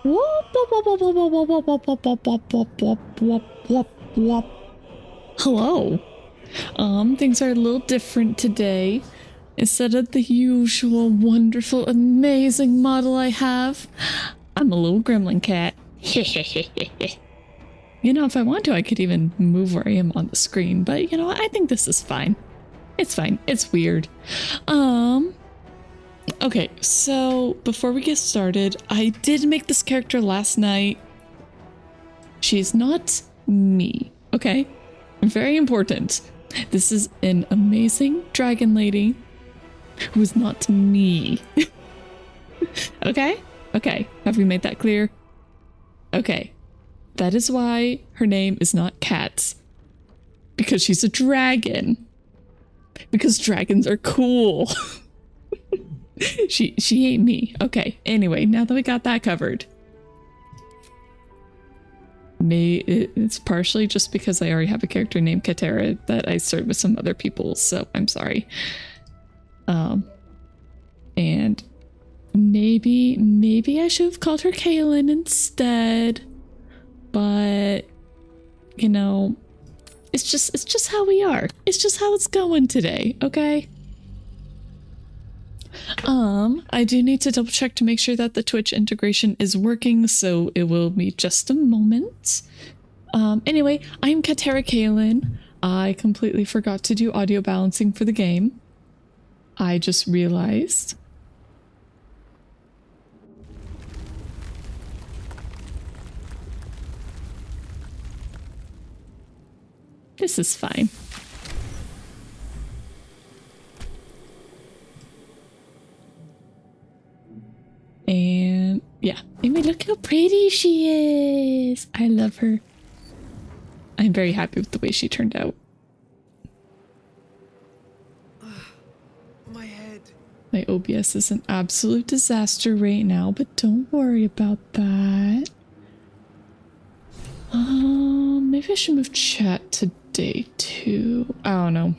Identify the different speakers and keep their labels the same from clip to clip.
Speaker 1: Hello. Things are a little different today. Instead of the usual wonderful, amazing model I have, I'm a little gremlin cat. You know, if I want to, I could even move where I am on the screen, but you know what? I think this is fine. It's fine. It's weird. Okay, so before we get started, I did make this character last night. She's not me, okay? Very important. This is an amazing dragon lady who is not me. Okay? Okay, have we made that clear? Okay. That is why her name is not Kat. Because she's a dragon. Because dragons are cool. She ain't me. Okay, anyway, now that we got that covered. It's partially just because I already have a character named Katerra that I started with some other people, so I'm sorry. And maybe I should have called her Kaylin instead. But you know, it's just how we are. It's just how it's going today, okay? I do need to double check to make sure that the Twitch integration is working, so it will be just a moment. Anyway, I'm Katerra Kaylin. I completely forgot to do audio balancing for the game. I just realized. This is fine. And yeah, I mean, look how pretty she is. I love her. I'm very happy with the way she turned out.
Speaker 2: My head.
Speaker 1: My OBS is an absolute disaster right now, but don't worry about that. Maybe I should move chat to day 2. I don't know.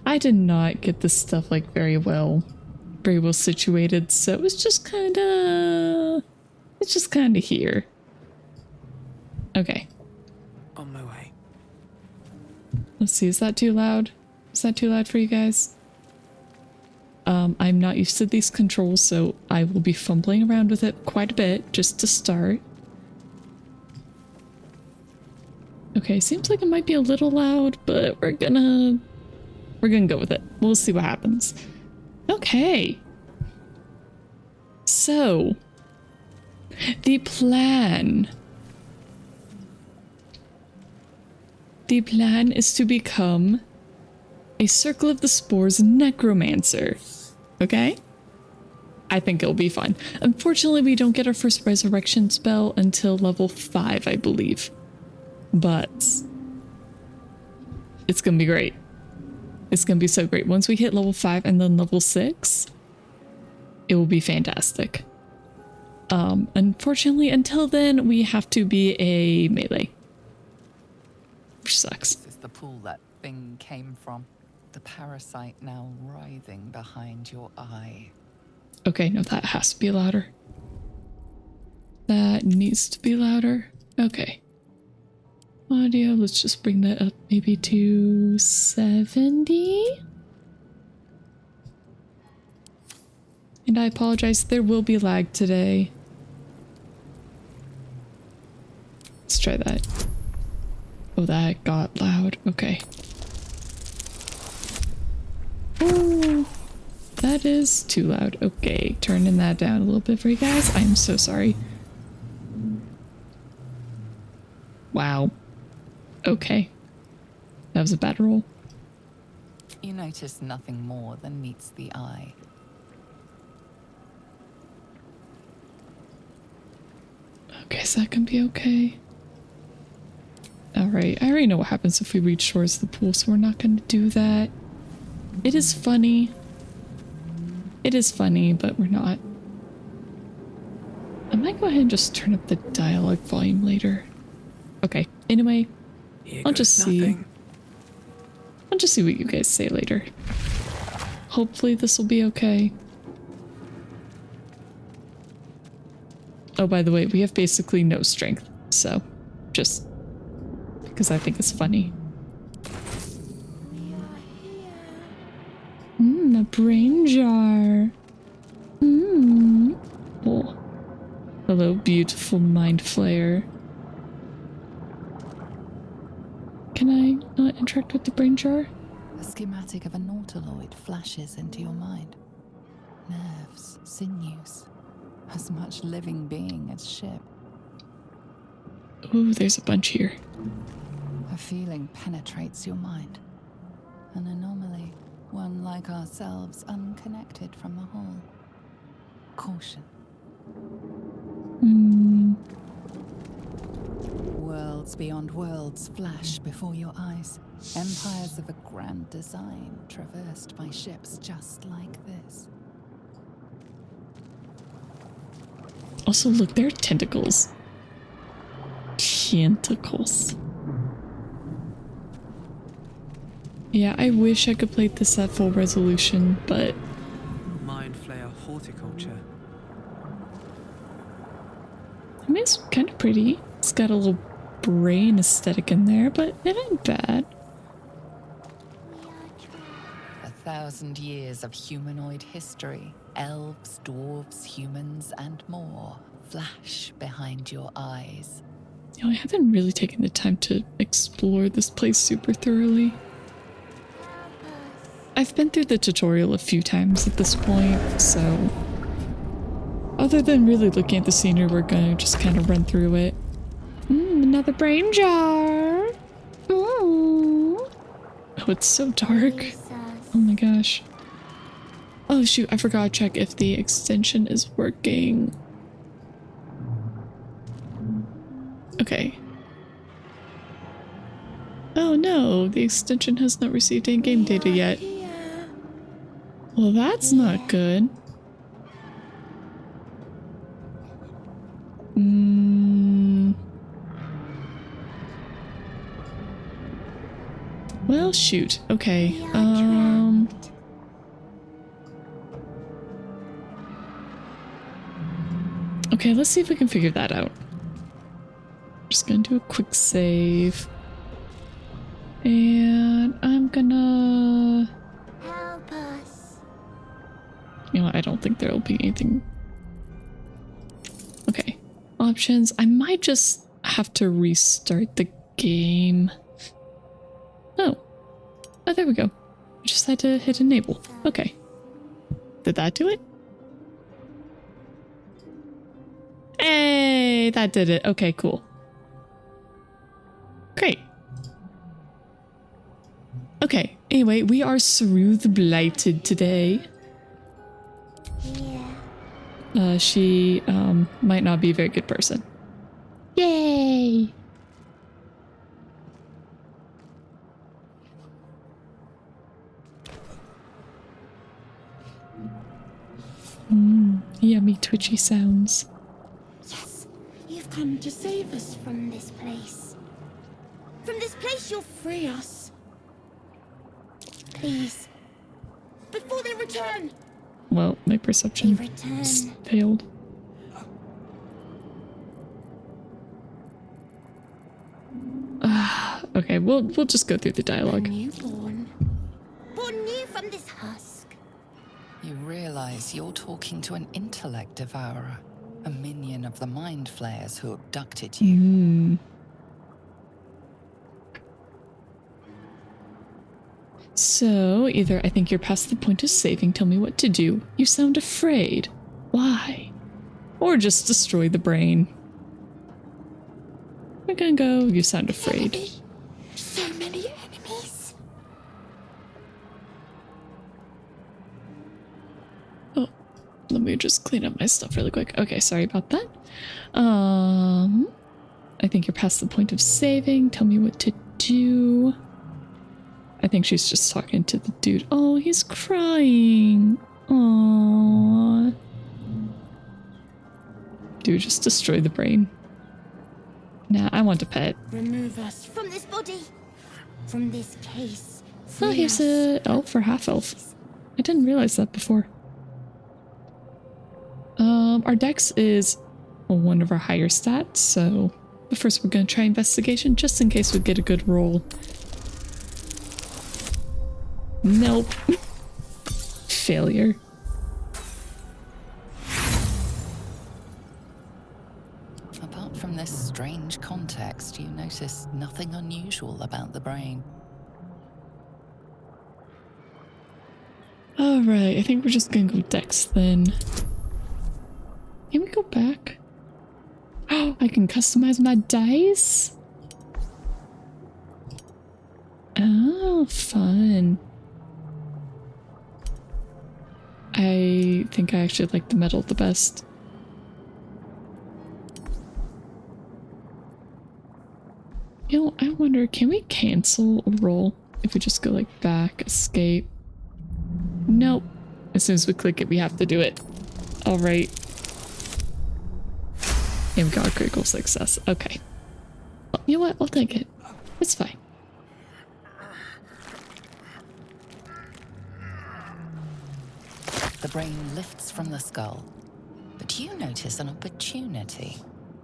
Speaker 1: I did not get this stuff like very well situated, so it's just kind of here. Okay.
Speaker 2: On my way.
Speaker 1: Let's see, is that too loud? Is that too loud for you guys? I'm not used to these controls, so I will be fumbling around with it quite a bit just to start. Okay, seems like it might be a little loud, but we're gonna go with it. We'll see what happens. Okay. So, the plan. The plan is to become a Circle of the Spores Necromancer. Okay? I think it'll be fun. Unfortunately, we don't get our first resurrection spell until level 5, I believe. But it's gonna be great. It's gonna be so great. Once we hit level 5 and then level 6, it will be fantastic. Unfortunately, until then, we have to be a melee. Which sucks.
Speaker 3: This is the pool that thing came from. The parasite now writhing behind your eye.
Speaker 1: Okay, no, that has to be louder. That needs to be louder. Okay. Audio, let's just bring that up maybe to 70. And I apologize, there will be lag today. Let's try that. Oh, that got loud. Okay. Ooh, that is too loud. Okay, turning that down a little bit for you guys. I'm so sorry. Wow. Okay. That was a bad roll.
Speaker 3: You notice nothing more than meets the eye.
Speaker 1: Okay, so that can be okay. Alright, I already know what happens if we reach shores of the pool, so we're not going to do that. It is funny. It is funny, but we're not. I might go ahead and just turn up the dialogue volume later. Okay, anyway, I'll just see. I'll just see what you guys say later. Hopefully this will be okay. Oh, by the way, we have basically no strength, so just because I think it's funny. A brain jar. Oh. Hello, beautiful mind flayer. Can I not interact with the brain jar?
Speaker 3: A schematic of a nautiloid flashes into your mind. Nerves, sinews, as much living being as ship.
Speaker 1: Ooh, there's a bunch here.
Speaker 3: A feeling penetrates your mind. An anomaly, one like ourselves, unconnected from the whole. Caution. Worlds beyond worlds flash before your eyes. Empires of a grand design traversed by ships just like this.
Speaker 1: Also, look, there are tentacles. Tentacles. Yeah, I wish I could play this at full resolution, but...
Speaker 2: Mind flayer horticulture.
Speaker 1: I mean, it's kind of pretty. It's got a little brain aesthetic in there, but it ain't bad.
Speaker 3: 1,000 years of humanoid history. Elves, dwarves, humans, and more flash behind your eyes.
Speaker 1: You know, I haven't really taken the time to explore this place super thoroughly. I've been through the tutorial a few times at this point, so... Other than really looking at the scenery, we're gonna just kind of run through it. Another brain jar! Ooh. Oh, it's so dark. Oh my gosh. Oh shoot, I forgot to check if the extension is working. Okay. Oh no, the extension has not received any game data yet. Well, that's not good. Well, shoot. Okay. Okay, let's see if we can figure that out. Just gonna do a quick save. And I'm gonna...
Speaker 4: Help us.
Speaker 1: You know, I don't think there'll be anything. Okay. Options. I might just have to restart the game. Oh. Oh, there we go. I just had to hit enable. Okay. Did that do it? Hey, that did it. Okay, cool. Great. Okay, anyway, we are through the Blighted today.
Speaker 4: Yeah.
Speaker 1: She might not be a very good person. Yay! Yummy twitchy sounds.
Speaker 4: Yes, you've come to save us from this place. From this place, you'll free us. Please. Before they return.
Speaker 1: Well, my perception
Speaker 4: They return.
Speaker 1: failed. Okay, we'll just go through the dialogue.
Speaker 4: Newborn. Born new from this husk.
Speaker 3: You realize you're talking to an intellect devourer, a minion of the mind flayers who abducted you.
Speaker 1: So, either I think you're past the point of saving, tell me what to do. You sound afraid. Why? Or just destroy the brain. We're gonna go, you sound afraid.
Speaker 4: Enemy. So many enemies.
Speaker 1: Oh, let me just clean up my stuff really quick. Okay, sorry about that. I think you're past the point of saving. Tell me what to do. I think she's just talking to the dude. Oh, he's crying. Aww. Dude, just destroy the brain. Nah, I want a pet.
Speaker 4: Remove us from this body. From this case.
Speaker 1: Oh,
Speaker 4: Free
Speaker 1: he's
Speaker 4: us.
Speaker 1: a elf or half elf. I didn't realize that before. Our dex is one of our higher stats, so... But first we're going to try investigation, just in case we get a good roll. Nope. Failure.
Speaker 3: Apart from this strange context, you notice nothing unusual about the brain.
Speaker 1: Alright, I think we're just gonna go Dex then. Can we go back? Oh, I can customize my dice? Oh, fun. I think I actually like the metal the best. You know, I wonder, can we cancel a roll if we just go like back, escape? Nope. As soon as we click it, we have to do it. Alright. And we got a critical success. Okay. Well, you know what? I'll take it. It's fine.
Speaker 3: The brain lifts from the skull, but you notice an opportunity.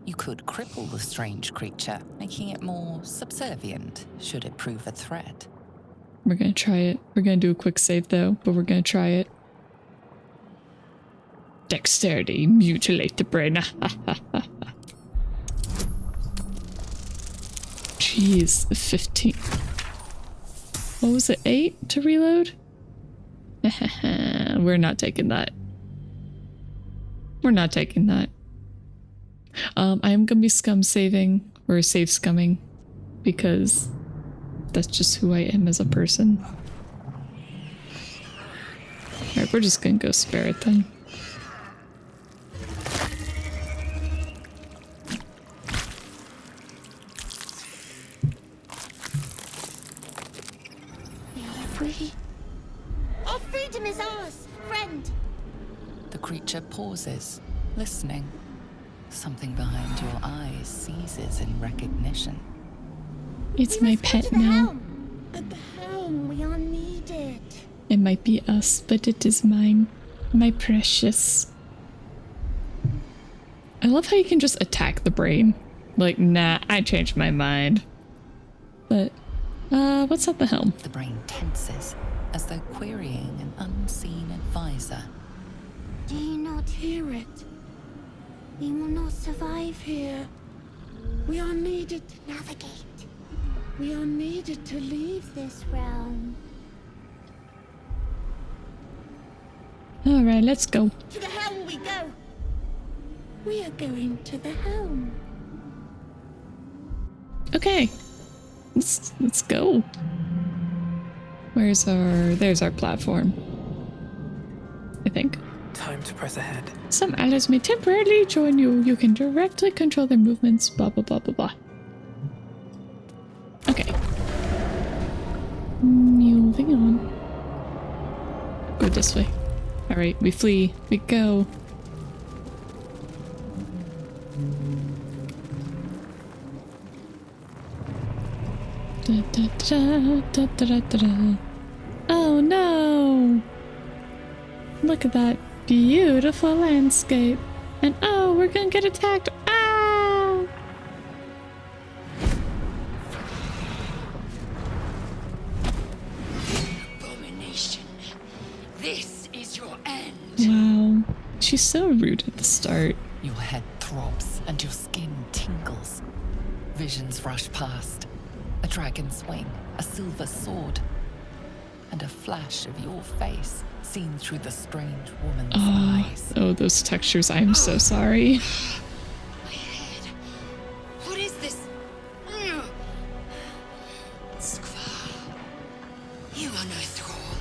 Speaker 3: You could cripple the strange creature, making it more subservient, should it prove a threat.
Speaker 1: We're gonna try it. We're gonna do a quick save though, but we're gonna try it. Dexterity, mutilate the brain. Jeez, 15. What was it, 8 to reload? We're not taking that. We're not taking that. I am gonna be scum saving, or save scumming, because that's just who I am as a person. Alright, we're just gonna go spare it then.
Speaker 4: We are free. Our freedom is ours, friend.
Speaker 3: The creature pauses, listening. Something behind your eyes seizes in recognition.
Speaker 1: It's
Speaker 4: We
Speaker 1: my
Speaker 4: must go
Speaker 1: pet
Speaker 4: to the
Speaker 1: now.
Speaker 4: helm. At the helm, we are needed.
Speaker 1: It might be us, but it is mine. My precious. I love how you can just attack the brain. Like, nah, I changed my mind. But, what's at the helm?
Speaker 3: The brain tenses, as though querying an unseen advisor.
Speaker 4: Do you not hear it? We will not survive here. We are needed to navigate. We are needed to leave this realm.
Speaker 1: Alright, let's go.
Speaker 4: To the helm we go. We are going to the helm.
Speaker 1: Okay. Let's go. There's our platform. I think.
Speaker 2: Time to press ahead.
Speaker 1: Some allies may temporarily join you. You can directly control their movements, blah blah blah blah blah. Okay. Moving on. Go this way. Alright, we flee. We go. Da, da, da, da, da, da, da. Oh no! Look at that beautiful landscape. And oh, we're gonna get attacked. Ah!
Speaker 5: Abomination. This is your end.
Speaker 1: Wow. She's so rude at the start.
Speaker 3: Your head throbs and your skin tingles. Visions rush past. A dragon's wing, a silver sword, and a flash of your face seen through the strange woman's eyes.
Speaker 1: Oh, those textures. I'm so sorry.
Speaker 5: My head. What is this? Skvar. You are no thrall.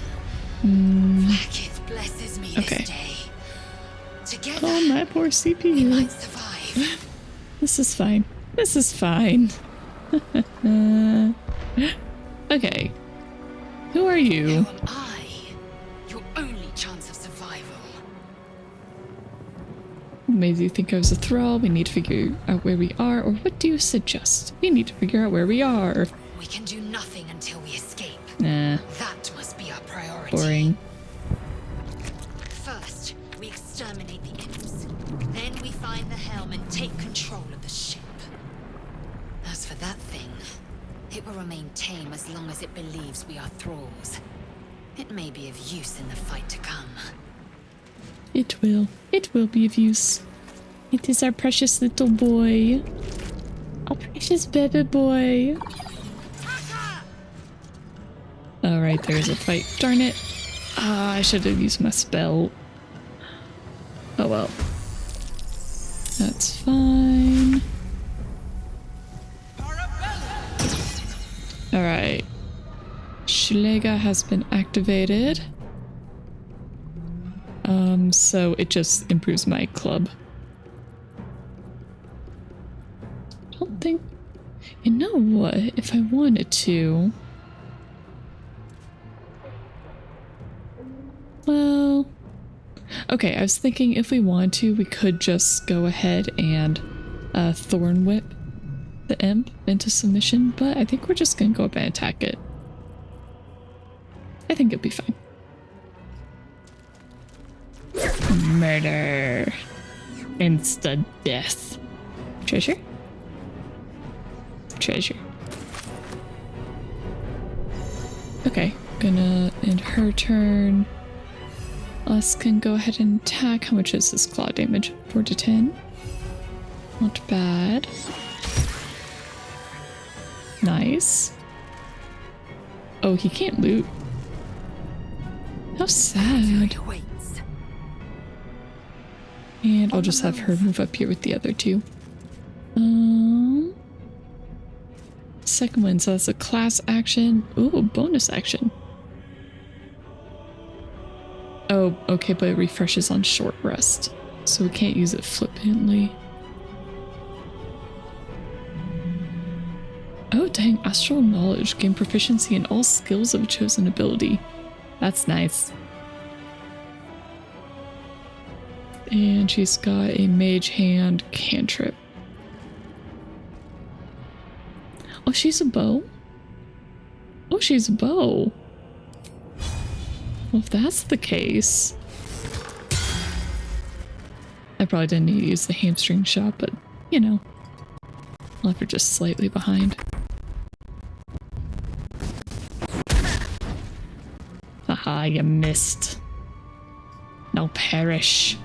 Speaker 5: Blackith blesses me
Speaker 1: Okay.
Speaker 5: this day. Together,
Speaker 1: Oh, my poor
Speaker 5: we
Speaker 1: CPU.
Speaker 5: might survive.
Speaker 1: This is fine. This is fine. Okay. Who are you?
Speaker 5: Who am I? Your only chance of survival.
Speaker 1: Maybe you think I was a thrall. We need to figure out where we are, or what do you suggest? We need to figure out where we are.
Speaker 5: We can do nothing until we escape.
Speaker 1: Nah,
Speaker 5: That must be our priority.
Speaker 1: boring.
Speaker 5: First, we exterminate the imps. Then we find the helm and take control of the ship. As for that thing, it will remain tame as long as it believes we are thralls. It may be of use in the fight to come.
Speaker 1: It will. It will be of use. It is our precious little boy. Our precious baby boy. Alright, there's a fight. Darn it. Ah, I should have used my spell. Oh well. That's fine. Alright. Schläger has been activated. So it just improves my club. I don't think... You know what? If I wanted to... Well... Okay, I was thinking if we wanted to, we could just go ahead and Thorn Whip the imp into submission, but I think we're just gonna go up and attack it. I think it'll be fine. Murder. Insta death. Treasure? Treasure. Okay, gonna end her turn. Us can go ahead and attack. How much is this claw damage? 4 to 10. Not bad. Nice. Oh, he can't loot. How sad. And I'll just have her move up here with the other two. Second one, so that's a class action. Ooh, bonus action. Oh, okay, but it refreshes on short rest, so we can't use it flippantly. Oh dang, astral knowledge. Gain proficiency in all skills of a chosen ability. That's nice. And she's got a mage hand cantrip. Oh, she's a bow? Oh, she's a bow. Well, if that's the case... I probably didn't need to use the hamstring shot, but, you know. I'll have her just slightly behind. Haha, you missed. Now perish.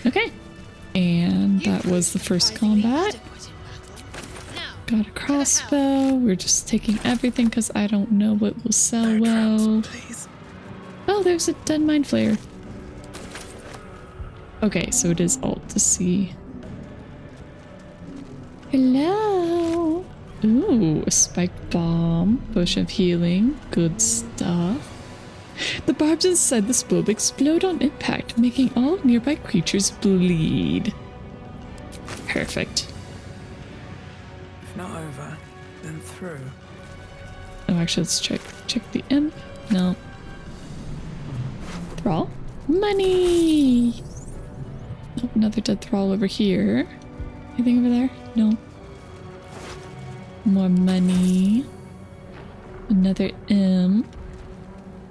Speaker 1: Okay. And that was the first combat. Got a crossbow. We're just taking everything because I don't know what will sell well. Oh, there's a dead mind flayer. Okay, so it is alt to see. Hello. Ooh, a spiked bomb. Potion of healing. Good stuff. The barbs inside the bulb explode on impact, making all nearby creatures bleed. Perfect.
Speaker 2: If not over, then through.
Speaker 1: Oh, actually, let's check the imp. No. Thrall? Money! Oh, another dead thrall over here. Anything over there? No. More money. Another imp.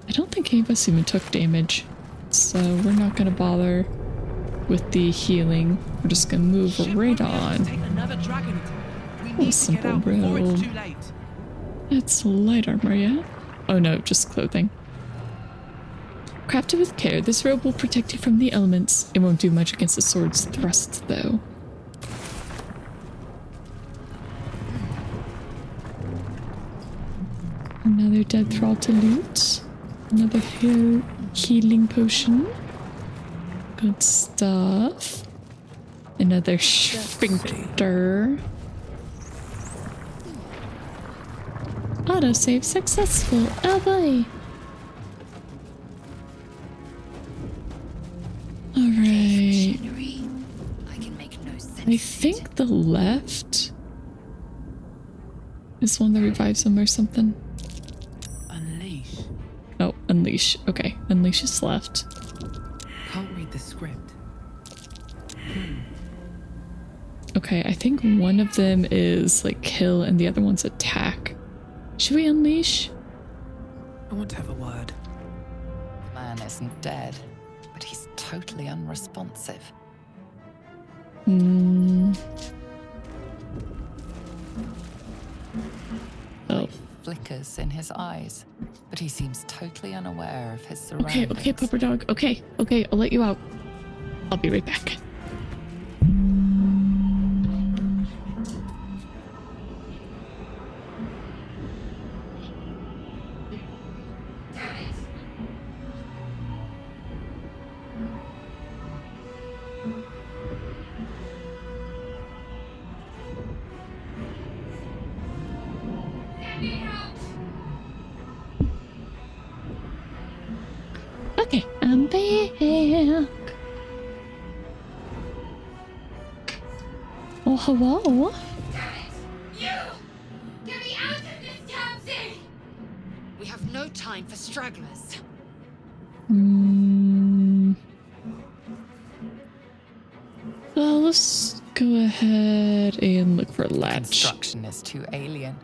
Speaker 1: I don't think any of us even took damage, so we're not gonna bother with the healing. We're just gonna move right on. Oh, simple robe. It's light armor, yeah? Oh no, just clothing. Crafted with care, this robe will protect you from the elements. It won't do much against the sword's thrust, though. Another dead thrall to loot. Another healing potion. Good stuff. Another sphincter. Autosave successful. Oh boy. Alright. I think the left is one that revives him or something.
Speaker 2: Unleash.
Speaker 1: Oh, unleash. Okay, unleash is left.
Speaker 2: Can't read the script.
Speaker 1: Okay, I think one of them is like kill and the other one's attack. Should we unleash?
Speaker 2: I want to have a word.
Speaker 3: The man isn't dead, but he's totally unresponsive.
Speaker 1: Oh.
Speaker 3: Flickers in his eyes, but he seems totally unaware of his
Speaker 1: Okay,
Speaker 3: surroundings.
Speaker 1: okay, pupper dog. Okay, I'll let you out. I'll be right back. Okay, I'm back. Oh, hello.
Speaker 5: You! Get me out of this damn thing! We have no time for stragglers.
Speaker 1: Well, let's go ahead and look for a latch.
Speaker 3: Construction is too alien.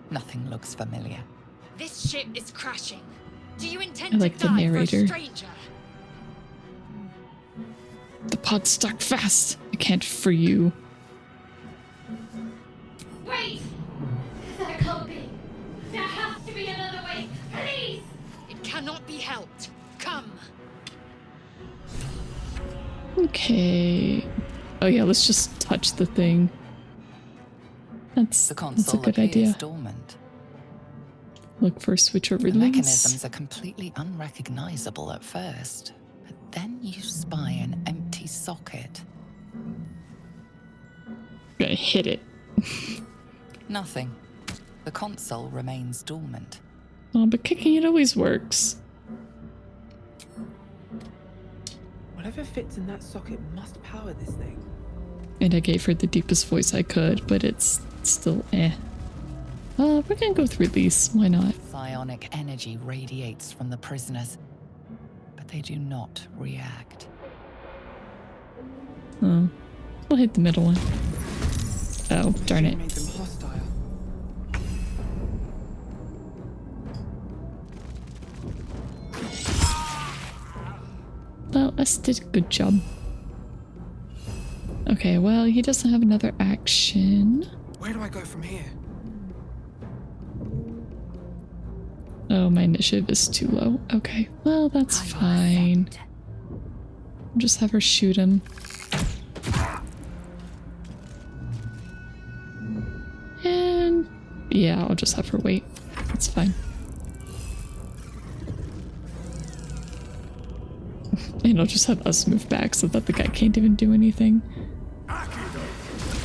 Speaker 3: Nothing looks familiar.
Speaker 5: This ship is crashing. Do you intend
Speaker 1: I like
Speaker 5: to
Speaker 1: the
Speaker 5: die
Speaker 1: narrator.
Speaker 5: for a stranger?
Speaker 1: The pod's stuck fast. I can't free you.
Speaker 4: Wait! That can't be. There has to be another way. Please!
Speaker 5: It cannot be helped. Come.
Speaker 1: Okay. Oh yeah, let's just touch the thing. That's
Speaker 3: The
Speaker 1: a
Speaker 3: console
Speaker 1: good
Speaker 3: appears
Speaker 1: idea.
Speaker 3: dormant.
Speaker 1: Look for a switch or
Speaker 3: The
Speaker 1: release.
Speaker 3: mechanisms are completely unrecognizable at first, but then you spy an empty socket.
Speaker 1: Gonna hit it.
Speaker 3: Nothing. The console remains dormant.
Speaker 1: Oh, but kicking it always works.
Speaker 2: Whatever fits in that socket must power this thing.
Speaker 1: And I gave her the deepest voice I could, but it's still eh. We're gonna go with release. Why not?
Speaker 3: Psionic energy radiates from the prisoners, but they do not react.
Speaker 1: Oh, we'll hit the middle one. Oh, darn
Speaker 2: She
Speaker 1: it.
Speaker 2: made them hostile.
Speaker 1: Well, us did a good job. Okay, well, he doesn't have another action.
Speaker 2: Where do I go from here?
Speaker 1: Oh, my initiative is too low. Okay, well, that's fine. I'll just have her shoot him. And yeah, I'll just have her wait. That's fine. And I'll just have us move back so that the guy can't even do anything.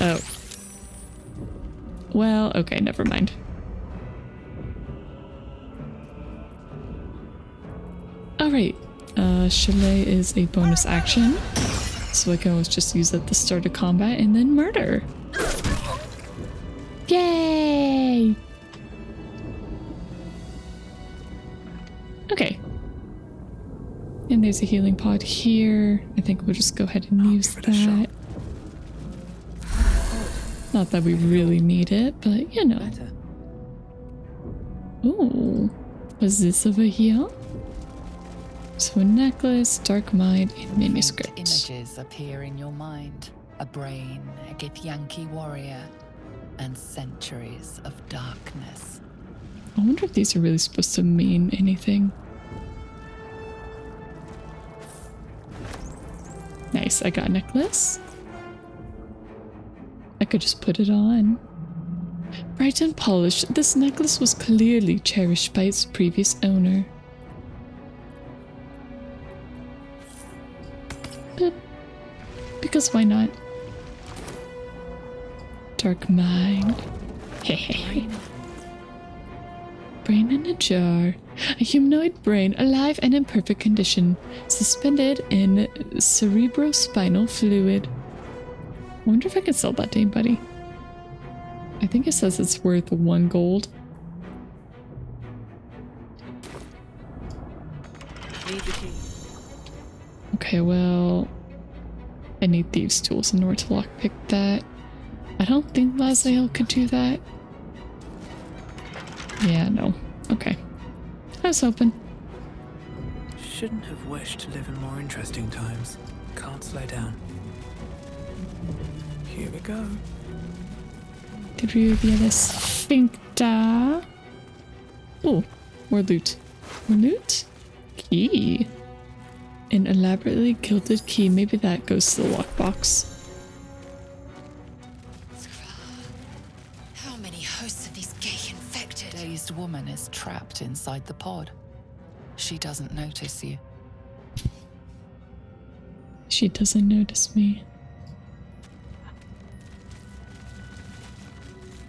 Speaker 1: Oh. Well, okay, never mind. Alright, Chalet is a bonus action, so I can always just use it at the start of combat and then murder. Yay! Okay. And there's a healing pod here. I think we'll just go ahead and use
Speaker 2: give it a shot.
Speaker 1: that. Not that we really need it, but you know.
Speaker 2: Better.
Speaker 1: Ooh. What's this over here? So a necklace, dark mind, and manuscript.
Speaker 3: Images appear in your mind. A brain, a Githyanki warrior, and centuries of darkness.
Speaker 1: I wonder if these are really supposed to mean anything. Nice, I got a necklace. I could just put it on. Bright and polished, this necklace was clearly cherished by its previous owner. Boop. Because why not? Dark mind. Hehehe. Brain in a jar. A humanoid brain, alive and in perfect condition, suspended in cerebrospinal fluid. I wonder if I can sell that to anybody. I think it says it's worth 1 gold.
Speaker 2: Need the key.
Speaker 1: Okay, well, I need thieves' tools in order to lockpick that. I don't think Lazael could do that. Yeah, no. Okay. I was hoping.
Speaker 2: Shouldn't have wished to live in more interesting times. Can't slow down. Here we go.
Speaker 1: Through the other sphincter. Oh, more loot. More loot? Key. An elaborately gilded key. Maybe that goes to the lockbox.
Speaker 5: How many hosts of these gay infected?
Speaker 3: Dazed woman is trapped inside the pod. She doesn't notice you.
Speaker 1: She doesn't notice me.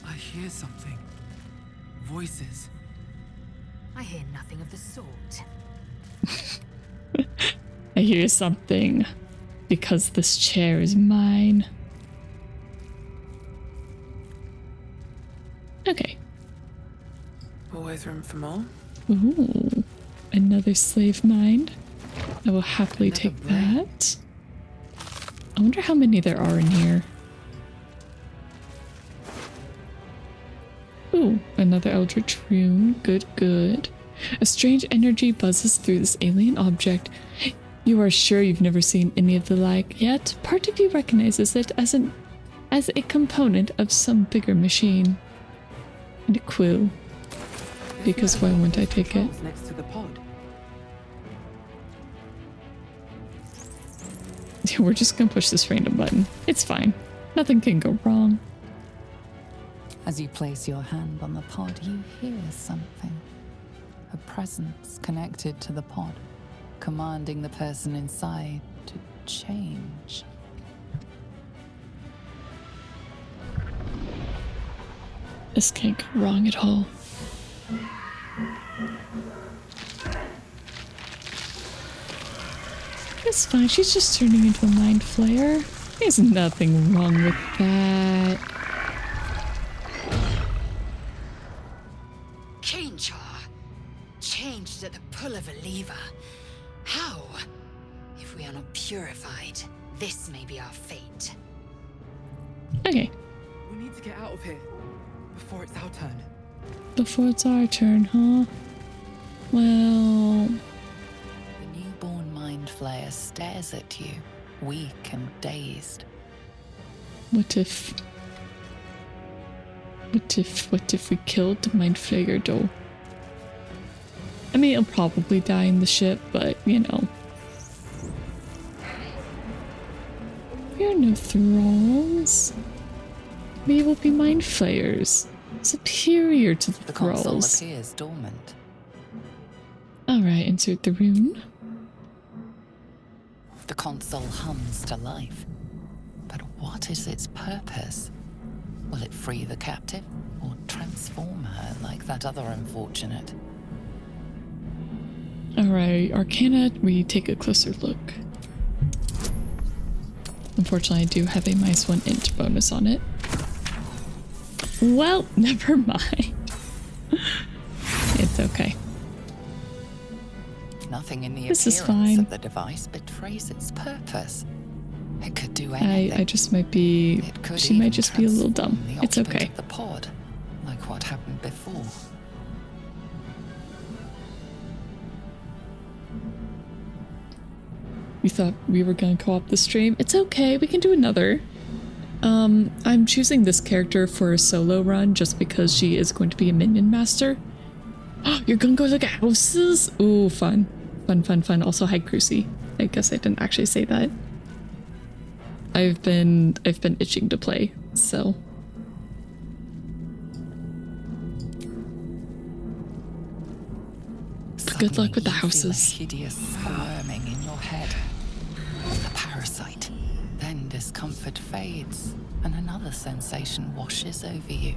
Speaker 2: I hear something. Voices.
Speaker 5: I hear nothing of the sort.
Speaker 1: I hear something. Because this chair is mine. Okay.
Speaker 2: Always room for more.
Speaker 1: Ooh. Another slave mind. I will happily
Speaker 2: Another
Speaker 1: take
Speaker 2: brain.
Speaker 1: that. I wonder how many there are in here. Ooh, another eldritch rune. Good, good. A strange energy buzzes through this alien object. You are sure you've never seen any of the like, yet part of you recognizes it as a component of some bigger machine. And a quill. Because why wouldn't I take it?
Speaker 2: Controls next to the pod.
Speaker 1: We're just gonna push this random button. It's fine. Nothing can go wrong.
Speaker 3: As you place your hand on the pod, you hear something. A presence connected to the pod, commanding the person inside to change.
Speaker 1: This can't go wrong at all. It's fine. She's just turning into a mind flayer. There's nothing wrong with that.
Speaker 5: Change her. Changed at the pull of a lever. How? If we are not purified, this may be our fate.
Speaker 1: Okay.
Speaker 2: We need to get out of here before it's our turn.
Speaker 1: Before it's our turn, huh? Well...
Speaker 3: The newborn mind flayer stares at you, weak and dazed.
Speaker 1: What if we killed the mind flayer though? I mean, he'll probably die in the ship, but you know. We are no thralls. We will be mind flayers, superior to the
Speaker 3: The console
Speaker 1: thralls.
Speaker 3: appears dormant.
Speaker 1: Alright, insert the rune.
Speaker 3: The console hums to life. But what is its purpose? Will it free the captive or transform her like that other unfortunate?
Speaker 1: Alright, Arcana, we take a closer look. Unfortunately, I do have a -1 int bonus on it. Well, never mind. It's okay.
Speaker 3: Nothing in the
Speaker 1: This is
Speaker 3: appearance
Speaker 1: fine.
Speaker 3: of the device betrays its purpose. It could do anything.
Speaker 1: I just might be...
Speaker 3: It could
Speaker 1: She
Speaker 3: even
Speaker 1: might just be a little dumb.
Speaker 3: transform the
Speaker 1: It's
Speaker 3: occupant
Speaker 1: okay.
Speaker 3: of the pod, like what happened before.
Speaker 1: We thought we were gonna co-op the stream. It's okay, we can do another. I'm choosing this character for a solo run just because she is going to be a minion master. You're gonna go look at houses? Ooh, fun. Fun, fun, fun. Also, hi, Crucy. I guess I didn't actually say that. I've been itching to play, so. Good luck with the
Speaker 3: Suddenly you feel a
Speaker 1: houses.
Speaker 3: hideous squirming in your head. A parasite. Then discomfort fades, and another sensation washes over you.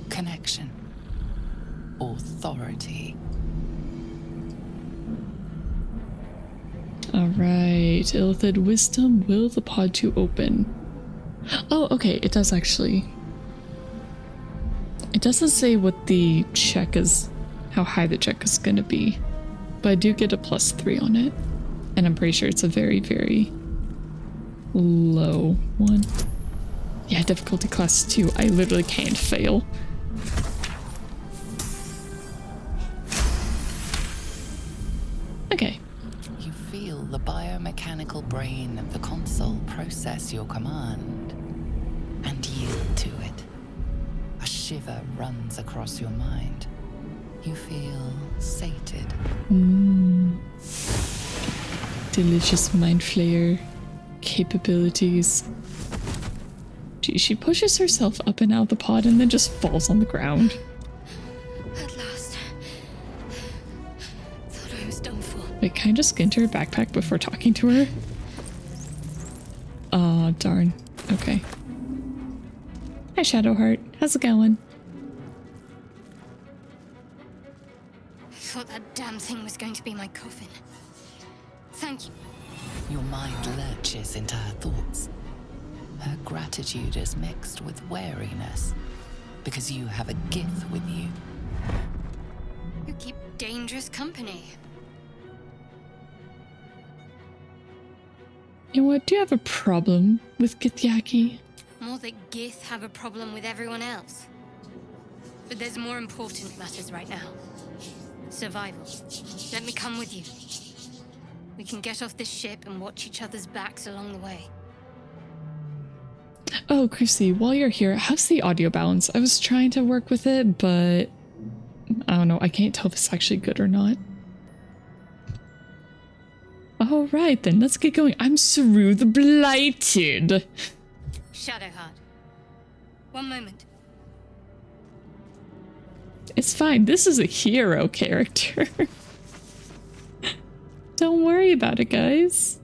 Speaker 3: Connection. Authority.
Speaker 1: Alright, Illithid Wisdom, will the pod to open? Oh, okay, it does actually. It doesn't say what the check is, how high the check is gonna be, but I do get a +3 on it, and I'm pretty sure it's a very, very low one. Yeah, difficulty class 2, I literally can't fail. Okay.
Speaker 3: You feel the biomechanical brain of the console process your command. shiver runs across your mind. You feel sated.
Speaker 1: Delicious mind flayer capabilities. Gee, she pushes herself up and out of the pod and then just falls on the ground.
Speaker 5: At last. Thought I was done for.
Speaker 1: Wait, can I just get into her backpack before talking to her? Aw, darn. Okay. Hi, Shadowheart. How's it going?
Speaker 5: I thought that damn thing was going to be my coffin. Thank you.
Speaker 3: Your mind lurches into her thoughts. Her gratitude is mixed with wariness, because you have a gift with you.
Speaker 5: You keep dangerous company.
Speaker 1: You know what? Do you have a problem with Githyanki?
Speaker 5: More that Gith have a problem with everyone else. But there's more important matters right now. Survival. Let me come with you. We can get off this ship and watch each other's backs along the way.
Speaker 1: Oh, Chrissy, while you're here, how's the audio balance? I was trying to work with it, but I don't know. I can't tell if it's actually good or not. All right, then let's get going. I'm Saru the Blighted.
Speaker 5: Shadowheart. One moment.
Speaker 1: It's fine. This is a hero character. Don't worry about it, guys.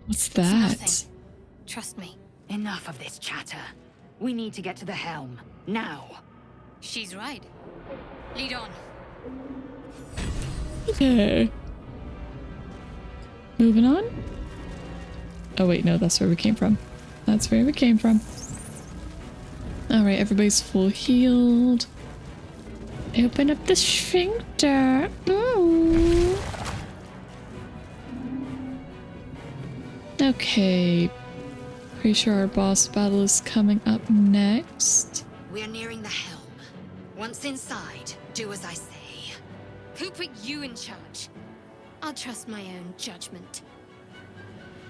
Speaker 1: What's
Speaker 5: It's
Speaker 1: that?
Speaker 5: nothing. Trust me.
Speaker 6: Enough of this chatter. We need to get to the helm. Now.
Speaker 5: She's right. Lead on.
Speaker 1: Okay. Moving on? Oh wait, no, that's where we came from. That's where we came from. Alright, everybody's full healed. Open up the sphincter. Ooh. Okay. Pretty sure our boss battle is coming up next.
Speaker 5: We're nearing the helm. Once inside, do as I say. Who put you in charge? I'll trust my own judgment.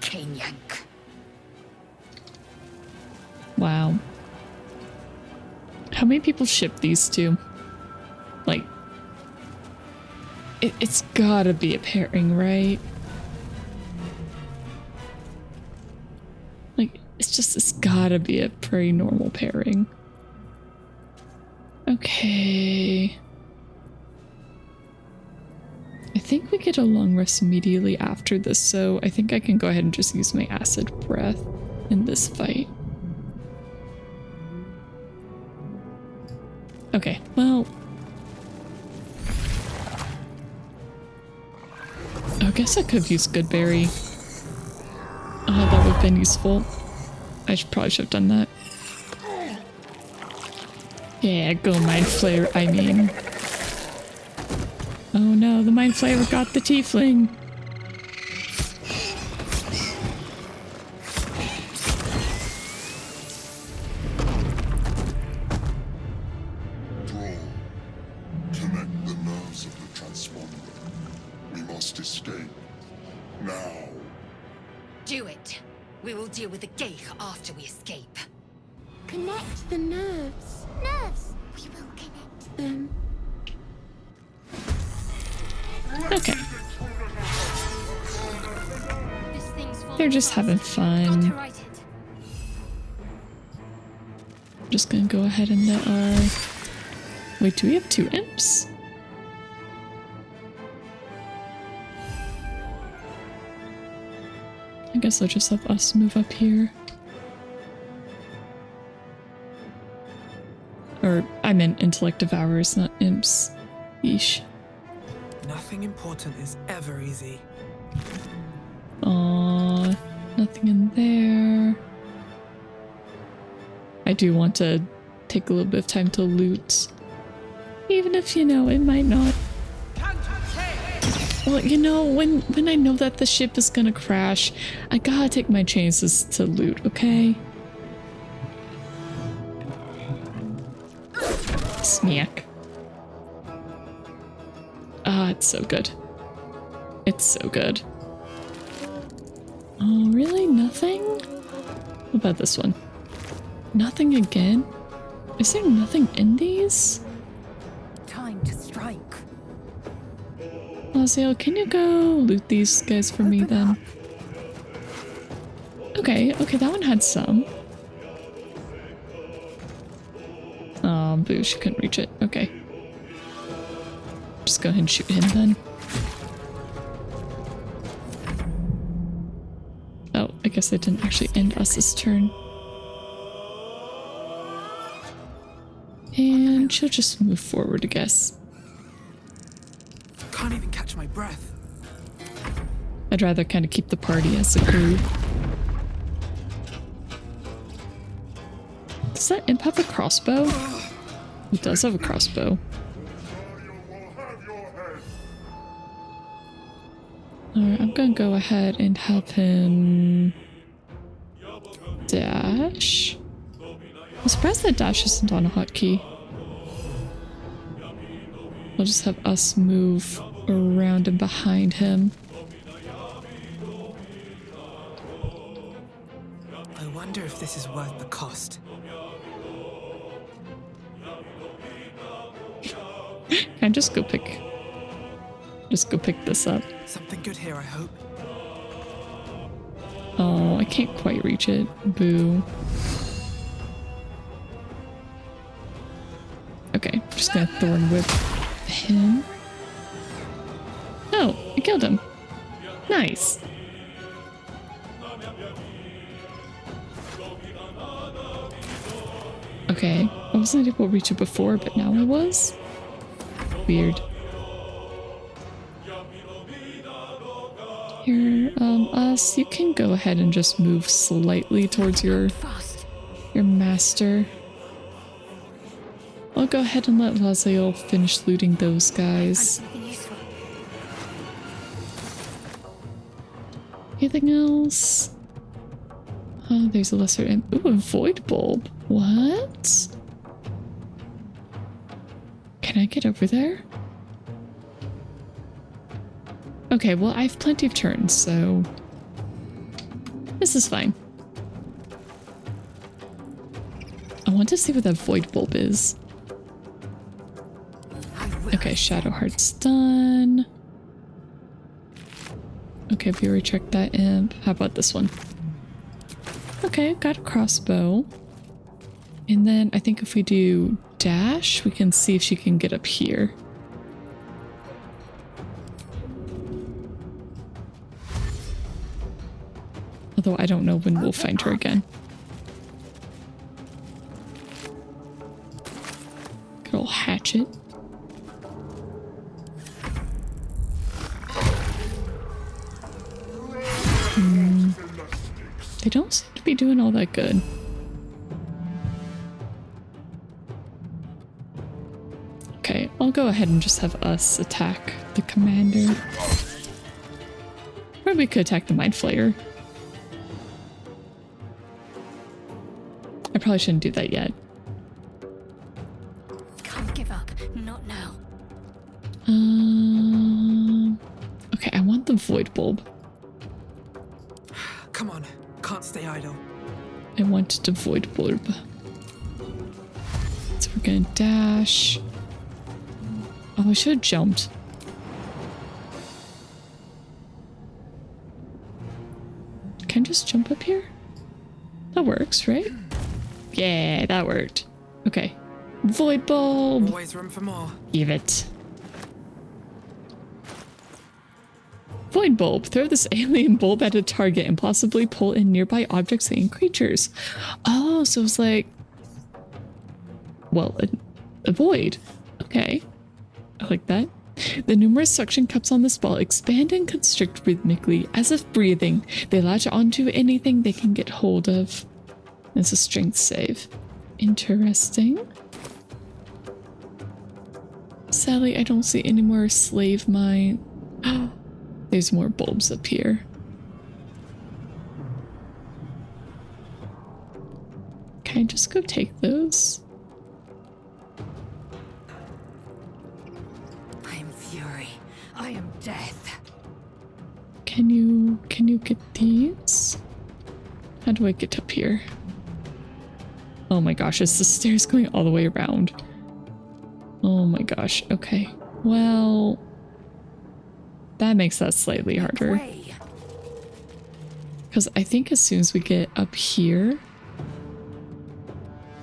Speaker 6: Kanyank.
Speaker 1: Wow. How many people ship these two? Like, it's gotta be a pairing, right? Like, it's gotta be a pretty normal pairing. Okay. I think we get a long rest immediately after this, so I think I can go ahead and just use my acid breath in this fight. Okay, well... I guess I could have used Goodberry. That would have been useful. Probably should have done that. Yeah, go Mind Flayer, I mean. Oh no, the Mind Flayer got the tiefling.
Speaker 7: Thrall, connect the nerves of the transponder. We must escape. Now.
Speaker 5: Do it. We will deal with the Geich after we escape.
Speaker 4: Connect the nerves. Nerves! We will connect them.
Speaker 1: Okay.
Speaker 5: This thing's full
Speaker 1: They're
Speaker 5: of
Speaker 1: just
Speaker 5: rust.
Speaker 1: having
Speaker 5: Got to
Speaker 1: fun.
Speaker 5: right it.
Speaker 1: Just gonna go ahead and let our... Wait, do we have 2 imps? I guess I'll just have us move up here. Or, I meant intellect devourers, not imps. Yeesh.
Speaker 2: Nothing important is ever easy.
Speaker 1: Aww, nothing in there. I do want to take a little bit of time to loot. Even if, you know, it might not. Well, you know, when I know that the ship is gonna crash, I gotta take my chances to loot, okay? Snack. Ah, it's so good. It's so good. Oh, really? Nothing? What about this one? Nothing again? Is there nothing in these?
Speaker 6: Time to strike.
Speaker 1: Laziel, can you go loot these guys for me then? Okay, that one had some. Oh, boo, she couldn't reach it. Okay. Just go ahead and shoot him then. Oh, I guess I didn't actually end us's turn. And she'll just move forward, I guess.
Speaker 2: Can't even catch my breath.
Speaker 1: I'd rather kind of keep the party as a group. Does that imp have a crossbow? It does have a crossbow. Alright, I'm gonna go ahead and help him dash. I'm surprised that dash isn't on a hotkey. We'll just have us move around and behind him.
Speaker 2: I wonder if this is worth the cost.
Speaker 1: Can I just go pick this up?
Speaker 2: Something good here, I hope.
Speaker 1: Oh, I can't quite reach it. Boo. Okay, just gonna thorn whip him. Oh, I killed him. Nice. Okay, I wasn't able to reach it before, but now I was. Weird. Here, us, you can go ahead and just move slightly towards your master. I'll go ahead and let Laziel finish looting those guys. Anything else? Oh, there's a lesser imp. Ooh, a void bulb. What? Can I get over there? Okay, well, I have plenty of turns, so this is fine. I want to see what that void bulb is. Okay, Shadow Heart's done. Okay, we already checked that imp. How about this one? Okay, got a crossbow. And then I think if we do dash, we can see if she can get up here. Although I don't know when we'll find her again. Good old hatchet. They don't seem to be doing all that good. Okay, I'll go ahead and just have us attack the commander. Or we could attack the mind flayer. I probably shouldn't do that yet.
Speaker 5: Can't give up. Not now.
Speaker 1: Okay, I want the void bulb.
Speaker 2: Come on, can't stay idle.
Speaker 1: I want the void bulb. So we're gonna dash. Oh, I should have jumped. Can I just jump up here? That works, right? Yeah, that worked. Okay. Void bulb!
Speaker 2: Always room for more.
Speaker 1: Give it. Void bulb. Throw this alien bulb at a target and possibly pull in nearby objects and creatures. Oh, so it's like... Well, a void. Okay. I like that. The numerous suction cups on this ball expand and constrict rhythmically, as if breathing. They latch onto anything they can get hold of. It's a strength save. Interesting. Sadly, I don't see any more slave mine. There's more bulbs up here. Can I just go take those?
Speaker 6: I am fury. I am death.
Speaker 1: Can you get these? How do I get up here? Oh my gosh, is the stairs going all the way around? Oh my gosh, okay. Well, that makes that slightly harder. Because I think as soon as we get up here,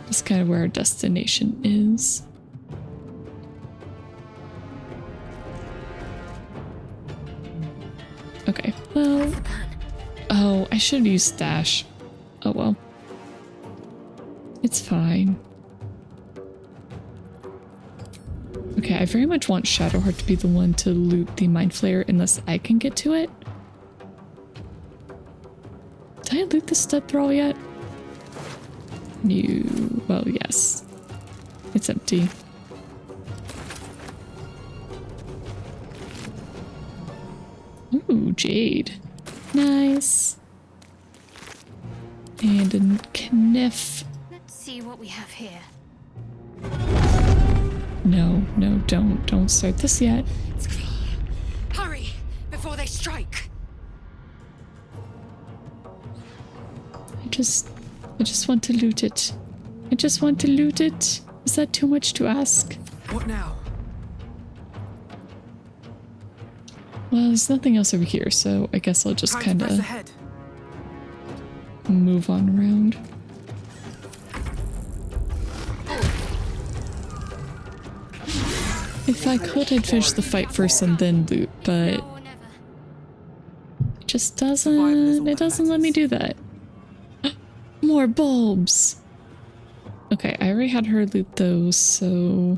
Speaker 1: that's kind of where our destination is. Okay, well... Oh, I should have used Dash. Oh well. It's fine. Okay, I very much want Shadowheart to be the one to loot the Mind Flayer unless I can get to it. Did I loot the stud thrall yet? No. Well, yes. It's empty. Ooh, jade. Nice. And a kniff.
Speaker 5: Let's see what we have here.
Speaker 1: No, no, don't start this yet.
Speaker 6: Hurry, before they strike.
Speaker 1: I just want to loot it. I just want to loot it. Is that too much to ask?
Speaker 2: What now?
Speaker 1: Well, there's nothing else over here, so I guess I'll just kind of move on around. If I could, I'd finish the fight first and then loot, but it just doesn't, it doesn't let me do that. More bulbs! Okay, I already had her loot those, so...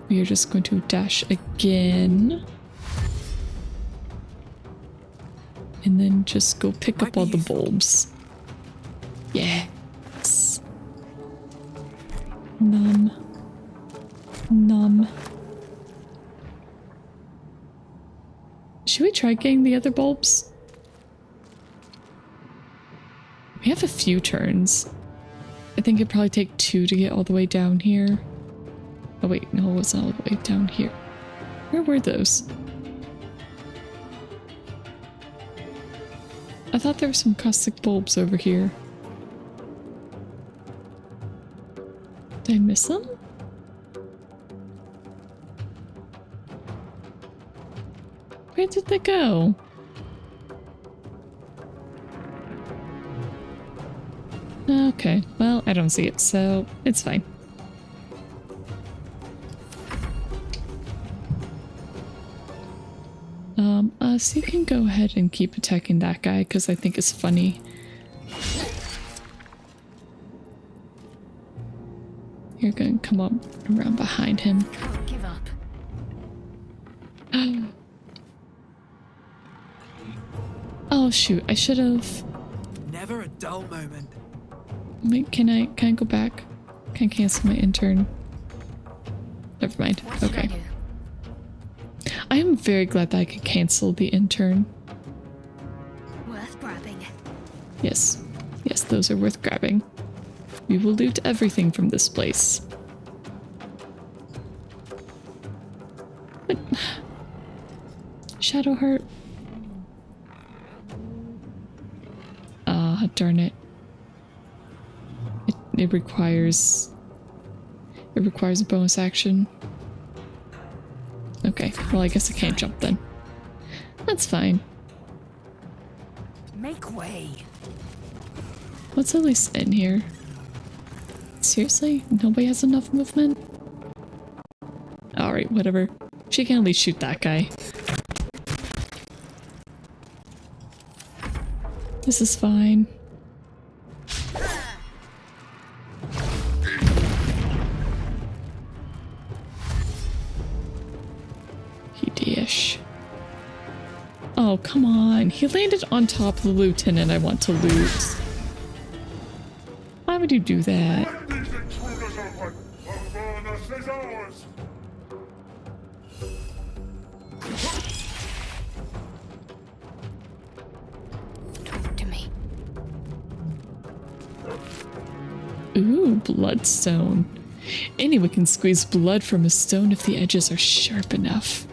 Speaker 1: we are just going to dash again. And then just go pick up all the bulbs. Yes. Nom. Nom. Should we try getting the other bulbs? We have a few turns. I think it'd probably take 2 to get all the way down here. Oh wait, no, it wasn't all the way down here. Where were those? I thought there were some caustic bulbs over here. Did I miss them? Where did they go? Okay, well, I don't see it, so it's fine. So you can go ahead and keep attacking that guy, because I think it's funny. You're going to come up around behind him.
Speaker 5: Can't give up.
Speaker 1: Oh shoot, I should have...
Speaker 2: Never a dull moment.
Speaker 1: Wait, can I go back? Can I cancel my intern? Never mind.
Speaker 5: What should I
Speaker 1: Okay.
Speaker 5: do?
Speaker 1: I am very glad that I could cancel the intern.
Speaker 5: Worth grabbing.
Speaker 1: Yes. Yes, those are worth grabbing. We will loot everything from this place. But... Shadowheart. Ah, darn it. It requires... It requires a bonus action. Okay, well I guess I can't jump then. That's fine.
Speaker 6: Make way.
Speaker 1: What's at least in here? Seriously? Nobody has enough movement? Alright, whatever. She can at least shoot that guy. This is fine. He-dish. Oh, come on. He landed on top of the lieutenant I want to loot. Why would you do that?
Speaker 7: Let these intruders open! Avernus is ours!
Speaker 5: Talk to me.
Speaker 1: Ooh, bloodstone. Anyone can squeeze blood from a stone if the edges are sharp enough.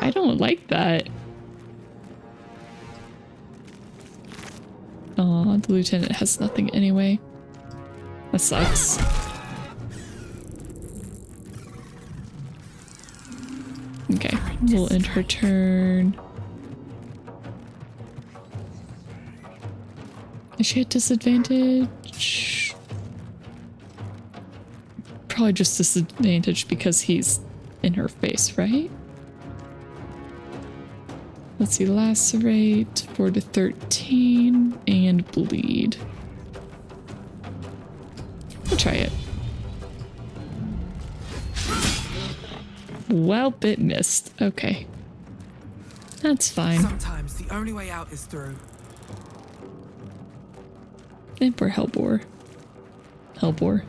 Speaker 1: I don't like that. Aw, the lieutenant has nothing anyway. That sucks. Okay, we'll end her turn. Is she at disadvantage? Probably just disadvantage because he's in her face, right? Let's see, lacerate, 4 to 13, and bleed. We'll try it. Well, it missed. Okay. That's fine.
Speaker 2: Sometimes the only way out is through.
Speaker 1: And for Hellbore. Hellbore.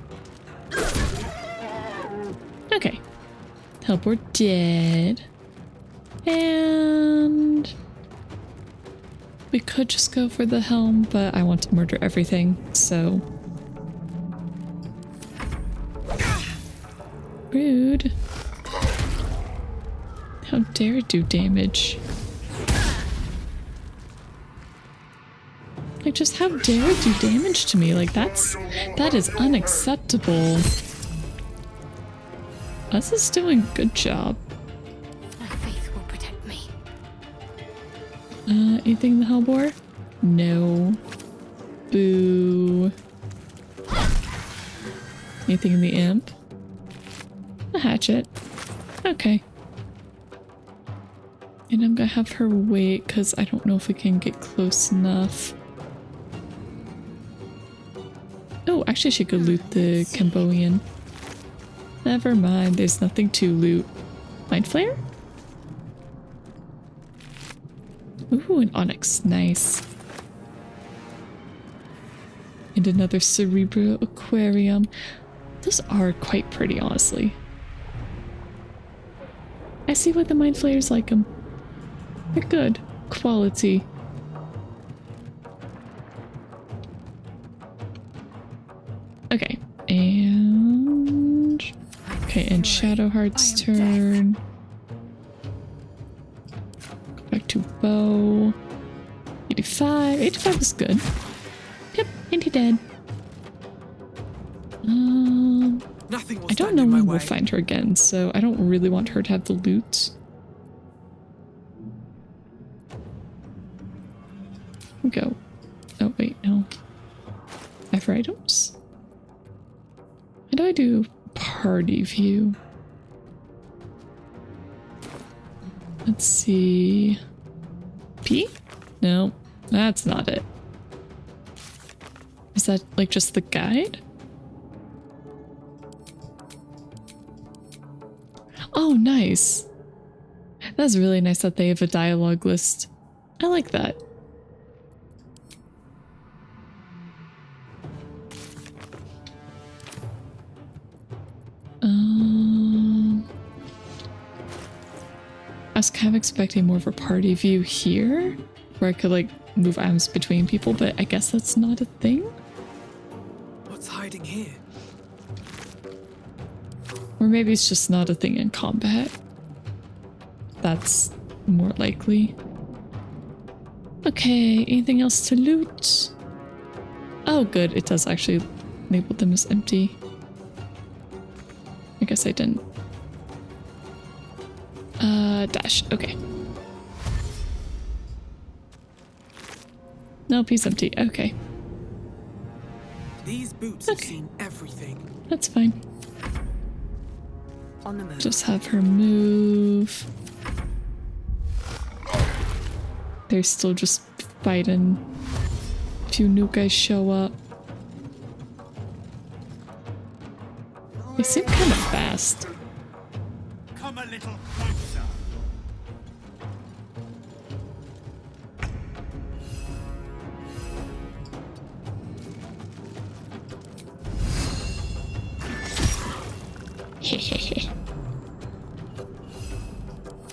Speaker 1: Okay. Hellbore dead. And we could just go for the helm, but I want to murder everything, so. Rude. How dare it do damage? Like, just how dare it do damage to me? Like, that is unacceptable. Us is doing a good job.
Speaker 5: My faith will protect me.
Speaker 1: Anything in the Hellbore? No. Boo. Anything in the Imp? A hatchet. Okay. And I'm gonna have her wait because I don't know if we can get close enough. Oh, actually she could loot the Cambodian. Never mind, there's nothing to loot. Mind Flayer? Ooh, an onyx. Nice. And another Cerebro Aquarium. Those are quite pretty, honestly. I see why the Mind Flayers like them. They're good. Quality. Okay. And... okay, and Shadowheart's turn. Go back to bow. 85. 85 is good. Yep, and he dead. I don't know when we'll find her again, so I don't really want her to have the loot. Go. Oh, wait, no. I have items? How do I do party view? Let's see. P? No, that's not it. Is that like just the guide? Oh, nice. That's really nice that they have a dialogue list. I like that. I was kind of expecting more of a party view here, where I could like move items between people, but I guess that's not a thing.
Speaker 2: What's hiding here?
Speaker 1: Or maybe it's just not a thing in combat. That's more likely. Okay, anything else to loot? Oh good, it does actually label them as empty. I guess I didn't. Dash, okay. Nope, he's empty, okay.
Speaker 2: These boots have seen everything.
Speaker 1: That's fine.
Speaker 2: On the move.
Speaker 1: Just have her move. They're still just fighting. A few new guys show up. They seem kind of fast.
Speaker 8: Come a little closer.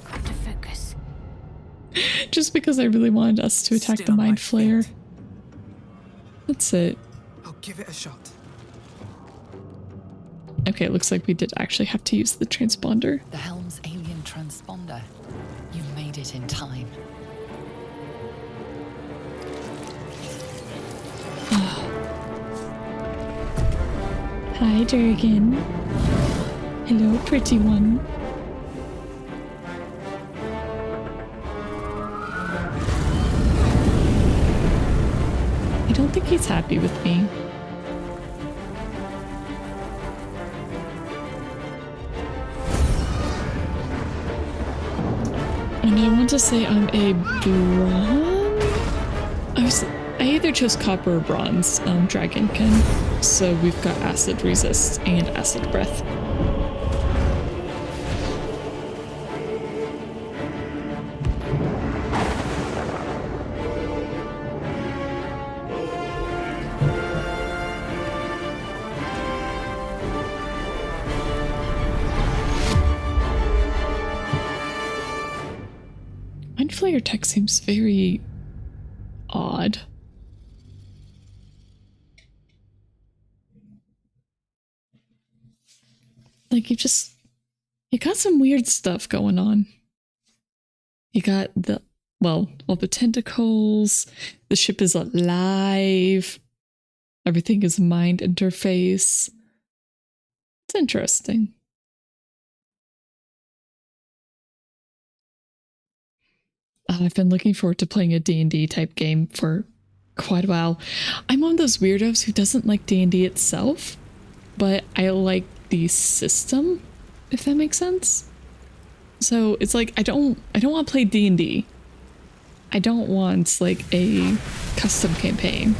Speaker 5: Got to focus.
Speaker 1: Just because I really wanted us to attack the Mind Flayer. That's it.
Speaker 2: I'll give it a shot.
Speaker 1: Okay, it looks like we did actually have to use the transponder.
Speaker 3: The helm's alien transponder wonder. You made it in time.
Speaker 1: Hi, Durgan. Hello, pretty one. I don't think he's happy with me. And I want to say I'm a bronze? I either chose copper or bronze dragonkin. So we've got acid resist and acid breath. Mind flayer tech seems very odd. Like you got some weird stuff going on. You got all the tentacles, the ship is alive, everything is mind interface. It's interesting. I've been looking forward to playing a D&D type game for quite a while. I'm one of those weirdos who doesn't like D&D itself, but I like the system, if that makes sense. So it's like I don't want to play D&D. I don't want like a custom campaign.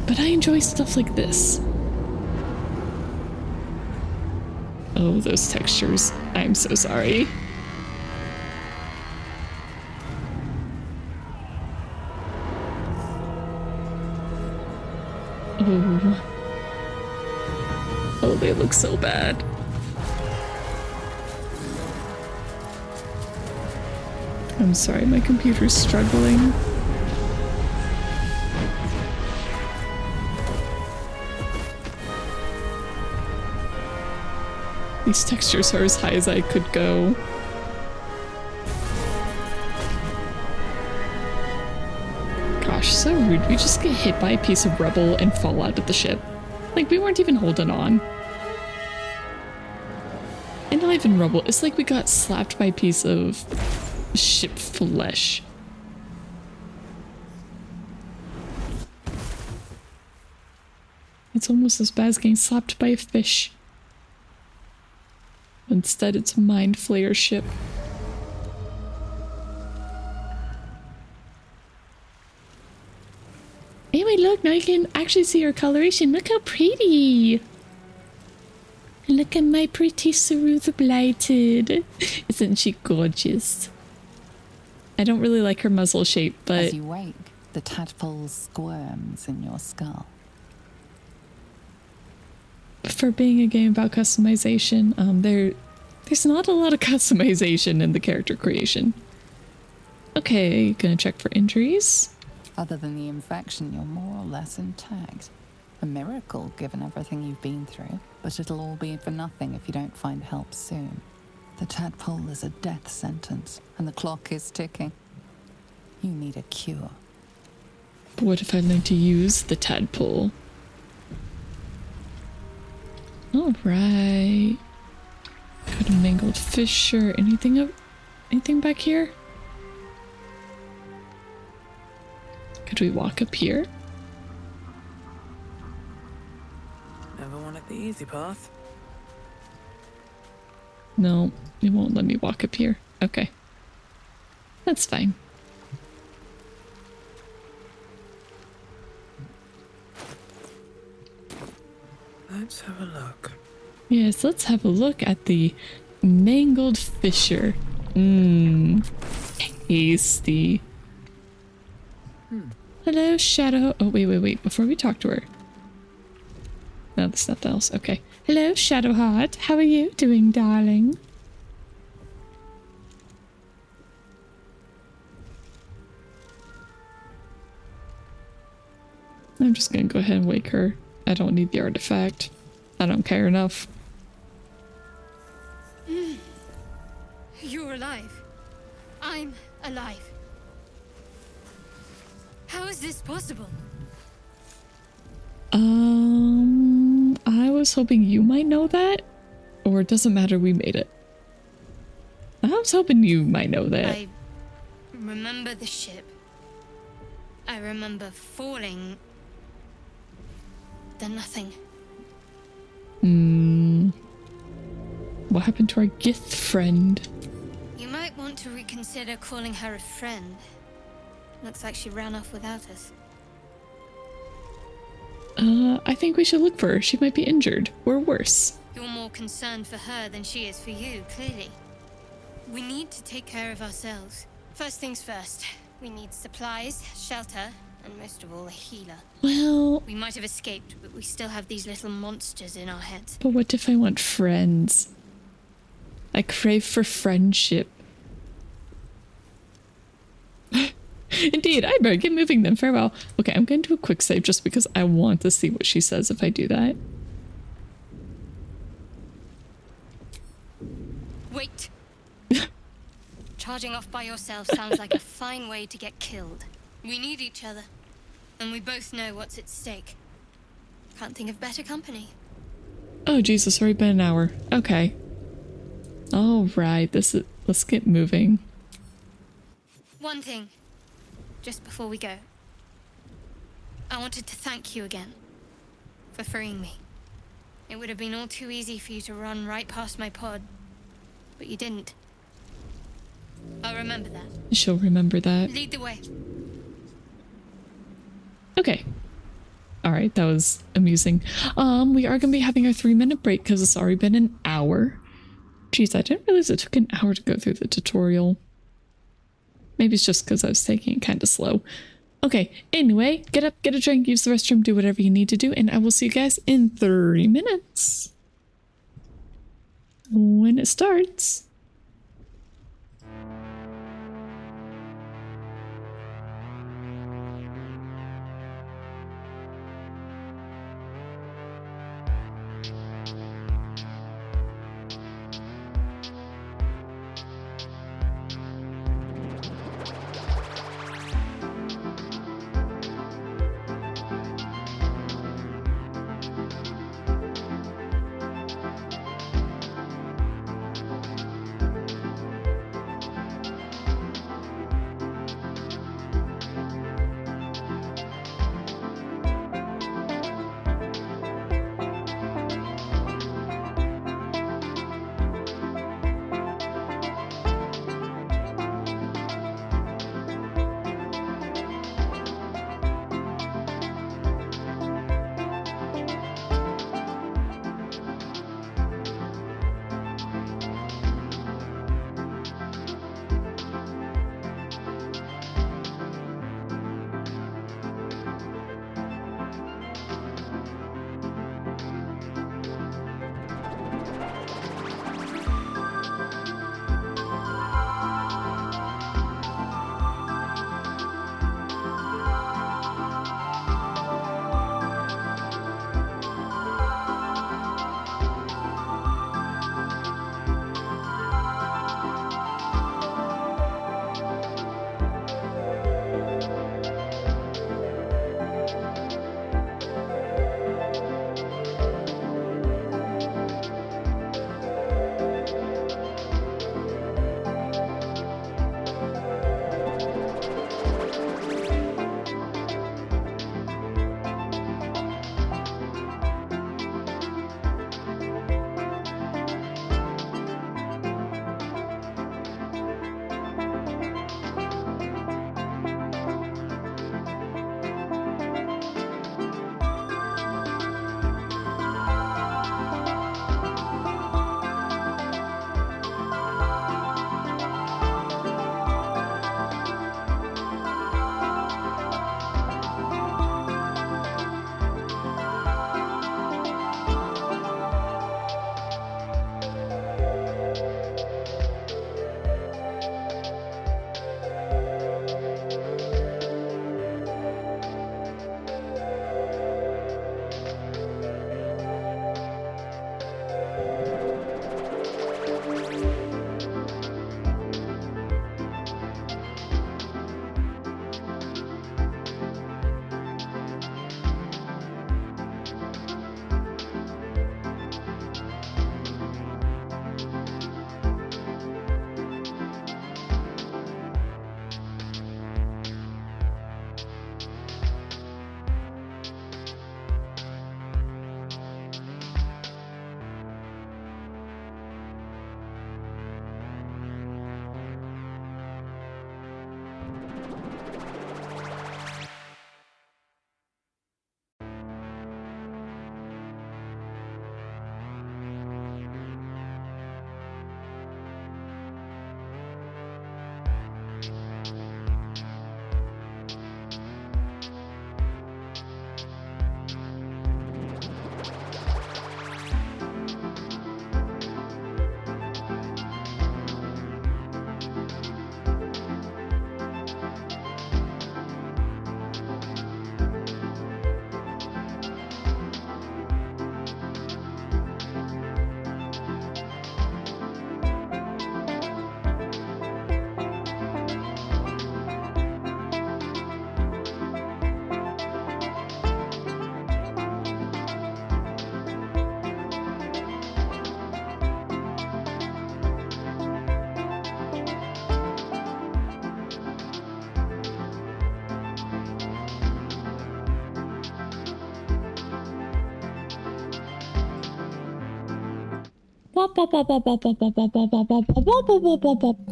Speaker 1: But I enjoy stuff like this. Oh, those textures. I'm so sorry. Oh. Oh, they look so bad. I'm sorry, my computer's struggling. These textures are as high as I could go. Gosh, so rude. We just get hit by a piece of rubble and fall out of the ship. Like, we weren't even holding on. And not even rubble. It's like we got slapped by a piece of ship flesh. It's almost as bad as getting slapped by a fish. Instead, it's a mind flayer ship. Anyway, look, now you can actually see her coloration. Look how pretty. Look at my pretty Saru the Blighted. Isn't she gorgeous? I don't really like her muzzle shape, but...
Speaker 3: As you wake, the tadpole squirms in your skull.
Speaker 1: For being a game about customization, there's not a lot of customization in the character creation. Okay, gonna check for injuries.
Speaker 3: Other than the infection, you're more or less intact. A miracle, given everything you've been through, but it'll all be for nothing if you don't find help soon. The tadpole is a death sentence, and the clock is ticking. You need a cure.
Speaker 1: But what if I learn to use the tadpole? Alright. Got a mangled fissure. Anything back here? Could we walk up here?
Speaker 2: Never wanted the easy path.
Speaker 1: No, it won't let me walk up here. Okay. That's fine.
Speaker 2: Let's have a look.
Speaker 1: Yes, let's have a look at the mangled fissure. Tasty. Hello, Shadow. Oh, wait. Before we talk to her. No, there's nothing else. Okay. Hello, Shadowheart. How are you doing, darling? I'm just gonna go ahead and wake her. I don't need the artifact. I don't care enough.
Speaker 4: Mm.
Speaker 5: You're alive. I'm alive. How is this possible?
Speaker 1: I was hoping you might know that, or it doesn't matter, we made it. I was hoping you might know that.
Speaker 5: I remember the ship. I remember falling. Then nothing.
Speaker 1: What happened to our Gith friend?
Speaker 5: You might want to reconsider calling her a friend. Looks like she ran off without us.
Speaker 1: I think we should look for her. She might be injured, or worse.
Speaker 5: You're more concerned for her than she is for you, clearly. We need to take care of ourselves. First things first, we need supplies, shelter, and most of all, a healer.
Speaker 1: Well,
Speaker 5: We might have escaped, but we still have these little monsters in our heads.
Speaker 1: but what if I want friends? I crave for friendship. Indeed, I better get moving then. Farewell. Okay, I'm going to do a quick save just because I want to see what she says if I do that.
Speaker 5: Wait! Charging off by yourself sounds like a fine way to get killed. We need each other, and we both know what's at stake. Can't think of better company.
Speaker 1: Oh, Jesus, already been an hour. Okay. Alright, let's get moving.
Speaker 5: One thing, just before we go. I wanted to thank you again for freeing me. It would have been all too easy for you to run right past my pod, but you didn't. I'll remember that.
Speaker 1: She'll remember that.
Speaker 5: Lead the way.
Speaker 1: Okay. Alright, that was amusing. We are gonna be having our 3-minute break because it's already been an hour. Jeez, I didn't realize it took an hour to go through the tutorial. Maybe it's just because I was taking it kind of slow. Okay, anyway, get up, get a drink, use the restroom, do whatever you need to do, and I will see you guys in 30 minutes. When it starts.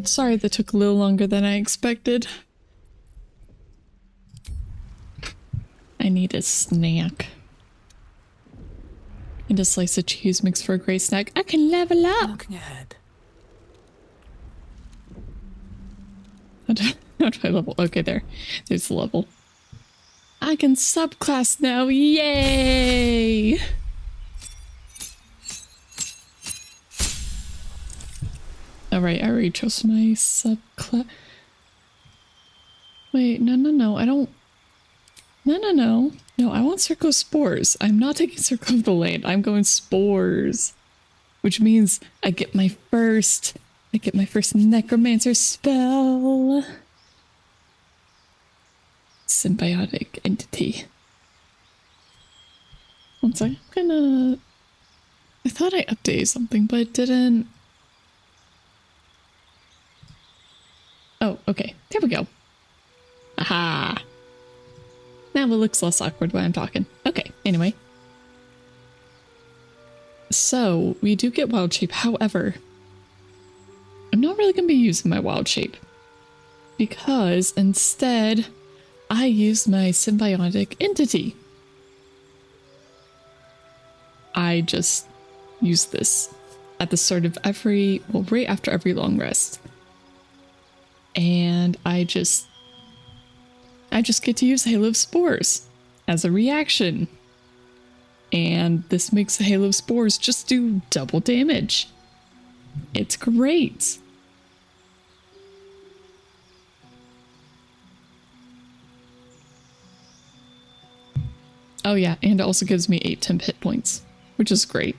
Speaker 1: Sorry that took a little longer than I expected. I need a snack. And a slice of cheese makes for a great snack. I can level up!
Speaker 2: Looking ahead.
Speaker 1: How do I level? Okay, there's the level. I can subclass now, yay! Alright, I already chose my subclass. Wait, no, I don't... No, I want Circle of Spores. I'm not taking Circle of the Land, I'm going Spores. Which means I get my first Necromancer spell. Symbiotic entity. One second, I thought I updated something, but it didn't. Oh, okay. There we go. Aha! Now it looks less awkward when I'm talking. Okay, anyway. So, we do get Wild Shape, however, I'm not really going to be using my Wild Shape. Because instead, I use my Symbiotic Entity. I just use this at the start of right after every long rest. And I just get to use Halo of Spores as a reaction. And this makes the Halo of Spores just do double damage. It's great. Oh yeah, and it also gives me 8 temp hit points, which is great.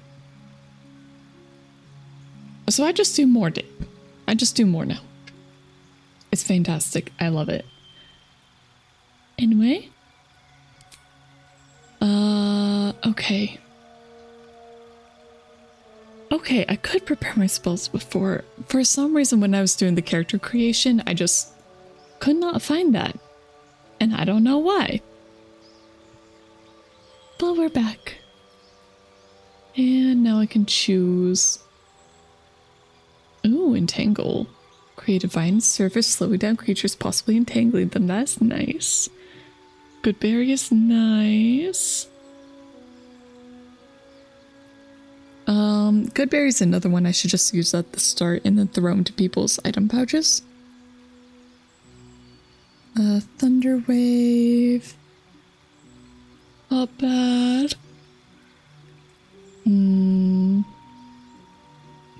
Speaker 1: So I just do more. I just do more now. It's fantastic. I love it. Anyway. Okay. Okay, I could prepare my spells before. For some reason, when I was doing the character creation, I just could not find that. And I don't know why. But we're back. And now I can choose. Ooh, Entangle. Create a vine surface, slowing down creatures, possibly entangling them. That's nice. Good berry is nice. Good berry is another one I should just use at the start and then throw into people's item pouches. Thunder wave. Not bad.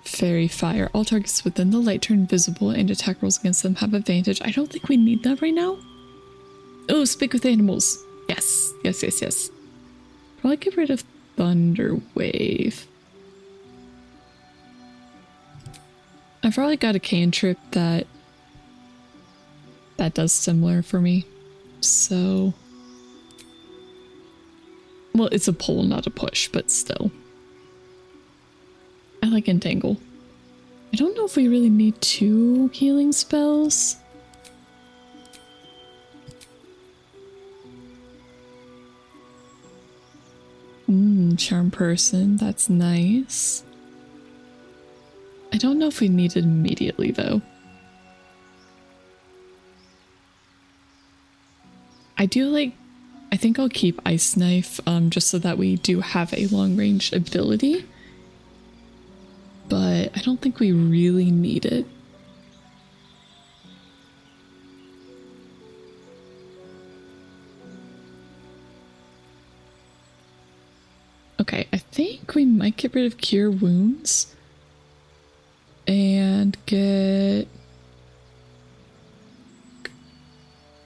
Speaker 1: Fairy fire. All targets within the light turn invisible and attack rolls against them have advantage. I don't think we need that right now. Oh, speak with animals. Yes. Probably get rid of thunder wave. I've probably got a cantrip that does similar for me. So, well, it's a pull, not a push, but still. I like Entangle. I don't know if we really need 2 healing spells. Charm person, that's nice. I don't know if we need it immediately though. I think I'll keep Ice Knife just so that we do have a long range ability. But I don't think we really need it. Okay, I think we might get rid of Cure Wounds. And get...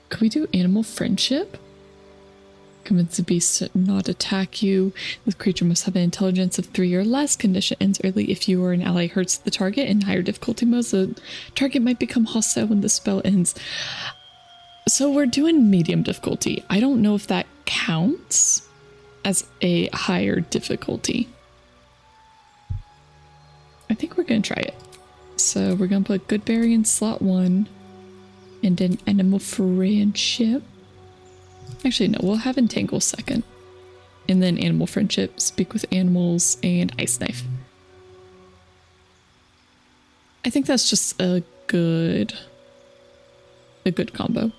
Speaker 1: Could we do Animal Friendship? Convince the beast to not attack you. The creature must have an intelligence of 3 or less. Condition ends early if you or an ally hurts the target. In higher difficulty modes, the target might become hostile when the spell ends. So we're doing medium difficulty. I don't know if that counts as a higher difficulty. I think we're gonna try it. So we're gonna put Goodberry in slot 1 and then Animal Friendship. Actually, no, we'll have Entangle second. And then Animal Friendship, Speak with Animals, and Ice Knife. I think that's just a good combo.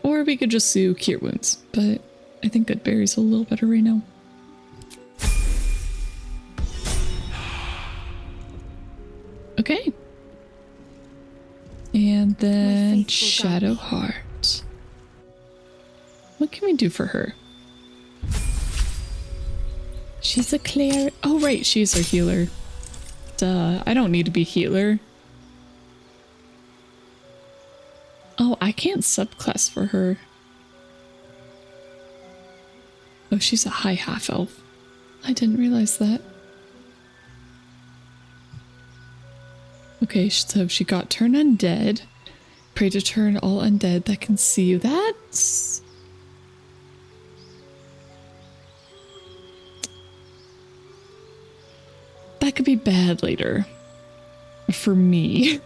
Speaker 1: Or we could just do cure wounds, but I think good berry's a little better right now. Okay. And then Shadow Heart. What can we do for her? She's a cleric. Oh, right. She's our healer. Duh. I don't need to be healer. Oh, I can't subclass for her. Oh, she's a high half-elf. I didn't realize that. Okay, so she got turn undead. Pray to turn all undead that can see you. That's... that could be bad later. For me.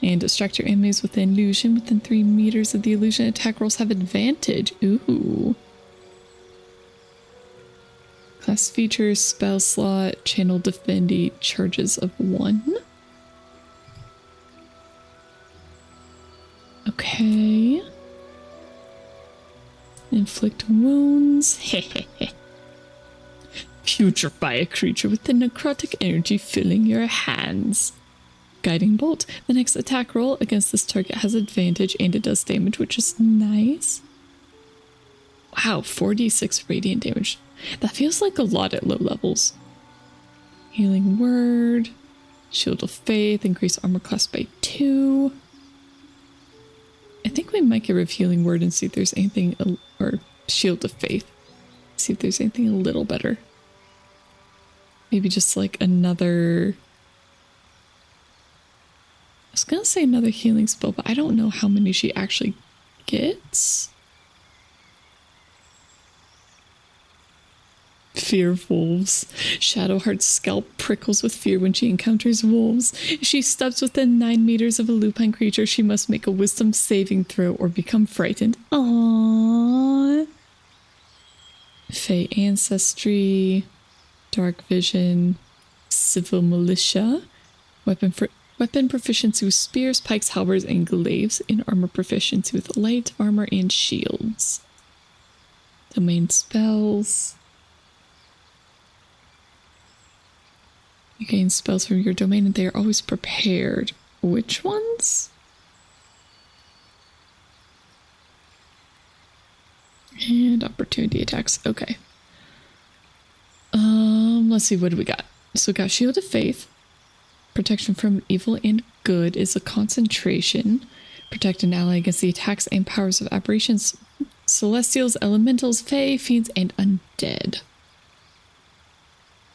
Speaker 1: And distract your enemies with an illusion. Within 3 meters of the illusion, attack rolls have advantage. Ooh. Class features, spell slot, channel defendi, charges of 1. Okay. Inflict wounds. Putrefy a creature with the necrotic energy filling your hands. Guiding bolt. The next attack roll against this target has advantage and it does damage, which is nice. Wow, 4d6 radiant damage. That feels like a lot at low levels. Healing word. Shield of Faith. Increase armor class by 2. I think we might get rid of healing word and see if there's anything, or Shield of Faith. See if there's anything a little better. Maybe just like another... I was gonna say another healing spell, but I don't know how many she actually gets. Fear of wolves. Shadowheart's scalp prickles with fear when she encounters wolves. If she steps within 9 meters of a lupine creature, she must make a wisdom saving throw or become frightened. Aww. Fey ancestry. Dark vision. Civil militia. Weapon proficiency with spears, pikes, halberds, and glaives. In armor proficiency with light armor and shields. Domain spells. You gain spells from your domain and they are always prepared. Which ones? And opportunity attacks. Okay. Let's see, what do we got? So we got Shield of Faith. Protection from evil and good is a concentration. Protect an ally against the attacks and powers of aberrations, celestials, elementals, fae, fiends, and undead.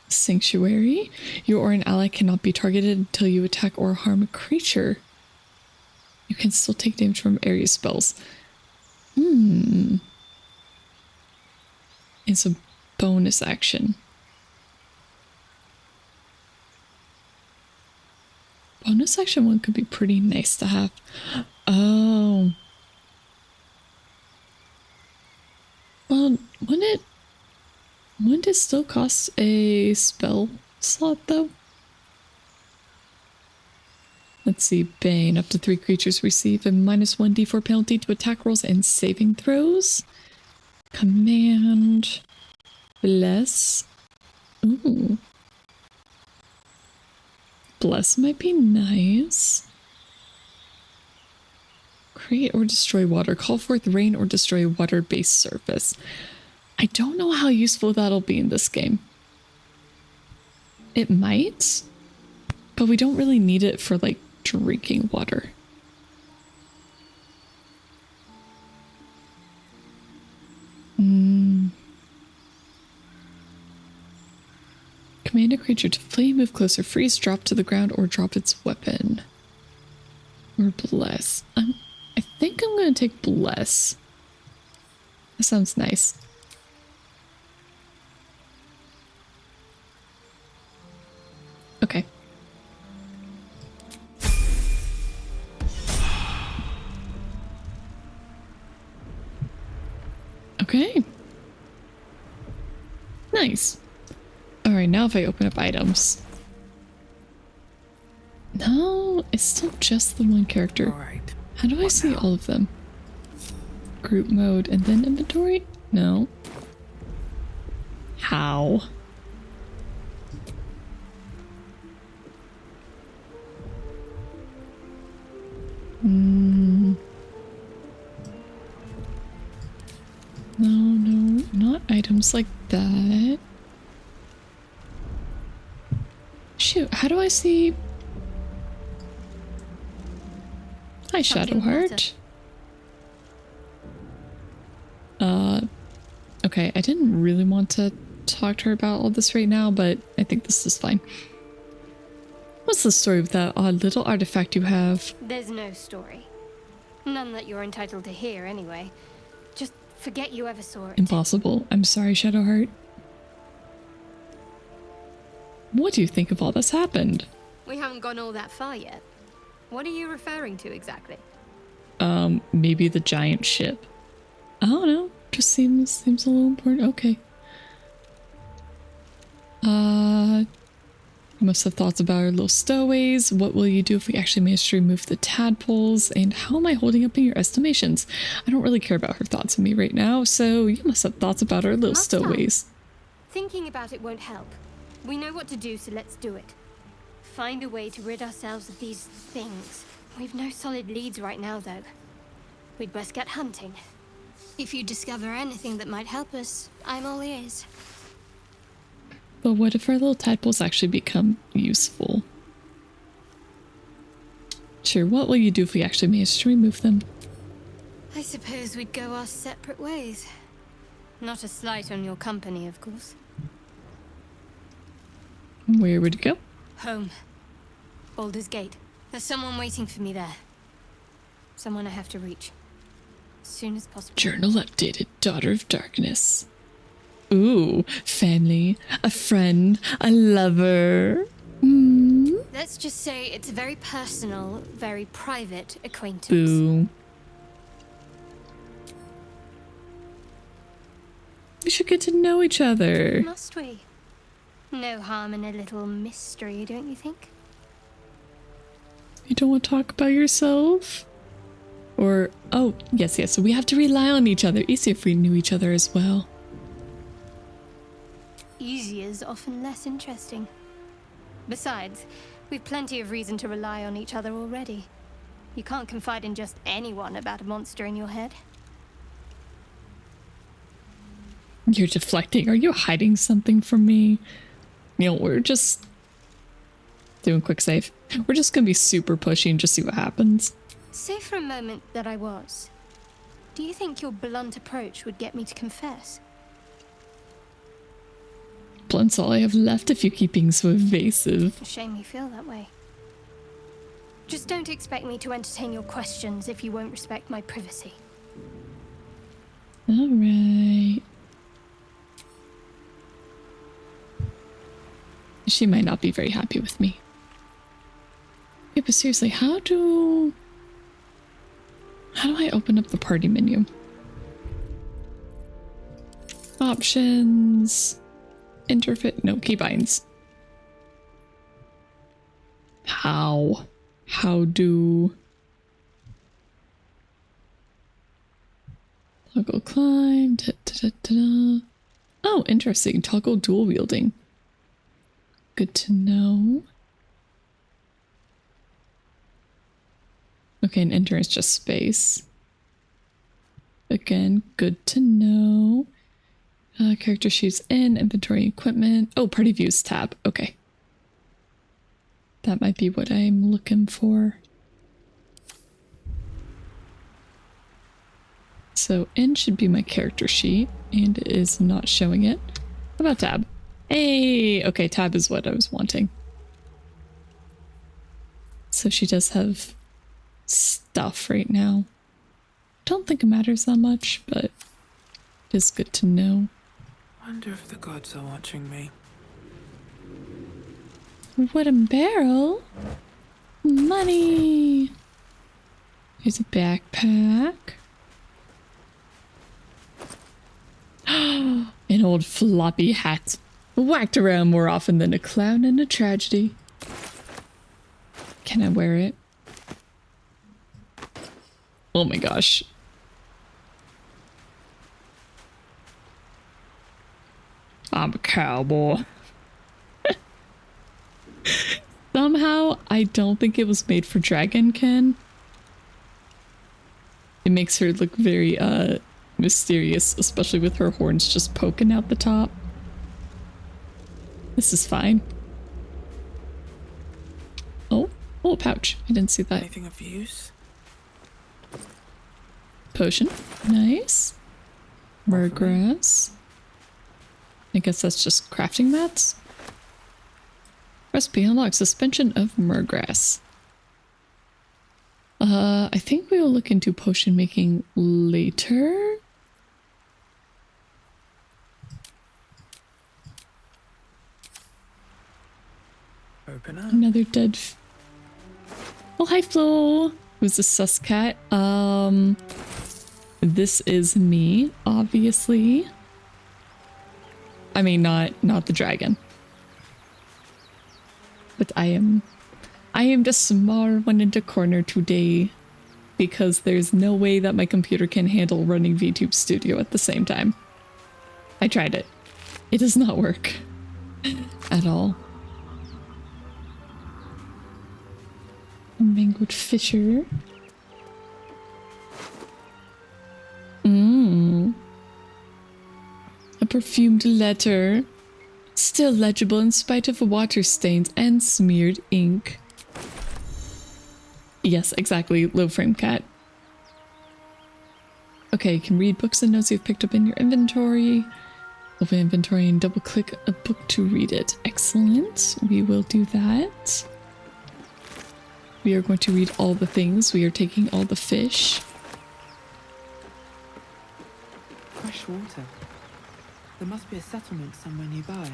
Speaker 1: Sanctuary. You or an ally cannot be targeted until you attack or harm a creature. You can still take damage from area spells. It's a bonus action. Bonus action 1 could be pretty nice to have. Oh. Well, wouldn't it still cost a spell slot though? Let's see. Bane. Up to 3 creatures receive a -1 d4 penalty to attack rolls and saving throws. Command. Bless. Ooh. Bless might be nice. Create or destroy water. Call forth rain or destroy a water-based surface. I don't know how useful that'll be in this game. It might, but we don't really need it for, like, drinking water. Command a creature to flee, move closer, freeze, drop to the ground, or drop its weapon. Or bless. I think I'm going to take bless. That sounds nice. Okay. Okay. Nice. Alright, now if I open up items. No, it's still just the one character.
Speaker 2: Alright.
Speaker 1: How do I see
Speaker 2: now?
Speaker 1: all of them? Group mode and then inventory? No. How? No, not items like that. Shoot, how do I see? Hi,
Speaker 5: Something
Speaker 1: Shadowheart. Okay, I didn't really want to talk to her about all this right now, but I think this is fine. What's the story with that odd little artifact you have?
Speaker 5: There's no story. None that you're entitled to hear, anyway. Just forget you ever saw it.
Speaker 1: Impossible. I'm sorry, Shadowheart. What do you think of all that's happened?
Speaker 5: We haven't gone all that far yet. What are you referring to exactly?
Speaker 1: Maybe the giant ship. I don't know. Just seems a little important. Okay. You must have thoughts about our little stowaways. What will you do if we actually manage to remove the tadpoles? And how am I holding up in your estimations? I don't really care about her thoughts of me right now, so you must have thoughts about our little
Speaker 5: Must have.
Speaker 1: stowaways.
Speaker 5: Thinking about it won't help. We know what to do, so let's do it. Find a way to rid ourselves of these things. We've no solid leads right now, though. We'd best get hunting. If you discover anything that might help us, I'm all ears.
Speaker 1: But what if our little tadpoles actually become useful? Sure, what will you do if we actually manage to remove them?
Speaker 5: I suppose we'd go our separate ways. Not a slight on your company, of course.
Speaker 1: Where would it go?
Speaker 5: Home. Baldur's Gate. There's someone waiting for me there. Someone I have to reach. As soon as possible.
Speaker 1: Journal updated, Daughter of Darkness. Ooh, family, a friend, a lover.
Speaker 5: Let's just say it's a very personal, very private acquaintance.
Speaker 1: Boo. We should get to know each other.
Speaker 5: Must we? No harm in a little mystery, don't you think?
Speaker 1: You don't want to talk about yourself? Or, oh, yes, so we have to rely on each other. Easier if we knew each other as well.
Speaker 5: Easy is often less interesting. Besides, we've plenty of reason to rely on each other already. You can't confide in just anyone about a monster in your head.
Speaker 1: You're deflecting. Are you hiding something from me? You know, we're just doing quick save. We're just gonna be super pushy and just see what happens.
Speaker 5: Say for a moment that I was. Do you think your blunt approach would get me to confess?
Speaker 1: Blunt's all I have left if you keep being so evasive.
Speaker 5: A shame you feel that way. Just don't expect me to entertain your questions if you won't respect my privacy.
Speaker 1: Alright. She might not be very happy with me. Yeah, but seriously, how do I open up the party menu? Options. Interfit. No, keybinds. How? How do... Toggle climb. Da, da, da, da, da. Oh, interesting. Toggle dual wielding. Good to know. Okay, and enter is just space. Again, good to know. Character sheets in, inventory equipment. Oh, party views tab. Okay. That might be what I'm looking for. So in should be my character sheet, and it is not showing it. How about tab? Hey! Okay, tab is what I was wanting. So she does have stuff right now. Don't think it matters that much, but it is good to know.
Speaker 2: Wonder if the gods are watching me.
Speaker 1: Wooden barrel? Money! Here's a backpack. An old floppy hat. Whacked around more often than a clown in a tragedy. Can I wear it? Oh my gosh. I'm a cowboy. Somehow, I don't think it was made for Dragonkin. It makes her look very, mysterious, especially with her horns just poking out the top. This is fine. Oh, a pouch. I didn't see that.
Speaker 2: Anything of use?
Speaker 1: Potion. Nice. Murgrass. I guess that's just crafting mats. Recipe unlocked. Suspension of Murgrass. I think we will look into potion making later.
Speaker 2: Open up.
Speaker 1: Another dead. Oh, hi, Flo. Who's the sus cat? This is me, obviously. I mean, not the dragon. But I am the small one in the corner today because there's no way that my computer can handle running VTube Studio at the same time. I tried it. It does not work at all. Mangled Fisher. A perfumed letter. Still legible in spite of water stains and smeared ink. Yes, exactly. Low frame cat. Okay, you can read books and notes you've picked up in your inventory. Open inventory and double click a book to read it. Excellent. We will do that. We are going to read all the things. We are taking all the fish.
Speaker 2: Fresh water. There must be a settlement somewhere nearby.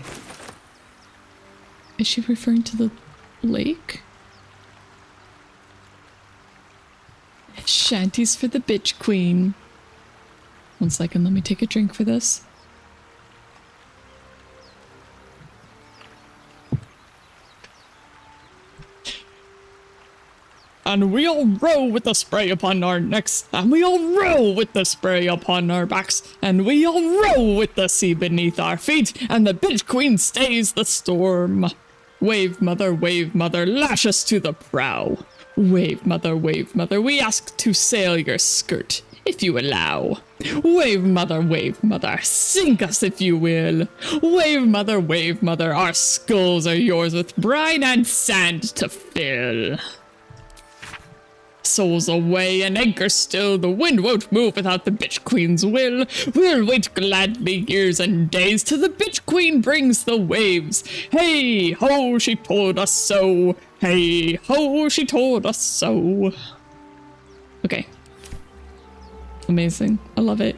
Speaker 1: Is she referring to the lake? Shanties for the bitch queen. 1 second, let me take a drink for this. And we all row with the spray upon our necks, and we all row with the spray upon our backs, and we all row with the sea beneath our feet, and the bitch queen stays the storm. Wave mother, lash us to the prow. Wave mother, we ask to sail your skirt, if you allow. Wave mother, sink us if you will. Wave mother, our skulls are yours with brine and sand to fill. Souls away and anchor still, the wind won't move without the bitch queen's will. We'll wait gladly years and days till the bitch queen brings the waves. Hey ho, she told us so. Hey ho, she told us so. Okay. Amazing. I love it.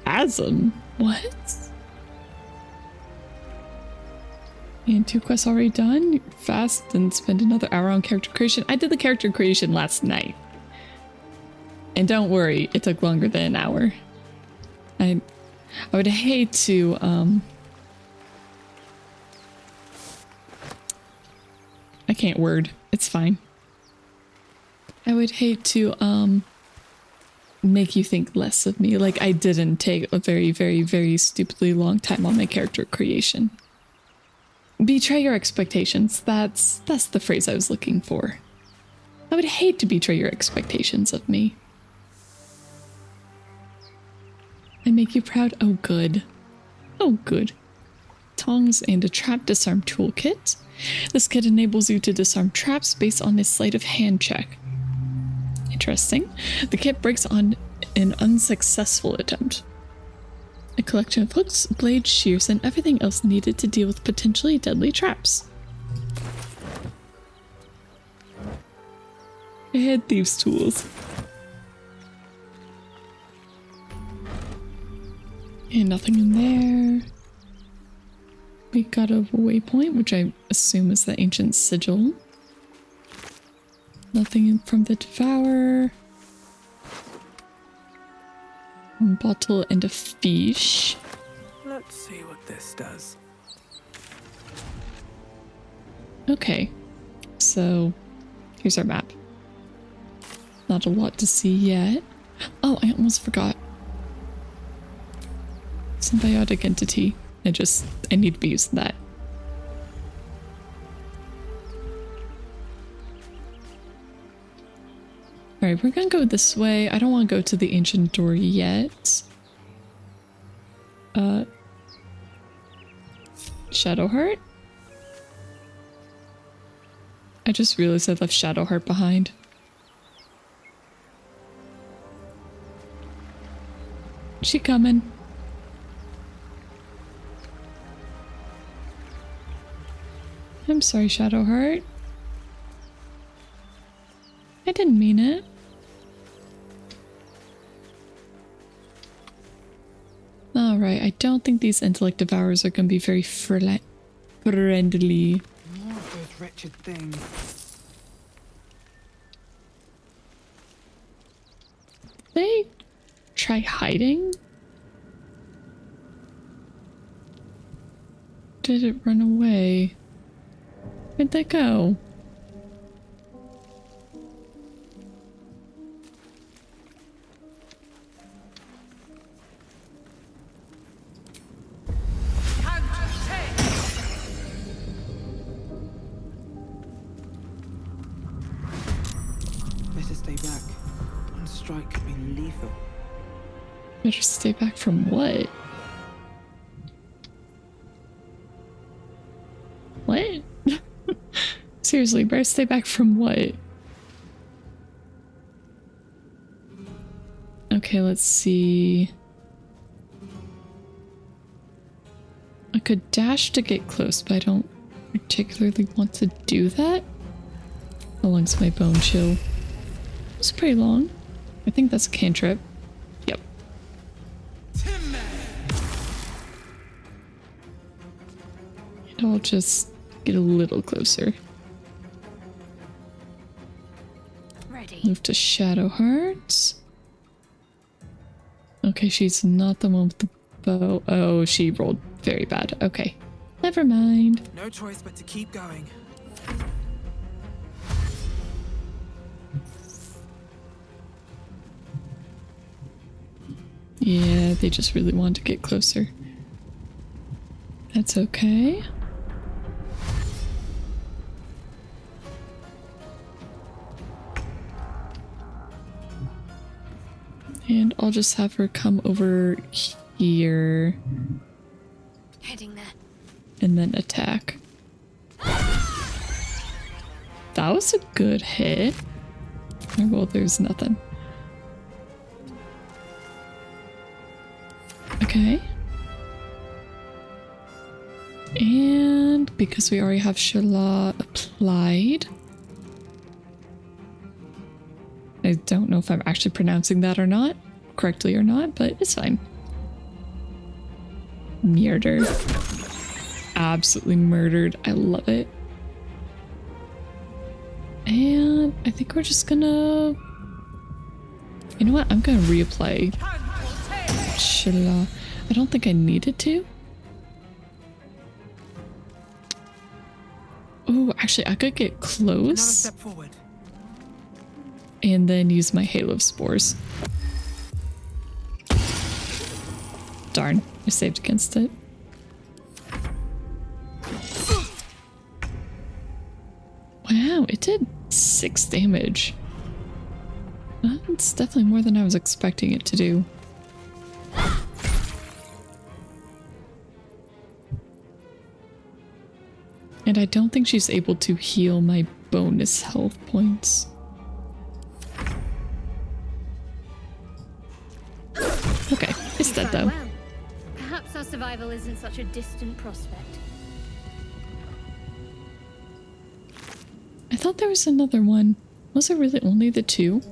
Speaker 1: Chasm? What? And 2 quests already done. You're fast and spend another hour on character creation. I did the character creation last night. And don't worry, it took longer than an hour. I would hate to I can't word. It's fine. I would hate to make you think less of me. Like I didn't take a very, very, very stupidly long time on my character creation. Betray your expectations. That's the phrase I was looking for. I would hate to betray your expectations of me. I make you proud? Oh, good. Oh, good. Tongs and a trap disarm toolkit. This kit enables you to disarm traps based on a sleight of hand check. Interesting. The kit breaks on an unsuccessful attempt. A collection of hooks, blades, shears, and everything else needed to deal with potentially deadly traps. I had thieves' tools. And nothing in there. We got a waypoint, which I assume is the ancient sigil. Nothing from the devourer. A bottle and a fish.
Speaker 2: Let's see what this does.
Speaker 1: Okay, so here's our map. Not a lot to see yet. Oh, I almost forgot. Symbiotic entity. I need to be using that. Alright, we're gonna go this way. I don't want to go to the ancient door yet. Shadowheart? I just realized I left Shadowheart behind. She coming. I'm sorry, Shadowheart. I didn't mean it. Alright, I don't think these intellect devourers are going to be very friendly.
Speaker 2: More of those wretched things.
Speaker 1: They try hiding? Did it run away? Where'd they go?
Speaker 2: Better stay back. One strike could be lethal.
Speaker 1: Better stay back from what? What? Seriously, better stay back from what? Okay, let's see. I could dash to get close, but I don't particularly want to do that. How long's my bone chill? It's pretty long. I think that's a cantrip. Yep. And I'll just get a little closer.
Speaker 5: Ready.
Speaker 1: Move to Shadowheart. Okay, she's not the one with the bow. Oh, she rolled very bad. Okay. Never mind.
Speaker 2: No choice but to keep going.
Speaker 1: Yeah, they just really want to get closer. That's okay. And I'll just have her come over here
Speaker 5: Heading there.
Speaker 1: and then attack. That was a good hit. Oh, well, there's nothing. Okay. And because we already have Shala applied, I don't know if I'm actually pronouncing that or not, correctly or not, but it's fine. Murder. Absolutely murdered. I love it. And I think we're just gonna... You know what? I'm gonna reapply Shala. I don't think I needed to. Oh, actually, I could get
Speaker 2: Another
Speaker 1: close
Speaker 2: step forward.
Speaker 1: and then use my Halo Spores. Darn, I saved against it. Wow, it did 6 damage. That's definitely more than I was expecting it to do. And I don't think she's able to heal my bonus health points. Okay, it's dead though.
Speaker 5: Well, perhaps our survival isn't such a distant prospect.
Speaker 1: I thought there was another one. Was it really only the 2?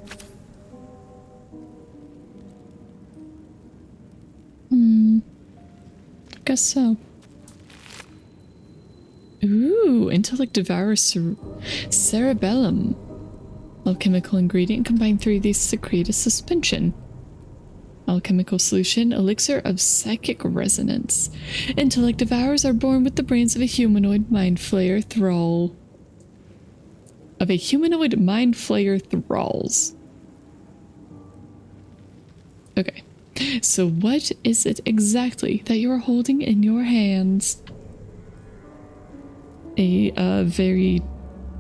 Speaker 1: Guess so. Ooh, Intellect Devour Cerebellum. Alchemical ingredient. Combine 3 of these to create a suspension. Alchemical solution, elixir of psychic resonance. Intellect devourers are born with the brains of a humanoid mind flayer thrall. Of a humanoid mind flayer thralls. Okay. So what is it exactly that you are holding in your hands? A very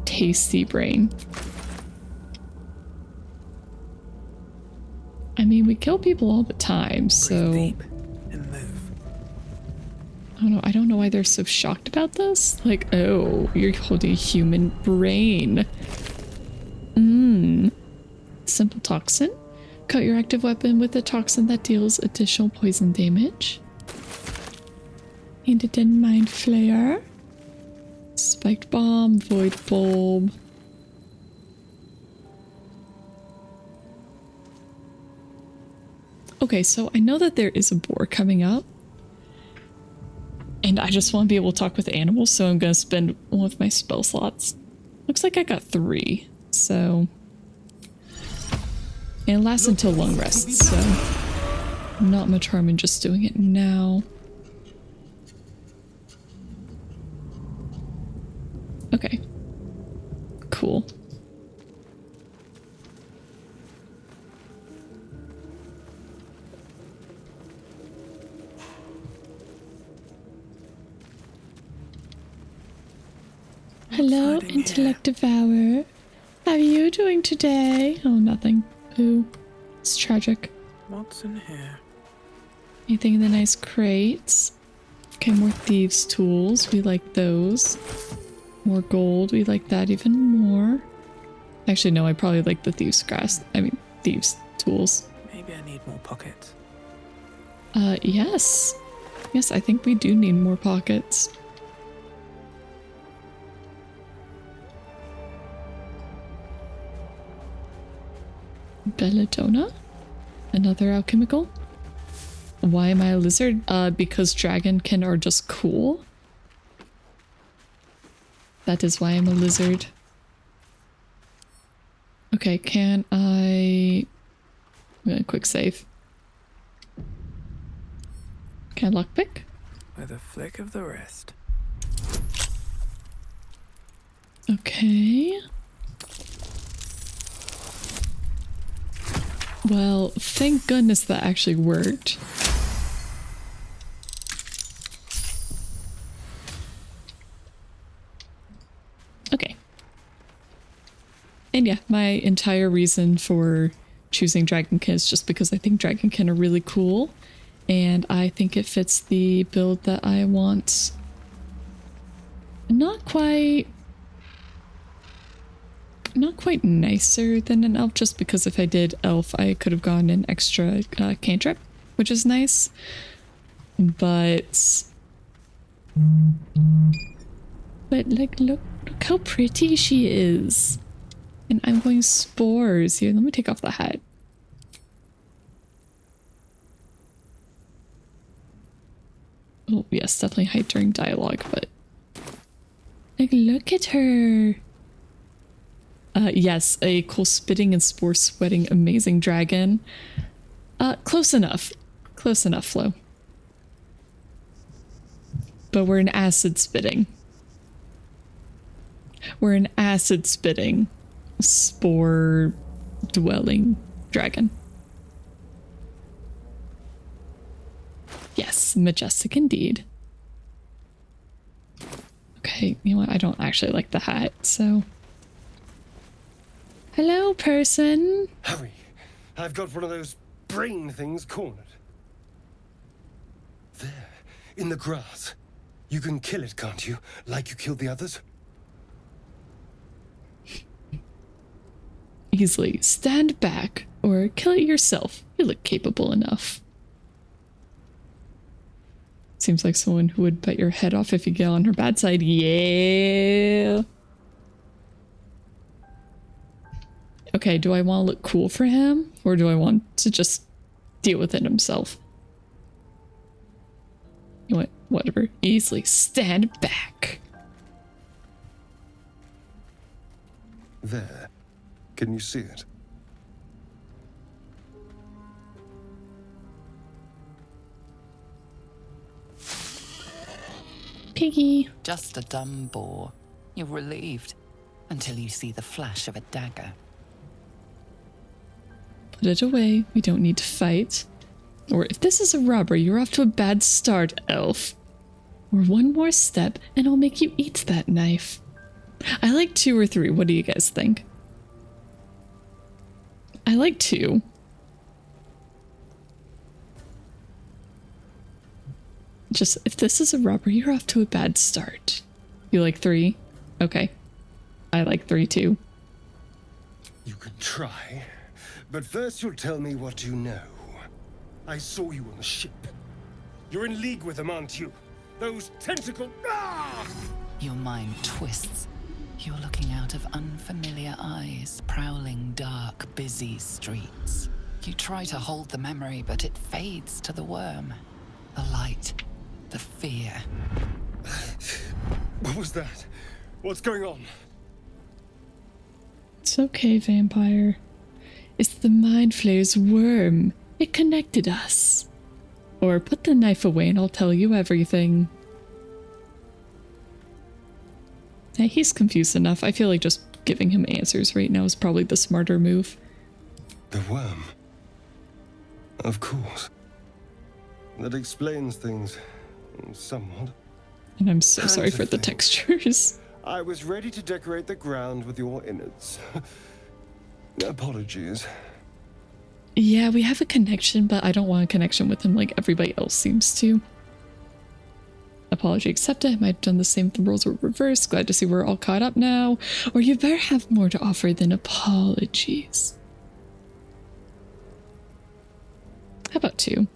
Speaker 1: tasty brain. I mean, we kill people all the time, so...
Speaker 2: Breathe deep and move.
Speaker 1: I don't know why they're so shocked about this. Like, oh, you're holding a human brain. Simple toxin. Coat your active weapon with a toxin that deals additional poison damage. Handed in mind flayer. Spiked bomb, void bulb. Okay, so I know that there is a boar coming up. And I just want to be able to talk with animals, so I'm going to spend one of my spell slots. Looks like I got 3, so... And it lasts until long rest, so... Not much harm in just doing it now. Okay. Cool. Hello, intellect devourer. How are you doing today? Oh, nothing. Ooh, it's tragic.
Speaker 2: What's in here?
Speaker 1: Anything in the nice crates? Okay, more thieves' tools. We like those. More gold. We like that even more. Actually, no, I probably like the thieves' grass. I mean, thieves' tools.
Speaker 2: Maybe I need more pockets.
Speaker 1: Yes. Yes, I think we do need more pockets. Belladonna? Another alchemical? Why am I a lizard? Because dragonkin are just cool. That is why I'm a lizard. Okay, can I... I'm gonna quick save. Can I lockpick?
Speaker 2: With a flick of the wrist.
Speaker 1: Okay. Well, thank goodness that actually worked. Okay. And yeah, my entire reason for choosing Dragonkin is just because I think Dragonkin are really cool. And I think it fits the build that I want. Not quite nicer than an elf, just because if I did elf, I could have gone an extra cantrip, which is nice. But like, look how pretty she is. And I'm going spores here. Let me take off the hat. Oh, yes, definitely hide during dialogue, but... Like, look at her! Yes, a cool spitting and spore sweating amazing dragon. Close enough. Close enough, Flo. But we're an acid spitting. We're an acid spitting, spore dwelling dragon. Yes, majestic indeed. Okay, you know what? I don't actually like the hat, so... Hello, person.
Speaker 9: Hurry! I've got one of those brain things cornered. There, in the grass. You can kill it, can't you? Like you killed the others?
Speaker 1: Easily. Stand back, or kill it yourself. You look capable enough. Seems like someone who would bite your head off if you get on her bad side. Yeah. Okay, do I want to look cool for him? Or do I want to just deal with it himself? You know what? Whatever. Easily. Stand back.
Speaker 9: There. Can you see it?
Speaker 1: Piggy.
Speaker 3: Just a dumb boar. You're relieved until you see the flash of a dagger.
Speaker 1: Put it away. We don't need to fight. Or if this is a robbery, you're off to a bad start, elf. Or one more step and I'll make you eat that knife. I like 2 or 3. What do you guys think? I like 2. Just, if this is a robbery, you're off to a bad start. You like 3? Okay. I like 3 too.
Speaker 9: You can try, but first you'll tell me what you know. I saw you on the ship. You're in league with them, aren't you? Those tentacle... Ah!
Speaker 3: Your mind twists. You're looking out of unfamiliar eyes, prowling dark, busy streets. You try to hold the memory, but it fades to the worm. The light, the fear.
Speaker 9: What was that? What's going on?
Speaker 1: It's okay, vampire. It's the Mind Flayer's worm. It connected us. Or put the knife away and I'll tell you everything. Yeah, he's confused enough. I feel like just giving him answers right now is probably the smarter move.
Speaker 9: The worm. Of course. That explains things somewhat.
Speaker 1: And I'm so sorry for the textures.
Speaker 9: I was ready to decorate the ground with your innards. Apologies.
Speaker 1: Yeah, we have a connection, but I don't want a connection with him like everybody else seems to. Apology accepted. I might have done the same if the roles were reversed. Glad to see we're all caught up now. Or you better have more to offer than apologies. How about 2?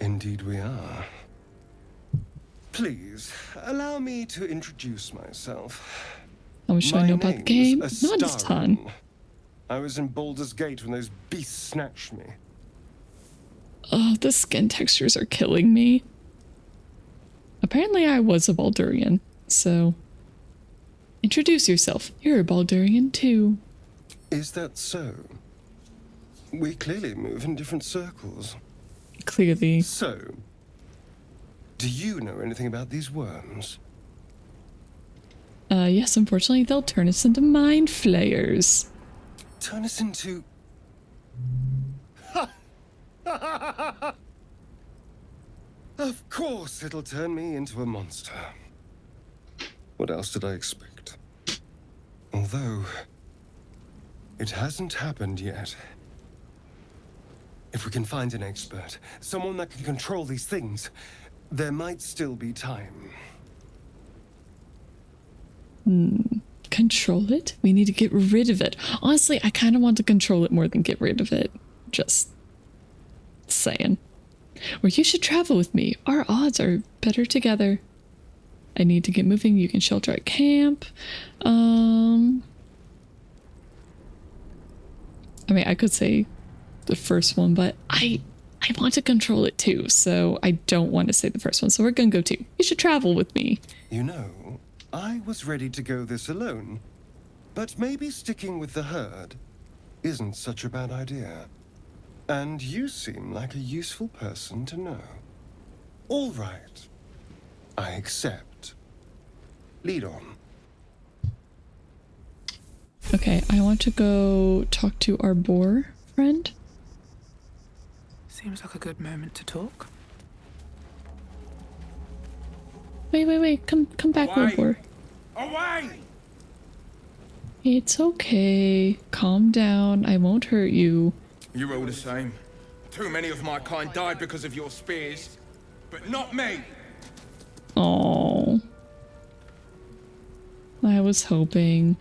Speaker 9: Indeed we are. Please, allow me to introduce myself.
Speaker 1: How much should I know about the game? Not a ton.
Speaker 9: I was in Baldur's Gate when those beasts snatched me.
Speaker 1: Oh, the skin textures are killing me. Apparently I was a Baldurian, so... Introduce yourself. You're a Baldurian too.
Speaker 9: Is that so? We clearly move in different circles.
Speaker 1: Clearly.
Speaker 9: So, do you know anything about these worms?
Speaker 1: Yes, unfortunately they'll turn us into mind flayers.
Speaker 9: Turn us into... Of course it'll turn me into a monster. What else did I expect? Although, it hasn't happened yet. If we can find an expert, someone that can control these things, there might still be time.
Speaker 1: Control it? We need to get rid of it. Honestly, I kind of want to control it more than get rid of it. Just saying. Or you should travel with me. Our odds are better together. I need to get moving. You can shelter at camp. I mean, I could say the first one, but I want to control it too, so I don't want to say the first one. So we're gonna go 2. You should travel with me.
Speaker 9: You know, I was ready to go this alone, but maybe sticking with the herd isn't such a bad idea. And you seem like a useful person to know. All right. I accept. Lead on.
Speaker 1: Okay, I want to go talk to our boar friend.
Speaker 2: Seems like a good moment to talk.
Speaker 1: Wait. Come back over.
Speaker 8: Away!
Speaker 1: It's okay. Calm down. I won't hurt you.
Speaker 8: You're all the same. Too many of my kind died because of your spears, but not me.
Speaker 1: Oh. I was hoping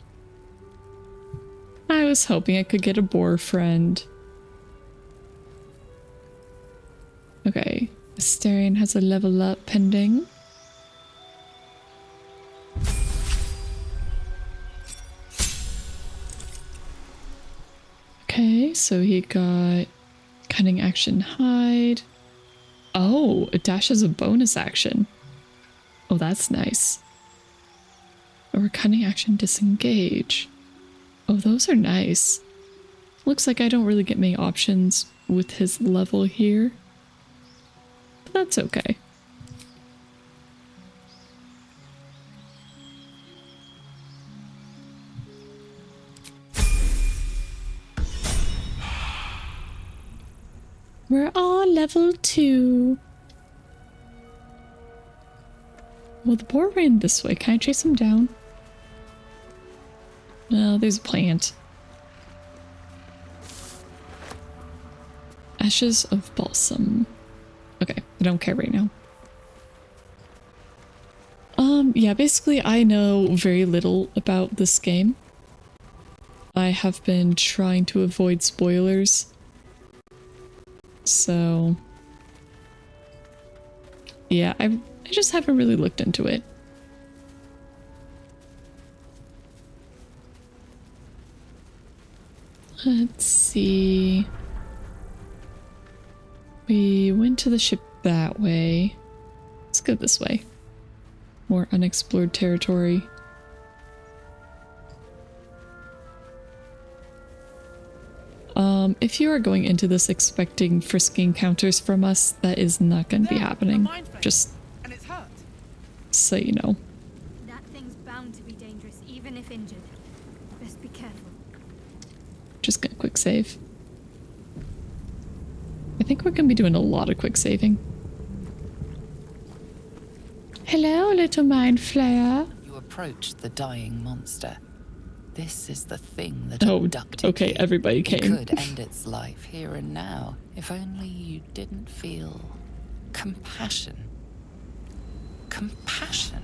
Speaker 1: I could get a boar friend. Okay. Astarion has a level up pending. Okay, so he got cunning action hide. Oh, a dash as a bonus action. Oh, that's nice. Or cunning action disengage. Oh, those are nice. Looks like I don't really get many options with his level here. But that's okay. We're all level 2. Well, the boar ran this way. Can I chase him down? No, there's a plant. Ashes of balsam. Okay, I don't care right now. Yeah, basically I know very little about this game. I have been trying to avoid spoilers. So yeah, I just haven't really looked into it. Let's see. We went to the ship that way. Let's go this way. More unexplored territory. If you are going into this expecting frisky encounters from us, that is not going to be happening. Just so you know.
Speaker 10: That thing's bound to be dangerous, even if injured. Best be careful.
Speaker 1: Just gonna quick save. I think we're gonna be doing a lot of quick saving. Hello, little mind flayer.
Speaker 3: You approach the dying monster. This is the thing that
Speaker 1: Oh,
Speaker 3: abducted
Speaker 1: okay,
Speaker 3: you.
Speaker 1: everybody
Speaker 3: It
Speaker 1: came.
Speaker 3: could end its life here and now, if only you didn't feel compassion. Compassion.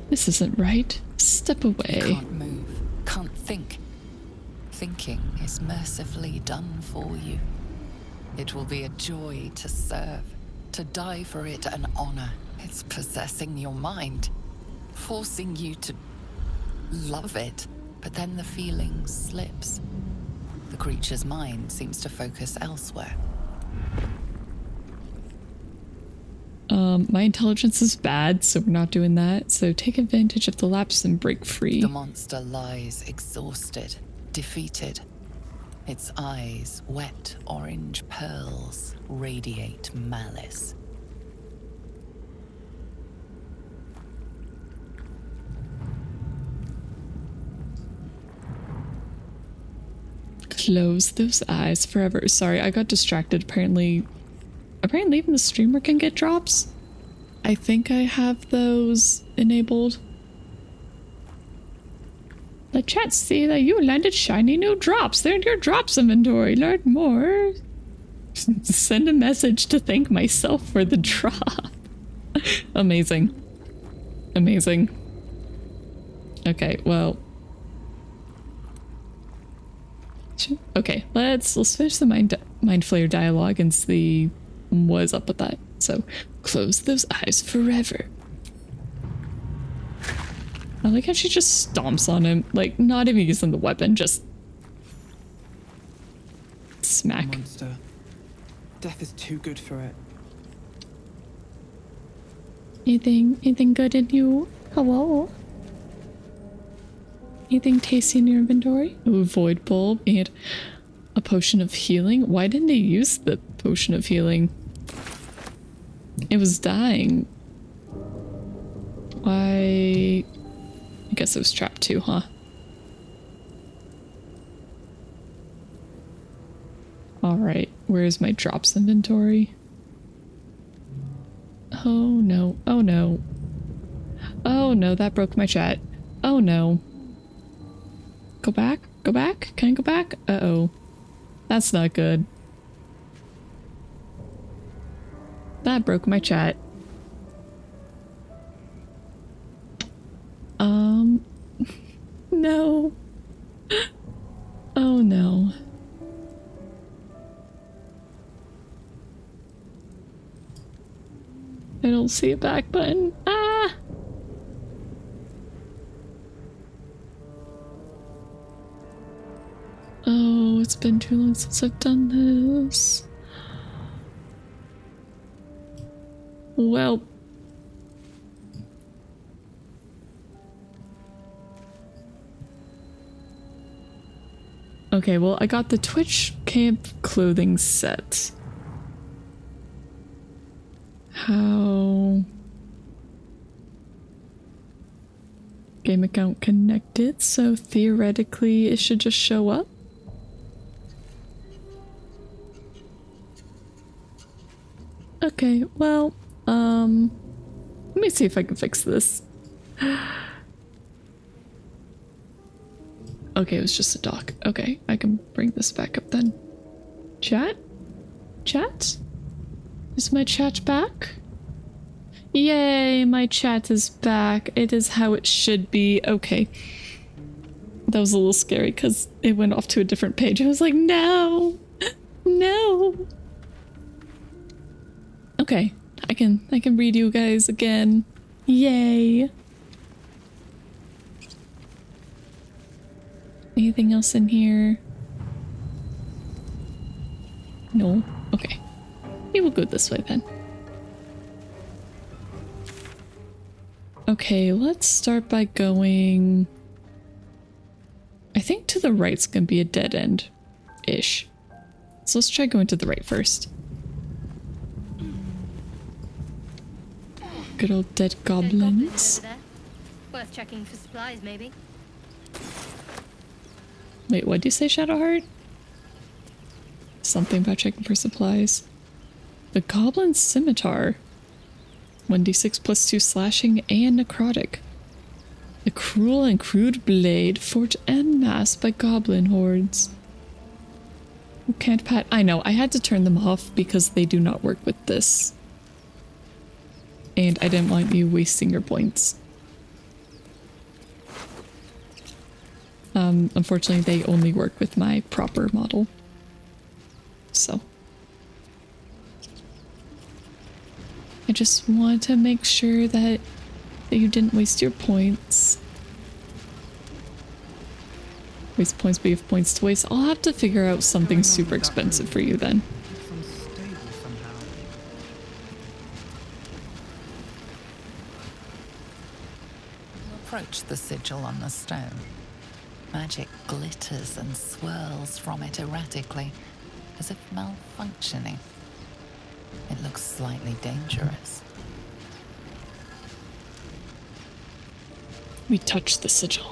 Speaker 1: This isn't right. Step away.
Speaker 3: You can't move, can't think. Thinking is mercifully done for you. It will be a joy to serve, to die for it an honor. It's possessing your mind, forcing you to love it, but then the feeling slips. The creature's mind seems to focus elsewhere.
Speaker 1: My intelligence is bad, so we're not doing that. So take advantage of the lapse and break free.
Speaker 3: The monster lies exhausted, defeated. Its eyes, wet orange pearls, radiate malice.
Speaker 1: Close those eyes forever. Sorry, I got distracted. Apparently even the streamer can get drops. I think I have those enabled. The chat see that you landed shiny new drops. They're in your drops inventory. Learn more. Send a message to thank myself for the drop. Amazing. Amazing. Okay, well. Okay, let's finish the mind flayer dialogue and see what's up with that. So, close those eyes forever. I like how she just stomps on him, like not even using the weapon, just smack.
Speaker 2: Monster. Death is too good for it.
Speaker 1: Anything good in you? Hello? Anything tasty in your inventory? Ooh, void bulb and a potion of healing. Why didn't they use the potion of healing? It was dying. Why? I guess it was trapped too, huh? Alright, where's my drops inventory? Oh no, oh no. Oh no, that broke my chat. Oh no. Go back? Go back? Can I go back? Uh-oh. That's not good. That broke my chat. No. Oh no. I don't see a back button. Ah! Oh, it's been too long since I've done this. Well. Okay, well, I got the Twitch camp clothing set. How... Game account connected, so theoretically it should just show up. Okay, well, let me see if I can fix this. Okay, it was just a dock. Okay, I can bring this back up then. Chat? Chat? Is my chat back? Yay, my chat is back. It is how it should be. Okay. That was a little scary because it went off to a different page. I was like, no! No! Okay, I can read you guys again. Yay! Anything else in here? No? Okay. We will go this way then. Okay, let's start by going... I think to the right's gonna be a dead end-ish. So let's try going to the right first. Good old dead goblins.
Speaker 5: Over there. Worth checking for supplies, maybe.
Speaker 1: Wait, what'd you say, Shadowheart? Something about checking for supplies. The Goblin Scimitar. 1d6 plus 2 slashing and necrotic. The cruel and crude blade forged en masse by goblin hordes. Who can't pat? I know, I had to turn them off because they do not work with this. And I didn't want you wasting your points. Unfortunately, they only work with my proper model. So. I just want to make sure that you didn't waste your points. Waste points, but you have points to waste. I'll have to figure out something super expensive for you then.
Speaker 3: Approach the sigil on the stone. Magic glitters and swirls from it erratically, as if malfunctioning. It looks slightly dangerous.
Speaker 1: We touch the sigil.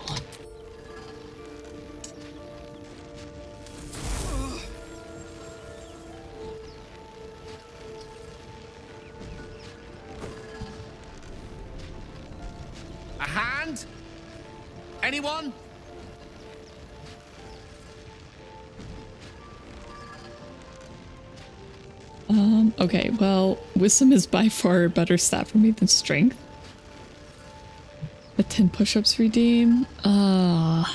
Speaker 11: A hand? Anyone?
Speaker 1: Okay, well, wisdom is by far a better stat for me than strength. The 10 push-ups redeem. I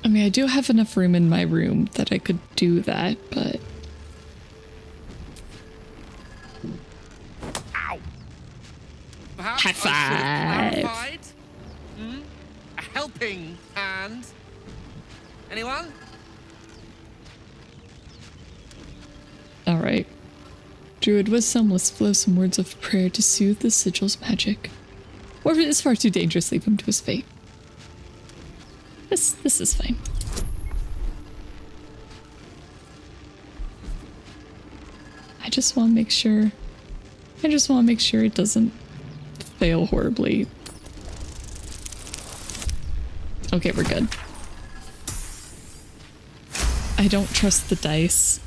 Speaker 1: mean, I do have enough room in my room that I could do that, but...
Speaker 11: Ow! Perhaps
Speaker 1: High
Speaker 11: I should have
Speaker 1: five.
Speaker 11: clarified? A helping hand? Anyone?
Speaker 1: Alright. Druid wisdom, let's flow some words of prayer to soothe the sigil's magic. Or if it is far too dangerous, leave him to his fate. This is fine. I just want to make sure it doesn't fail horribly. Okay, we're good. I don't trust the dice.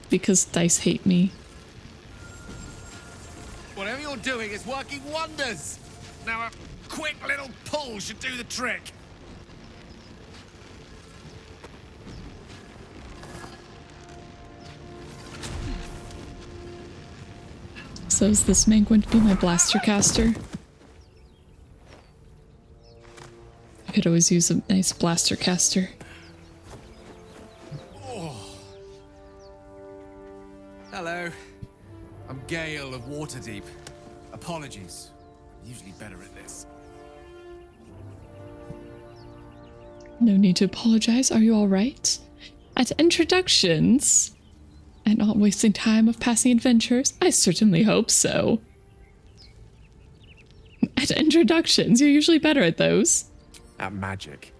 Speaker 1: Because dice hate me.
Speaker 11: Whatever you're doing is working wonders. Now a quick little pull should do the trick.
Speaker 1: So is this man going to be my blaster caster? I could always use a nice blaster caster.
Speaker 11: Hello. I'm Gale of Waterdeep. Apologies. Usually better at this.
Speaker 1: No need to apologize. Are you alright? At introductions, and not wasting time of passing adventures, I certainly hope so. At introductions, you're usually better at those.
Speaker 11: At magic.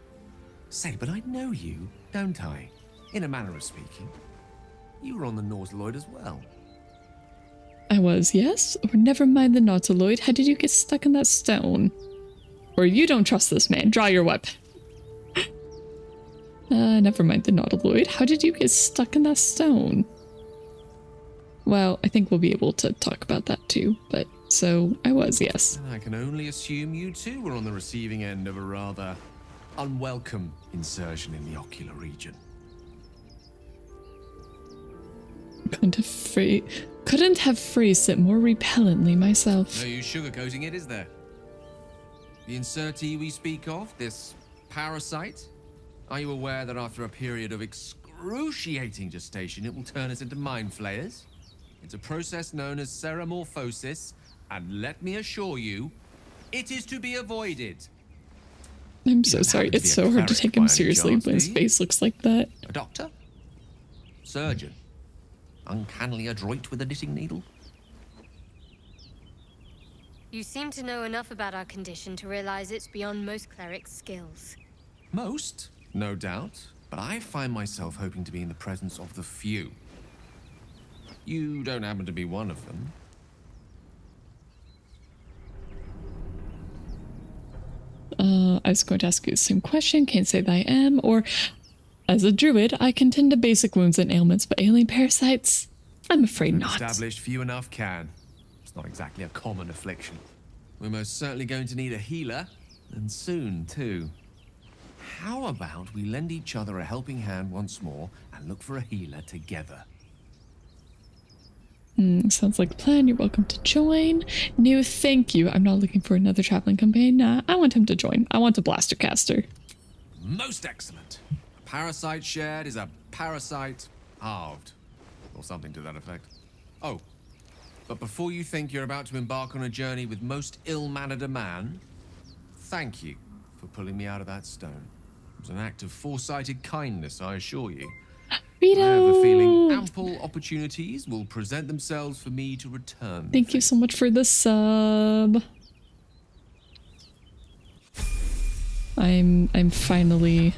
Speaker 11: Say, but I know you, don't I? In a manner of speaking. You were on the Nautiloid as well.
Speaker 1: I was, yes? Or never mind the nautiloid. How did you get stuck in that stone? Or you don't trust this man. Draw your weapon. Never mind the nautiloid. How did you get stuck in that stone? Well, I think we'll be able to talk about that too, but so I was, yes.
Speaker 11: I can only assume you too were on the receiving end of a rather unwelcome insertion in the ocular region.
Speaker 1: Couldn't have phrased it more repellently myself.
Speaker 11: No use sugarcoating it, is there? The insertee we speak of, this parasite, are you aware that after a period of excruciating gestation, it will turn us into mind flayers? It's a process known as ceramorphosis, and let me assure you, it is to be avoided.
Speaker 1: I'm so sorry. It's so hard to take him seriously when his face looks like that.
Speaker 11: A doctor? Surgeon? Uncannily adroit with a knitting needle?
Speaker 5: You seem to know enough about our condition to realize it's beyond most clerics' skills.
Speaker 11: Most, no doubt, but I find myself hoping to be in the presence of the few. You don't happen to be one of them.
Speaker 1: I was going to ask you the same question. Can't say that I am. Or, as a druid, I can tend to basic wounds and ailments, but alien parasites? I'm afraid not.
Speaker 11: Established few enough can. It's not exactly a common affliction. We're most certainly going to need a healer, and soon, too. How about we lend each other a helping hand once more and look for a healer together?
Speaker 1: Sounds like a plan. You're welcome to join. No, thank you. I'm not looking for another traveling companion. Nah, I want him to join. I want a blaster caster.
Speaker 11: Most excellent. A parasite shared is a parasite halved. Or something to that effect. Oh, but before you think you're about to embark on a journey with most ill-mannered a man, thank you for pulling me out of that stone. It was an act of foresighted kindness, I assure you.
Speaker 1: Vito!
Speaker 11: I have a feeling ample opportunities will present themselves for me to return.
Speaker 1: Thank you so much for the sub. I'm finally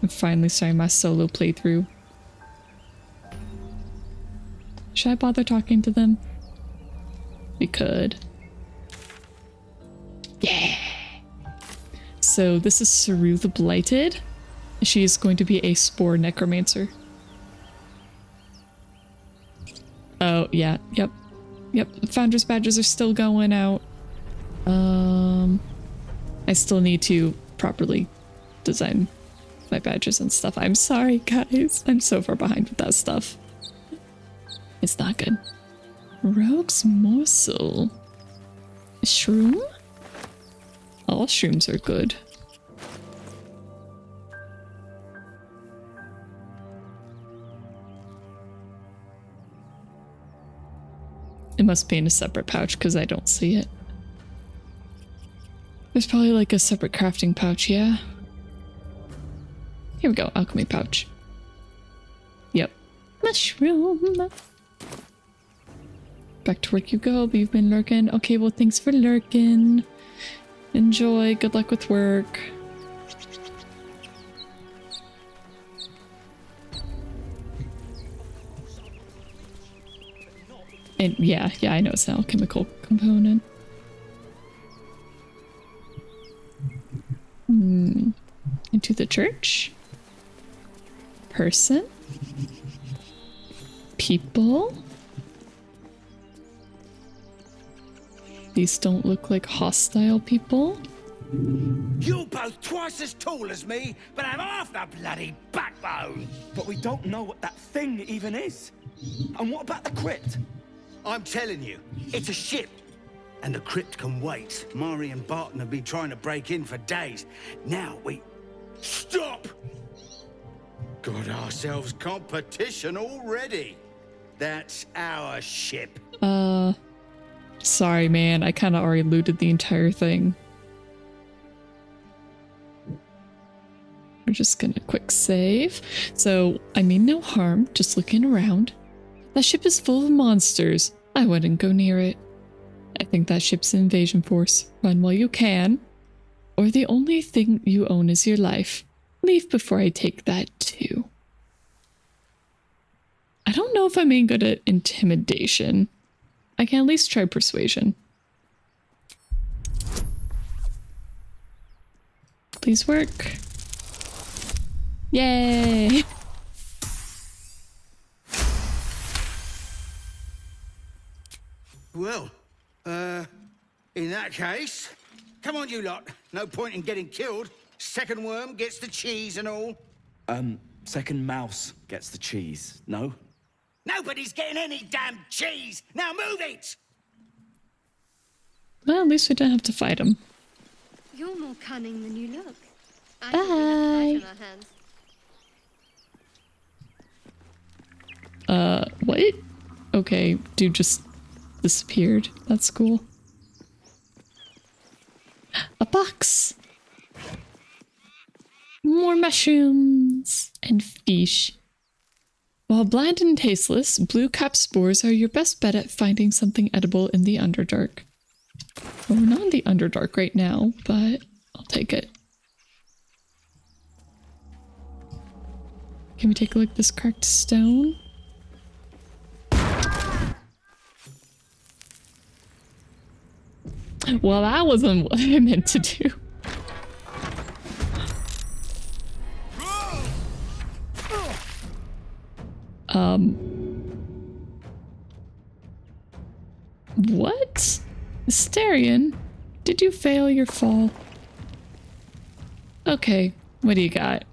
Speaker 1: starting my solo playthrough. Should I bother talking to them? We could. Yeah. So this is Saru the Blighted. She is going to be a spore necromancer. Oh, yeah. Yep. Founder's badges are still going out. I still need to properly design my badges and stuff. I'm sorry, guys. I'm so far behind with that stuff. It's not good. Rogue's morsel. Shroom? All shrooms are good. It must be in a separate pouch because I don't see it. There's probably like a separate crafting pouch, yeah? Here we go, alchemy pouch. Yep. Mushroom. Back to work you go, but you've been lurking. Okay, well, thanks for lurking. Enjoy. Good luck with work. And yeah, I know it's an alchemical component. Into the church. Person. People. These don't look like hostile people.
Speaker 12: You both twice as tall as me, but have half the bloody backbone. But we don't know what that thing even is. And what about the crypt? I'm telling you, it's a ship. And the crypt can wait. Mari and Barton have been trying to break in for days. Now we... Stop! Got ourselves competition already. That's our ship.
Speaker 1: Sorry, man. I kind of already looted the entire thing. We're just gonna quick save. So, I mean no harm, just looking around. That ship is full of monsters. I wouldn't go near it. I think that ship's an invasion force. Run while you can. Or the only thing you own is your life. Leave before I take that too. I don't know if I'm any good at intimidation. I can at least try persuasion. Please work. Yay!
Speaker 12: Well, in that case, come on, you lot. No point in getting killed. Second worm gets the cheese and all.
Speaker 2: Second mouse gets the cheese, no?
Speaker 12: Nobody's getting any damn cheese! Now move it!
Speaker 1: Well, at least we don't have to fight him.
Speaker 5: You're more cunning than you look. I
Speaker 1: Bye.
Speaker 5: think we have fight on our hands.
Speaker 1: What? Okay, dude just disappeared. That's cool. A box! More mushrooms and fish. While bland and tasteless, blue cap spores are your best bet at finding something edible in the Underdark. Well, we're not in the Underdark right now, but I'll take it. Can we take a look at this cracked stone? Well, that wasn't what I meant to do. What? Asterion? Did you fail your fall? Okay, what do you got?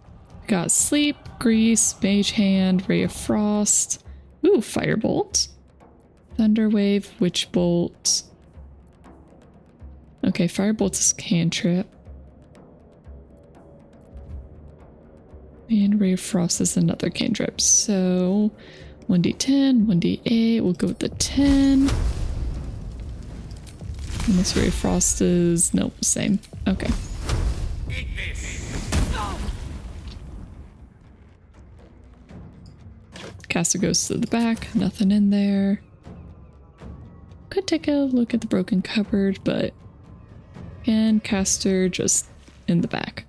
Speaker 1: Got sleep, grease, mage hand, ray of frost. Ooh, firebolt. Thunderwave, witch bolt. Okay, firebolt is cantrip. And ray of frost is another cantrip. So 1d10, 1d8. We'll go with the 10. And this ray of frost is nope, same. Okay. Caster goes to the back, nothing in there. Could take a look at the broken cupboard, but again, caster just in the back.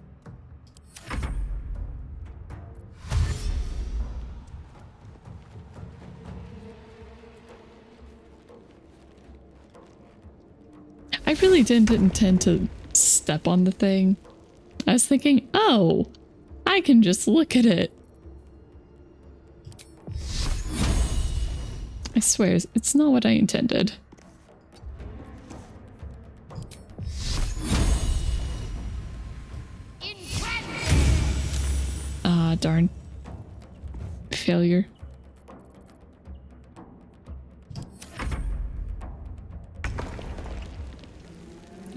Speaker 1: I really didn't intend to step on the thing. I was thinking, oh, I can just look at it. I swear, it's not what I intended. Ah, darn. Failure.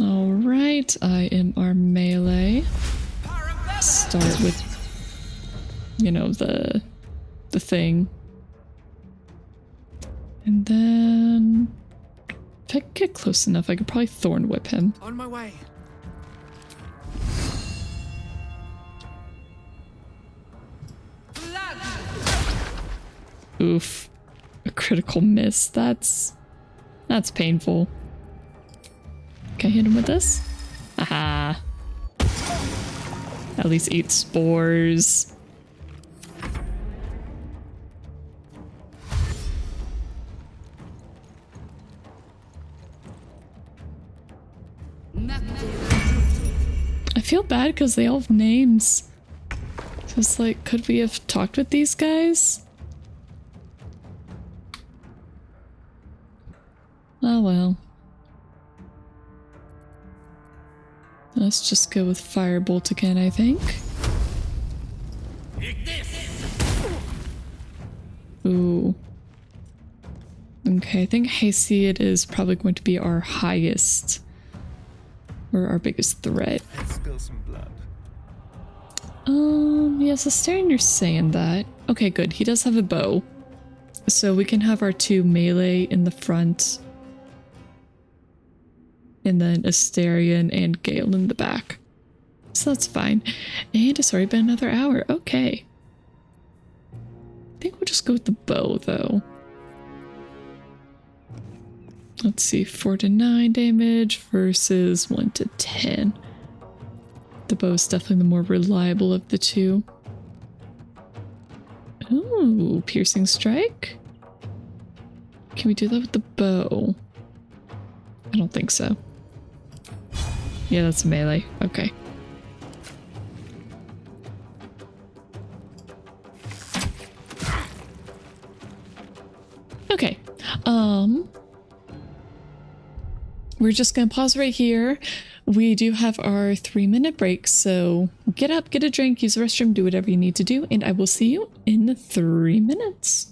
Speaker 1: Alright, I am our melee. Start with, you know, the thing. And then if I could get close enough, I could probably thorn whip him.
Speaker 2: On my way.
Speaker 1: Oof. A critical miss. That's painful. Can I hit him with this? Aha. At least 8 spores. I feel bad because they all have names. So it's like, could we have talked with these guys? Oh well. Let's just go with Firebolt again, I think. Ooh. Okay, I think Hayseed is probably going to be our highest, or our biggest threat.
Speaker 9: Let's spill some blood.
Speaker 1: Yes, Asterion, you're saying that. Okay, good. He does have a bow. So we can have our 2 melee in the front. And then Asterion and Gale in the back. So that's fine. And it's already been another hour. Okay. I think we'll just go with the bow, though. Let's see. 4 to 9 damage versus 1 to 10. The bow is definitely the more reliable of the 2. Ooh, piercing strike. Can we do that with the bow? I don't think so. Yeah, that's melee. Okay. Okay. We're just gonna pause right here. We do have our 3-minute break, so get up, get a drink, use the restroom, do whatever you need to do, and I will see you in 3 minutes.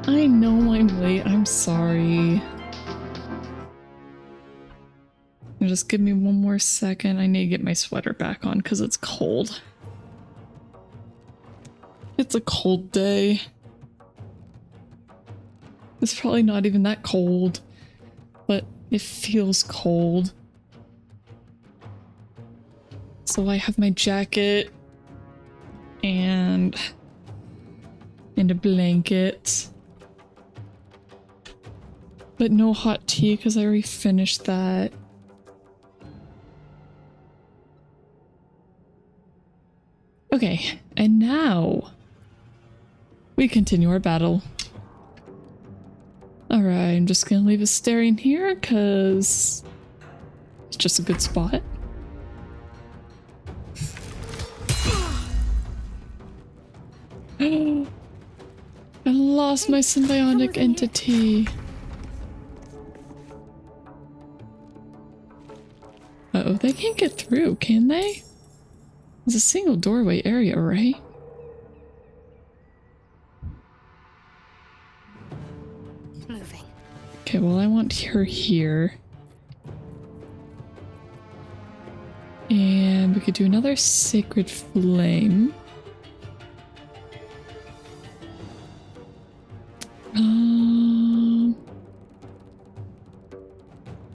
Speaker 1: I know I'm late. I'm sorry. just give me one more second. I need to get my sweater back on because it's cold. It's a cold day. It's probably not even that cold, but it feels cold. So I have my jacket and a blanket. But no hot tea because I already finished that. Okay, and now we continue our battle. Alright, I'm just gonna leave us staring here because it's just a good spot. I lost my symbiotic entity. Uh-oh, they can't get through, can they? It's a single doorway area, right?
Speaker 5: Moving.
Speaker 1: Okay, well, I want her here. And we could do another sacred flame.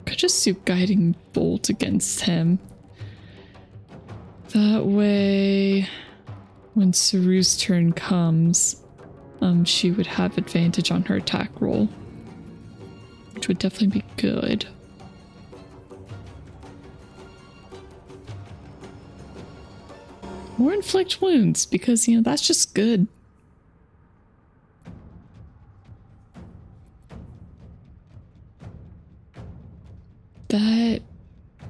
Speaker 1: Could just do guiding bolt against him. That way, when Saru's turn comes, she would have advantage on her attack roll, which would definitely be good. More inflict wounds, because, you know, that's just good.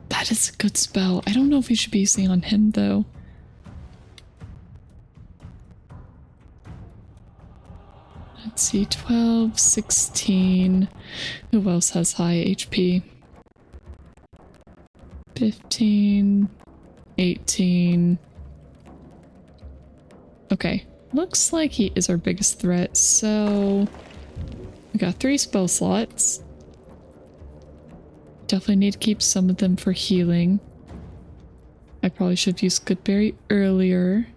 Speaker 1: That is a good spell. I don't know if we should be using it on him, though. Let's see, 12, 16. Who else has high HP? 15, 18. Okay, looks like he is our biggest threat, so we got 3 spell slots. Definitely need to keep some of them for healing. I probably should have used Goodberry earlier,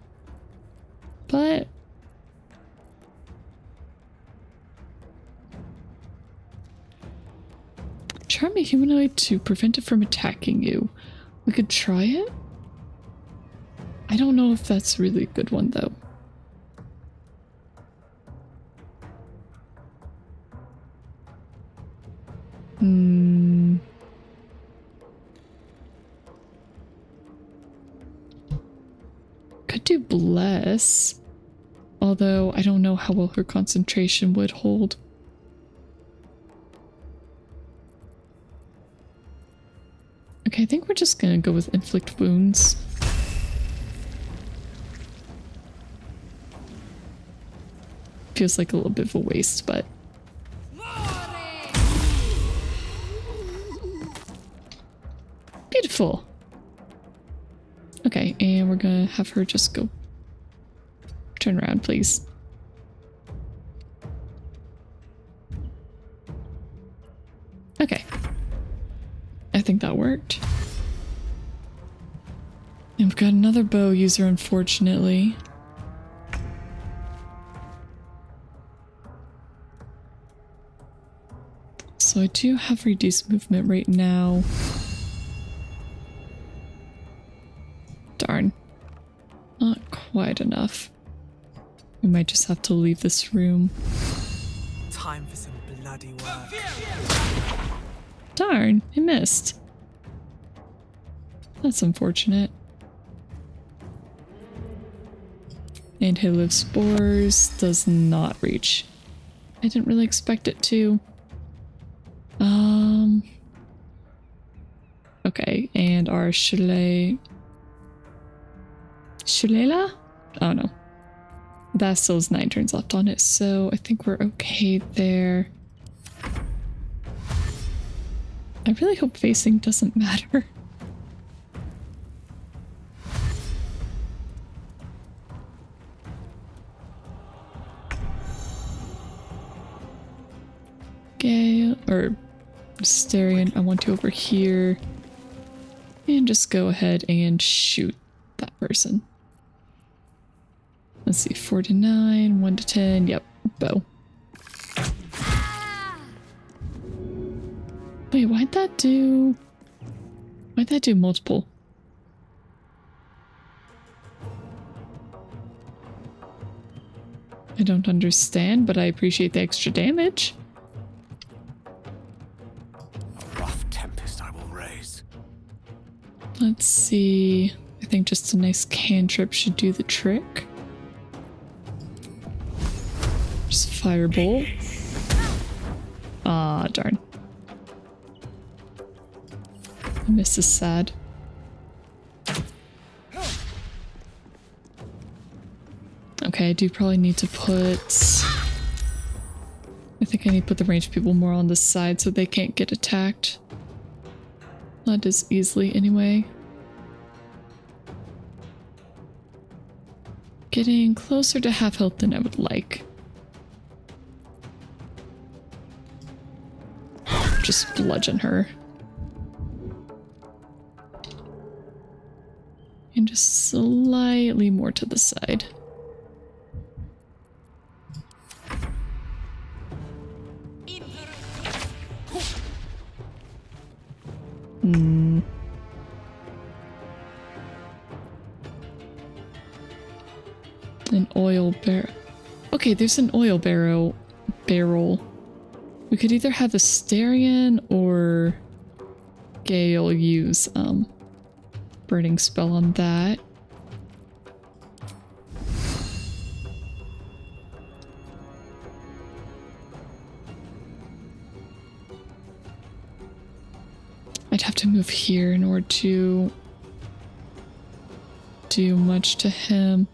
Speaker 1: but charm a humanoid to prevent it from attacking you. We could try it. I don't know if that's really a good one though. Could do bless, although I don't know how well her concentration would hold. Okay, I think we're just gonna go with inflict wounds. Feels like a little bit of a waste, but beautiful. Okay, and we're gonna have her just go turn around, please. Okay. I think that worked. And we've got another bow user, unfortunately. So I do have reduced movement right now. Darn. Not quite enough. We might just have to leave this room.
Speaker 2: Time for some bloody work.
Speaker 1: Darn, I missed. That's unfortunate. And Halo of Spores does not reach. I didn't really expect it to. Okay, and our Shillelagh? Oh no. That still has 9 turns left on it, so I think we're okay there. I really hope facing doesn't matter. Gale, or Starion, I want you over here. And just go ahead and shoot that person. Let's see, 4 to 9, 1 to 10. Yep, bow. Wait, why'd that do multiple? I don't understand, but I appreciate the extra damage.
Speaker 12: A rough tempest I will raise.
Speaker 1: Let's see. I think just a nice cantrip should do the trick. Just firebolt. Ah, darn. The miss is sad. Okay, I do probably need to put... I think I need to put the ranged people more on this side so they can't get attacked. Not as easily anyway. Getting closer to half health than I would like. Just bludgeon her. And just slightly more to the side. An oil barrel. Okay, there's an oil barrel. We could either have Asterion or Gale use burning spell on that. I'd have to move here in order to do much to him.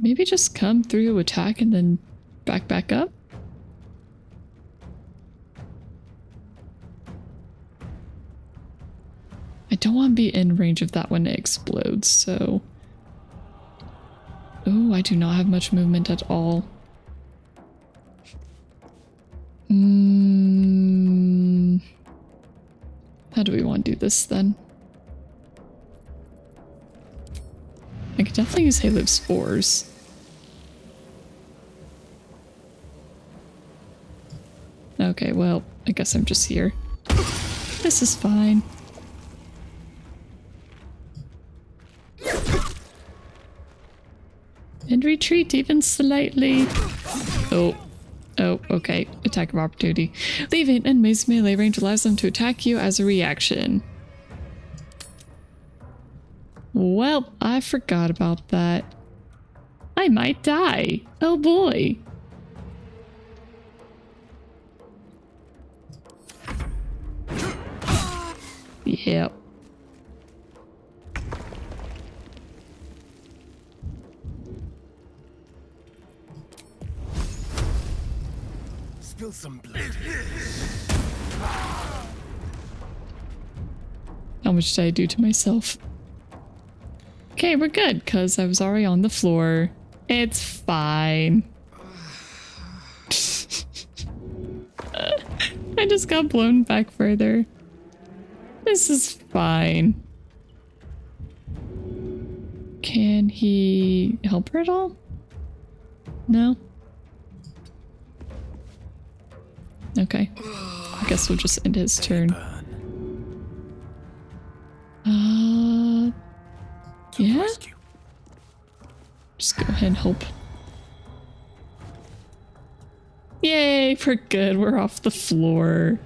Speaker 1: Maybe just come through, attack, and then back up? I don't want to be in range of that when it explodes, so... Oh, I do not have much movement at all. How do we want to do this then? I could definitely use Halo Spores. Okay, well, I guess I'm just here. This is fine. And retreat even slightly. Oh, okay. Attack of opportunity. Leaving enemies melee range allows them to attack you as a reaction. Well, I forgot about that. I might die. Oh boy. Yep.
Speaker 12: Spill some blood.
Speaker 1: How much did I do to myself? Okay, we're good, because I was already on the floor. It's fine. I just got blown back further. This is fine. Can he help her at all? No? Okay. I guess we'll just end his turn. Yeah? Just go ahead and help. Yay, we're good. We're off the floor.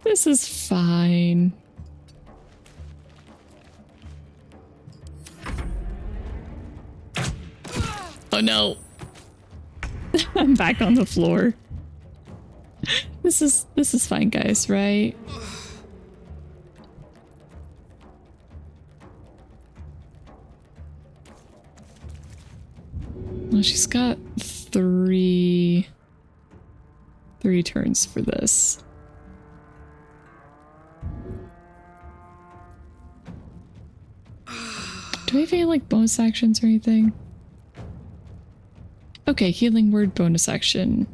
Speaker 1: This is fine. Oh no. I'm back on the floor. This is fine, guys, right? Well, she's got three turns for this. Do I have any like bonus actions or anything? Okay, healing word bonus action.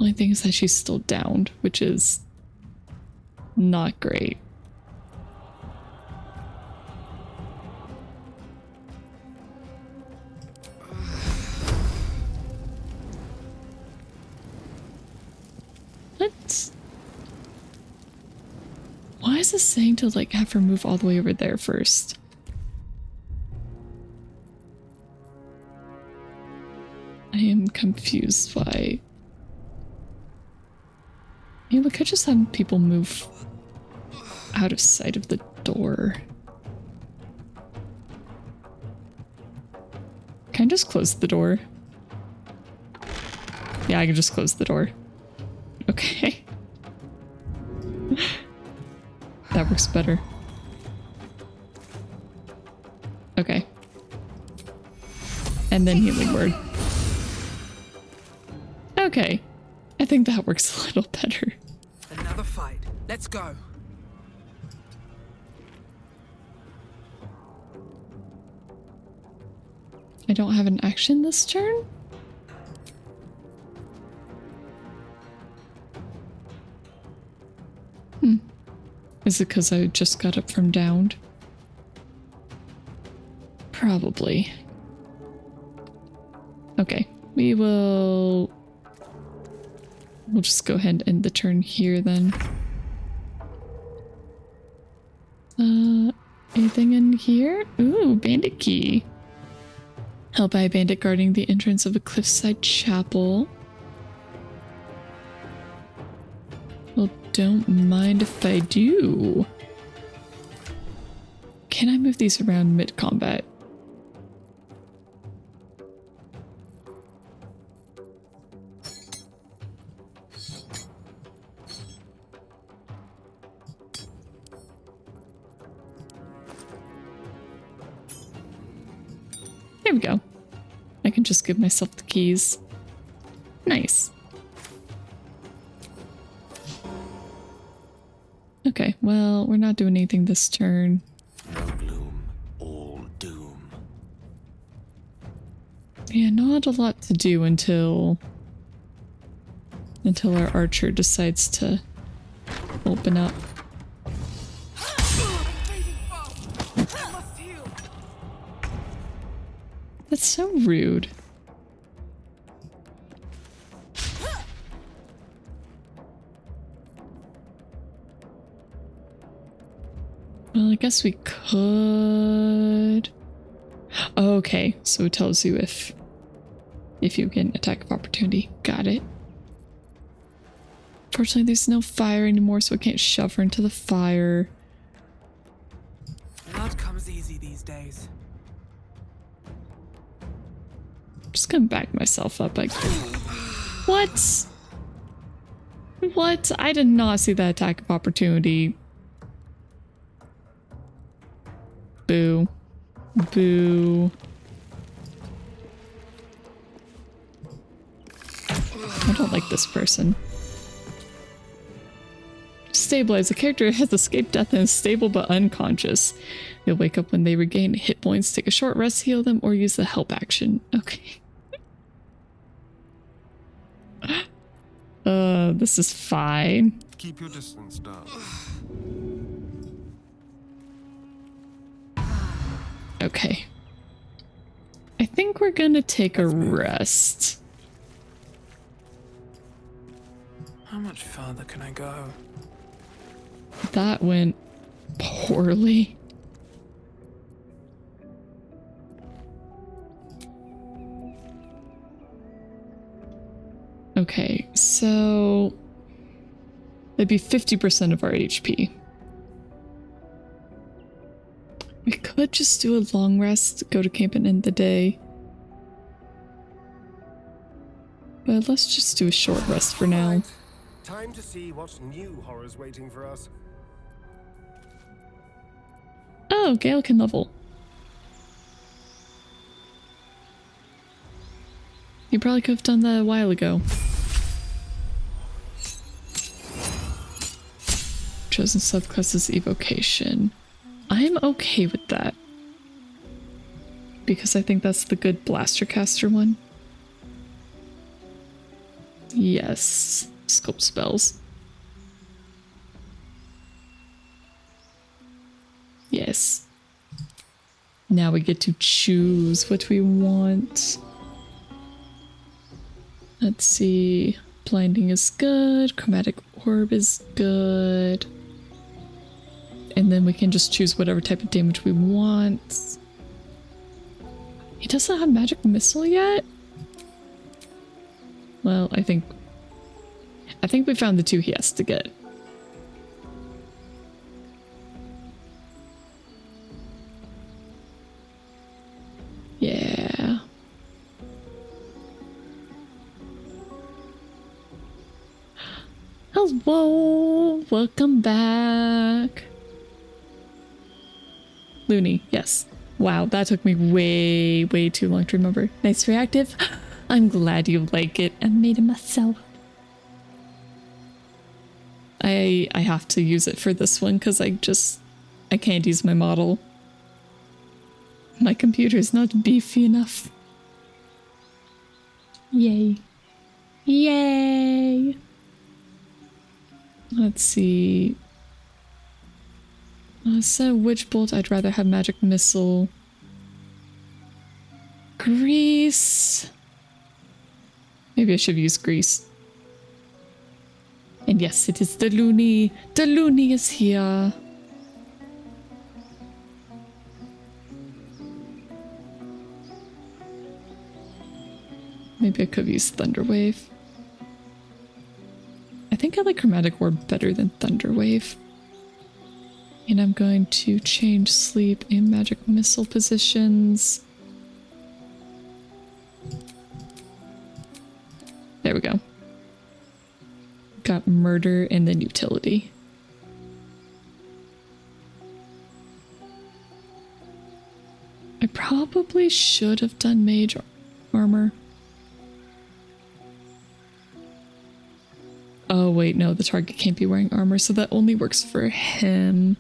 Speaker 1: Only thing is that she's still downed, which is not great. What? Why is this saying to like have her move all the way over there first? I am confused by... Yeah, we could just have people move out of sight of the door. Can I just close the door? Yeah, I can just close the door. Okay. That works better. Okay. And then healing word. Okay. I think that works a little better.
Speaker 2: Another fight. Let's go.
Speaker 1: I don't have an action this turn? Is it because I just got up from downed? Probably. Okay, we'll just go ahead and end the turn here then. Anything in here? Ooh, bandit key. Held by a bandit guarding the entrance of a cliffside chapel. Well, don't mind if I do. Can I move these around mid-combat? There we go. I can just give myself the keys. Nice. Okay, well, we're not doing anything this turn.
Speaker 12: No gloom, all doom.
Speaker 1: Yeah, not a lot to do until our archer decides to open up. That's so rude. Well, I guess we could... Oh, okay, so it tells you if you get an attack of opportunity. Got it. Fortunately, there's no fire anymore, so I can't shove her into the fire.
Speaker 2: Blood comes easy these days.
Speaker 1: Just gonna back myself up. Like, what? What? I did not see that attack of opportunity. Boo. Boo. I don't like this person. Stabilize. A character has escaped death and is stable but unconscious. You'll wake up when they regain hit points, take a short rest, heal them, or use the help action. Okay. This is fine.
Speaker 9: Keep your distance, darling.
Speaker 1: Okay. I think we're gonna take a rest.
Speaker 2: How much further can I go?
Speaker 1: That went poorly. Okay, so that'd be 50% of our HP. We could just do a long rest, go to camp and end the day. But let's just do a short rest for now.
Speaker 9: Right. Time to see what new horror's waiting for us.
Speaker 1: Oh, Gale can level. You probably could have done that a while ago. Chosen subclass is evocation. I'm okay with that. Because I think that's the good blaster caster one. Yes. Sculpt spells. Yes. Now we get to choose what we want. Let's see. Blinding is good. Chromatic orb is good. And then we can just choose whatever type of damage we want. He doesn't have magic missile yet? Well, I think we found the two he has to get. Yeah. Hello, welcome back. Looney, yes. Wow, that took me way too long to remember. Nice reactive. I'm glad you like it. I made it myself. I have to use it for this one because I can't use my model. My computer's not beefy enough. Yay. Yay! Let's see. So Witch Bolt, I'd rather have Magic Missile. Grease. Maybe I should use Grease. And yes, it is the Looney. The Looney is here. Maybe I could use Thunderwave. I think I like Chromatic Orb better than Thunderwave. And I'm going to change Sleep and Magic Missile positions. There we go. Got Murder and then Utility. I probably should have done Mage Armor. Oh wait, no, the target can't be wearing armor, so that only works for him.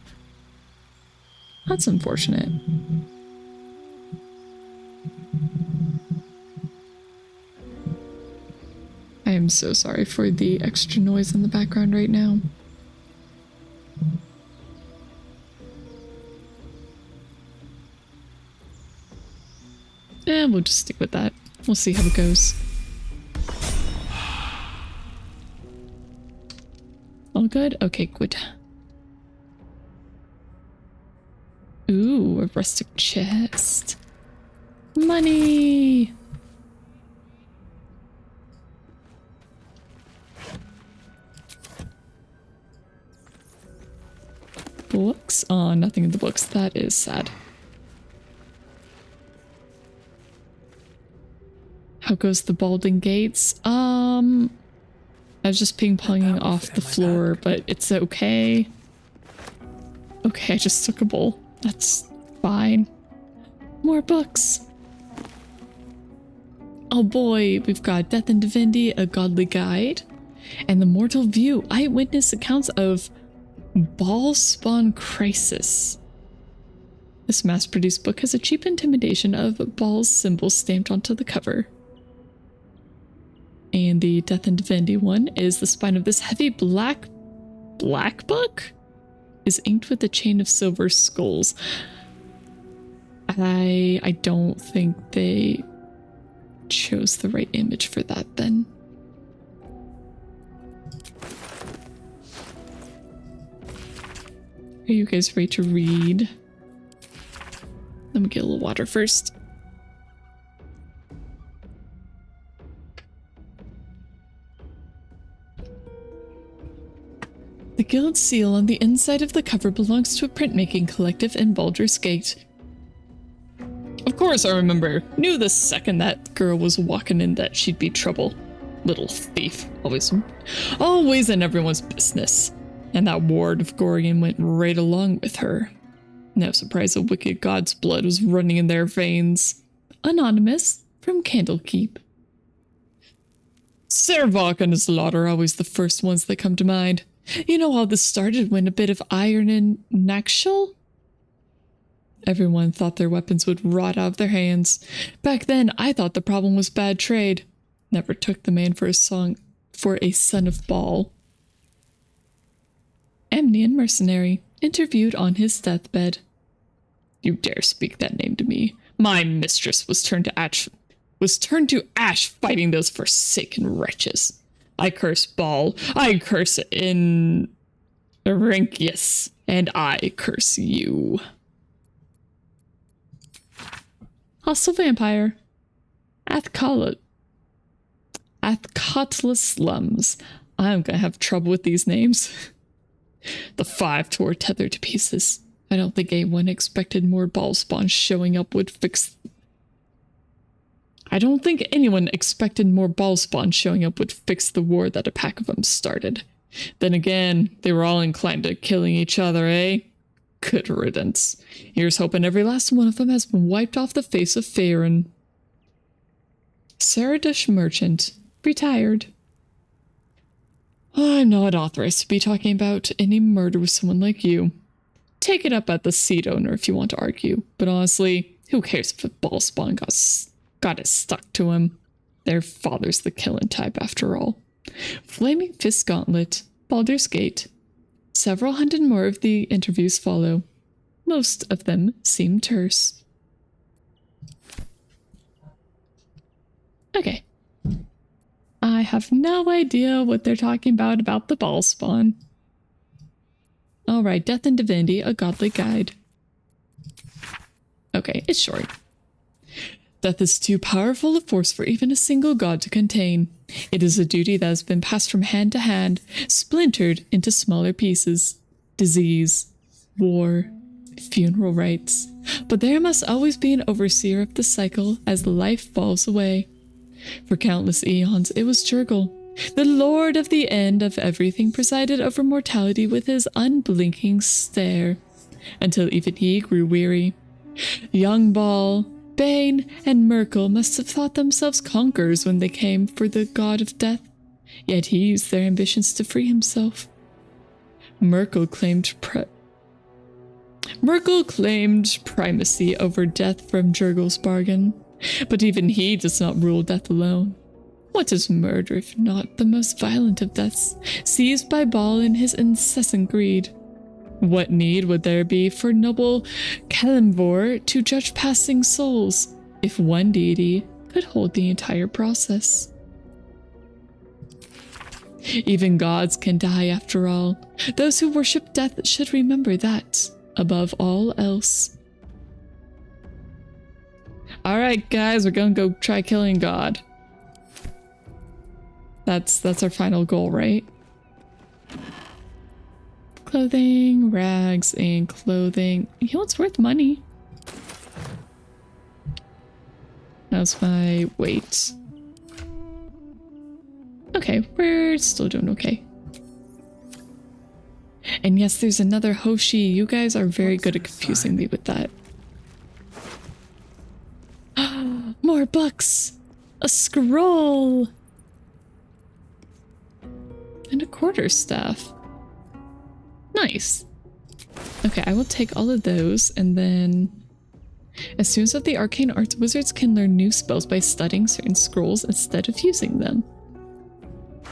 Speaker 1: That's unfortunate. I am so sorry for the extra noise in the background right now. Yeah, we'll just stick with that. We'll see how it goes. All good? Okay, good. Ooh, a rustic chest. Money! Books? Oh, nothing in the books. That is sad. How goes the Balding Gates? I was just ping-ponging off the floor, but it's okay. Okay, I just took a bowl. That's fine. More books. Oh boy, we've got Death and Divinity, A Godly Guide, and The Mortal View, eyewitness accounts of Ball Spawn Crisis. This mass-produced book has a cheap intimidation of Ball's symbol stamped onto the cover. And the Death and Divinity one is the spine of this heavy black book is inked with a chain of silver skulls. I don't think they chose the right image for that then. Are you guys ready to read? Let me get a little water first. The guild seal on the inside of the cover belongs to a printmaking collective in Baldur's Gate. Of course I remember. Knew the second that girl was walking in that she'd be trouble. Little thief. Always in everyone's business. And that ward of Gorian went right along with her. No surprise a wicked god's blood was running in their veins. Anonymous from Candlekeep. Servok and his lot are always the first ones that come to mind. You know how this started when a bit of iron in Nakshul? Everyone thought their weapons would rot out of their hands. Back then, I thought the problem was bad trade. Never took the man for his for a son of Baal. Amnian mercenary, interviewed on his deathbed. You dare speak that name to me. My mistress was turned to ash fighting those forsaken wretches. I curse Baal, I curse in Arrankius, and I curse you. Hostile vampire. Athkatla slums. I'm gonna have trouble with these names. The 5 tore tethered to pieces. I don't think anyone expected more ball spawn showing up would fix... the war that a pack of them started. Then again, they were all inclined to killing each other, eh? Good riddance. Here's hoping every last one of them has been wiped off the face of Faerun. Saradish merchant. Retired. I'm not authorized to be talking about any murder with someone like you. Take it up at the seat owner if you want to argue. But honestly, who cares if a ball spawn got it stuck to him? Their father's the killing type after all. Flaming Fist Gauntlet. Baldur's Gate. Several hundred more of the interviews follow. Most of them seem terse. Okay. I have no idea what they're talking about the ball spawn. Alright, Death and Divinity, a godly guide. Okay, it's short. Death is too powerful a force for even a single god to contain. It is a duty that has been passed from hand to hand, splintered into smaller pieces. Disease, war, funeral rites. But there must always be an overseer of the cycle as life falls away. For countless eons, it was Jurgle, the lord of the end of everything, presided over mortality with his unblinking stare, until even he grew weary. Young Baal, Bane, and Merkel must have thought themselves conquerors when they came for the god of death, yet he used their ambitions to free himself. Merkel claimed primacy over death from Jurgle's bargain. But even he does not rule death alone. What is murder if not the most violent of deaths, seized by Baal in his incessant greed? What need would there be for noble Kalimvor to judge passing souls, if one deity could hold the entire process? Even gods can die after all. Those who worship death should remember that, above all else. Alright guys, we're gonna go try killing God. That's our final goal, right? Clothing, rags, and clothing. You know what's worth money? That's my weight. Okay, we're still doing okay. And yes, there's another Hoshi. You guys are very good at confusing me with that. More books! A scroll! And a quarterstaff. Nice. Okay, I will take all of those, and then... As soon as the arcane arts, wizards can learn new spells by studying certain scrolls instead of using them.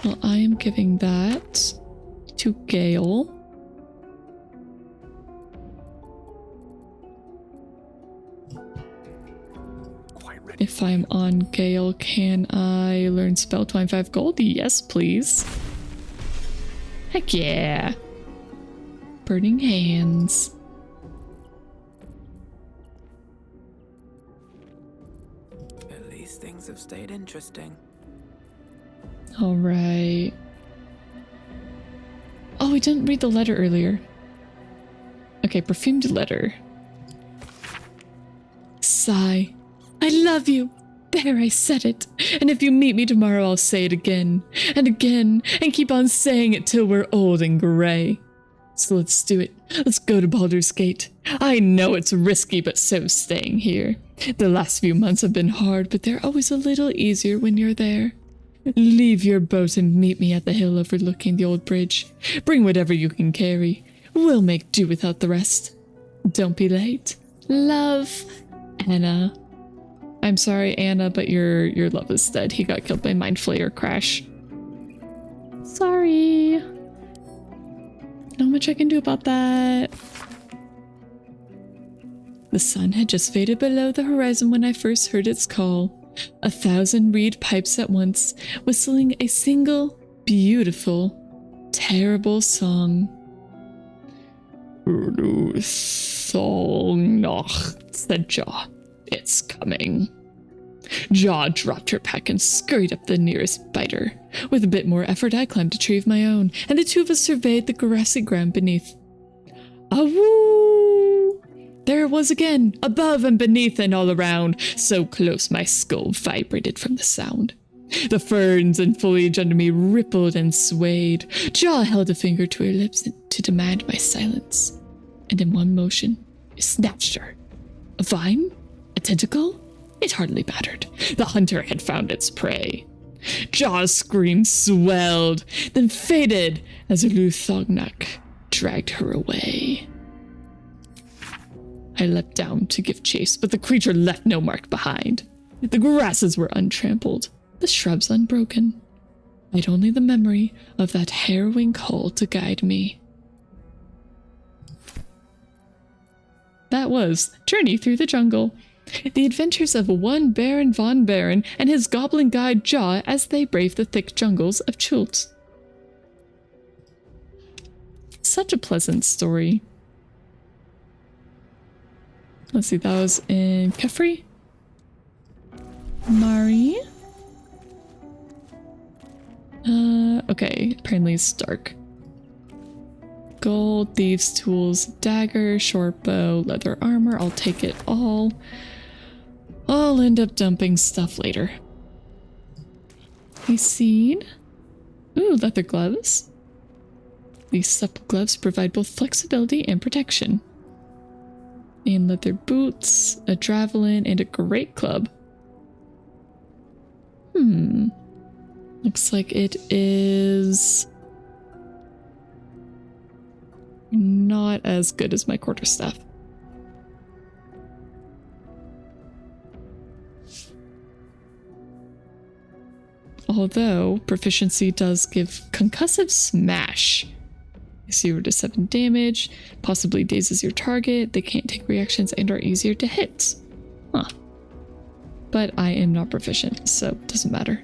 Speaker 1: Well, I am giving that to Gale. If I'm on Gale, can I learn spell 25 gold? Yes, please. Heck yeah. Burning hands.
Speaker 2: At least things have stayed interesting.
Speaker 1: All right. Oh, we didn't read the letter earlier. Okay, perfumed letter. Sigh. I love you. There, I said it. And if you meet me tomorrow, I'll say it again and again and keep on saying it till we're old and gray. So let's do it. Let's go to Baldur's Gate. I know it's risky, but so's staying here. The last few months have been hard, but they're always a little easier when you're there. Leave your boat and meet me at the hill overlooking the old bridge. Bring whatever you can carry. We'll make do without the rest. Don't be late. Love, Anna. I'm sorry, Anna, but your love is dead. He got killed by Mind Flayer Crash. much I can do about that. The sun had just faded below the horizon when I first heard its call. 1,000 reed pipes at once, whistling a single, beautiful, terrible song. Song noch, said Jaw. It's coming. Jaw dropped her pack and scurried up the nearest biter. With a bit more effort, I climbed a tree of my own, and the two of us surveyed the grassy ground beneath. Awoo! There it was again, above and beneath and all around, so close my skull vibrated from the sound. The ferns and foliage under me rippled and swayed. Jaw held a finger to her lips to demand my silence, and in one motion, snatched her. A vine? A tentacle? It hardly mattered. The hunter had found its prey. Jaw's scream swelled, then faded as Luthognak dragged her away. I leapt down to give chase, but the creature left no mark behind. The grasses were untrampled, the shrubs unbroken. I'd only the memory of that harrowing call to guide me. That was Journey Through the Jungle. The adventures of one Baron von Baron and his goblin guide Jaw as they braved the thick jungles of Chult. Such a pleasant story. Let's see, that was in Kefri. Mari. Okay, apparently it's dark. Gold, thieves' tools, dagger, short bow, leather armor. I'll take it all. I'll end up dumping stuff later. A seed. Ooh, leather gloves. These supple gloves provide both flexibility and protection. And leather boots, a javelin, and a great club. Looks like it is not as good as my quarterstaff. Although proficiency does give concussive smash. 0 to 7 damage, possibly dazes your target, they can't take reactions and are easier to hit. Huh. But I am not proficient, so it doesn't matter.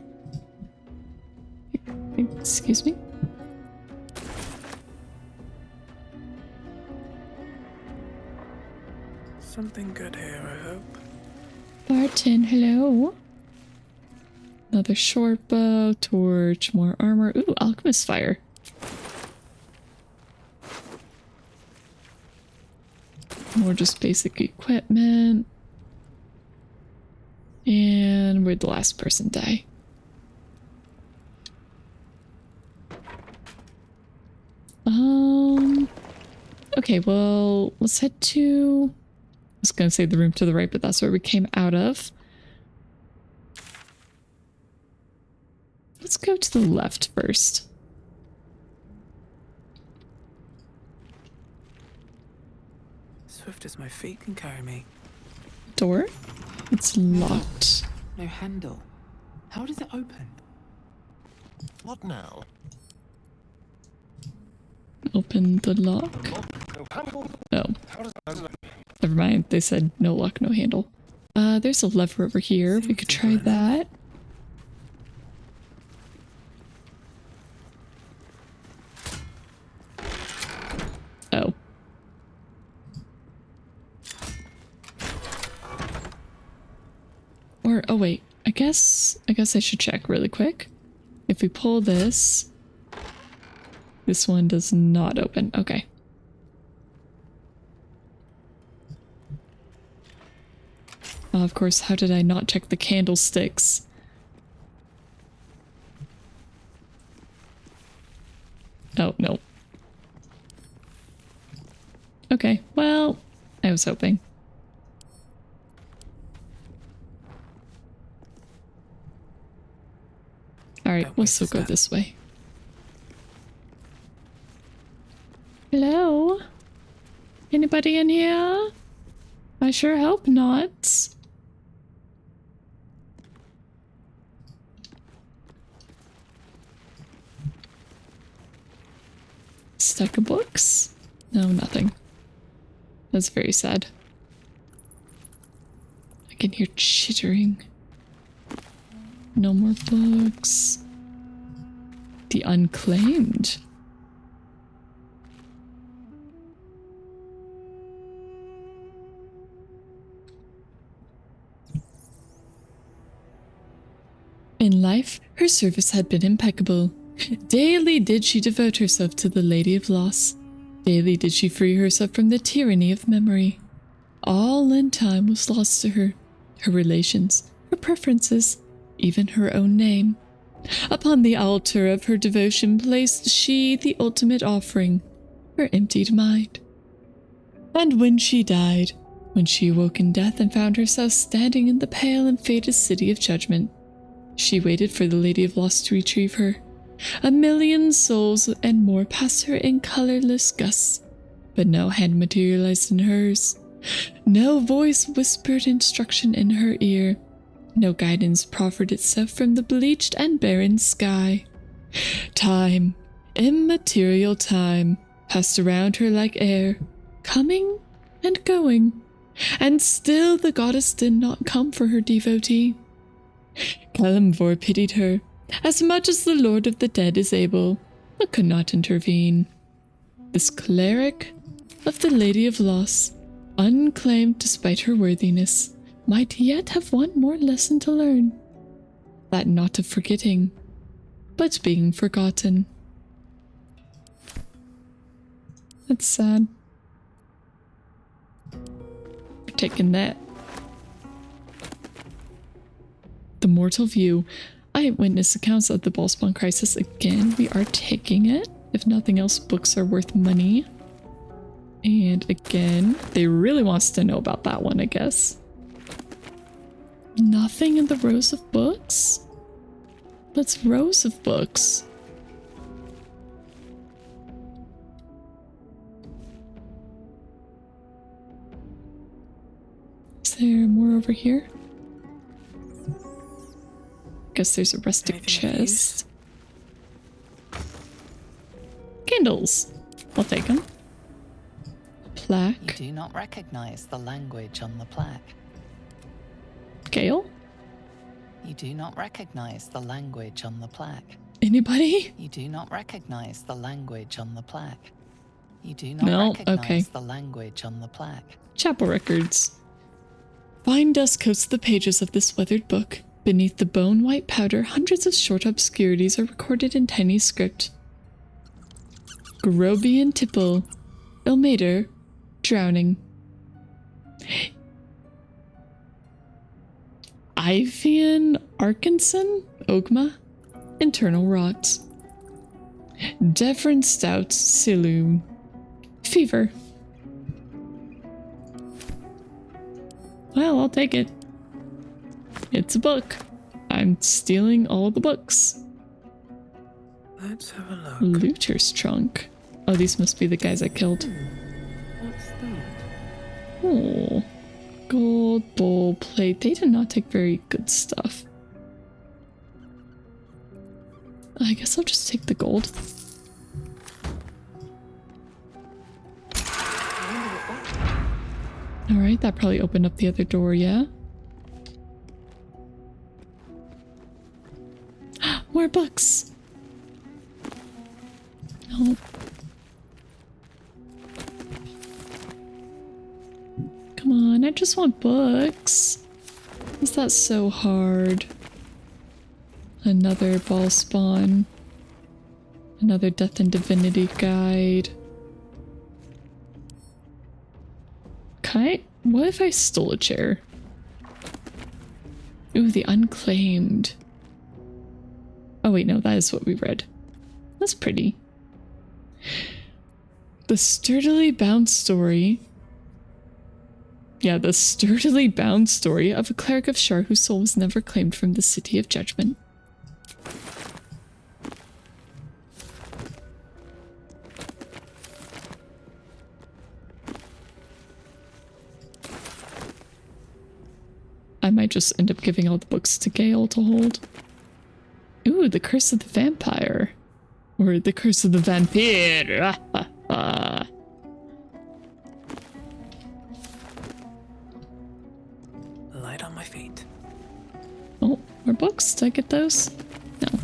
Speaker 1: Excuse me?
Speaker 2: Something good here, I hope.
Speaker 1: Barton, hello. Another short bow, torch, more armor. Ooh, alchemist fire. More just basic equipment. And where'd the last person die? Okay, well, let's head to... I was gonna say the room to the right, but that's where we came out of. Let's go to the left first.
Speaker 2: Swift as my feet can carry me.
Speaker 1: Door? It's locked.
Speaker 2: No handle. How does it open?
Speaker 9: What now?
Speaker 1: Open the lock. Oh. Never mind. They said no lock, no handle. There's a lever over here. We could try that. Oh. Or, oh wait, I guess I should check really quick. If we pull this, this one does not open. Okay. Of course, how did I not check the candlesticks? Oh, no. Okay, well, I was hoping. Alright, we'll still go this way. Hello? Anybody in here? I sure hope not. stack of books? No, nothing. That's very sad. I can hear chittering. No more books. The Unclaimed. In life, her service had been impeccable. Daily did she devote herself to the Lady of Loss. Daily did she free herself from the tyranny of memory. All in time was lost to her. Her relations, her preferences, even her own name. Upon the altar of her devotion placed she the ultimate offering, her emptied mind. And when she died, when she awoke in death and found herself standing in the pale and fated city of judgment, she waited for the Lady of Loss to retrieve her. 1,000,000 souls and more passed her in colorless gusts, but no hand materialized in hers. No voice whispered instruction in her ear. No guidance proffered itself from the bleached and barren sky. Time, immaterial time, passed around her like air, coming and going, and still the goddess did not come for her devotee. Kalimvor pitied her, as much as the Lord of the Dead is able, but could not intervene. This cleric of the Lady of Loss, unclaimed despite her worthiness, might yet have one more lesson to learn. That not of forgetting, but being forgotten. That's sad. We're taking that. The Mortal View. Eyewitness accounts of the Ballspawn crisis again. We are taking it. If nothing else, books are worth money. And again, they really wants to know about that one, I guess. Nothing in the rows of books? That's rows of books. Is there more over here? Guess there's a rustic chest. Candles. I'll take them. Plaque.
Speaker 3: You do not recognize the language on the plaque.
Speaker 1: Gale?
Speaker 3: You do not recognize the language on the plaque.
Speaker 1: Anybody?
Speaker 3: You do not recognize the language on the plaque. You do not recognize the language on the plaque.
Speaker 1: Chapel records. Fine dust coats the pages of this weathered book. Beneath the bone-white powder, hundreds of short obscurities are recorded in tiny script. Grobian tipple. Ilmater. Drowning. Ivian Arkinson. Ogma. Internal rot. Devrin Stout. Silum. Fever. Well, I'll take it. It's a book. I'm stealing all the books.
Speaker 2: Let's have a look.
Speaker 1: Looter's trunk. Oh, these must be the guys I killed.
Speaker 2: What's that?
Speaker 1: Oh. Gold bowl plate. They did not take very good stuff. I guess I'll just take the gold. Alright, that probably opened up the other door, yeah? More books! No. Come on, I just want books. Is that so hard? Another ball spawn. Another Death and Divinity guide. Okay, what if I stole a chair? Ooh, the Unclaimed. Oh wait, no, that is what we read. That's pretty. The sturdily bound story. Yeah, the sturdily bound story of a cleric of Shar whose soul was never claimed from the City of Judgment. I might just end up giving all the books to Gale to hold. Ooh, the Curse of the Vampire. Or the curse of the vampire.
Speaker 2: Light on my feet.
Speaker 1: Oh, more books. Did I get those? No.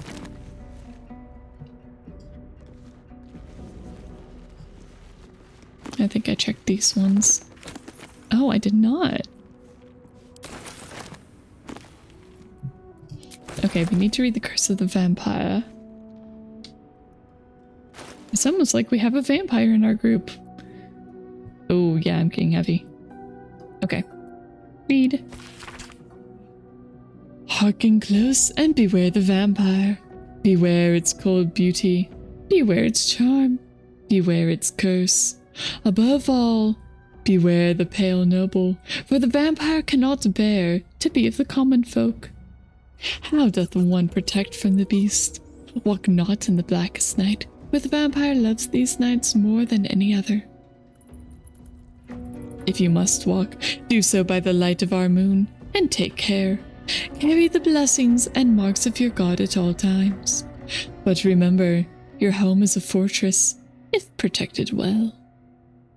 Speaker 1: I think I checked these ones. Oh, I did not. Okay, we need to read the curse of the vampire. It's almost like we have a vampire in our group. Oh, yeah, I'm getting heavy. Okay. Read. Hearken close and beware the vampire. Beware its cold beauty. Beware its charm. Beware its curse. Above all, beware the pale noble, for the vampire cannot bear to be of the common folk. How doth the one protect from the beast? Walk not in the blackest night, for the vampire loves these nights more than any other. If you must walk, do so by the light of our moon, and take care. Carry the blessings and marks of your god at all times. But remember, your home is a fortress, if protected well.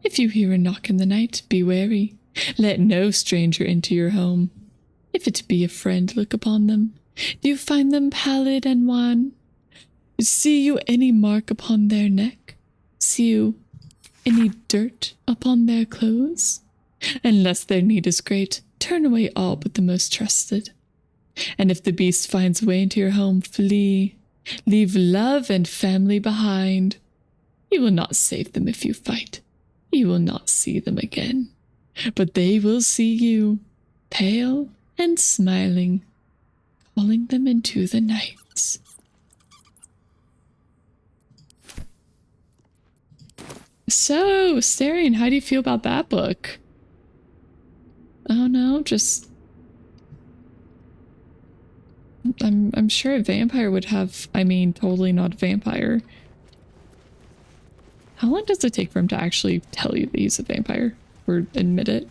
Speaker 1: If you hear a knock in the night, be wary. Let no stranger into your home. If it be a friend, look upon them. Do you find them pallid and wan? See you any mark upon their neck? See you any dirt upon their clothes? Unless their need is great, turn away all but the most trusted. And if the beast finds way into your home, flee. Leave love and family behind. You will not save them if you fight. You will not see them again. But they will see you, pale and smiling, calling them into the night. So, Starion, how do you feel about that book? Oh no, just... I'm sure a vampire would have... I mean, totally not a vampire. How long does it take for him to actually tell you that he's a vampire? Or admit it?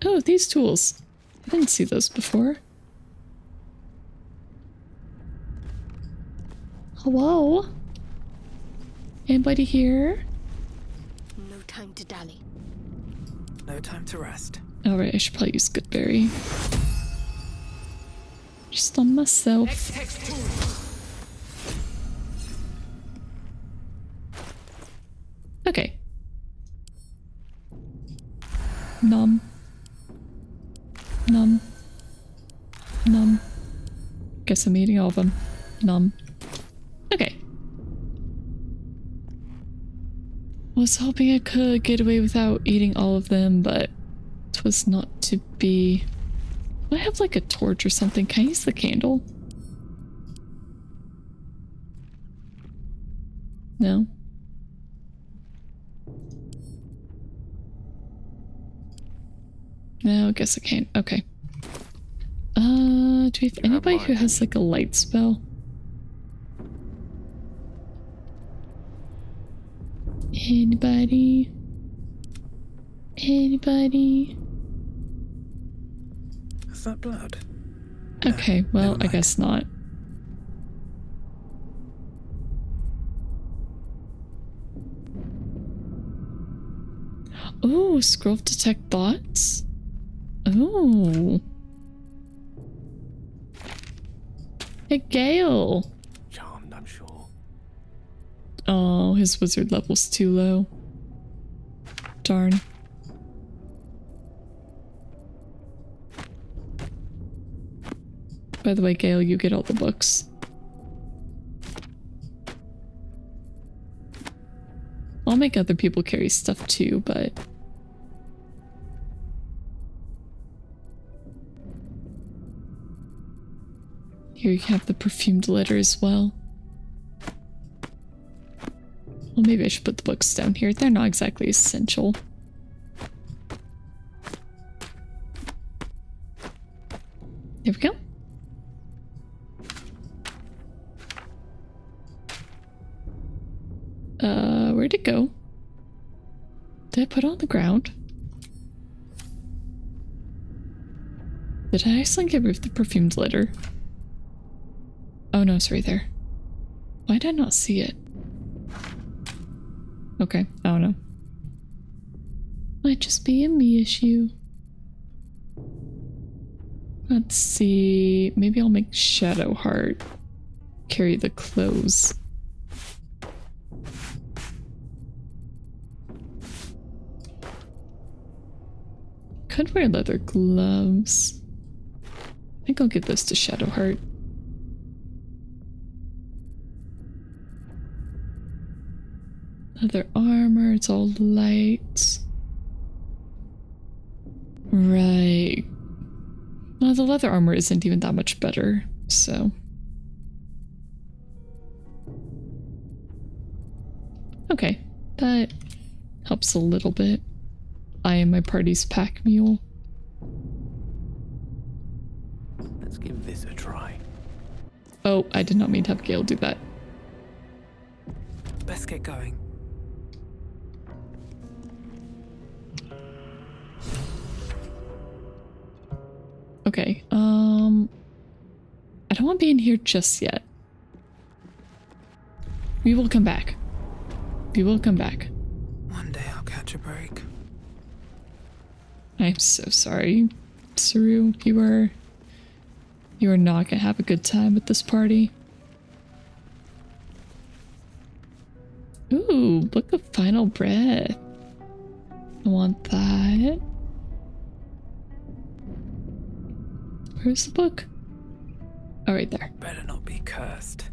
Speaker 1: Oh, these tools. I didn't see those before. Hello? Anybody here?
Speaker 4: No time to dally.
Speaker 2: No time to rest.
Speaker 1: Alright, I should probably use Goodberry. Just on myself. Okay. Nom. Nom. Nom. Guess I'm eating all of them. Nom. Okay. Was hoping I could get away without eating all of them, but it was not to be. Do I have like a torch or something? Can I use the candle? No. No, I guess I can't. Okay. Do we have anybody who has like a light spell? Anybody? Anybody?
Speaker 2: Is that blood?
Speaker 1: Okay, well, I guess not. Oh, scroll of detect thoughts? Oh. Hey, Gale.
Speaker 12: Charmed, I'm sure.
Speaker 1: Oh, his wizard level's too low. Darn. By the way, Gale, you get all the books. I'll make other people carry stuff too, but... Here you have the perfumed letter as well. Well, maybe I should put the books down here. They're not exactly essential. There we go. Where'd it go? Did I put it on the ground? Did I accidentally get rid of the perfumed letter? Oh no, it's right there. Why did I not see it? Okay, I don't know. Might just be a me issue. Let's see. Maybe I'll make Shadowheart carry the clothes. Could wear leather gloves. I think I'll give this to Shadowheart. Leather armor, it's all light. Right. Well, the leather armor isn't even that much better, so. Okay, that helps a little bit. I am my party's pack mule.
Speaker 13: Let's give this a try.
Speaker 1: Oh, I did not mean to have Gale do that.
Speaker 2: Let's get going.
Speaker 1: Okay, I don't want to be in here just yet. We will come back. We will come back.
Speaker 2: One day I'll catch a break.
Speaker 1: I'm so sorry, Saru. You are not gonna have a good time at this party. Ooh, Book of Final Breath. I want that. Where's the book? Oh, right there.
Speaker 2: Better not be cursed.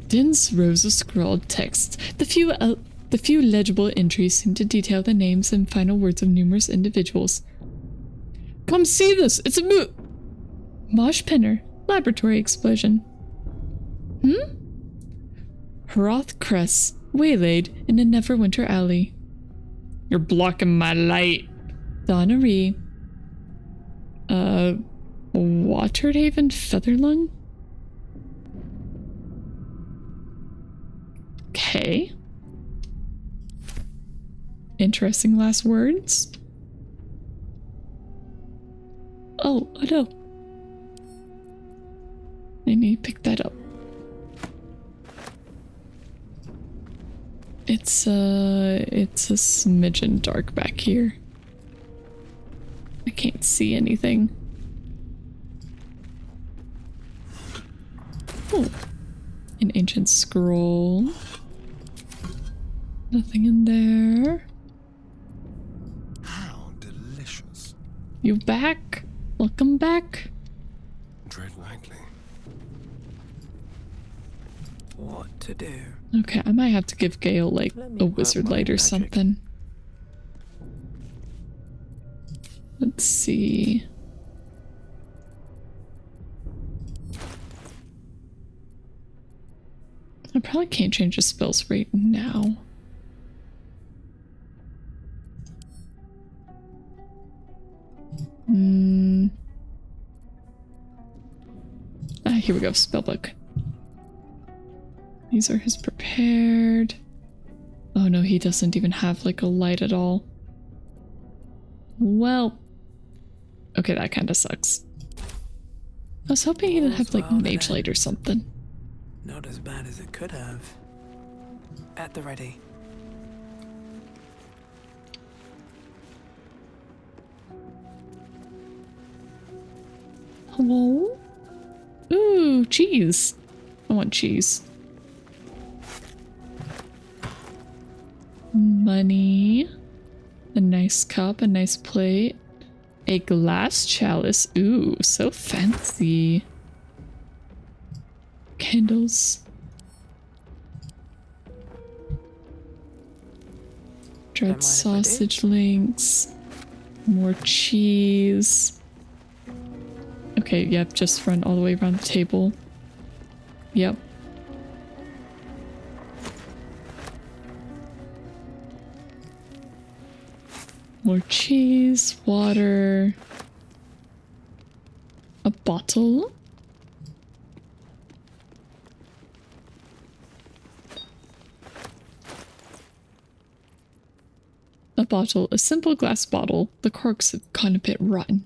Speaker 1: Din's rows of scrawled text. The few legible entries seem to detail the names and final words of numerous individuals. Come see this! It's a Mosh Penner. Laboratory explosion. Hroth Cress. Waylaid in a Neverwinter alley. You're blocking my light. Donnery. Waterhaven Featherlung? Okay. Interesting last words. Oh no. I need to pick that up. It's a smidgen dark back here. I can't see anything. Oh, an ancient scroll. Nothing in there.
Speaker 9: How delicious.
Speaker 1: You back? Welcome back.
Speaker 9: Tread lightly.
Speaker 2: What to do?
Speaker 1: Okay, I might have to give Gale like a wizard light or something. Let's see. I probably can't change the spells right now. Here we go, spellbook. These are his prepared. Oh no, he doesn't even have like a light at all. Well, okay, that kind of sucks. I was hoping he'd have like mage light or something.
Speaker 2: Not as bad as it could have. At the ready.
Speaker 1: Hello? Ooh, cheese. I want cheese. Money. A nice cup, a nice plate. A glass chalice. Ooh, so fancy. Candles. Dried sausage links. More cheese. Okay, yep, just run all the way around the table. Yep. More cheese, water. A bottle. A bottle, a simple glass bottle. The corks have gone a bit rotten.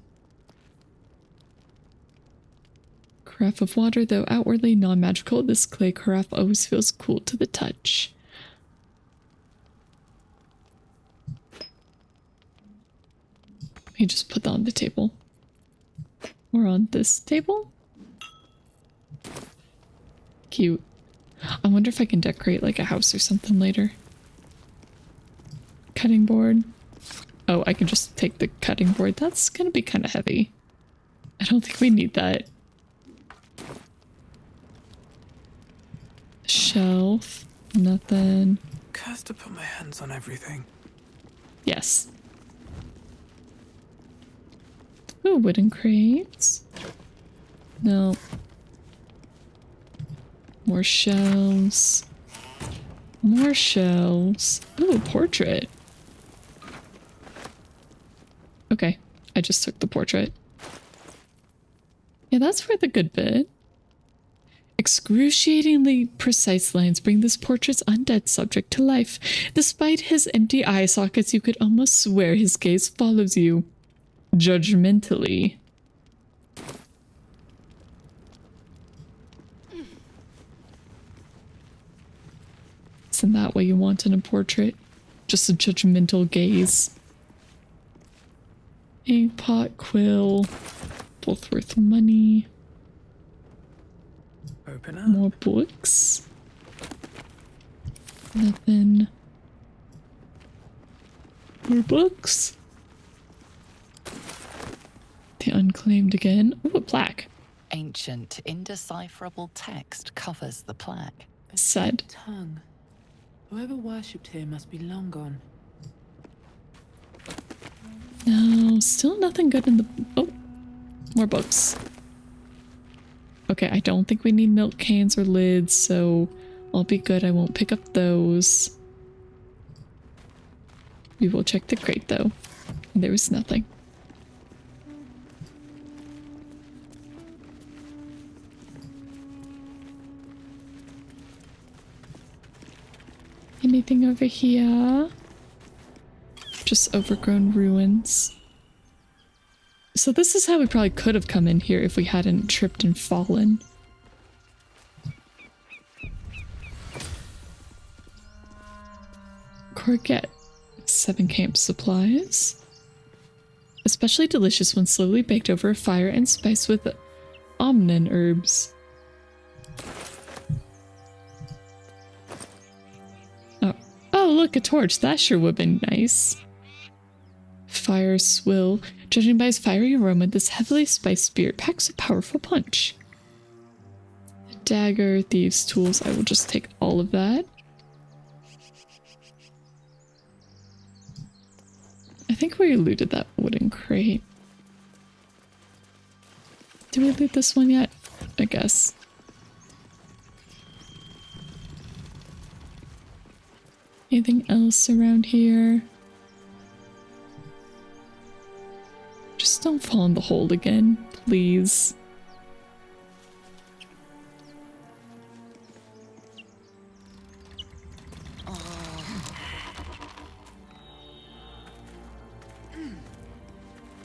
Speaker 1: Carafe of water, though outwardly non-magical, this clay carafe always feels cool to the touch. You just put that on the table. Or on this table? Cute. I wonder if I can decorate like a house or something later. Cutting board. Oh, I can just take the cutting board. That's gonna be kind of heavy. I don't think we need that. Shelf. Nothing.
Speaker 2: Cursed to put my hands on everything.
Speaker 1: Yes. Ooh, wooden crates. No. More shelves. More shelves. Ooh, portrait. Okay, I just took the portrait. Yeah, that's for the good bit. Excruciatingly precise lines bring this portrait's undead subject to life. Despite his empty eye sockets, you could almost swear his gaze follows you. Judgmentally. Isn't that what you want in a portrait? Just a judgmental gaze. Ink pot, quill, both worth money.
Speaker 2: Open up.
Speaker 1: More books. Nothing. More books. The unclaimed again. Ooh, a plaque.
Speaker 3: Ancient, indecipherable text covers the plaque.
Speaker 1: Said.
Speaker 2: Tongue. Whoever worshipped here must be long gone.
Speaker 1: No, still nothing good in the... Oh, more books. Okay, I don't think we need milk cans or lids, so I'll be good. I won't pick up those. We will check the crate, though. There was nothing. Anything over here? Just overgrown ruins. So this is how we probably could have come in here if we hadn't tripped and fallen. Courgette. 7 camp supplies. Especially delicious when slowly baked over a fire and spiced with omnin herbs. Oh, look, a torch. That sure would have been nice. Fire swill. Judging by its fiery aroma, this heavily spiced spirit packs a powerful punch. Dagger, thieves' tools. I will just take all of that. I think we looted that wooden crate. Did we loot this one yet? I guess. Anything else around here? Just don't fall in the hole again, please.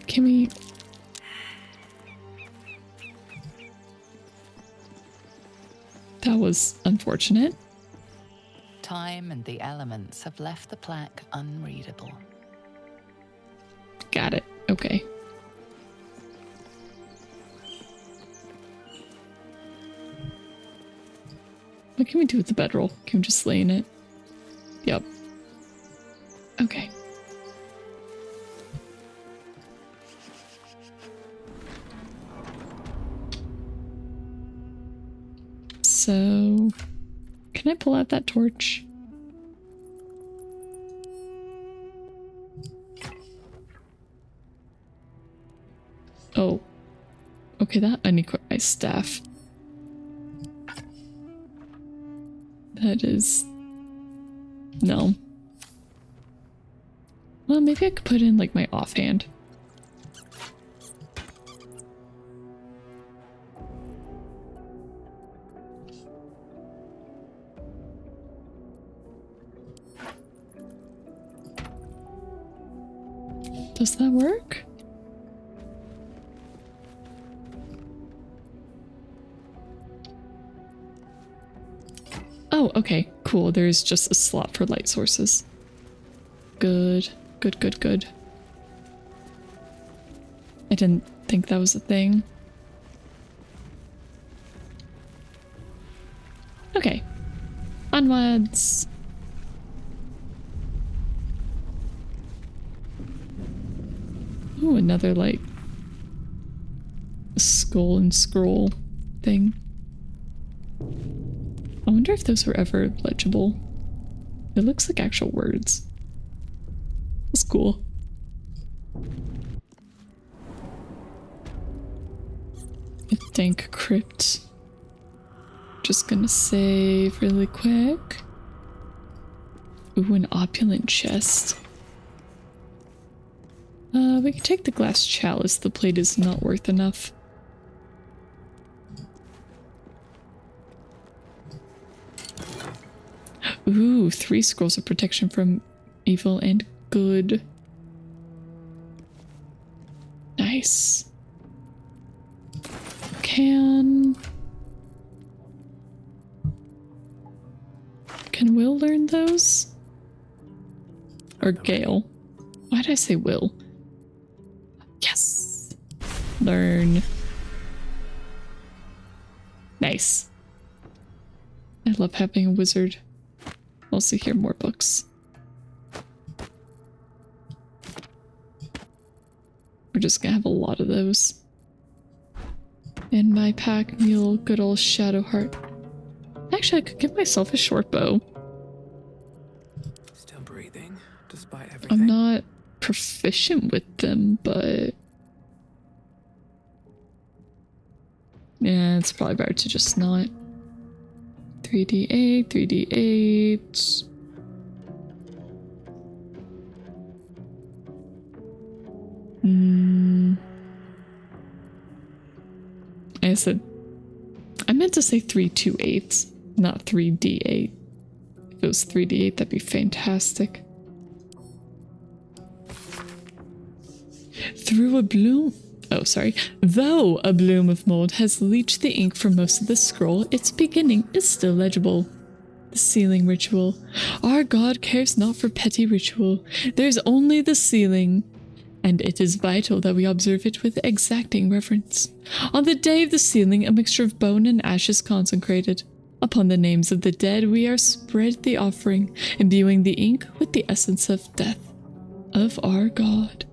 Speaker 1: Can we... That was unfortunate.
Speaker 3: Time and the elements have left the plaque unreadable.
Speaker 1: Got it. Okay. What can we do with the bedroll? Can we just lay in it? Yep. Okay. So, can I pull out that torch? Oh. Okay, that unequipped my staff. That is... No. Well, maybe I could put in, like, my offhand. Does that work? Oh, okay, cool. There's just a slot for light sources. Good, good, good, good. I didn't think that was a thing. Okay. Onwards. Ooh, another, like, skull and scroll thing. I wonder if those were ever legible. It looks like actual words. That's cool. A dank crypt. Just gonna save really quick. Ooh, an opulent chest. We can take the glass chalice. The plate is not worth enough. Ooh, 3 scrolls of protection from evil and good. Nice. Can Will learn those? Or Gale? Why did I say Will? Yes! Learn. Nice. I love having a wizard. Also hear more books. We're just gonna have a lot of those. And my pack mule, good old Shadowheart. Actually, I could give myself a short bow.
Speaker 13: Still breathing, despite everything.
Speaker 1: I'm not proficient with them, but yeah, it's probably better to just not. 3d8, 3d8. I meant to say 328s, not 3d8. If it was 3d8, that'd be fantastic. Though a bloom of mold has leached the ink from most of the scroll, its beginning is still legible. The sealing ritual. Our god cares not for petty ritual. There's only the sealing, and it is vital that we observe it with exacting reverence. On the day of the sealing, a mixture of bone and ash is consecrated. Upon the names of the dead, we are spread the offering, imbuing the ink with the essence of death of our god.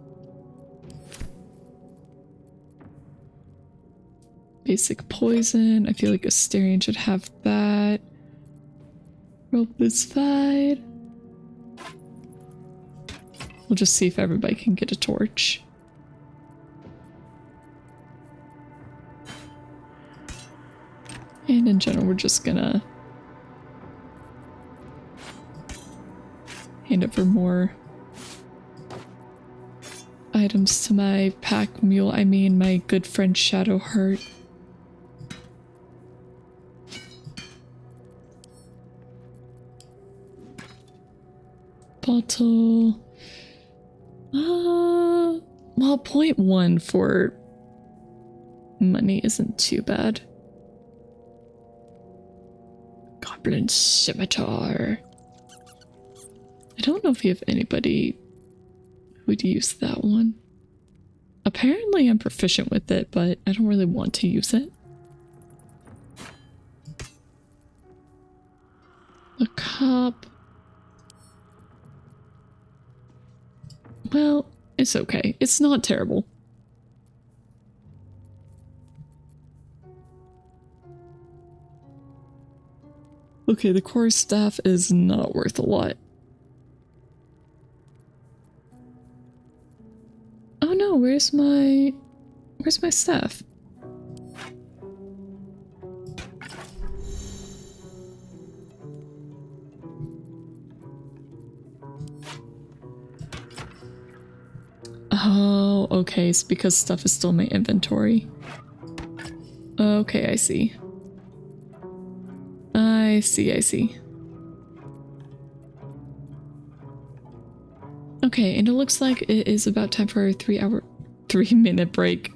Speaker 1: Basic poison. I feel like Asterion should have that. Rope is fine. We'll just see if everybody can get a torch. And in general, we're just gonna hand over more items to my pack mule. I mean, my good friend Shadowheart. Bottle. Well, 0.1 for money isn't too bad. Goblin Scimitar. I don't know if you have anybody who'd use that one. Apparently I'm proficient with it, but I don't really want to use it. A cup. Well, it's okay. It's not terrible. Okay, the core staff is not worth a lot. Oh no, where's my staff? Oh, okay, it's because stuff is still in my inventory. Okay, I see. I see. Okay, and it looks like it is about time for a 3-minute break.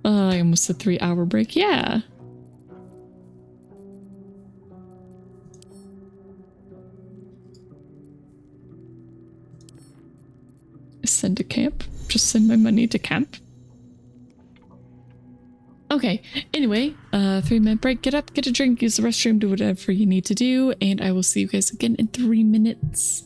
Speaker 1: I almost said 3-hour break. Yeah. just send my money to camp. Okay, anyway, 3-minute break. Get up, get a drink, use the restroom, do whatever you need to do, and I will see you guys again in 3 minutes.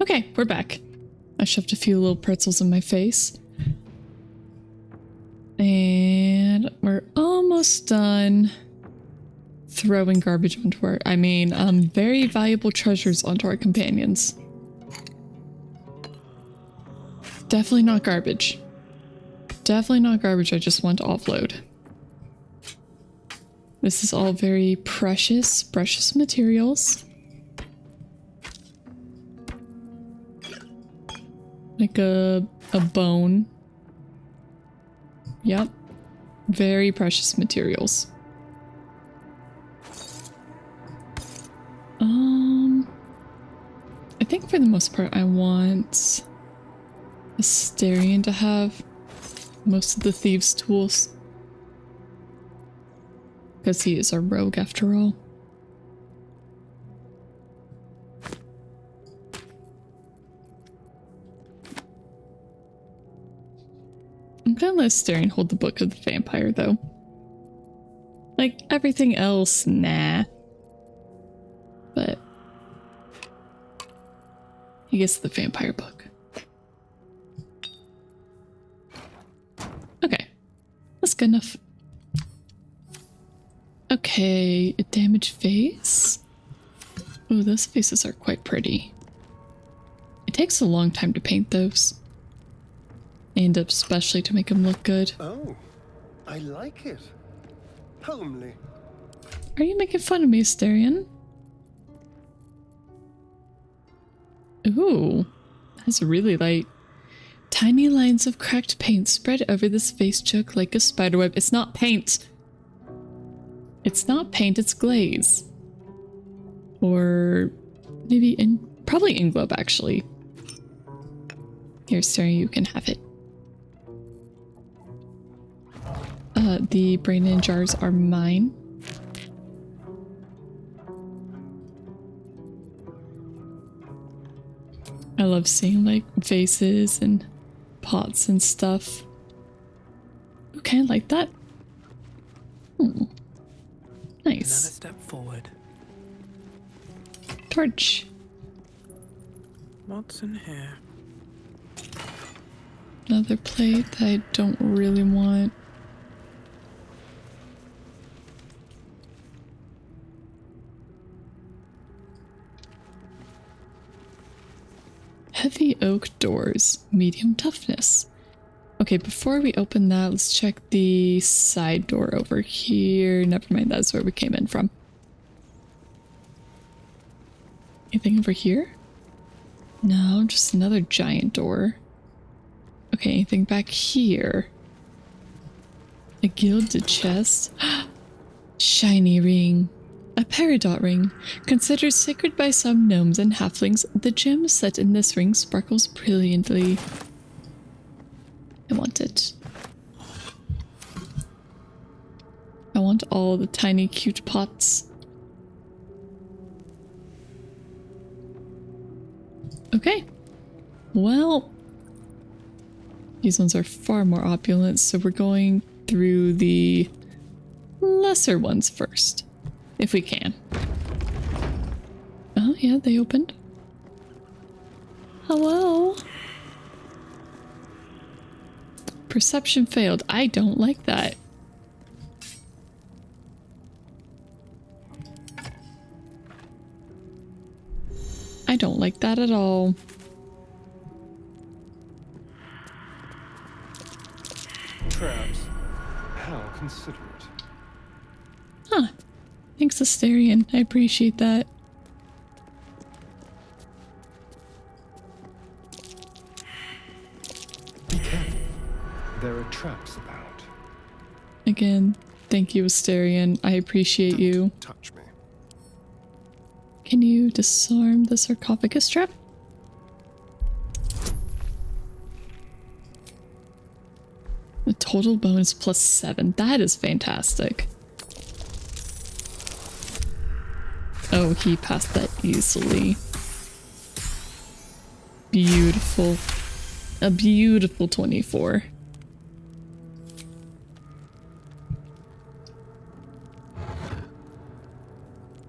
Speaker 1: Okay, we're back. I shoved a few little pretzels in my face. And we're almost done throwing garbage onto our, very valuable treasures onto our companions. Definitely not garbage. Definitely not garbage I just want to offload. This is all very precious, precious materials. Like a bone. Yep. Very precious materials. I think for the most part I want Asterion to have most of the thieves' tools. Because he is a rogue after all. I'm gonna let Asterion hold the Book of the Vampire though. Like everything else, nah. But he gets the vampire book. good enough. Okay, a damaged face. Ooh, those faces are quite pretty. It takes a long time to paint those. And especially to make them look good.
Speaker 9: Oh, I like it. Homely.
Speaker 1: Are you making fun of me, Asterion? Ooh, that's really light. Tiny lines of cracked paint spread over this face choke like a spiderweb. It's not paint. It's not paint, it's glaze. Or maybe probably Inglobe, actually. Here, Sarah, you can have it. The brain jars are mine. I love seeing like vases and pots and stuff. Okay, I like that. Nice.
Speaker 13: Another step forward.
Speaker 1: Torch.
Speaker 13: What's in here?
Speaker 1: Another plate that I don't really want. Heavy oak doors, medium toughness. Okay, before we open that, let's check the side door over here. Never mind, that's where we came in from. Anything over here? No, just another giant door. Okay, anything back here? A gilded chest. Shiny ring. A peridot ring. Considered sacred by some gnomes and halflings, the gem set in this ring sparkles brilliantly. I want it. I want all the tiny cute pots. Okay. Well, these ones are far more opulent, so we're going through the lesser ones first. If we can. Oh, yeah, they opened. Hello? Perception failed. I don't like that. I don't like that at all.
Speaker 9: Traps. How considerate.
Speaker 1: Huh. Thanks, Asterion. I appreciate that.
Speaker 9: Be careful. There are traps about.
Speaker 1: Again, thank you, Asterion. I appreciate you.
Speaker 9: Touch me.
Speaker 1: Can you disarm the sarcophagus trap? The total bonus +7. That is fantastic. Oh, he passed that easily. Beautiful. A beautiful 24.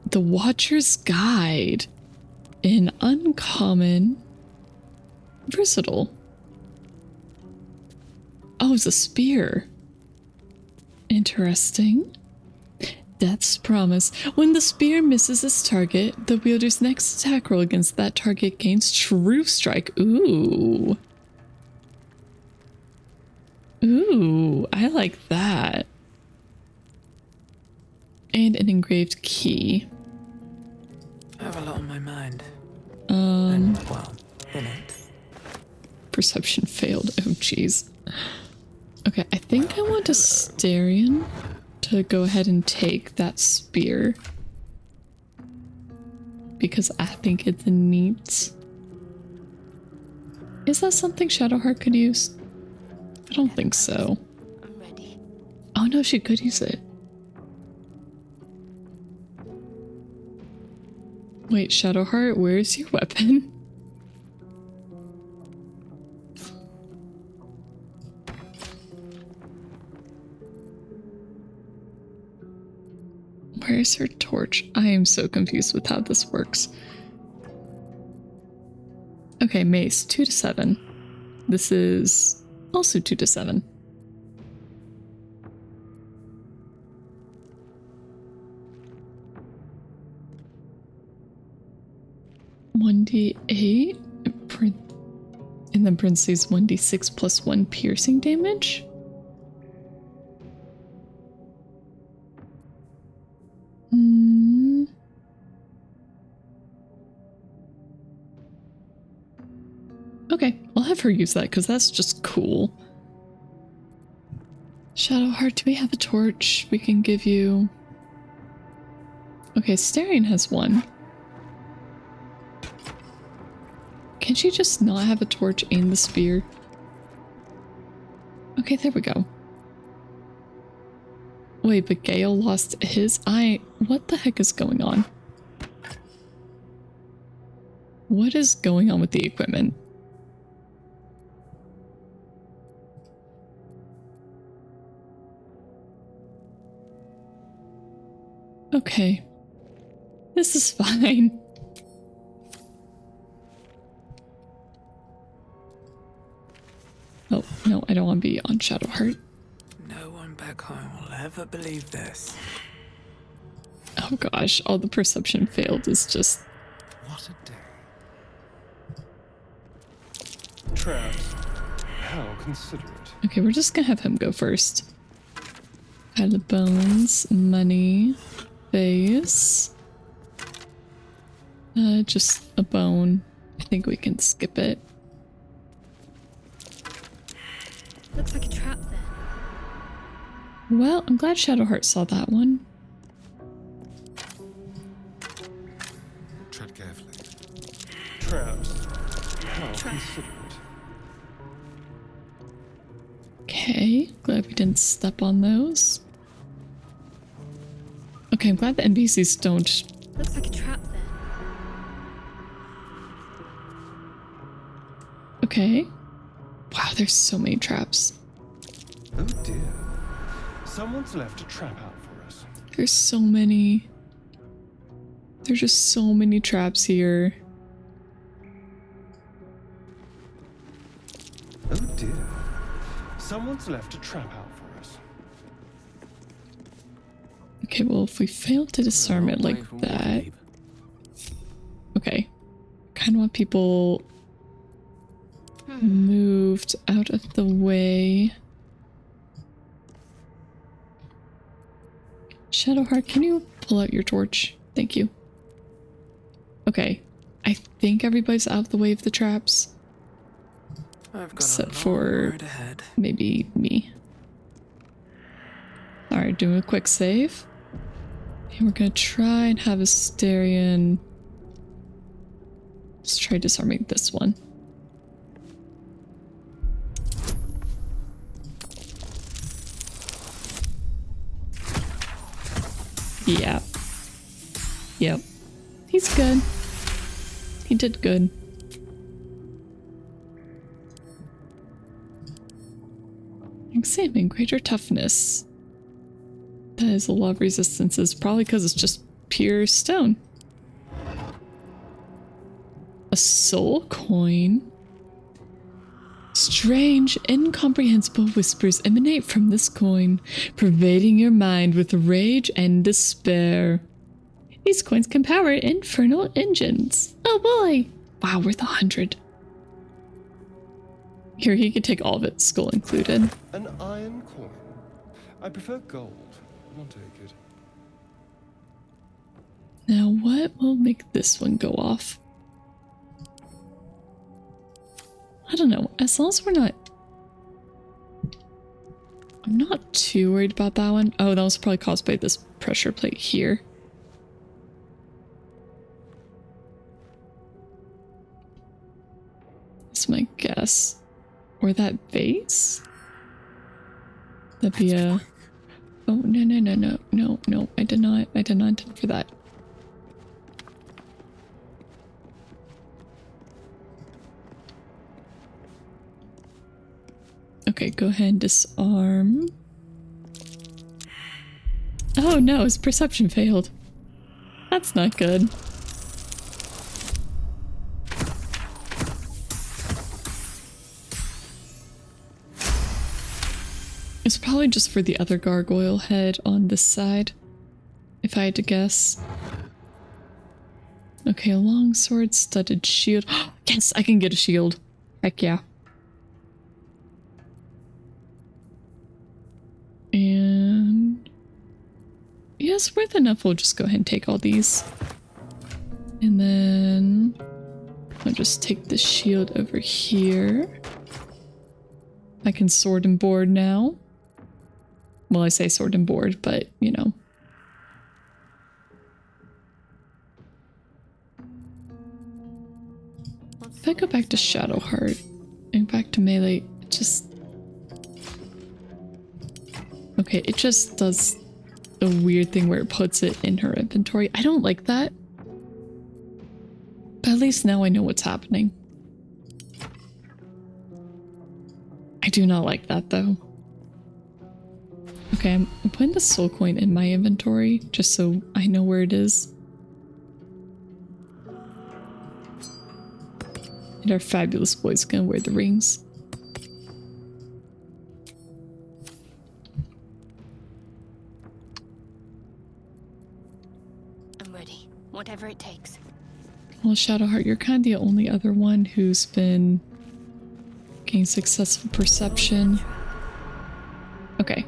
Speaker 1: The Watcher's Guide. An uncommon. Versatile. Oh, it's a spear. Interesting. Death's Promise. When the spear misses its target, the wielder's next attack roll against that target gains True Strike. Ooh. Ooh, I like that. And an engraved key.
Speaker 13: I have a lot on my mind. Well, in it.
Speaker 1: Perception failed. Oh, jeez. Okay, I think I want Asterion to go ahead and take that spear. Because I think it's neat. Is that something Shadowheart could use? I don't think so.
Speaker 4: I'm ready.
Speaker 1: Oh no, she could use it. Wait, Shadowheart, where's your weapon? Where's her torch? I am so confused with how this works. Okay, mace, 2 to 7. This is also 2 to 7. 1d8 and then parentheses 1d6 plus 1 piercing damage. Okay, I'll have her use that because that's just cool. Shadowheart, do we have a torch we can give you? Okay, Starion has one. Can she just not have a torch and the spear? Okay, there we go. Wait, but Gale lost his? What the heck is going on? What is going on with the equipment? Okay. This is fine. Oh, no, I don't want to be on Shadowheart.
Speaker 13: No one back home will ever believe this.
Speaker 1: Oh gosh, all the perception failed is just...
Speaker 9: What a day. Traps. How considerate.
Speaker 1: Okay, we're just gonna have him go first. Pile of bones, money, face. Just a bone. I think we can skip it.
Speaker 10: Looks like a trap there.
Speaker 1: Well, I'm glad Shadowheart saw that one.
Speaker 9: Tread carefully. Traps. How considerate.
Speaker 1: Okay, glad we didn't step on those. Okay, I'm glad the NPCs don't...
Speaker 10: Looks like a trap there.
Speaker 1: Okay. Wow, there's so many traps.
Speaker 9: Oh dear. Someone's left a trap out for us.
Speaker 1: There's so many. There's just so many traps here.
Speaker 9: Oh dear. Someone's left a trap out for us.
Speaker 1: Okay, well, if we fail to disarm it like that... Okay. Kind of want people moved out of the way. Shadowheart, can you pull out your torch? Thank you. Okay. I think everybody's out of the way of the traps.
Speaker 13: I've got
Speaker 1: except for maybe me. Alright, doing a quick save. And we're gonna try and have Asterion. Let's try disarming this one. Yeah. Yep. He's good. He did good. Examine greater toughness. That is a lot of resistances, probably because it's just pure stone. A soul coin. Strange, incomprehensible whispers emanate from this coin, pervading your mind with rage and despair. These coins can power infernal engines. Oh boy! Wow, worth 100. Here, he can take all of it, skull included.
Speaker 9: An iron coin. I prefer gold. I'll take it.
Speaker 1: Now, what will make this one go off? I don't know. As long as we're not... I'm not too worried about that one. Oh, that was probably caused by this pressure plate here. That's my guess. Or that vase? That'd be a... Oh, no. I did not intend for that. Okay, go ahead and disarm. Oh no, his perception failed. That's not good. It's probably just for the other gargoyle head on this side, if I had to guess. Okay, longsword, studded shield. Yes, I can get a shield. Heck yeah. And yes, worth enough. We'll just go ahead and take all these. And then I'll just take the shield over here. I can sword and board now. Well, I say sword and board, but you know. If I go back to Shadowheart and back to melee, it just... Okay, it just does a weird thing where it puts it in her inventory. I don't like that. But at least now I know what's happening. I do not like that though. Okay, I'm putting the soul coin in my inventory just so I know where it is. And our fabulous boy's gonna wear the rings.
Speaker 5: I'm ready. Whatever it takes.
Speaker 1: Well, Shadowheart, you're kind of the only other one who's been getting successful perception. Okay.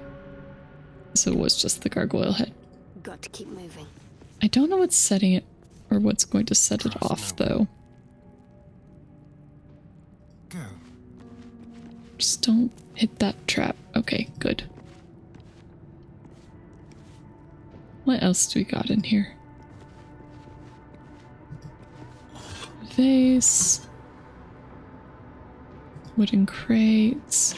Speaker 1: So it was just the gargoyle head.
Speaker 5: Got to keep moving.
Speaker 1: I don't know what's setting it or what's going to set it off though.
Speaker 9: Go.
Speaker 1: Just don't hit that trap. Okay, good. What else do we got in here? Vase. Wooden crates.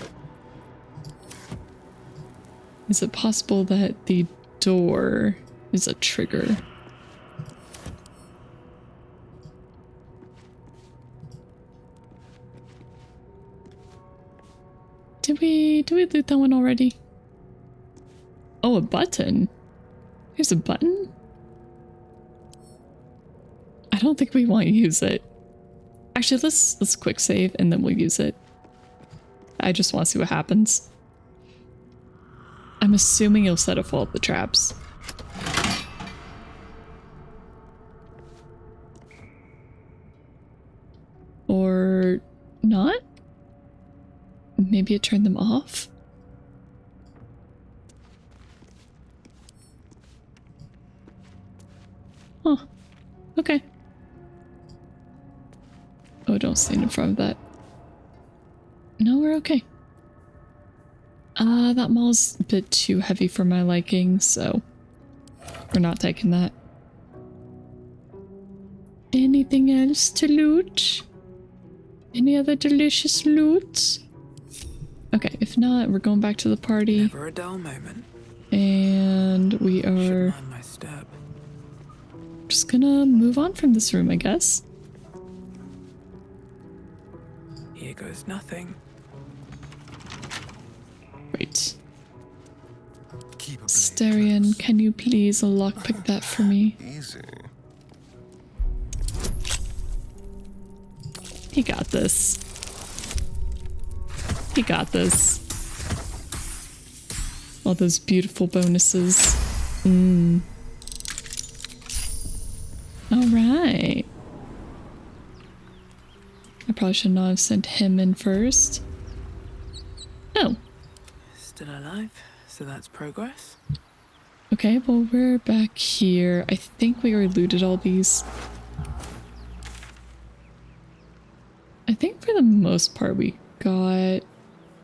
Speaker 1: Is it possible that the door is a trigger? Did we loot that one already? Oh, a button. There's a button? I don't think we want to use it. Actually, let's quick save and then we'll use it. I just want to see what happens. I'm assuming you'll set off all the traps. Or not? Maybe it turned them off? Huh. Okay. Oh, don't stand in front of that. No, we're okay. That mall's a bit too heavy for my liking, so we're not taking that. Anything else to loot? Any other delicious loot? Okay, if not, we're going back to the party.
Speaker 13: Never a dull moment.
Speaker 1: And we are
Speaker 13: Mind my step.
Speaker 1: just gonna move on from this room, I guess.
Speaker 13: Here goes nothing.
Speaker 1: Right. Starion, can you please lockpick that for me?
Speaker 9: Easy.
Speaker 1: He got this. He got this. All those beautiful bonuses. Alright. I probably should not have sent him in first. Oh.
Speaker 13: Still alive, so that's progress.
Speaker 1: Okay, well, we're back here. I think we already looted all these. I think for the most part we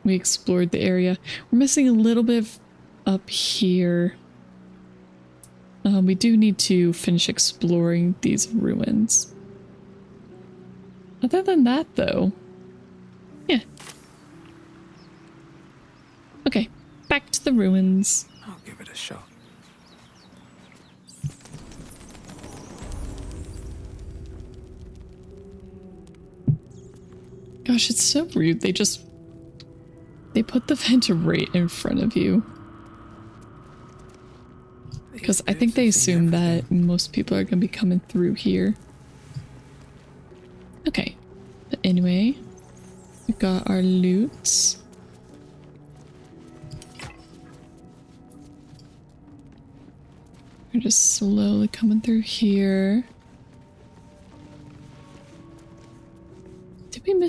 Speaker 1: explored the area. We're missing a little bit up here. We do need to finish exploring these ruins. Other than that, though, yeah. Okay, back to the ruins.
Speaker 13: I'll give it a shot.
Speaker 1: Gosh, it's so rude. They put the vent right in front of you. Because I think they assume that most people are going to be coming through here. Okay. But anyway, we've got our loot. We're just slowly coming through here.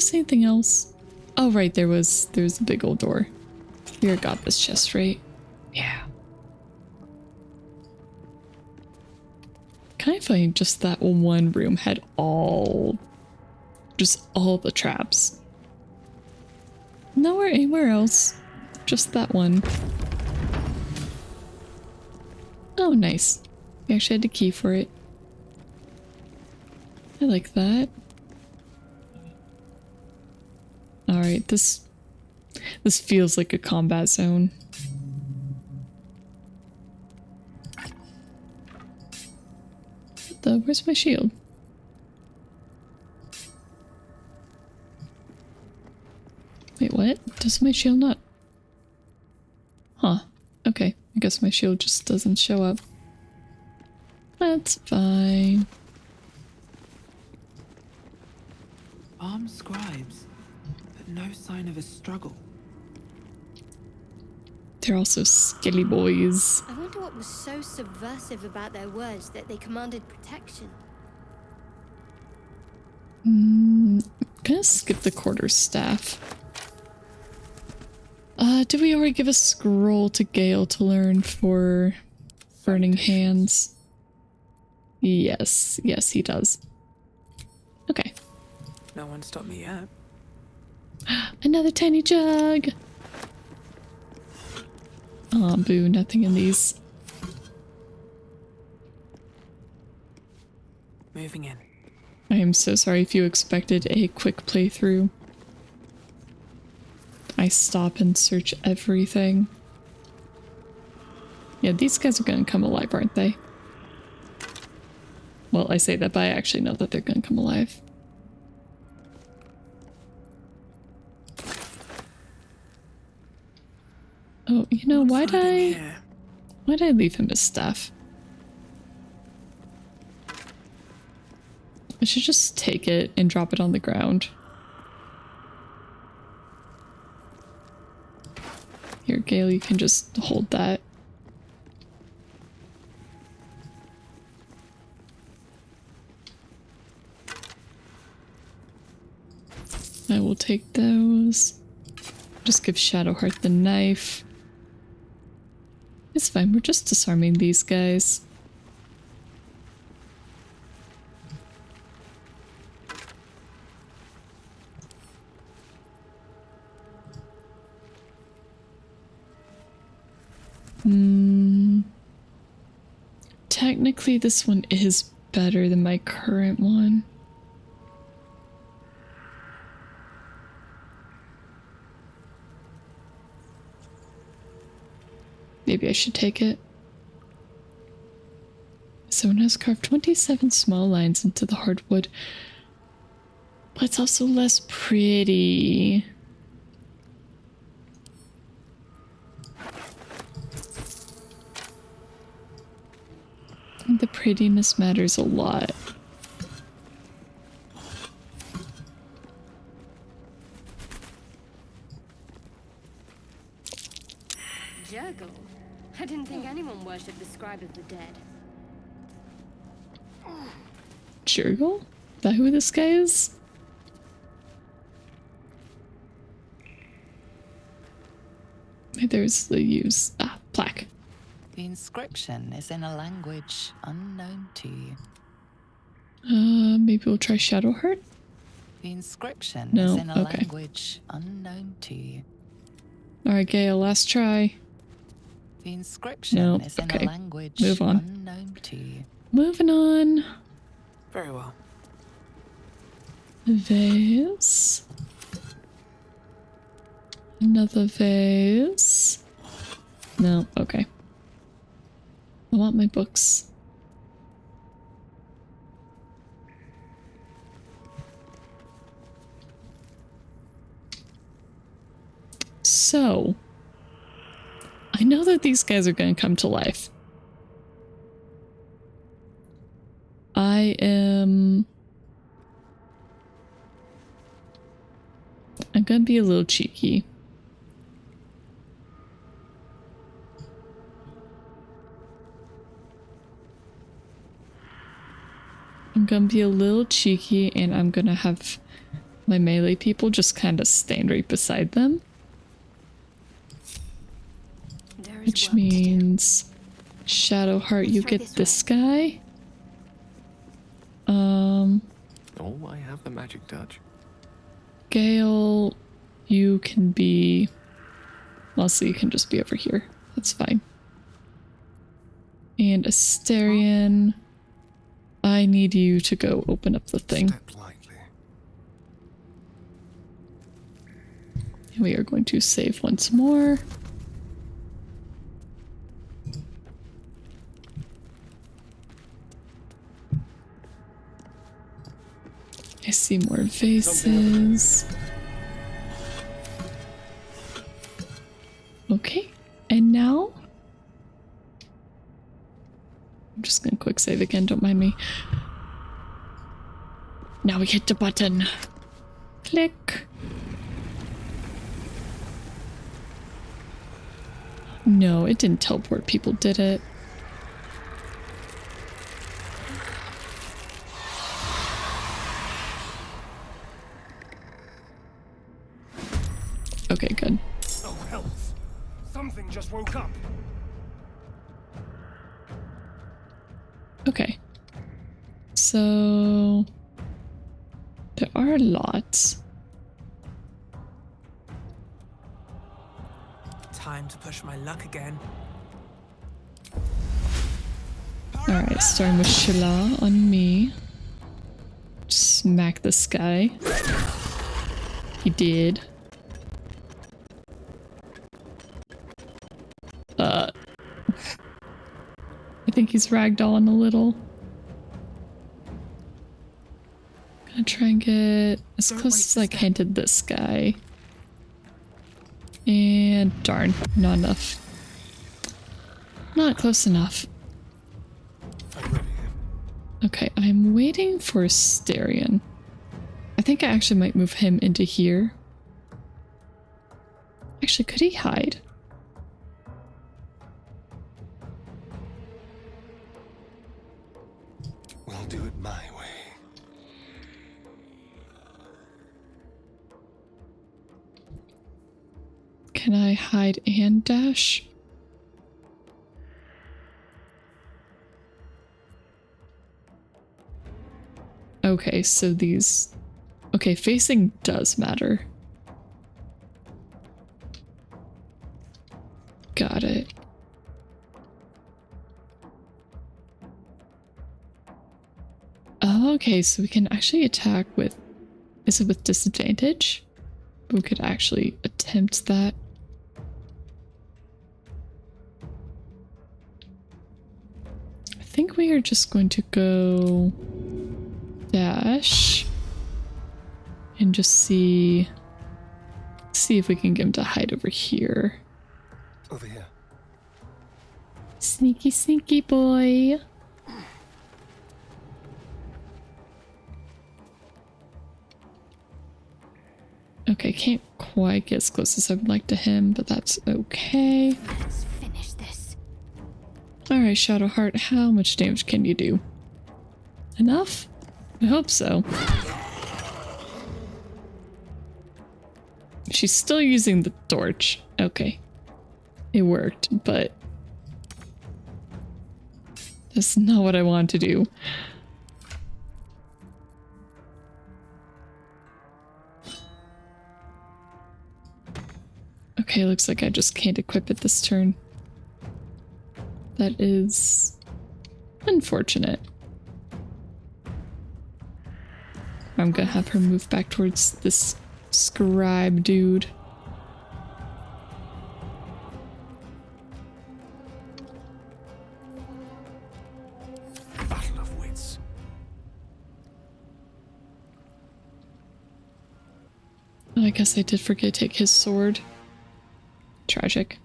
Speaker 1: notice anything else? Oh, right, there was a big old door. Here, got this chest, right? Yeah. Kind of funny, just that one room had just all the traps. Nowhere anywhere else. Just that one. Oh, nice. We actually had a key for it. I like that. Alright, this feels like a combat zone. Where's my shield? Wait, what? Does my shield not? Huh. Okay. I guess my shield just doesn't show up. That's fine.
Speaker 2: Armed scribes, but no sign of a struggle.
Speaker 1: They're also skilly boys.
Speaker 5: I wonder what was so subversive about their words that they commanded protection.
Speaker 1: Gonna skip the quarterstaff. Did we already give a scroll to Gale to learn for burning hands? Yes, he does. Okay.
Speaker 13: No one stopped me yet.
Speaker 1: Another tiny jug! Aw, boo, nothing in these.
Speaker 13: Moving in.
Speaker 1: I am so sorry if you expected a quick playthrough. I stop and search everything. Yeah, these guys are gonna come alive, aren't they? Well, I say that, but I actually know that they're gonna come alive. Oh, you know, why'd I leave him his staff? I should just take it and drop it on the ground. Here, Gale, you can just hold that. I will take those. Just give Shadowheart the knife. It's fine, we're just disarming these guys. Technically, this one is better than my current one. Maybe I should take it. Someone has carved 27 small lines into the hardwood, but it's also less pretty. The prettiness matters a lot.
Speaker 5: Juggle? I didn't think anyone worshipped the scribe of the dead.
Speaker 1: Jurgle? Is that who this guy is? There's the use. Plaque.
Speaker 3: The inscription is in a language unknown to you.
Speaker 1: Maybe we'll try Shadowheart?
Speaker 3: The inscription
Speaker 1: No,
Speaker 3: is in a
Speaker 1: okay.
Speaker 3: language unknown to you.
Speaker 1: Alright, Gale, last try.
Speaker 3: The inscription
Speaker 1: No,
Speaker 3: is in
Speaker 1: okay.
Speaker 3: a language
Speaker 1: Move on.
Speaker 3: unknown to you.
Speaker 1: Moving on.
Speaker 13: Very well.
Speaker 1: Vase. Another vase. No, okay. I want my books. So, I know that these guys are going to come to life. I'm going to be a little cheeky. I'm gonna be a little cheeky and I'm gonna have my melee people just kind of stand right beside them. Which means Shadowheart, you get this guy.
Speaker 14: Oh, I have the magic touch.
Speaker 1: Gale, you can be... Mostly you can just be over here. That's fine. And Asterion, I need you to go open up the thing.
Speaker 9: Step lightly.
Speaker 1: And we are going to save once more. I see more vases. Okay, and now I'm just gonna quick save again, don't mind me. Now we hit the button. Click. No, it didn't teleport people, did it? Okay, good.
Speaker 12: Oh, health. Something just woke up.
Speaker 1: Okay. So there are lots.
Speaker 13: Time to push my luck again.
Speaker 1: Alright, starting with Shala on me. Smack this guy. He did. I think he's ragdolling a little. Gonna try and get as close as I can to this guy. And darn, not enough. Not close enough. Okay, I'm waiting for Asterion. I think I actually might move him into here. Actually, could he hide?
Speaker 9: We'll do it my way.
Speaker 1: Can I hide and dash? Okay, so these... Okay, facing does matter. Got it. Oh, okay, so we can actually attack with... Is it with disadvantage? We could actually attempt that. I think we are just going to go... dash. And just see if we can get him to hide over here.
Speaker 9: Over here.
Speaker 1: Sneaky, sneaky boy. Okay, can't quite get as close as I would like to him, but that's okay.
Speaker 4: Let's finish this.
Speaker 1: Alright, Shadowheart, how much damage can you do? Enough? I hope so. She's still using the torch. Okay. It worked, but that's not what I want to do. Okay, looks like I just can't equip it this turn. That is unfortunate. I'm gonna have her move back towards this scribe dude.
Speaker 12: Battle of wits.
Speaker 1: Oh, I guess I did forget to take his sword. Tragic.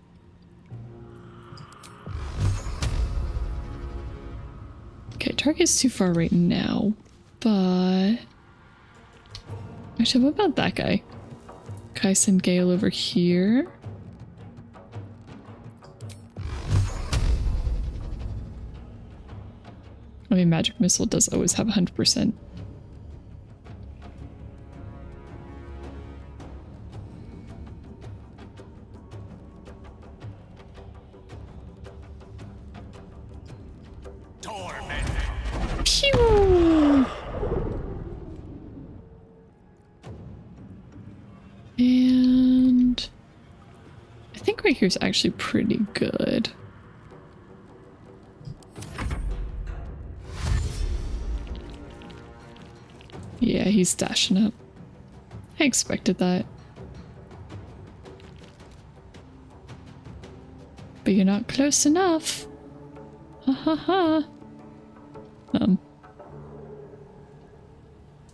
Speaker 1: Okay, target's too far right now, but... Actually, what about that guy? Can I send Gale over here? I mean, Magic Missile does always have 100%. Pew! And I think right here is actually pretty good. Yeah, he's dashing up. I expected that. But you're not close enough. Ha ha ha.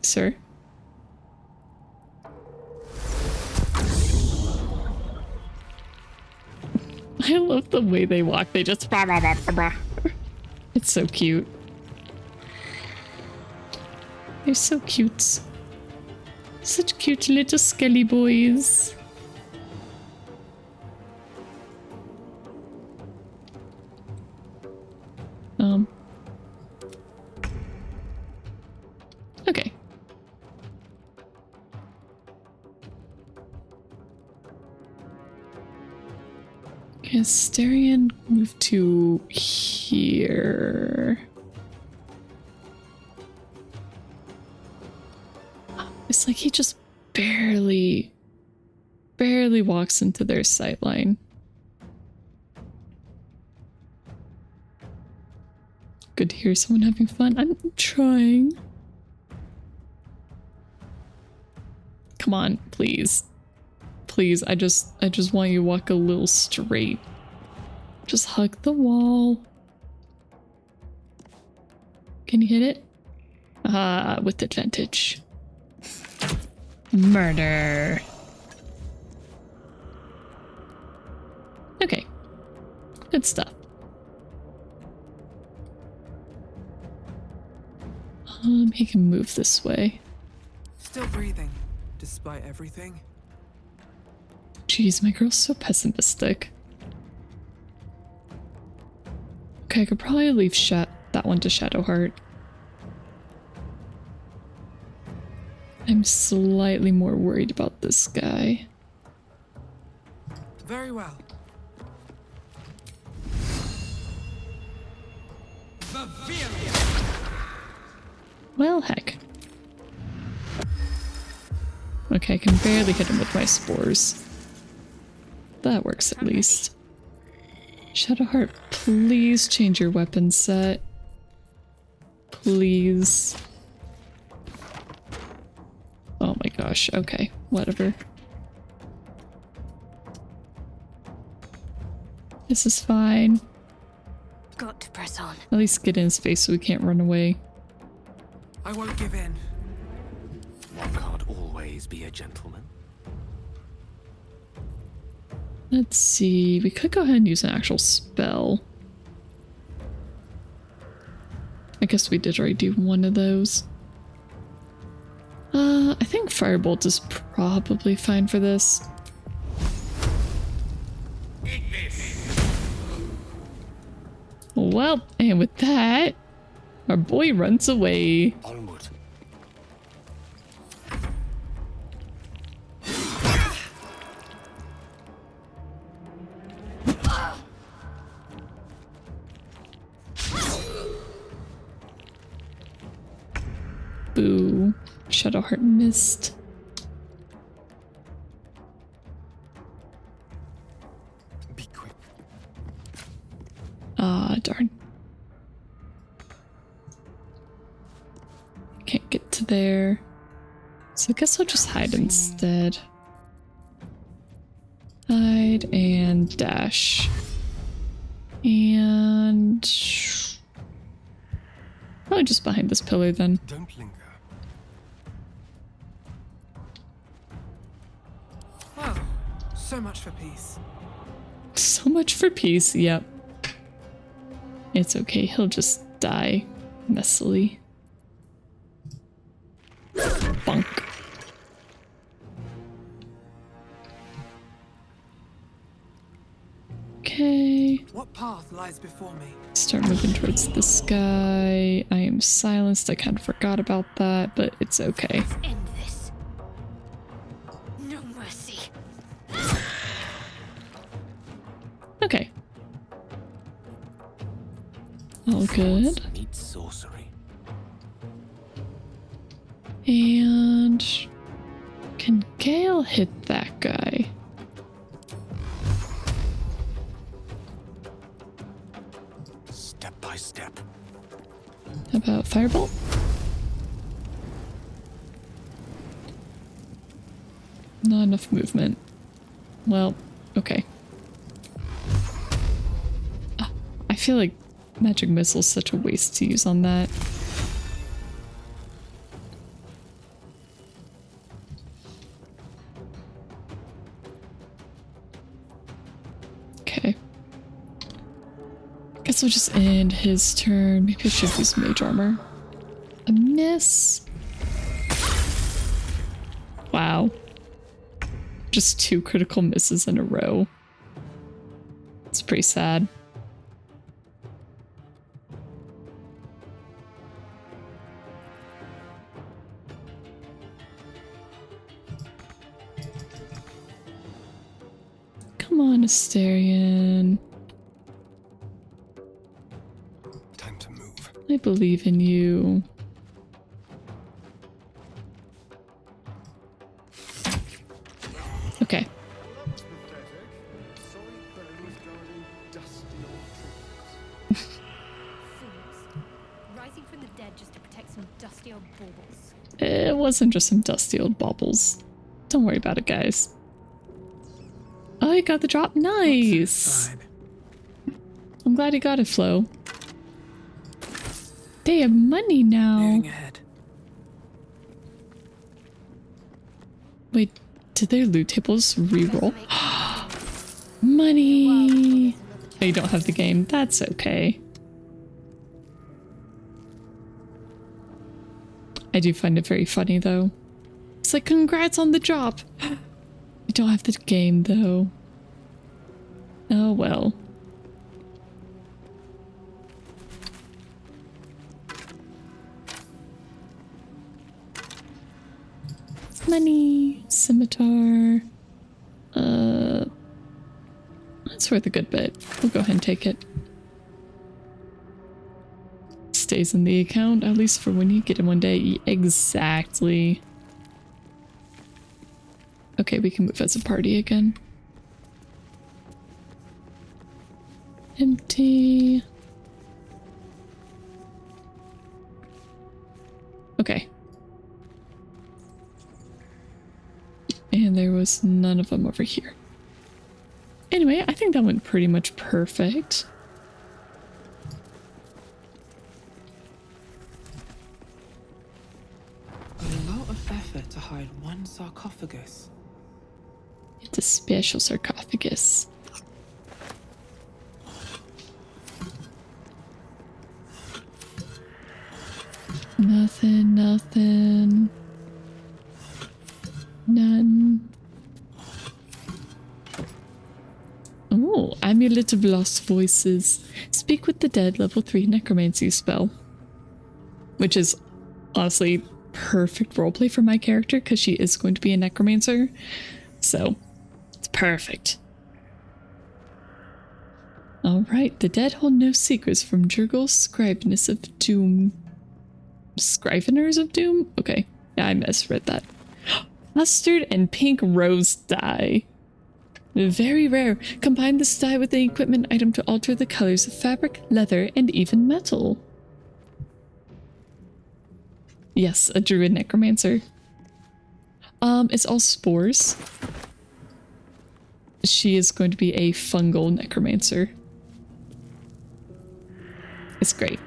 Speaker 1: Sir? I love the way they walk. They just... It's so cute. They're so cute. Such cute little skelly boys. Okay. Asterion move to here. It's like he just barely walks into their sight line. Good to hear someone having fun. I'm trying. Come on, please. Please, I just want you to walk a little straight. Just hug the wall. Can you hit it? Ah, with advantage. Murder. Okay. Good stuff. He can move this way.
Speaker 13: Still breathing, despite everything.
Speaker 1: Jeez, my girl's so pessimistic. Okay, I could probably leave that one to Shadowheart. I'm slightly more worried about this guy.
Speaker 13: Very well.
Speaker 1: Well, heck. Okay, I can barely hit him with my spores. That works at least. Shadowheart, please change your weapon set. Please. Oh my gosh, okay, whatever. This is fine.
Speaker 5: Got to press on.
Speaker 1: At least get in his face so we can't run away.
Speaker 13: I won't give in.
Speaker 14: One can't always be a gentleman.
Speaker 1: Let's see, we could go ahead and use an actual spell. I guess we did already do one of those. I think Firebolt is probably fine for this. Well, and with that, our boy runs away.
Speaker 14: Onward.
Speaker 1: Boo. Shadowheart missed.
Speaker 14: Be quick.
Speaker 1: Ah, darn. Can't get to there. So I guess I'll just hide instead. Hide and dash. And probably just behind this pillar then.
Speaker 9: Don't linger.
Speaker 13: Well, so much for peace.
Speaker 1: So much for peace, yep. It's okay, he'll just die messily. Bonk. Okay.
Speaker 13: What path lies before me?
Speaker 1: Start moving towards the sky. I am silenced. I kind of forgot about that, but it's okay.
Speaker 5: Let's end this. No mercy.
Speaker 1: Okay. All good.
Speaker 14: Neat sorcery.
Speaker 1: And can Gale hit that guy?
Speaker 14: Step by step.
Speaker 1: How about Firebolt? Not enough movement. Well, okay. I feel like magic missile's such a waste to use on that. Okay. Guess we'll just end his turn. Maybe I should use mage armor. A miss. Wow. Just 2 critical misses in a row. It's pretty sad. Come on, Asterion.
Speaker 9: Time to move.
Speaker 1: I believe in you. Okay.
Speaker 10: Rising from the dead just to protect some dusty old baubles.
Speaker 1: It wasn't just some dusty old baubles. Don't worry about it, guys. Oh, he got the drop. Nice. I'm glad he got it, Flo. They have money now.
Speaker 13: Moving ahead.
Speaker 1: Wait, did their loot tables reroll? Money! Oh, you don't have the game. That's okay. I do find it very funny, though. It's like, congrats on the job! You don't have the game, though. Oh, well. Money, scimitar. That's worth a good bit. We'll go ahead and take it. Stays in the account, at least for when you get it one day. Exactly. Okay, we can move as a party again. Empty. Okay. And there was none of them over here. Anyway, I think that went pretty much perfect.
Speaker 2: A lot of effort to hide one sarcophagus.
Speaker 1: It's a special sarcophagus. Nothing, nothing. None. Oh, Amulet of Lost Voices. Speak with the dead, level 3 necromancy spell. Which is honestly perfect roleplay for my character because she is going to be a necromancer. So, it's perfect. Alright, the dead hold no secrets from Jurgil's Scriveners of Doom. Scriveners of Doom? Okay, yeah, I misread that. Mustard and pink rose dye. Very rare. Combine this dye with an equipment item to alter the colors of fabric, leather, and even metal. Yes, a druid necromancer. It's all spores. She is going to be a fungal necromancer. It's great.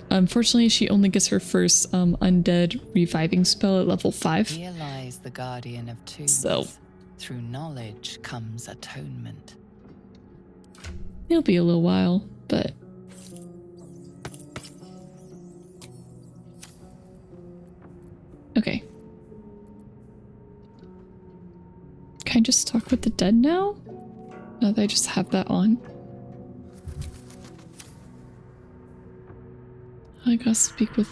Speaker 1: Unfortunately, she only gets her first undead reviving spell at level 5.
Speaker 3: Here lies the guardian of tombs.
Speaker 1: So
Speaker 3: through knowledge comes atonement.
Speaker 1: It'll be a little while, but okay. Can I just talk with the dead now? Now that I just have that on. I gotta speak with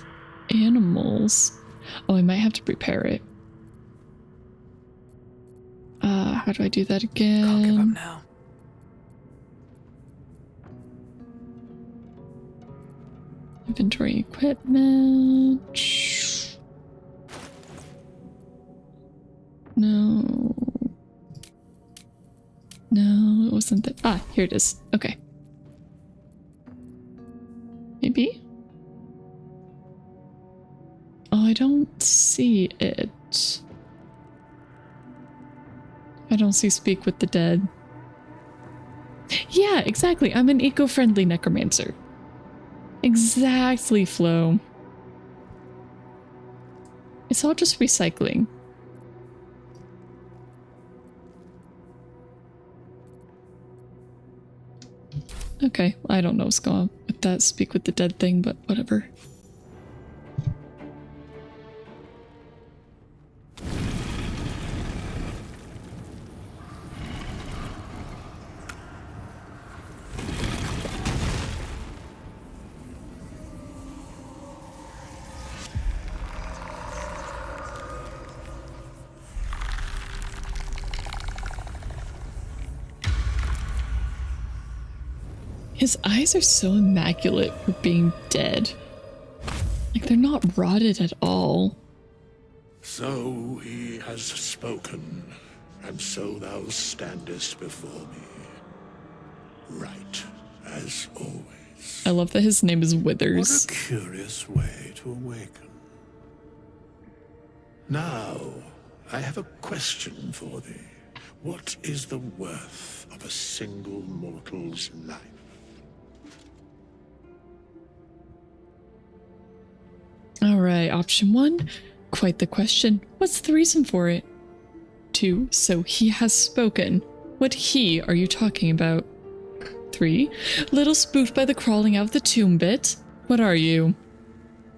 Speaker 1: animals. Oh, I might have to prepare it. How do I do that again?
Speaker 13: Can't give up now.
Speaker 1: Inventory equipment. No. No, it wasn't that. Ah, here it is. Okay. Maybe? Oh, I don't see it. I don't see Speak with the Dead. Yeah, exactly. I'm an eco-friendly necromancer. Exactly, Flo. It's all just recycling. Okay, I don't know what's going on with that Speak with the Dead thing, but whatever. His eyes are so immaculate for being dead. Like, they're not rotted at all.
Speaker 15: So he has spoken, and so thou standest before me. Right, as always.
Speaker 1: I love that his name is Withers.
Speaker 15: What a curious way to awaken. Now, I have a question for thee. What is the worth of a single mortal's life?
Speaker 1: Alright, option 1. Quite the question. What's the reason for it? 2. So he has spoken. What he are you talking about? 3. Little spooked by the crawling out of the tomb bit. What are you?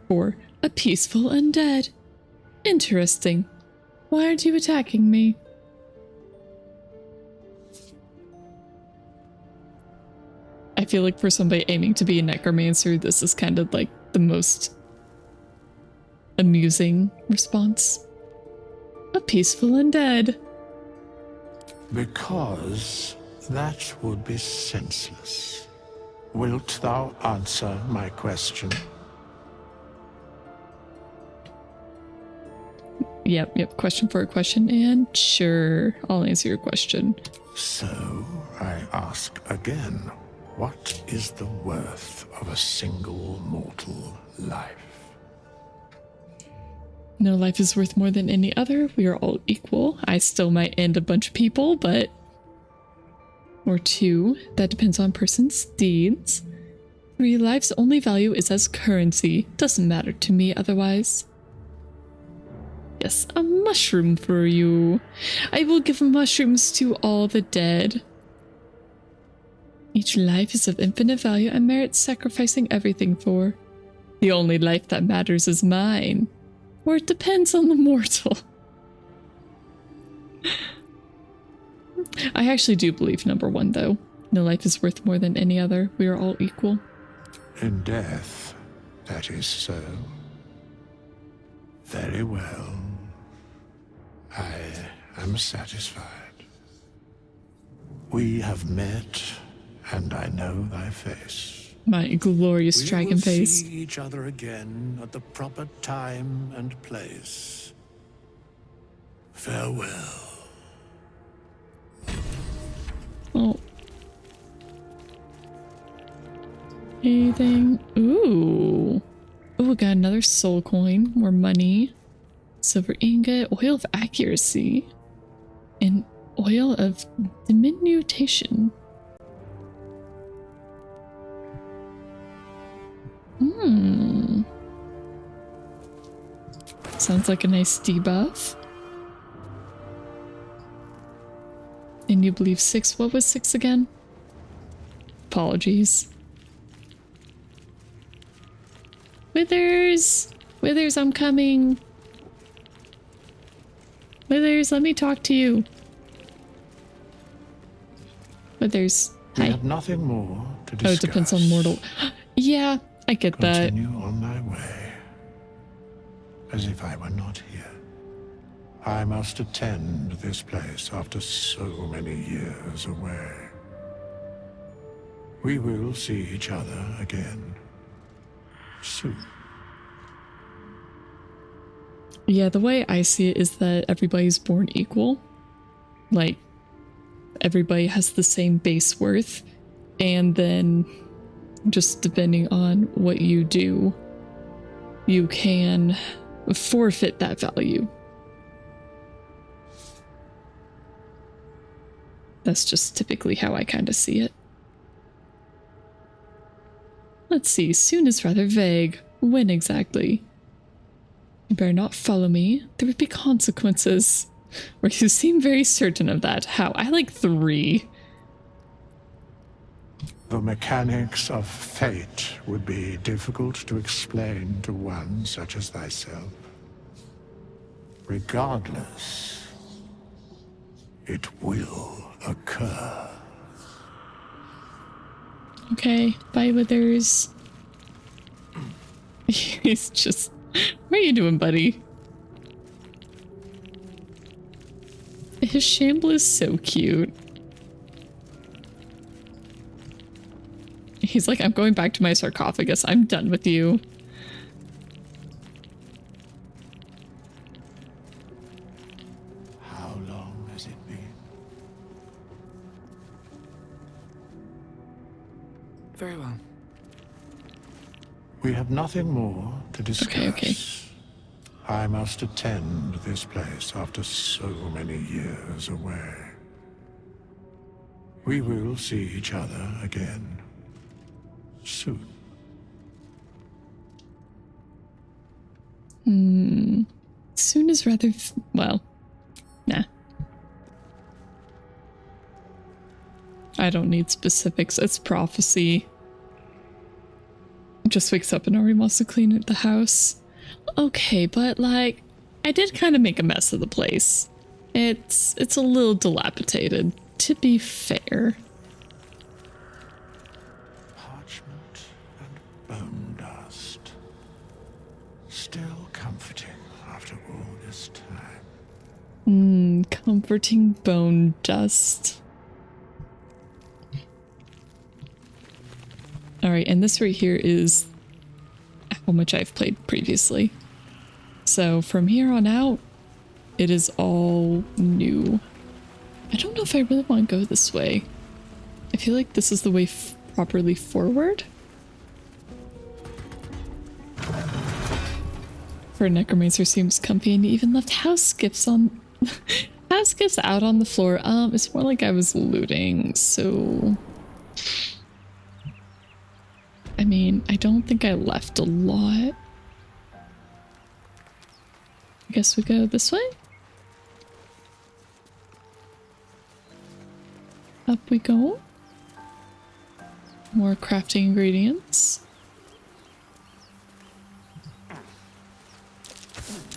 Speaker 1: 4. A peaceful undead. Interesting. Why aren't you attacking me? I feel like for somebody aiming to be a necromancer, this is kind of like the most amusing response. A peaceful undead.
Speaker 15: Because that would be senseless. Wilt thou answer my question?
Speaker 1: Yep, question for a question, and sure, I'll answer your question.
Speaker 15: So, I ask again, what is the worth of a single mortal life?
Speaker 1: No life is worth more than any other. We are all equal. I still might end a bunch of people, but... Or 2. That depends on person's deeds. 3. Life's only value is as currency. Doesn't matter to me otherwise. Yes, a mushroom for you. I will give mushrooms to all the dead. Each life is of infinite value and merits sacrificing everything for. The only life that matters is mine. Or it depends on the mortal. I actually do believe number 1, though. No life is worth more than any other. We are all equal.
Speaker 15: In death, that is so. Very well. I am satisfied. We have met, and I know thy face.
Speaker 1: My glorious dragon face.
Speaker 15: We will see each other again at the proper time and place. Farewell.
Speaker 1: Oh. Anything? Ooh. Ooh, we got another soul coin. More money. Silver ingot. Oil of accuracy. And oil of diminution. Sounds like a nice debuff. And you believe 6. What was 6 again? Apologies. Withers! Withers, I'm coming. Withers, let me talk to you. Withers, hi.
Speaker 15: I have nothing more to discuss.
Speaker 1: Oh, it depends on mortal. Yeah, I get that.
Speaker 15: Continue on thy way. As if I were not here. I must attend this place after so many years away. We will see each other again. soon.
Speaker 1: Yeah, the way I see it is that everybody's born equal. Like, everybody has the same base worth, and then just depending on what you do, you can forfeit that value. That's just typically how I kind of see it. Let's see, soon is rather vague. When exactly? You better not follow me. There would be consequences. Or you seem very certain of that. How? I like 3.
Speaker 15: The mechanics of fate would be difficult to explain to one such as thyself. Regardless, it will occur.
Speaker 1: Okay, bye withers. He's just... What are you doing, buddy? His shamble is so cute. He's like, I'm going back to my sarcophagus. I'm done with you.
Speaker 15: How long has it been?
Speaker 13: Very well.
Speaker 15: We have nothing more to discuss.
Speaker 1: Okay.
Speaker 15: I must attend this place after so many years away. We will see each other again soon.
Speaker 1: Soon is rather... well, nah. I don't need specifics. It's prophecy. Just wakes up and already wants to clean the house. Okay, but like, I did kind of make a mess of the place. It's a little dilapidated, to be fair.
Speaker 15: Parchment and bone dust. Still comforting after all this time.
Speaker 1: Comforting bone dust. Alright, and this right here is how much I've played previously. So from here on out, it is all new. I don't know if I really want to go this way. I feel like this is the way properly forward. For a Necromancer seems comfy, and even left house gifts on house gifts out on the floor. It's more like I was looting, so I mean, I don't think I left a lot. I guess we go this way? Up we go. More crafting ingredients.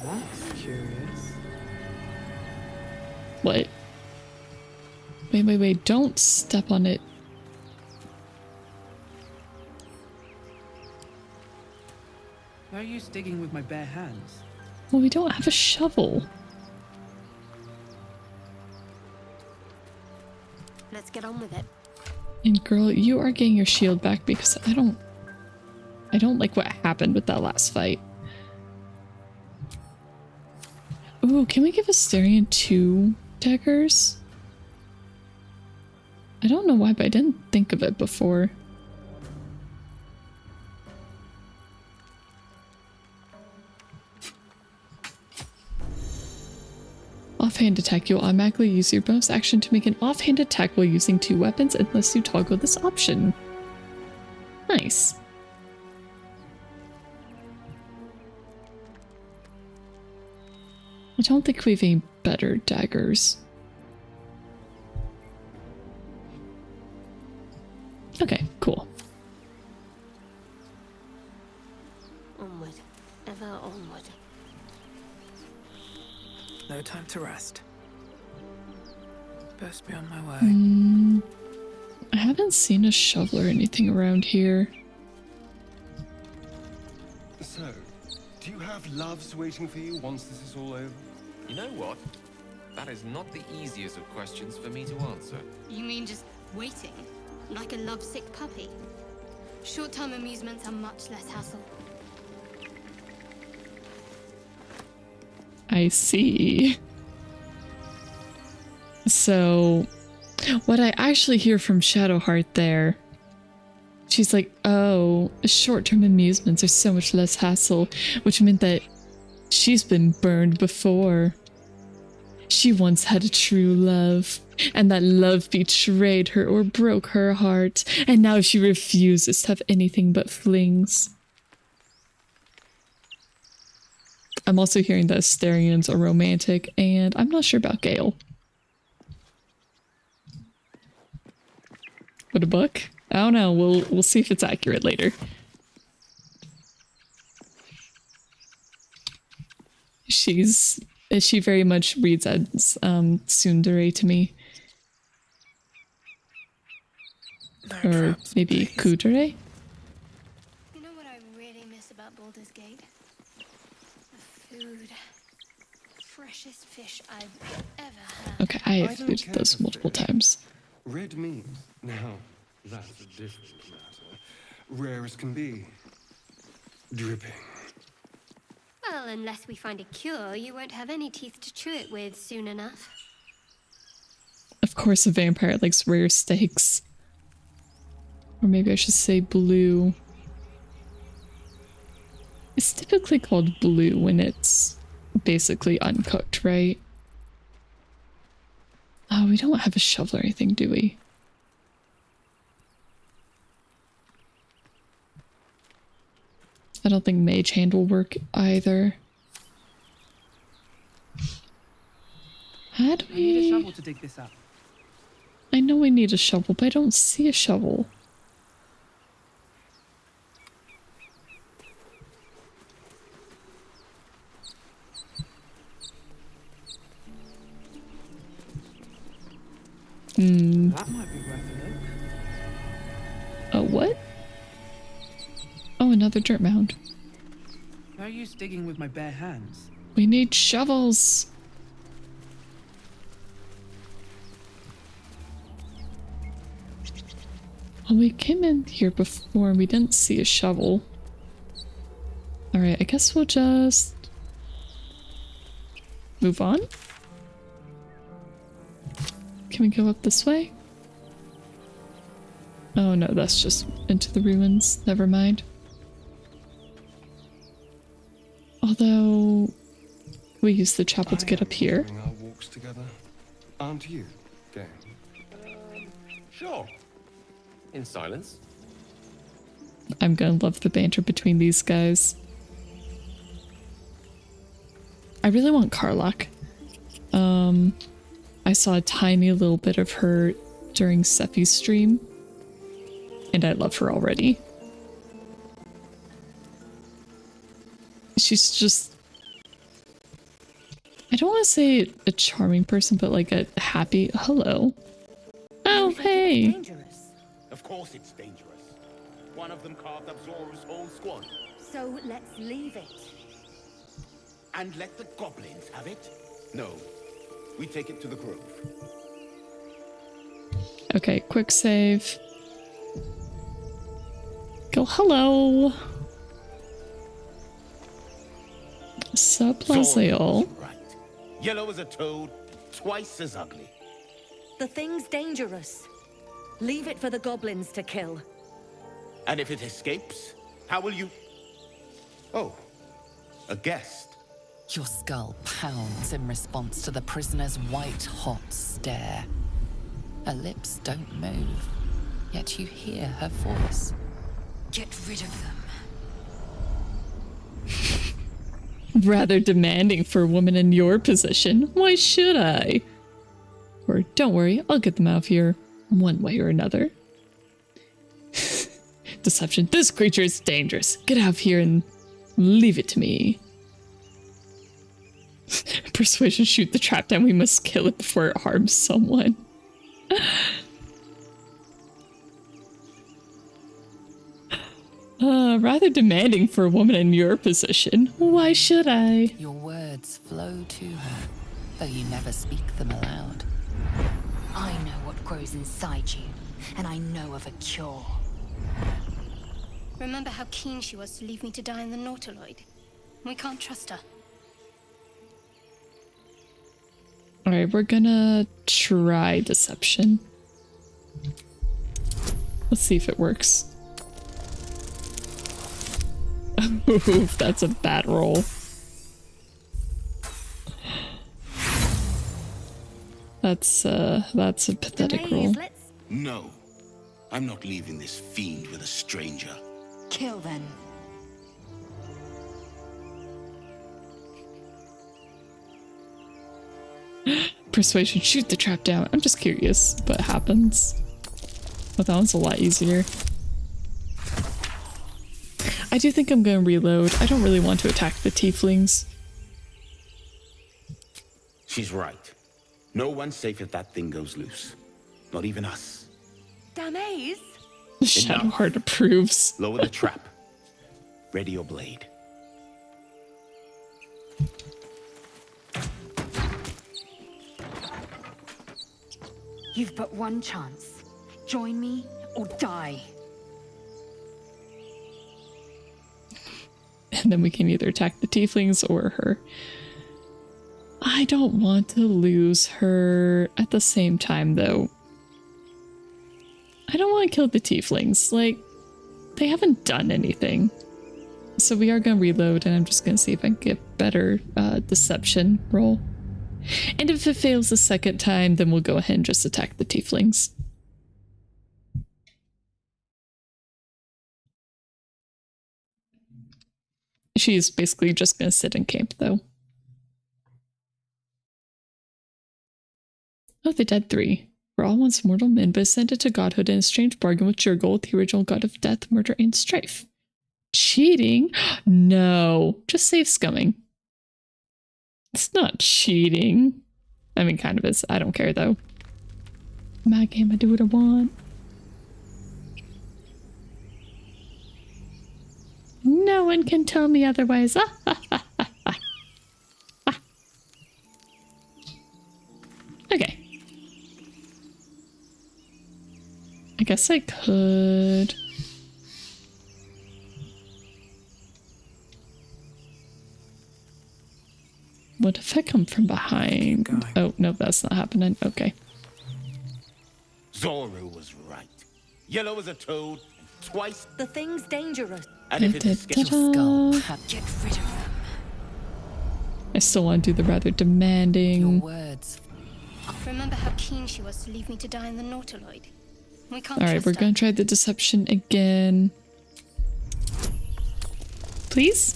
Speaker 13: That's curious.
Speaker 1: What? Wait, don't step on it.
Speaker 2: Why are you digging with my bare hands?
Speaker 1: Well, we don't have a shovel.
Speaker 5: Let's get on with it.
Speaker 1: And girl, you are getting your shield back because I don't like what happened with that last fight. Ooh, can we give Asterion 2 daggers? I don't know why, but I didn't think of it before. Offhand attack. You'll automatically use your bonus action to make an offhand attack while using 2 weapons unless you toggle this option. Nice. I don't think we have any better daggers. Okay, cool.
Speaker 5: Onward. Ever onward.
Speaker 13: No time to rest. Best be on my way.
Speaker 1: I haven't seen a shovel or anything around here.
Speaker 9: So, do you have loves waiting for you once this is all over?
Speaker 14: You know what? That is not the easiest of questions for me to answer.
Speaker 5: You mean just waiting? Like a lovesick puppy? Short-term amusements are much less hassle.
Speaker 1: I see. So, what I actually hear from Shadowheart there, she's like, oh, short-term amusements are so much less hassle, which meant that she's been burned before. She once had a true love, and that love betrayed her or broke her heart, and now she refuses to have anything but flings. I'm also hearing that Asterians are romantic, and I'm not sure about Gale. What a book? I don't know. We'll see if it's accurate later. She very much reads as tsundere to me.
Speaker 13: No
Speaker 1: or
Speaker 13: traps,
Speaker 1: maybe
Speaker 13: please.
Speaker 1: kudere?
Speaker 5: You know what I really miss about Baldur's Gate? The food. Freshest fish I've ever had.
Speaker 1: Okay, I have
Speaker 9: don't
Speaker 1: read
Speaker 9: care
Speaker 1: those
Speaker 9: for
Speaker 1: multiple
Speaker 9: fish.
Speaker 1: times.
Speaker 9: Red meat. Now, that's a different matter. Rare as can be. Dripping.
Speaker 5: Well, unless we find a cure, you won't have any teeth to chew it with soon enough.
Speaker 1: Of course a vampire likes rare steaks. Or maybe I should say blue. It's typically called blue when it's basically uncooked, right? Oh, we don't have a shovel or anything, do we? I don't think mage hand will work either. How do
Speaker 2: I need a
Speaker 1: we...
Speaker 2: shovel to dig this up.
Speaker 1: I know we need a shovel, but I don't see a shovel.
Speaker 2: That might be worth a look.
Speaker 1: A what? Oh, another dirt mound.
Speaker 2: No use digging with my bare hands.
Speaker 1: We need shovels. Well, we came in here before and we didn't see a shovel. Alright, I guess we'll just move on. Can we go up this way? Oh no, that's just into the ruins. Never mind. Although we use the chapel to get up here.
Speaker 9: Enjoying our walks together, aren't you, Gale?
Speaker 14: Sure. In silence.
Speaker 1: I'm gonna love the banter between these guys. I really want Karlach. I saw a tiny little bit of her during Sephi's stream, and I love her already. She's just... I don't want to say a charming person, but like a happy... Hello. Oh, hey!
Speaker 12: Dangerous. Of course it's dangerous. One of them carved up Zoru's whole squad.
Speaker 6: So let's leave it.
Speaker 12: And let the goblins have it? No. We take it to the grove.
Speaker 1: Okay, quick save. Go hello! Sup, Laziel.
Speaker 12: Right. Yellow as a toad, twice as ugly.
Speaker 6: The thing's dangerous. Leave it for the goblins to kill.
Speaker 12: And if it escapes, how will you... Oh, a guest.
Speaker 3: Your skull pounds in response to the prisoner's white-hot stare. Her lips don't move, yet you hear her voice.
Speaker 6: Get rid of them.
Speaker 1: Rather demanding for a woman in your position. Why should I? Or don't worry, I'll get them out of here one way or another. Deception. This creature is dangerous. Get out of here and leave it to me. Persuasion, shoot the trap down. We must kill it before it harms someone. Rather demanding for a woman in your position. Why should I?
Speaker 3: Your words flow to her, though you never speak them aloud.
Speaker 6: I know what grows inside you, and I know of a cure.
Speaker 5: Remember how keen she was to leave me to die in the Nautiloid? We can't trust her.
Speaker 1: Alright, we're gonna try deception. Let's see if it works. Oof, that's a bad roll. That's a pathetic roll.
Speaker 12: No. I'm not leaving this fiend with a stranger.
Speaker 6: Kill them.
Speaker 1: Persuasion, shoot the trap down. I'm just curious what happens. Well, that one's a lot easier. I do think I'm gonna reload. I don't really want to attack the tieflings.
Speaker 12: She's right. No one's safe if that thing goes loose. Not even us.
Speaker 6: Damaze?
Speaker 1: Shadowheart approves.
Speaker 12: Lower the trap. Ready your blade.
Speaker 6: You've but one chance. Join me or die.
Speaker 1: And then we can either attack the tieflings or her. I don't want to lose her at the same time, though. I don't want to kill the tieflings. Like, they haven't done anything. So we are going to reload, and I'm just going to see if I can get better deception roll. And if it fails the second time, then we'll go ahead and just attack the tieflings. She's basically just going to sit in camp, though. Oh, the dead three. We're all once mortal men, but ascended to godhood in a strange bargain with Jurgol, the original god of death, murder, and strife. Cheating? No, just safe scumming. It's not cheating. I mean, kind of is. I don't care, though. My game, I do what I want. No one can tell me otherwise. Okay. I guess I could. What if I come from behind? Oh, no, that's not happening. Okay.
Speaker 12: Zoru was right. Yellow as a toad, twice.
Speaker 6: The thing's dangerous.
Speaker 12: And if it escapes
Speaker 6: Your skull, get rid of them.
Speaker 1: I still want to do the rather demanding.
Speaker 5: Words. Remember how keen she was to leave me to die in the Nautiloid? We can't.
Speaker 1: All right, we're going to try the deception again. Please?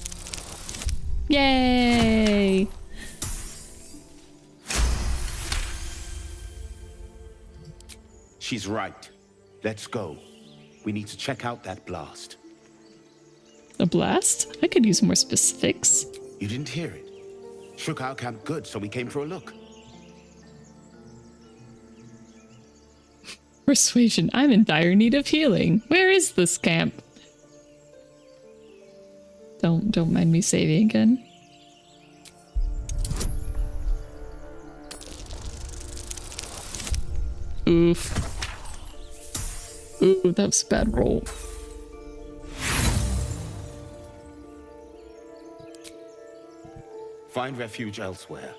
Speaker 1: Yay!
Speaker 12: She's right. Let's go. We need to check out that blast.
Speaker 1: A blast? I could use more specifics.
Speaker 12: You didn't hear it. Shook our camp good, so we came for a look.
Speaker 1: Persuasion. I'm in dire need of healing. Where is this camp? Don't mind me saving again. Oof. Ooh, that was a bad roll.
Speaker 12: Find refuge elsewhere.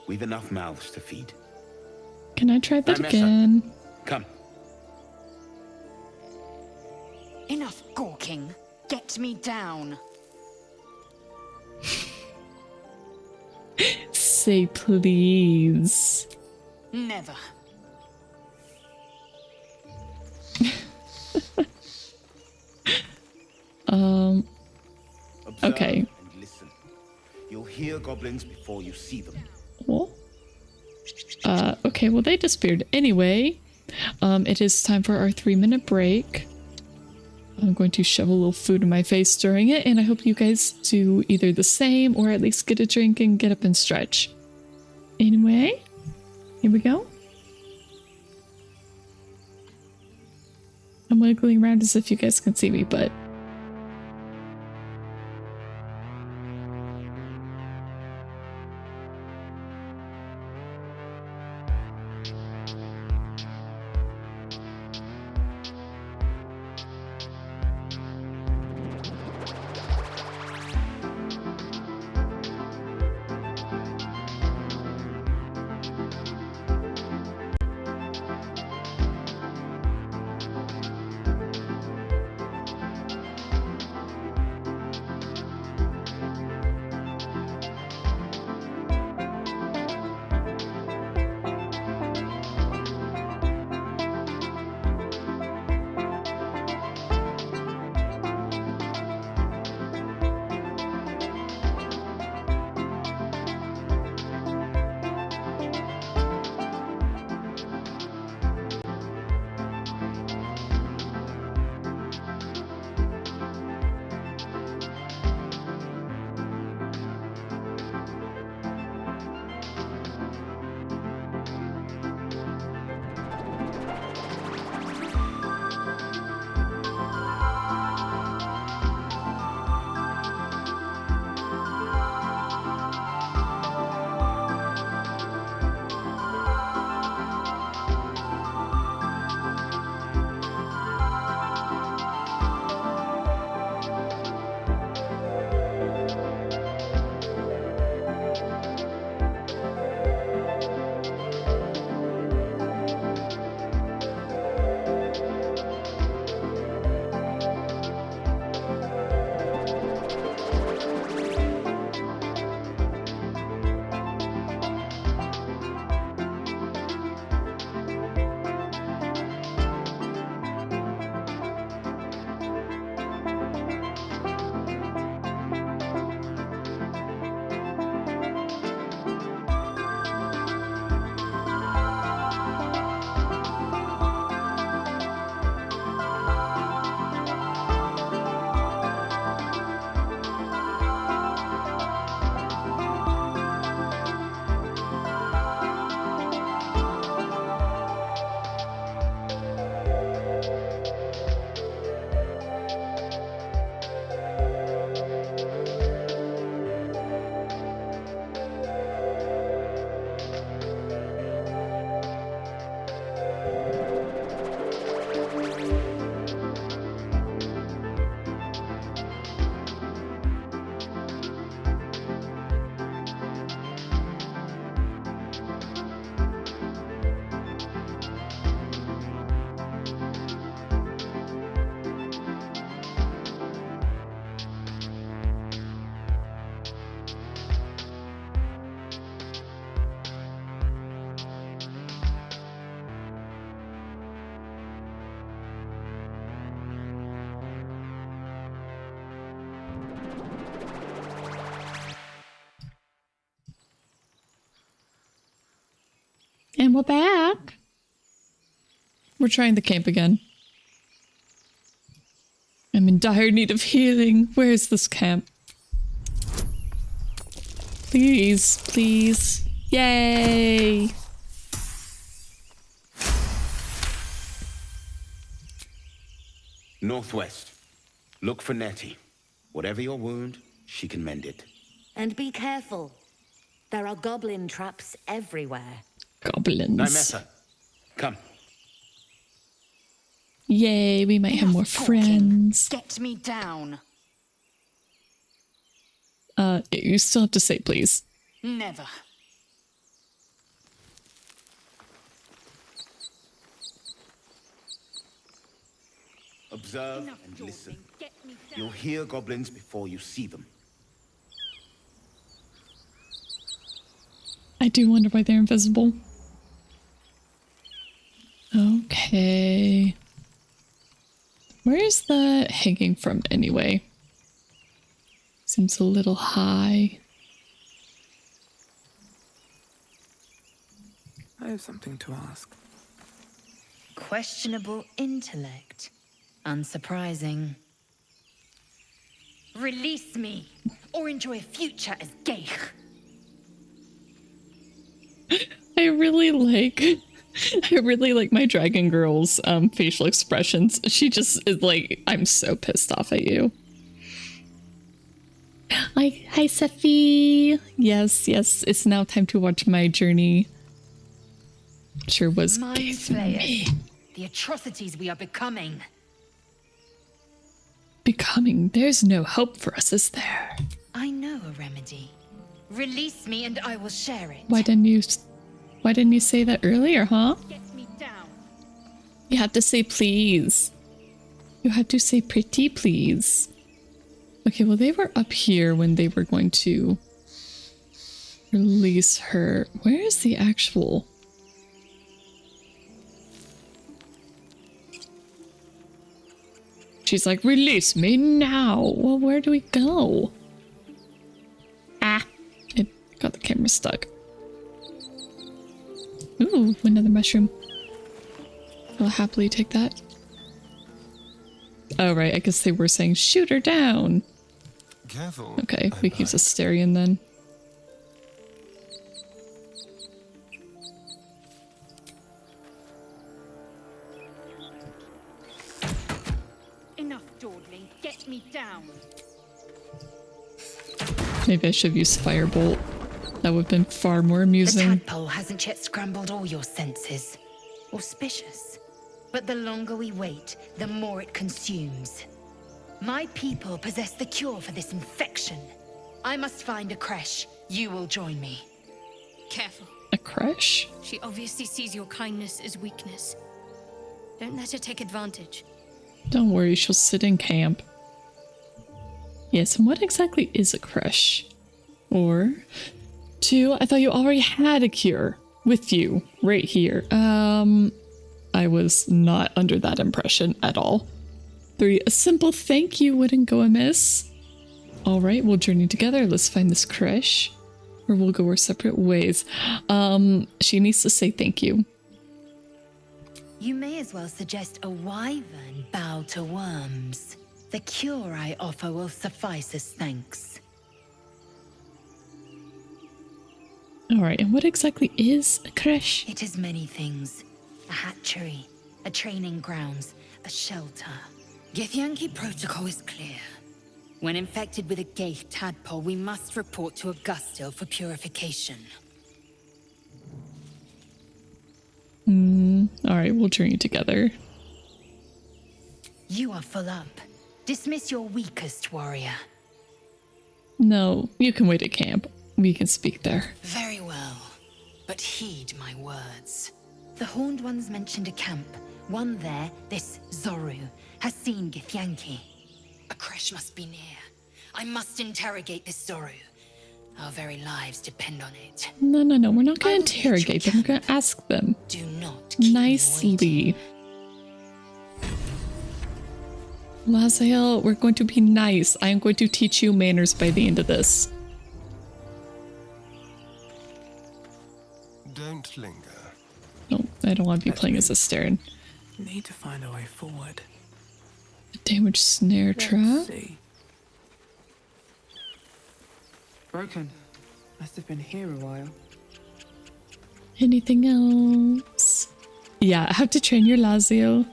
Speaker 12: We've enough mouths to feed.
Speaker 1: Can I try that again?
Speaker 12: Come.
Speaker 6: Enough gawking. Get me down.
Speaker 1: Say please.
Speaker 6: Never.
Speaker 1: Okay.
Speaker 12: And listen. You'll hear goblins before you see them.
Speaker 1: What? Okay, well they disappeared. Anyway, it is time for our 3-minute break. I'm going to shove a little food in my face during it, and I hope you guys do either the same or at least get a drink and get up and stretch. Anyway, here we go. I'm wiggling around as if you guys can see me, but And we're back. We're trying the camp again. I'm in dire need of healing. Where is this camp? Please, please. Yay!
Speaker 12: Northwest. Look for Nettie. Whatever your wound, she can mend it.
Speaker 6: And be careful. There are goblin traps everywhere.
Speaker 1: Goblins.
Speaker 12: Nymetha, come.
Speaker 1: Yay, we might have more friends.
Speaker 6: Get me down.
Speaker 1: You still have to say please.
Speaker 6: Never.
Speaker 12: Observe and listen. You'll hear goblins before you see them.
Speaker 1: I do wonder why they're invisible. Okay. Where is that hanging from anyway? Seems a little high.
Speaker 13: I have something to ask.
Speaker 6: Questionable intellect. Unsurprising. Release me, or enjoy a future as Geich.
Speaker 1: I really like my dragon girl's facial expressions. She just is like, I'm so pissed off at you. Like, hi Sephi. Yes, it's now time to watch my journey. Sure was gay for me.
Speaker 6: The atrocities we are becoming.
Speaker 1: There's no hope for us, is there?
Speaker 6: I know a remedy. Release me and I will share it.
Speaker 1: Why didn't you say that earlier, huh?
Speaker 6: Get me down.
Speaker 1: You have to say please. You have to say pretty please. Okay, well they were up here when they were going to release her. Where is the actual... She's like, release me now. Well, where do we go? Ah, it got the camera stuck. Ooh, another mushroom. I'll happily take that. Oh, right, I guess they were saying shoot her down.
Speaker 9: Careful.
Speaker 1: Okay, we can use Asterion then.
Speaker 6: Enough dawdling. Get me down.
Speaker 1: Maybe I should have used Firebolt. That would have been far more amusing.
Speaker 6: The tadpole hasn't yet scrambled all your senses. Auspicious. But the longer we wait, the more it consumes. My people possess the cure for this infection. I must find a creche. You will join me.
Speaker 5: Careful.
Speaker 1: A creche?
Speaker 5: She obviously sees your kindness as weakness. Don't let her take advantage.
Speaker 1: Don't worry, she'll sit in camp. Yes, and what exactly is a creche? Or... 2, I thought you already had a cure with you right here. I was not under that impression at all. 3, a simple thank you wouldn't go amiss. All right, we'll journey together. Let's find this creche, or we'll go our separate ways. She needs to say thank you.
Speaker 6: You may as well suggest a wyvern bow to worms. The cure I offer will suffice as thanks.
Speaker 1: All right, and what exactly is a creche?
Speaker 6: It is many things. A hatchery, a training grounds, a shelter. Githyanki protocol is clear. When infected with a Geich tadpole, we must report to Augustil for purification.
Speaker 1: All right, we'll journey together.
Speaker 6: You are full up. Dismiss your weakest warrior.
Speaker 1: No, you can wait at camp. We can speak there.
Speaker 6: Very well, but heed my words. The Horned Ones mentioned a camp. One there, this Zoru, has seen Githyanki. A creche must be near. I must interrogate this Zoru. Our very lives depend on it.
Speaker 1: No, we're not going to interrogate them. We're going to ask them.
Speaker 6: Do not
Speaker 1: nicely. Lazael, we're going to be nice. I am going to teach you manners by the end of this.
Speaker 9: Don't linger.
Speaker 1: No, I don't want to be playing as a Stern.
Speaker 13: Need to find a way forward.
Speaker 1: A damaged snare trap.
Speaker 13: See.
Speaker 2: Broken. Must have been here a while.
Speaker 1: Anything else? Yeah, I have to train your Lazio.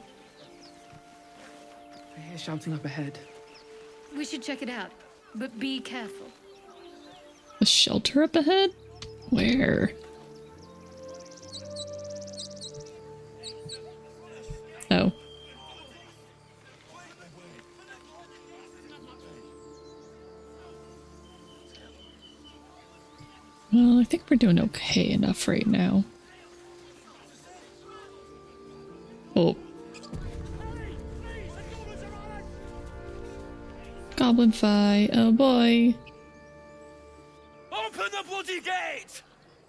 Speaker 2: I hear shouting up ahead.
Speaker 5: We should check it out, but be careful.
Speaker 1: A shelter up ahead? Where? Oh. Well, I think we're doing okay enough right now. Oh. Goblin fight. Oh boy.
Speaker 12: Open the bloody gate!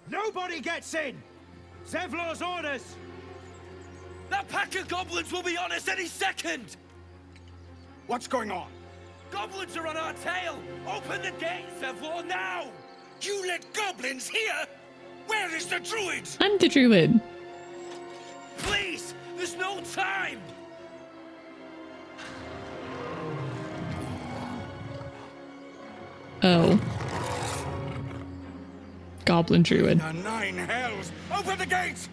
Speaker 12: Nobody gets in! Zevlor's orders! That pack of goblins will be on us any second! What's going on? Goblins are on our tail! Open the gate, Zevlor, now! You let goblins here? Where is the druid?
Speaker 1: I'm the druid.
Speaker 12: Please! There's no time!
Speaker 1: Oh. Goblin druid.
Speaker 12: The nine hells! Open the gate!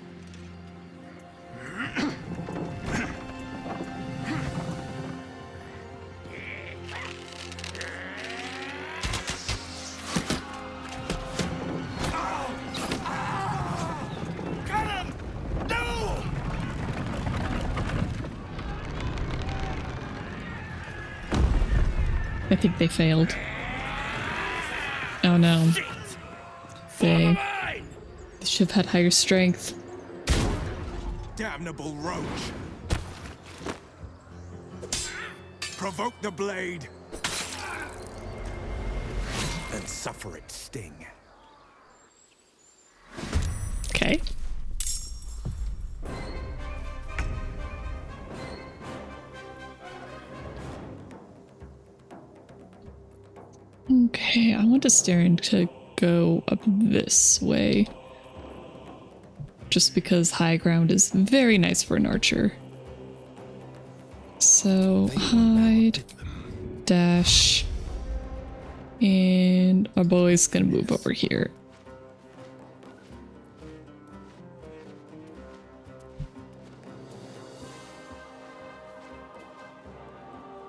Speaker 1: I think they failed. Oh no. They should have had higher strength.
Speaker 12: Damnable roach! Provoke the blade and suffer its sting.
Speaker 1: Okay. Okay, I want Astarion to go up this way. Just because high ground is very nice for an archer. So, hide, dash, and our boy's gonna move over here.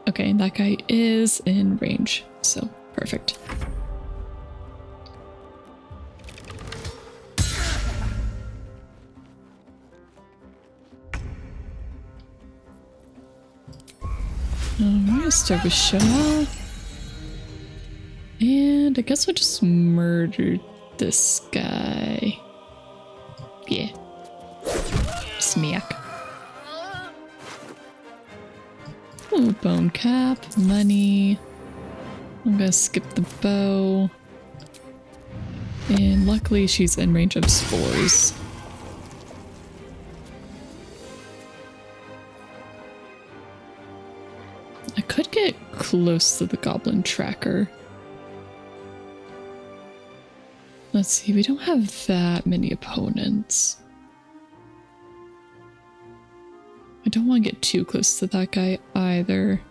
Speaker 1: Okay, that guy is in range, so perfect. Alright, start with Shah. And I guess we'll just murder this guy. Yeah. Smack. Ooh, bone cap, money. I'm gonna skip the bow. And luckily she's in range of spores. I could get close to the goblin tracker. Let's see, we don't have that many opponents. I don't want to get too close to that guy either.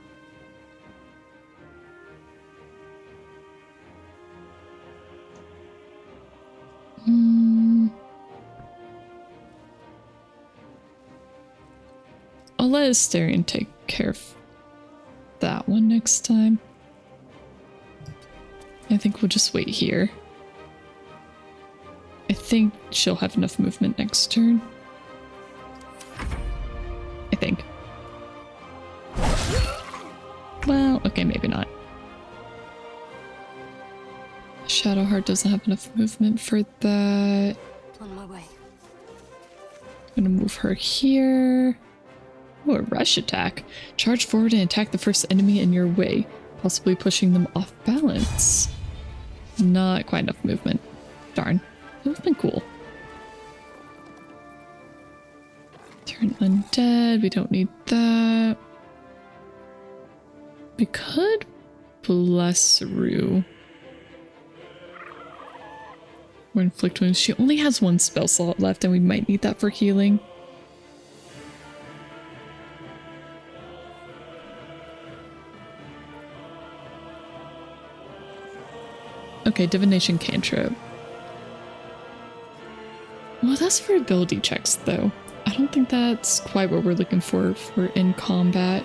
Speaker 1: I'll let Astarion take care of that one next time. I think we'll just wait here. I think she'll have enough movement next turn. I think. Well, okay, maybe not. Shadowheart doesn't have enough movement for that.
Speaker 5: On my way.
Speaker 1: I'm gonna move her here. Oh, a rush attack. Charge forward and attack the first enemy in your way, possibly pushing them off balance. Not quite enough movement. Darn. That would've been cool. Turn undead. We don't need that. We could bless Rue. Or inflict wounds. She only has one spell slot left and we might need that for healing. Okay, divination cantrip. Well, that's for ability checks though. I don't think that's quite what we're looking for in combat.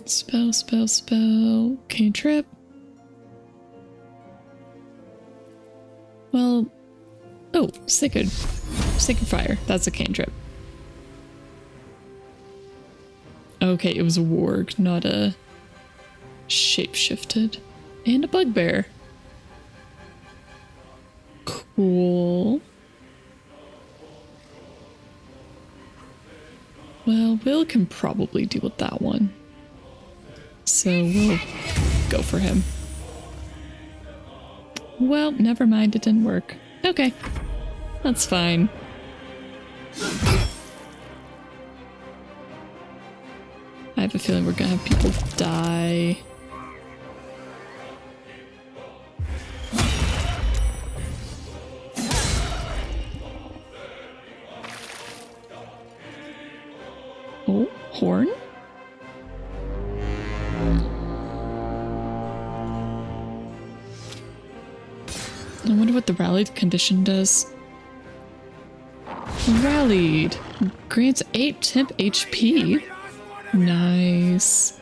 Speaker 1: Spell. Cantrip. Well, oh, Sacred Fire. That's a cantrip. Okay, it was a warg, not a shapeshifted. And a bugbear. Cool. Well, Will can probably deal with that one. So we'll go for him. Well, never mind, it didn't work. Okay, that's fine. I have a feeling we're gonna have people die. Oh, horn? I wonder what the rallied condition does. Rallied. Grants 8 temp HP. Nice.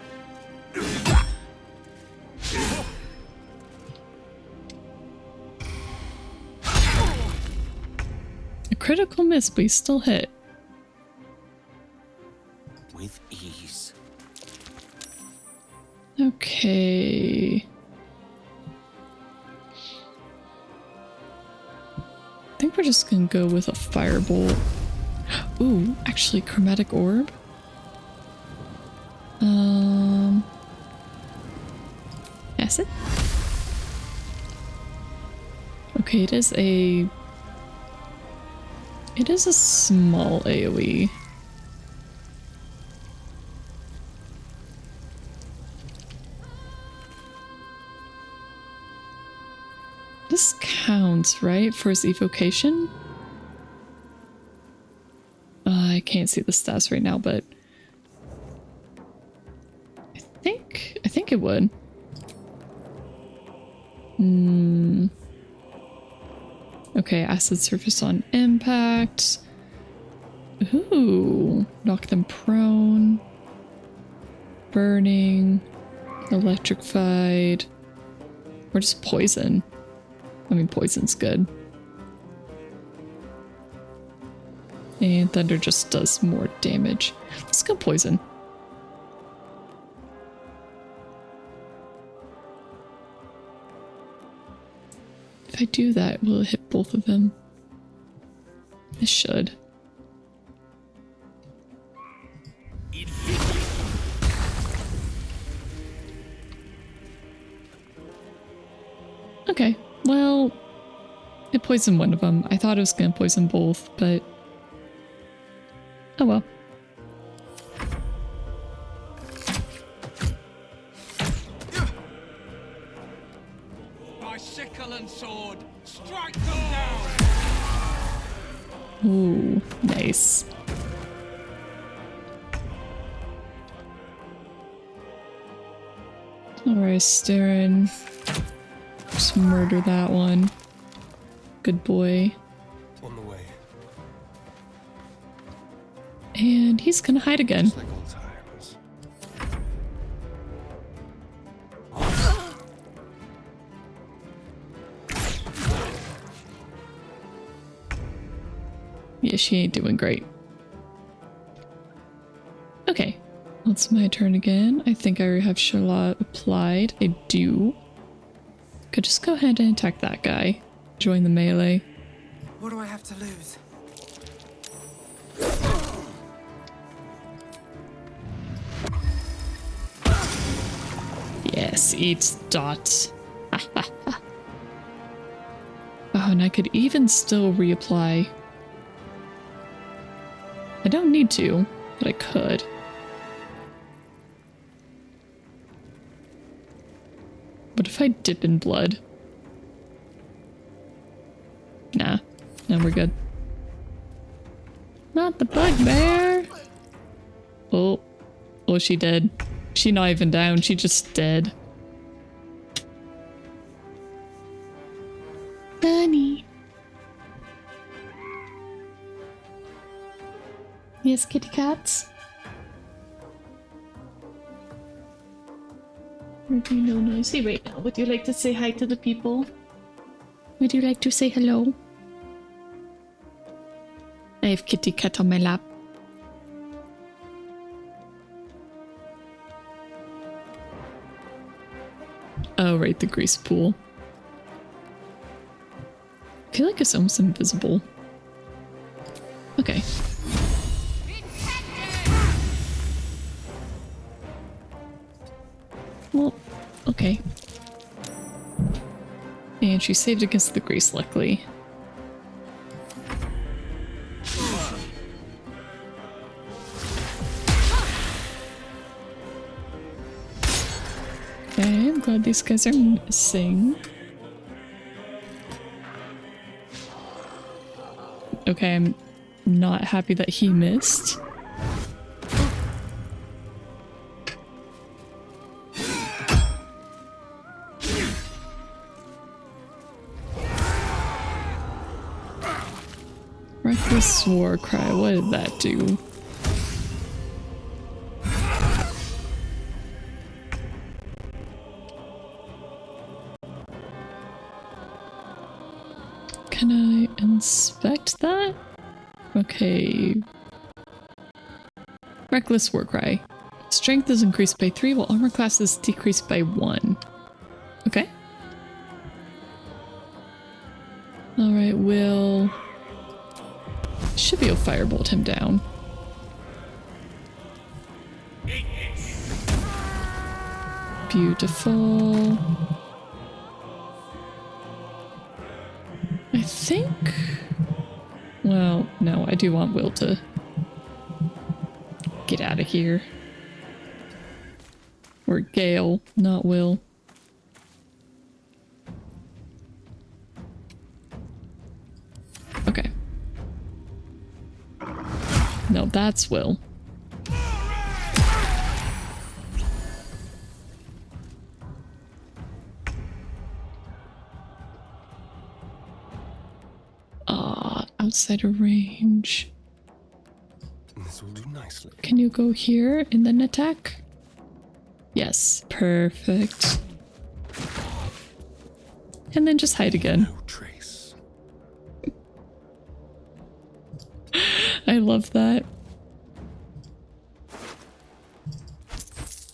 Speaker 1: A critical miss, but he still hit.
Speaker 12: With ease.
Speaker 1: Okay. I think we're just gonna go with a firebolt. Ooh, actually, chromatic orb. Acid? Okay, it is a small AoE. This counts, right, for his evocation? I can't see the stats right now, but I think it would. Okay, acid surface on impact. Ooh, knock them prone. Burning. Electrified. Or just poison. I mean, poison's good. And thunder just does more damage. Let's go poison. If I do that, will it hit both of them? It should. Okay, well, it poisoned one of them. I thought it was going to poison both, but oh well.
Speaker 12: By sickle and sword, strike them down.
Speaker 1: Ooh, nice. Alright, Starin. Just murder that one. Good boy.
Speaker 9: On the way.
Speaker 1: And he's gonna hide again.
Speaker 9: Like old times.
Speaker 1: Yeah, she ain't doing great. Okay, it's my turn again. I think I already have Charlotte applied. I do. Could just go ahead and attack that guy. Join the melee.
Speaker 2: What do I have to lose?
Speaker 1: Yes, eat dot. Oh, and I could even still reapply. I don't need to, but I could. What if I dip in blood? Nah. No, we're good. Not the bugbear! Oh. Oh, she dead. She not even down, she just dead. Bunny. Yes, kitty cats? Or do you know noisy right now? Would you like to say hi to the people? Would you like to say hello? I have kitty cat on my lap. Oh, right, the grease pool. I feel like it's almost invisible. Okay. Well, okay. And she saved against the grease, luckily. Okay, I'm glad these guys are missing. Okay, I'm not happy that he missed. Reckless war cry, what did that do? Can I inspect that? Okay. Reckless war cry. Strength is increased by 3 while armor class is decreased by 1. Okay. Alright, we'll... should be able to firebolt him down. Beautiful. I think... well, no, I do want Will to get out of here. Or Gale, not Will. Okay. No, that's Will. Outside of range.
Speaker 9: This will do nicely.
Speaker 1: Can you go here and then attack? Yes, perfect. And then just hide again.
Speaker 9: No trace.
Speaker 1: I love that.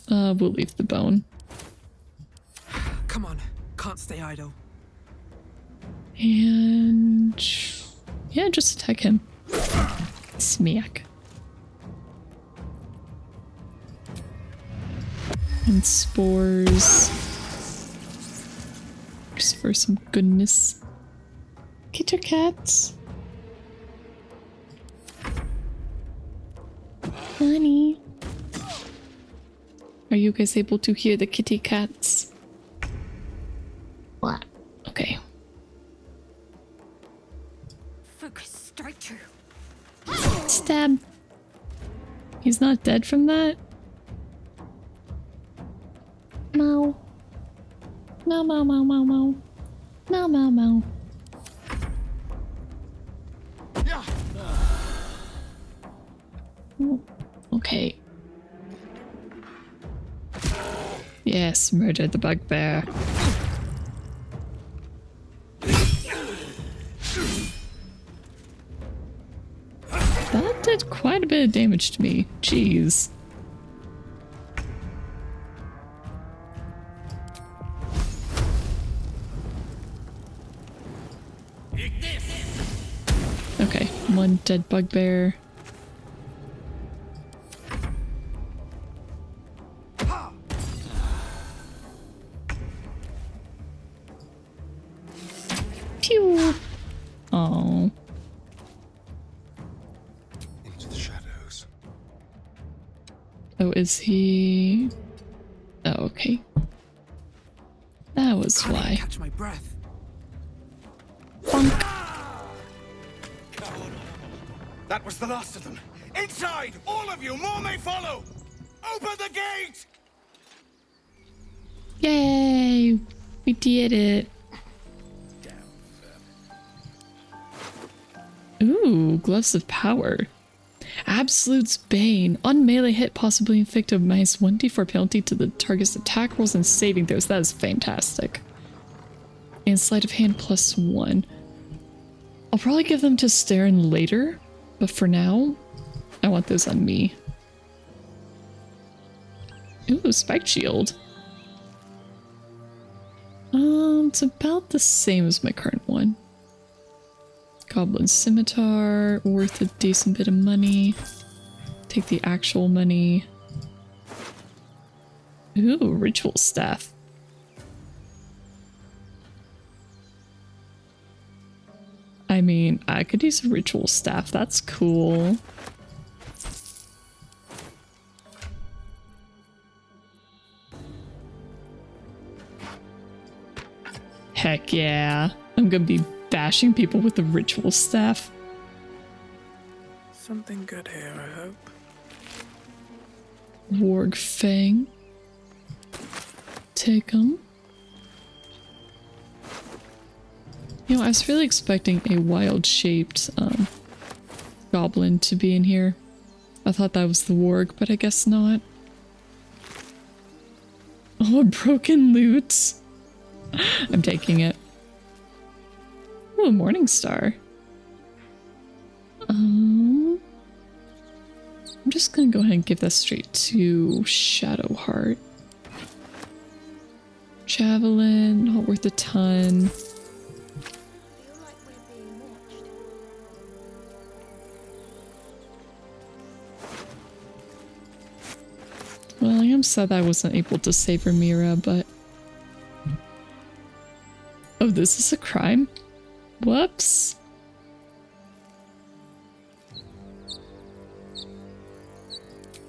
Speaker 1: We'll leave the bone.
Speaker 13: Come on, can't stay idle.
Speaker 1: And yeah, just attack him. Smack. And spores. Just for some goodness. Kitty cats. Honey. Are you guys able to hear the kitty cats? What? Okay.
Speaker 5: Focus, strike true.
Speaker 1: Stab. He's not dead from that? Mow. Mow, mow, mow, mow, mow. Mow, mow, mow. Okay. Yes, murder the bugbear. That did quite a bit of damage to me. Jeez. Okay, one dead bugbear. Pew! Oh.
Speaker 9: Into the shadows.
Speaker 1: Oh, is he... oh, okay. That was why.
Speaker 12: Catch my breath. That was the last of them. Inside! All of you! More may follow! Open the gate!
Speaker 1: Yay! We did it. Ooh, Gloves of Power. Absolute's Bane. On melee hit, possibly inflict a minus 1d4 penalty to the target's attack rolls and saving throws. That is fantastic. And Sleight of Hand +1. I'll probably give them to Staren later, but for now, I want those on me. Ooh, Spike Shield. It's about the same as my current one. Goblin Scimitar, worth a decent bit of money. Take the actual money. Ooh, Ritual Staff. I mean, I could use a Ritual Staff. That's cool. Heck yeah. I'm gonna be bashing people with the Ritual Staff.
Speaker 13: Something good here, I hope.
Speaker 1: Warg Fang. Take 'em. You know, I was really expecting a wild-shaped goblin to be in here. I thought that was the warg, but I guess not. Oh, broken loot. I'm taking it. Oh, a Morning Star. I'm just gonna go ahead and give that straight to Shadowheart. Javelin, not worth a ton. Well, I am sad I wasn't able to save Ramira, but... Oh, this is a crime? Whoops.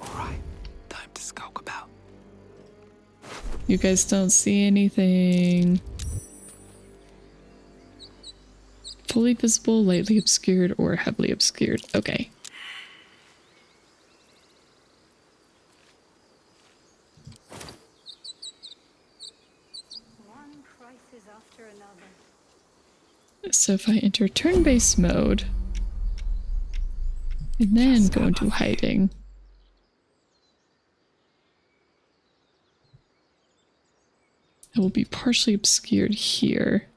Speaker 13: Alright, time to skulk about.
Speaker 1: You guys don't see anything. Fully visible, lightly obscured, or heavily obscured. Okay. So if I enter turn-based mode, and then go into hiding. I will be partially obscured here.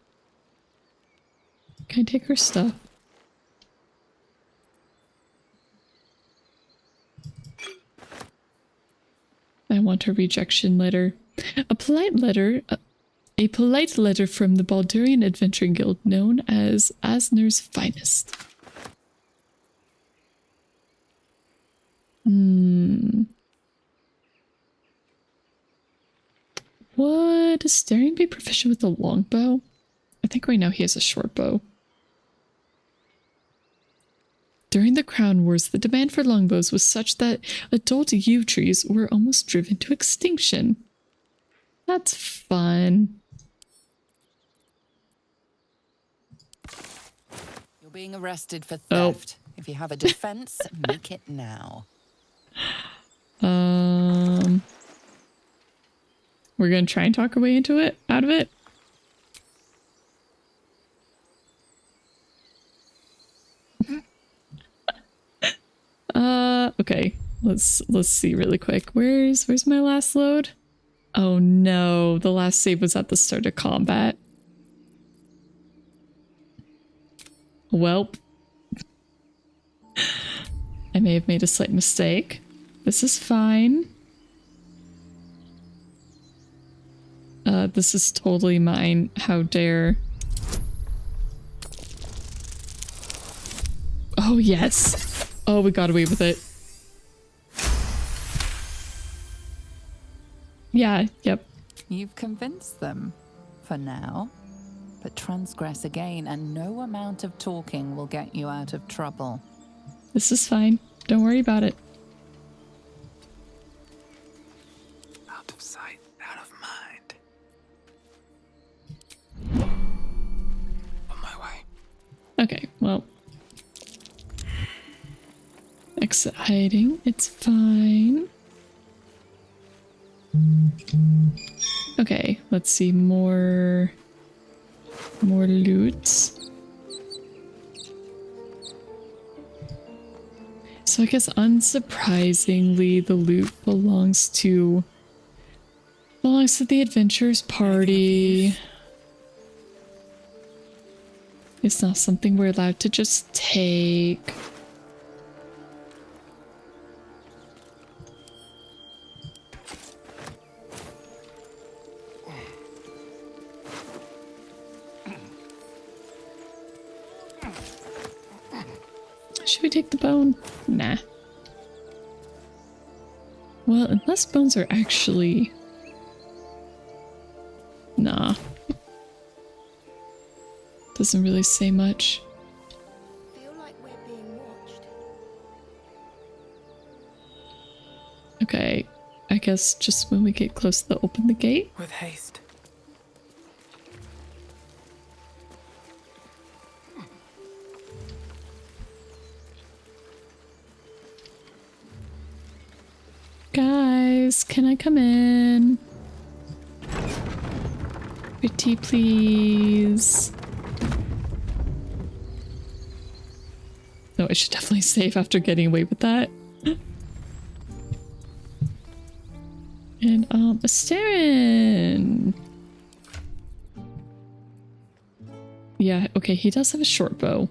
Speaker 1: Can I take her stuff? I want her rejection letter. A polite letter from the Baldurian Adventuring Guild known as Asner's Finest. Would Astarion be proficient with a longbow? I think right now he has a short bow. During the Crown Wars, the demand for longbows was such that adult yew trees were almost driven to extinction. That's fun.
Speaker 3: You're being arrested for theft. If you have a defense, make it now.
Speaker 1: We're gonna try and talk our way into it, out of it. Okay. Let's see really quick. Where's my last load? Oh no, the last save was at the start of combat. Welp. I may have made a slight mistake. This is fine. This is totally mine. How dare. Oh, yes. Oh, we got away with it. Yeah, yep.
Speaker 3: You've convinced them, for now. But transgress again, and no amount of talking will get you out of trouble.
Speaker 1: This is fine. Don't worry about it.
Speaker 13: Out of sight, out of mind.
Speaker 1: Exit hiding. It's fine. Okay, let's see. More loot. So I guess unsurprisingly the loot belongs to the adventurers party. It's not something we're allowed to just take. Should we take the bone? Nah. Well, unless bones are actually... Nah. Doesn't really say much.
Speaker 4: Feel like we're being watched.
Speaker 1: Okay, I guess just when we get close to open the gate.
Speaker 13: With haste.
Speaker 1: Guys, can I come in? Pretty please. No, I should definitely save after getting away with that. And, Astarion! Yeah, okay, he does have a short bow.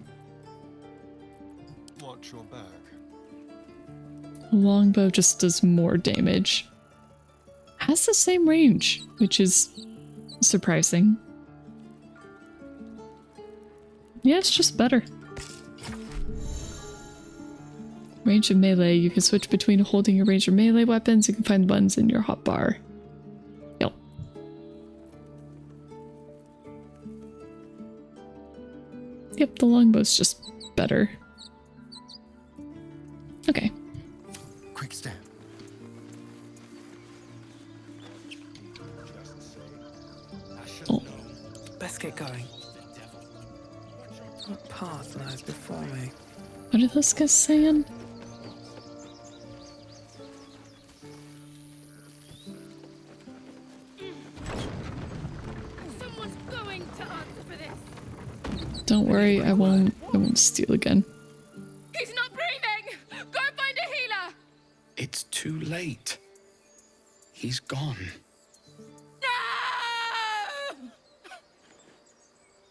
Speaker 9: Watch your back.
Speaker 1: A longbow just does more damage. Has the same range, which is surprising. Yeah, it's just better. Range of melee. You can switch between holding your range or melee weapons. You can find the buttons in your hotbar. Yep. Yep, the longbow's just better. Okay.
Speaker 9: Quick step.
Speaker 1: Oh.
Speaker 13: Best get going. What path lies before me?
Speaker 1: What are those guys saying?
Speaker 10: Someone's going to answer for this.
Speaker 1: Don't worry, I won't steal again.
Speaker 10: He's not breathing. Go find a healer.
Speaker 12: It's too late. He's gone.
Speaker 10: No!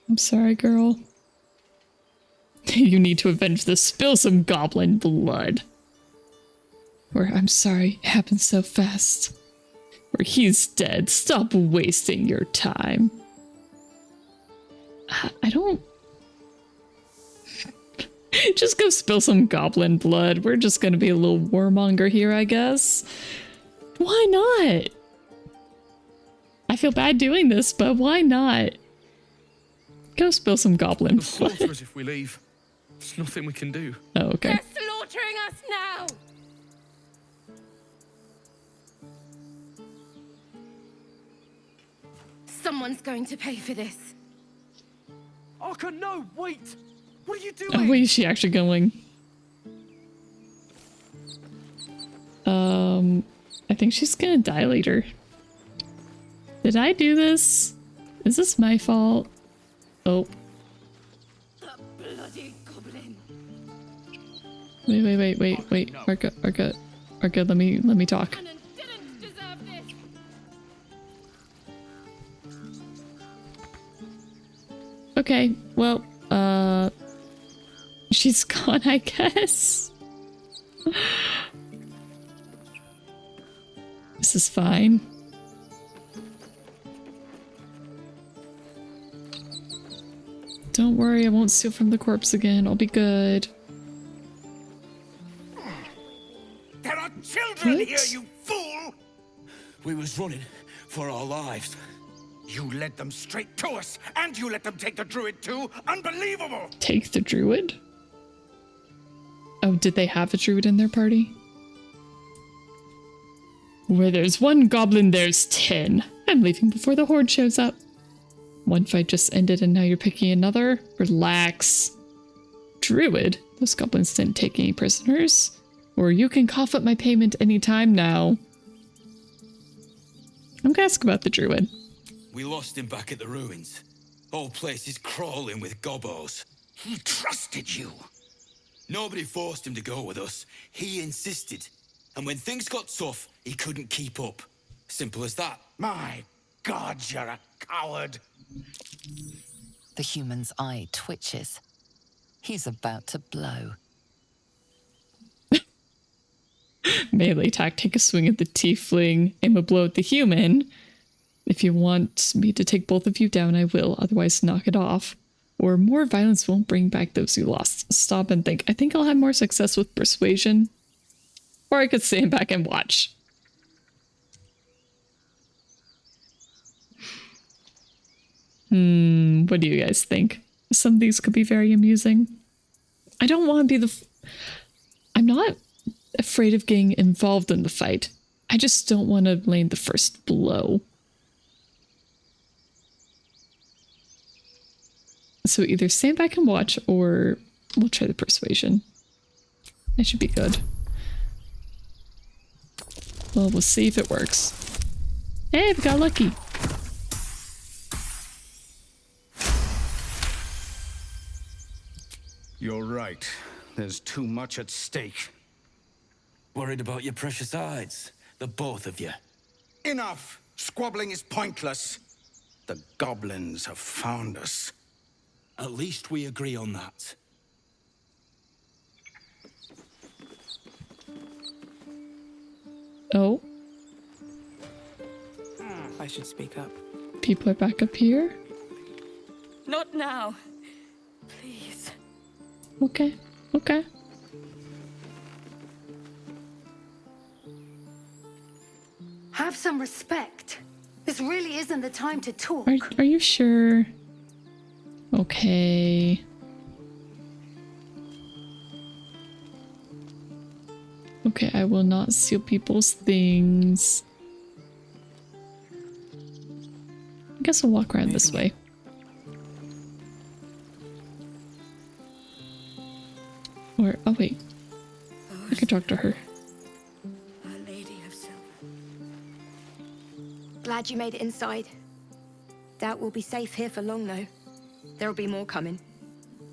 Speaker 1: I'm sorry, girl. You need to avenge this. Spill some goblin blood. Or, I'm sorry, it happened so fast. Or, he's dead. Stop wasting your time. I don't... Just go spill some goblin blood. We're just gonna be a little warmonger here, I guess. Why not? I feel bad doing this, but why not? Go spill some goblin blood.
Speaker 14: Slaughter us if we leave. There's nothing we can do.
Speaker 1: Oh, okay.
Speaker 10: They're slaughtering us now. Someone's going to pay for this.
Speaker 12: Arca, no, wait! What are you doing?
Speaker 1: Oh, wait, is she actually going? I think she's gonna die later. Did I do this? Is this my fault? Oh.
Speaker 10: The bloody goblin.
Speaker 1: Wait. Arca, let me talk.
Speaker 10: Cannon didn't deserve this.
Speaker 1: Okay, well, she's gone, I guess. This is fine. Don't worry, I won't steal from the corpse again. I'll be good.
Speaker 12: There are children
Speaker 1: What?
Speaker 12: here, you fool! We was running for our lives. You led them straight to us, and you let them take the druid too. Unbelievable!
Speaker 1: Take the druid? Oh, did they have a druid in their party? Where there's one goblin, there's 10. I'm leaving before the horde shows up. One fight just ended and now you're picking another? Relax. Druid? Those goblins didn't take any prisoners. Or you can cough up my payment anytime now. I'm gonna ask about the druid.
Speaker 12: We lost him back at the ruins. Whole place is crawling with gobos. He trusted you. Nobody forced him to go with us. He insisted. And when things got tough, he couldn't keep up. Simple as that.
Speaker 16: My God, you're a coward.
Speaker 3: The human's eye twitches. He's about to blow.
Speaker 1: Melee attack, take a swing at the tiefling, aim a blow at the human. If you want me to take both of you down, I will, otherwise knock it off. Or more violence won't bring back those you lost. Stop and think. I think I'll have more success with persuasion. Or I could stand back and watch. What do you guys think? Some of these could be very amusing. I don't want to be I'm not afraid of getting involved in the fight. I just don't want to land the first blow. So either stand back and watch, or we'll try the persuasion. That should be good. Well, we'll see if it works. Hey, we got lucky.
Speaker 16: You're right. There's too much at stake.
Speaker 12: Worried about your precious hides, the both of you.
Speaker 16: Enough! Squabbling is pointless. The goblins have found us.
Speaker 12: At least we agree on that.
Speaker 1: Oh.
Speaker 13: I should speak up.
Speaker 1: People are back up here.
Speaker 10: Not now. Please.
Speaker 1: Okay. Okay.
Speaker 4: Have some respect. This really isn't the time to talk.
Speaker 1: Are you sure? Okay. Okay, I will not steal people's things. I guess we'll walk around this way. Or, oh wait. I can talk to her.
Speaker 4: Our Lady of Silver. Glad you made it inside. Doubt we'll be safe here for long, though. There'll be more coming.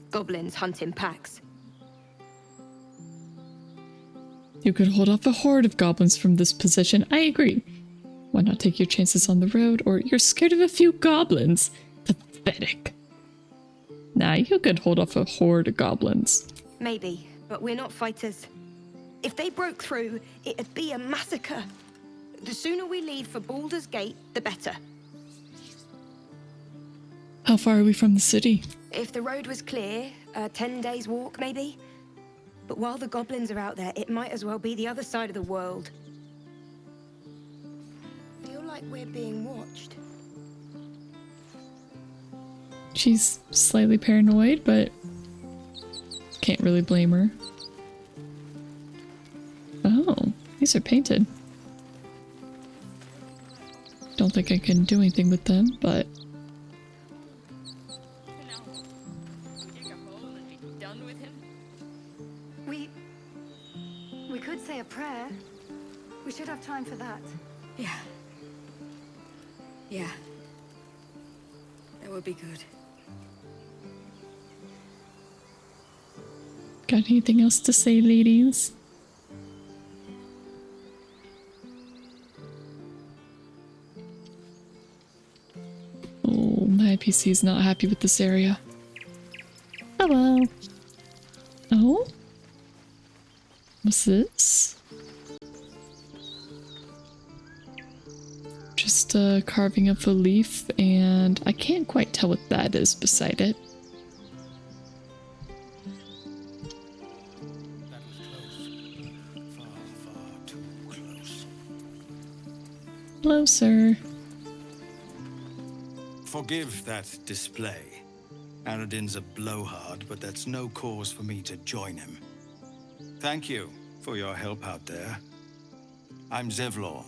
Speaker 4: Goblins hunting packs.
Speaker 1: You could hold off a horde of goblins from this position. I agree. Why not take your chances on the road? Or you're scared of a few goblins. Pathetic. Nah, you could hold off a horde of goblins.
Speaker 4: Maybe, but we're not fighters. If they broke through, it'd be a massacre. The sooner we leave for Baldur's Gate, the better.
Speaker 1: How far are we from the city?
Speaker 4: If the road was clear, 10 days walk maybe. But while the goblins are out there, it might as well be the other side of the world. Feel like we're being watched.
Speaker 1: She's slightly paranoid, but can't really blame her. Oh, these are painted. Don't think I can do anything with them, but
Speaker 4: We could say a prayer. We should have time for that.
Speaker 10: Yeah. Yeah. That would be good.
Speaker 1: got anything else to say, ladies? Oh, my PC is not happy with this area. Hello. Oh? What's this? Just a carving of a leaf, and I can't quite tell what that is beside it.
Speaker 16: That was close. Far too close.
Speaker 1: Hello, sir.
Speaker 16: Forgive that display. Aradin's a blowhard, but that's no cause for me to join him. Thank you for your help out there. I'm Zevlor.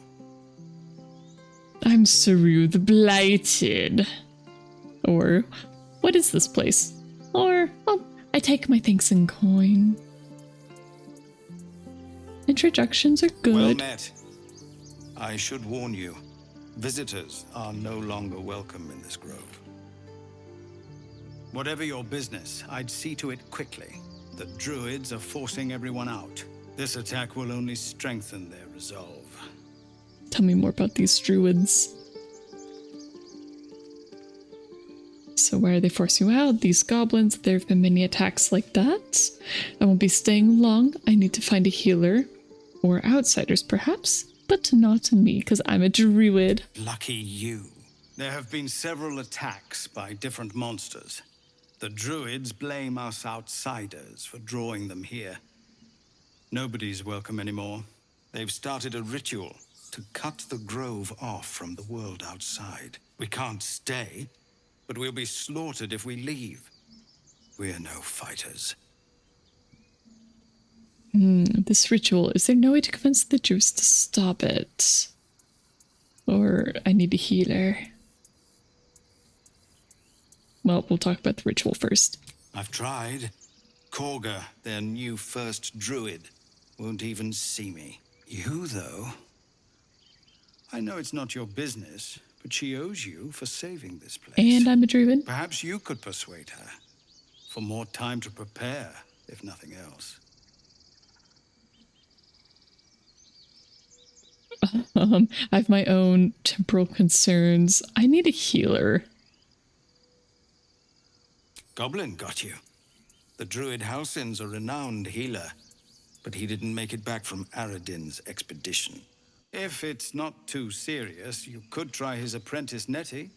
Speaker 1: I'm Saru the Blighted. Or, what is this place? Or, well, I take my thanks in coin. Introductions are good.
Speaker 16: Well met. I should warn you, visitors are no longer welcome in this grove. Whatever your business, I'd see to it quickly. The druids are forcing everyone out. This attack will only strengthen their resolve.
Speaker 1: Tell me more about these druids. So why are they forcing you out? These goblins, there have been many attacks like that. I won't be staying long. I need to find a healer. Or outsiders, perhaps. But not me, because I'm a druid.
Speaker 16: Lucky you. There have been several attacks by different monsters. The druids blame us outsiders for drawing them here. Nobody's welcome anymore. They've started a ritual to cut the grove off from the world outside. We can't stay, but we'll be slaughtered if we leave. We're no fighters.
Speaker 1: This ritual, is there no way to convince the Jews to stop it? Or I need a healer. Well, we'll talk about the ritual first.
Speaker 16: I've tried. Korga, their new first druid, won't even see me. You, though? I know it's not your business, but she owes you for saving this place.
Speaker 1: And I'm a druid.
Speaker 16: Perhaps you could persuade her. For more time to prepare, if nothing else.
Speaker 1: I have my own temporal concerns. I need a healer.
Speaker 16: Goblin got you. The druid Halsin's a renowned healer, but he didn't make it back from Aradin's expedition. If it's not too serious, you could try his apprentice Nettie.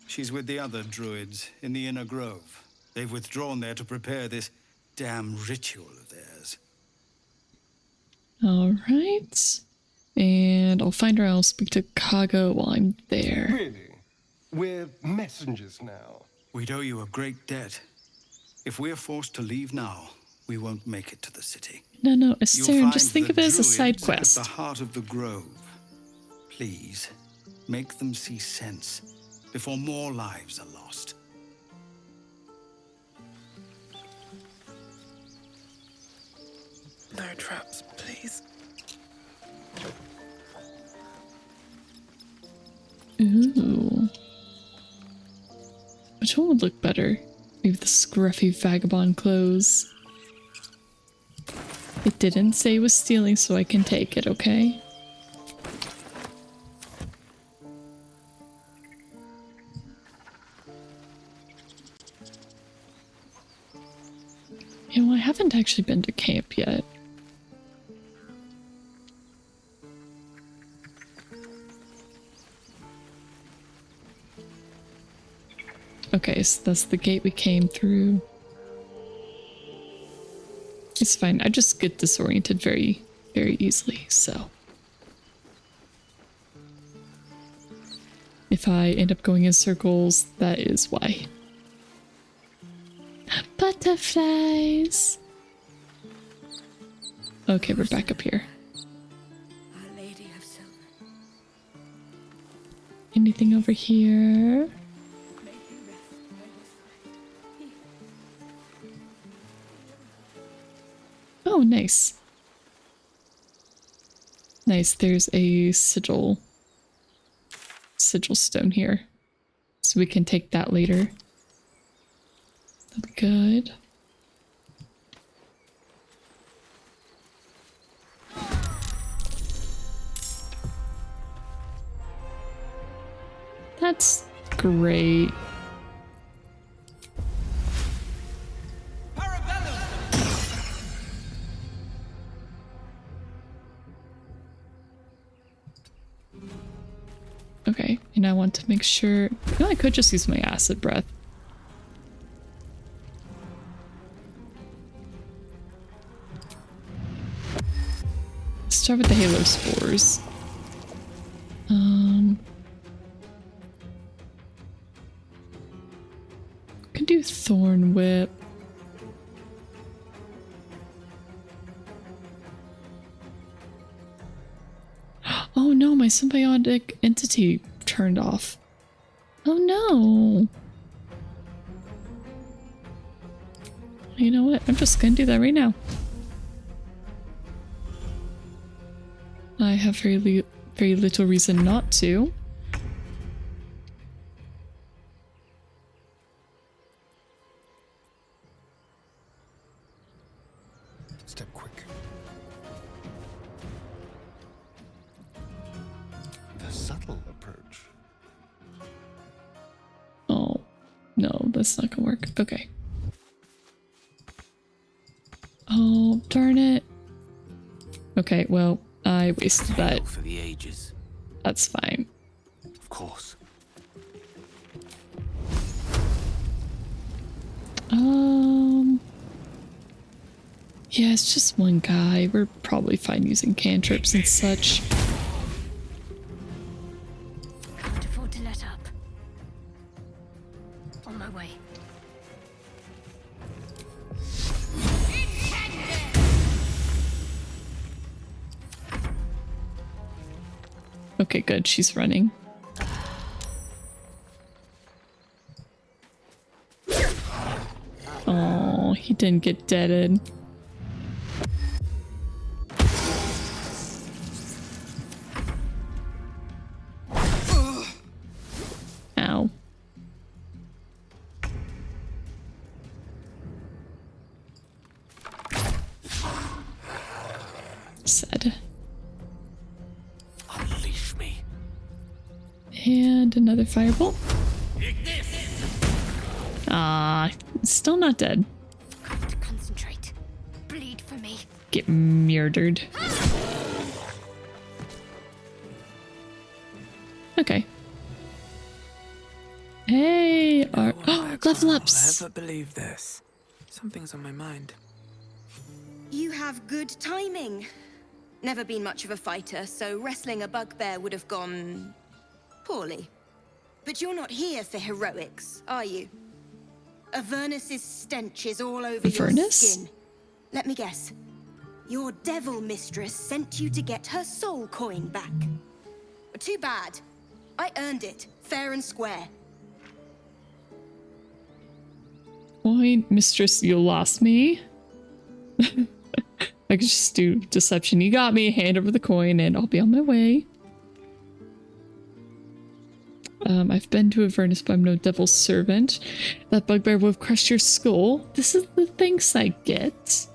Speaker 16: She's with the other druids in the Inner Grove. They've withdrawn there to prepare this damn ritual of theirs.
Speaker 1: All right. And I'll find her and I'll speak to Kaga while I'm there.
Speaker 9: Really? We're messengers now.
Speaker 16: We'd owe you a great debt. If we're forced to leave now, we won't make it to the city.
Speaker 1: No, Astern, just think of it as a side quest.
Speaker 16: At the heart of the grove. Please, make them see sense before more lives are lost.
Speaker 13: No traps, please.
Speaker 1: Ooh. Which one would look better? Maybe the scruffy vagabond clothes. It didn't say it was stealing, so I can take it, okay? You know, I haven't actually been to camp yet. Okay, so that's the gate we came through. It's fine. I just get disoriented very, very easily, so. If I end up going in circles, that is why. Butterflies! Okay, we're back up here.
Speaker 4: Our Lady of Silver.
Speaker 1: Anything over here? Oh, nice. Nice, there's a sigil stone here. So we can take that later. That'll be good. That's great. Okay, and I want to make sure... No, I could just use my acid breath. Let's start with the halo spores. Could do thorn whip. Oh no, my symbiotic entity turned off. Oh no. You know what? I'm just gonna do that right now. I have very little reason not to.
Speaker 9: Step quick. The subtle approach.
Speaker 1: Oh, no, that's not gonna work. Okay. Oh, darn it. Okay, well, I wasted that.
Speaker 12: For the ages.
Speaker 1: That's fine.
Speaker 12: Of course.
Speaker 1: Yeah, it's just one guy. We're probably fine using cantrips and such.
Speaker 5: Can't afford to let up. On my way.
Speaker 1: Okay, good. She's running. Oh, he didn't get deaded. Ow. Sad.
Speaker 12: Unleash me.
Speaker 1: And another firebolt. Ah, still not dead.
Speaker 5: Got to concentrate. Bleed for me.
Speaker 1: Get murdered. Okay. Hey, our level ups.
Speaker 13: I'll ever believe this. Something's on my mind.
Speaker 17: You have good timing. Never been much of a fighter, so wrestling a bugbear would have gone poorly. But you're not here for heroics, are you? Avernus's stench is all over your skin. Let me guess. Your devil mistress sent you to get her soul coin back. Too bad. I earned it, fair and square.
Speaker 1: Point, mistress, you lost me. I could just do deception. You got me, hand over the coin, and I'll be on my way. I've been to Avernus, but I'm no devil's servant. That bugbear will have crushed your skull. This is the thanks I get.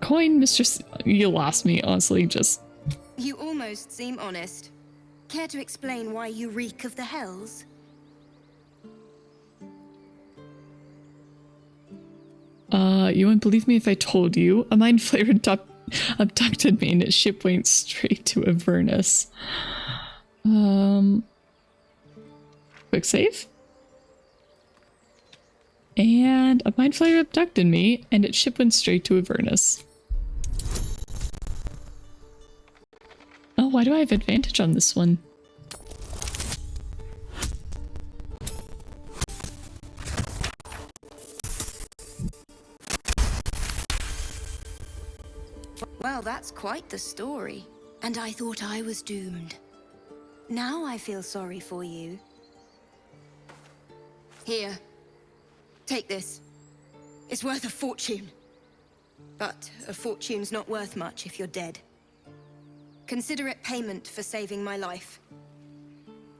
Speaker 1: Coin, mistress, you lost me, honestly, just...
Speaker 17: You almost seem honest. Care to explain why you reek of the hells?
Speaker 1: You wouldn't believe me if I told you. A mind flayer abducted me and its ship went straight to Avernus. Quick save. And a mind flayer abducted me and its ship went straight to Avernus. Oh, why do I have advantage on this one?
Speaker 17: Well, that's quite the story. And I thought I was doomed. Now I feel sorry for you. Here. Take this. It's worth a fortune. But a fortune's not worth much if you're dead. Consider it payment for saving my life.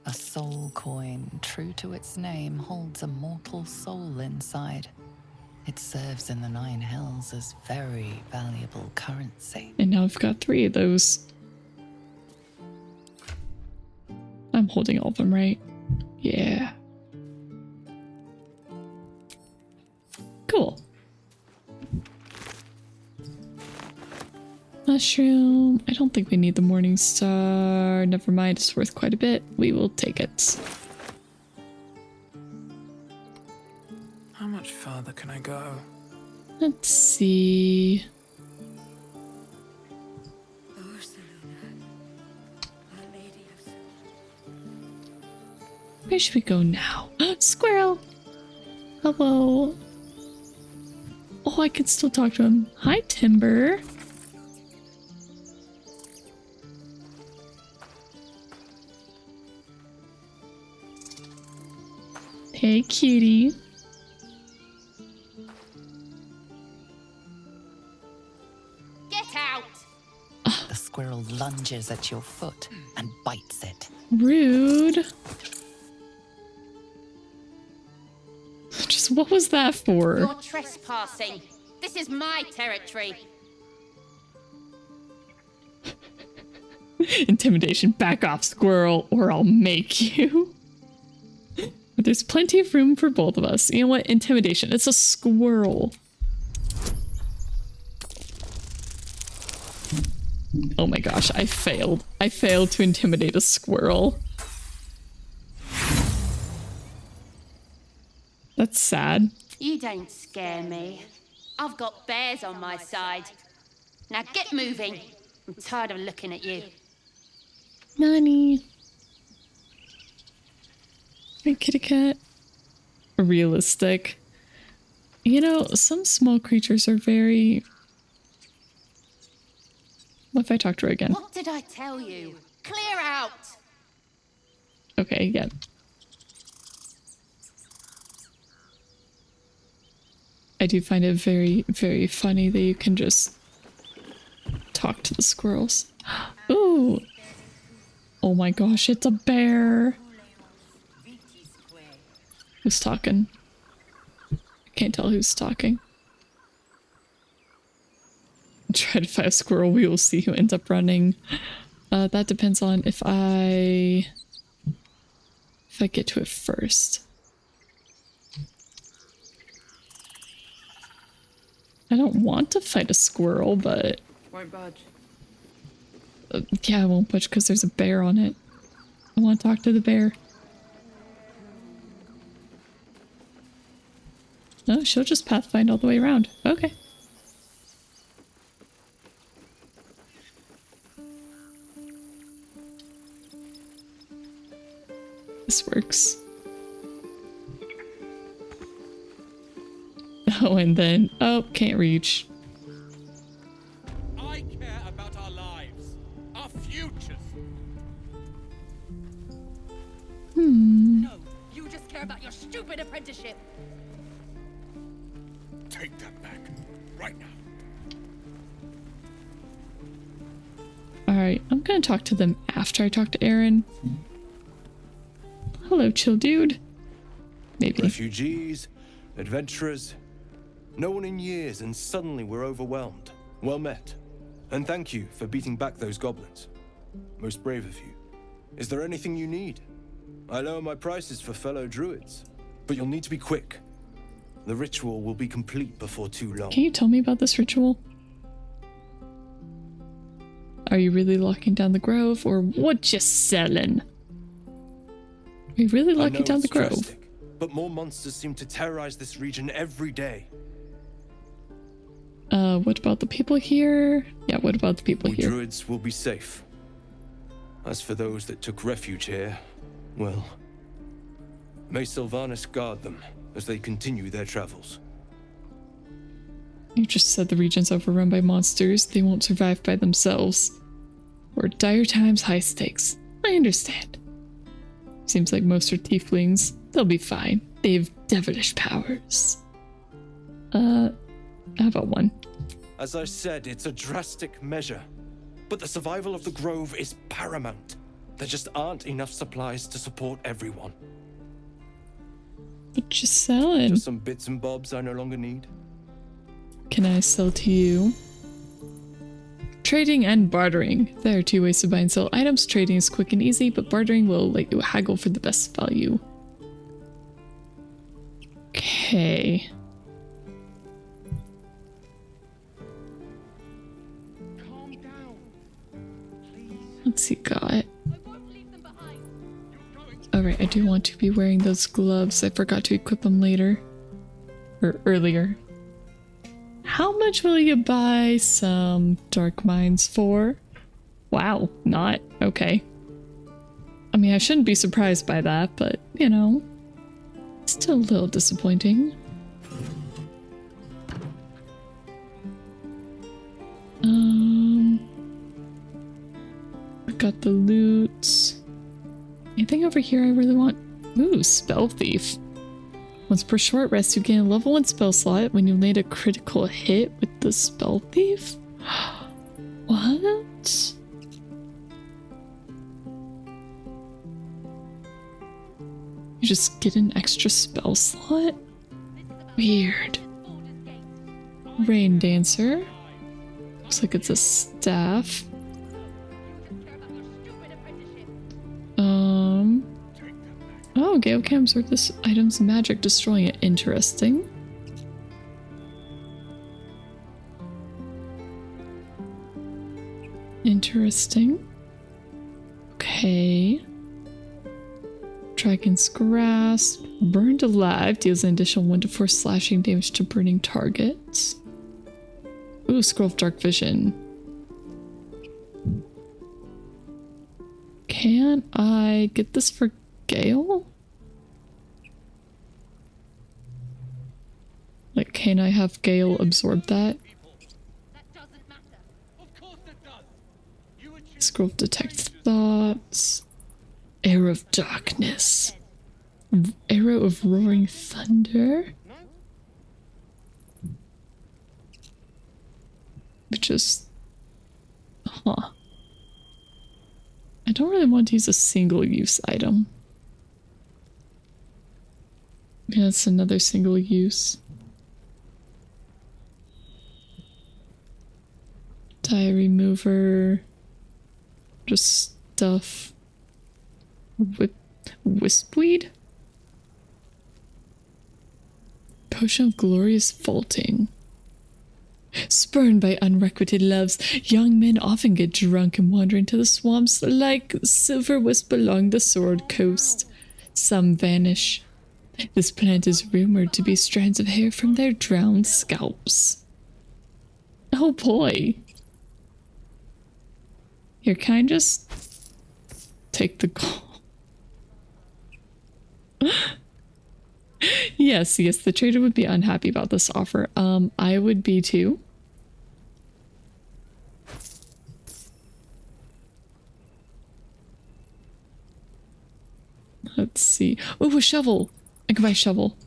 Speaker 3: A soul coin, true to its name, holds a mortal soul inside. It serves in the Nine Hells as very valuable currency.
Speaker 1: And now I've got 3 of those. I'm holding all of them, right? Yeah. Cool. Mushroom. I don't think we need the Morning Star. Never mind, it's worth quite a bit. We will take it.
Speaker 13: How much farther can I go?
Speaker 1: Let's see. Where should we go now? Squirrel! Hello. Oh, I can still talk to him. Hi, Timber. Hey, cutie.
Speaker 18: Get out!
Speaker 3: squirrel lunges at your foot and bites it.
Speaker 1: Rude. Just what was that for?
Speaker 18: You're trespassing. This is my territory.
Speaker 1: Intimidation. Back off, squirrel, or I'll make you. But there's plenty of room for both of us. You know what? Intimidation. It's a squirrel. Oh my gosh, I failed. I failed to intimidate a squirrel. That's sad.
Speaker 18: You don't scare me. I've got bears on my side. Now get moving. I'm tired of looking at you.
Speaker 1: Nani. My kitty cat. Realistic. You know, some small creatures are very... What if I talk to her again?
Speaker 18: What did I tell you? Clear out!
Speaker 1: Okay, yeah. I do find it very, very funny that you can just talk to the squirrels. Ooh! Oh my gosh, it's a bear! Who's talking? I can't tell who's talking. Try to find a squirrel, we will see who ends up running. That depends on if I get to it first. I don't want to fight a squirrel, but...
Speaker 2: Won't budge.
Speaker 1: Yeah, I won't budge because there's a bear on it. I want to talk to the bear. No, she'll just pathfind all the way around. Okay. This works. Oh, and then... Oh, can't reach.
Speaker 8: I care about our lives. Our futures.
Speaker 18: No, you just care about your stupid apprenticeship.
Speaker 8: Take that back. Right now.
Speaker 1: Alright, I'm gonna talk to them after I talk to Aaron. Hello, chill dude. Maybe.
Speaker 19: Refugees, adventurers. No one in years, and suddenly we're overwhelmed. Well met. And thank you for beating back those goblins. Most brave of you. Is there anything you need? I lower my prices for fellow druids, but you'll need to be quick. The ritual will be complete before too long.
Speaker 1: Can you tell me about this ritual? Are you really locking down the grove, or what you selling? Are you really locking down the grove?
Speaker 19: Drastic, but more monsters seem to terrorize this region every day.
Speaker 1: What about the people here? Yeah, what about the people here?
Speaker 19: Druids will be safe. As for those that took refuge here, well, may Sylvanas guard them as they continue their travels.
Speaker 1: You just said the region's overrun by monsters. They won't survive by themselves. Or dire times, high stakes. I understand. Seems like most are tieflings. They'll be fine. They have devilish powers. How about one?
Speaker 19: As I said, it's a drastic measure. But the survival of the grove is paramount. There just aren't enough supplies to support everyone.
Speaker 1: What you selling?
Speaker 19: Just some bits and bobs I no longer need.
Speaker 1: Can I sell to you? Trading and bartering. There are two ways to buy and sell items. Trading is quick and easy, but bartering will let you haggle for the best value. Okay. What's he got? Alright, I do want to be wearing those gloves. I forgot to equip them later. Or earlier. How much will you buy some dark mines for? Wow, not. Okay. I mean, I shouldn't be surprised by that, but, you know, still a little disappointing. I got the loot. Anything over here I really want? Ooh, Spell Thief. Once per short rest, you gain a level 1 spell slot when you land a critical hit with the Spell Thief? What? You just get an extra spell slot? Weird. Rain Dancer. Looks like it's a staff. Oh, Gale can absorb this item's magic, destroying it. Interesting. Interesting. Okay. Dragon's Grasp. Burned alive deals an additional 1 to 4 slashing damage to burning targets. Ooh, Scroll of Dark Vision. Can I get this for Gale? Like, can I have Gale absorb that? Scroll of Detect Thoughts. Arrow of Darkness. Arrow of Roaring Thunder. Which is... Huh. I don't really want to use a single-use item. Yeah, it's another single-use. Die Remover. Just stuff. Wispweed? Potion of Glorious Vaulting. Spurned by unrequited loves, young men often get drunk and wander into the swamps like silver wisp along the Sword Coast. Some vanish. This plant is rumored to be strands of hair from their drowned scalps. Oh boy. Here, can I just take the gold? Yes, the trader would be unhappy about this offer. I would be too. Let's see. Oh, a shovel. I can buy a shovel.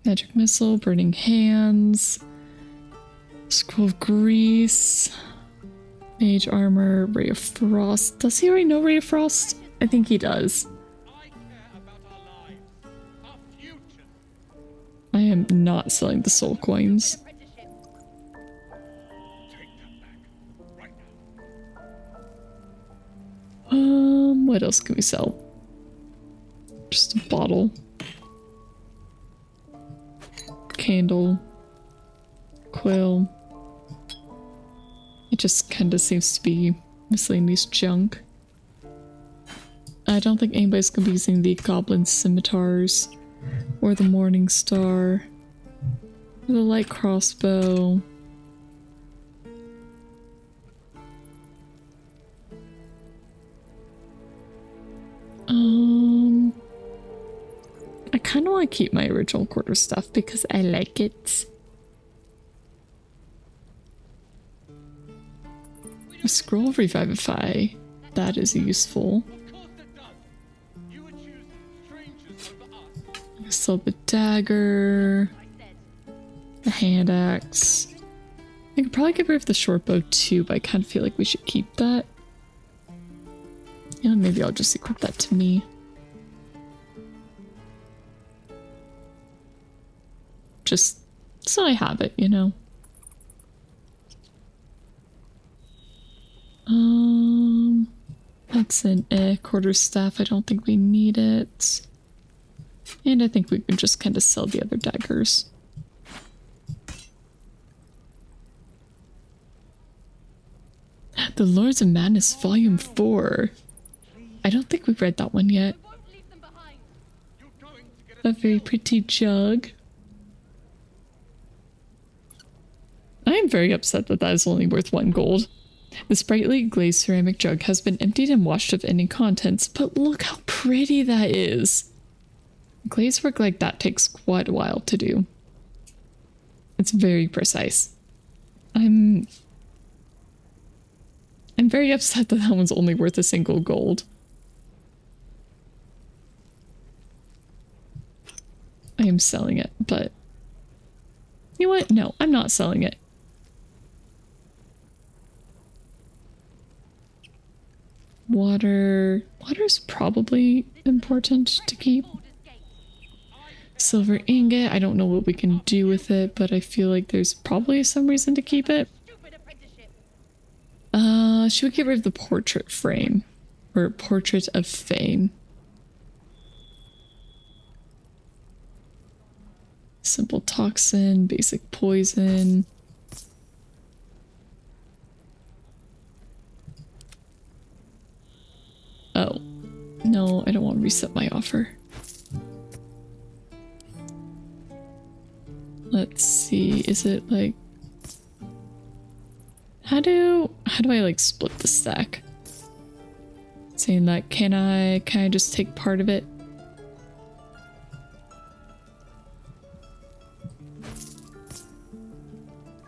Speaker 1: Magic Missile, Burning Hands, Scroll of Grease, Mage Armor, Ray of Frost. Does he already know Ray of Frost? I think he does. I am not selling the soul coins. What else can we sell? Just a bottle. Candle. Quill. It just kind of seems to be miscellaneous junk. I don't think anybody's gonna be using the Goblin Scimitars or the Morning Star or the Light Crossbow. I kind of want to keep my original quarter stuff because I like it. A Scroll of Revivify. That is useful. I sell the dagger. The hand axe. I could probably get rid of the short bow too, but I kind of feel like we should keep that. Yeah, maybe I'll just equip that to me. Just so I have it, you know. That's an quarterstaff. I don't think we need it. And I think we can just kind of sell the other daggers. The Lords of Madness Volume 4. I don't think we've read that one yet. A very pretty jug. I am very upset that that is only worth 1 gold. This brightly glazed ceramic jug has been emptied and washed of any contents, but look how pretty that is. Glaze work like that takes quite a while to do. It's very precise. I'm very upset that that one's only worth a single gold. I am selling it, but You know what? No, I'm not selling it. Water. Water's probably important to keep. Silver ingot. I don't know what we can do with it, but I feel like there's probably some reason to keep it. Should we get rid of the portrait frame? Or portrait of fame? Simple toxin, basic poison. Oh. No, I don't want to reset my offer. Let's see, is it like... How do I like split the stack? Saying that, can I just take part of it?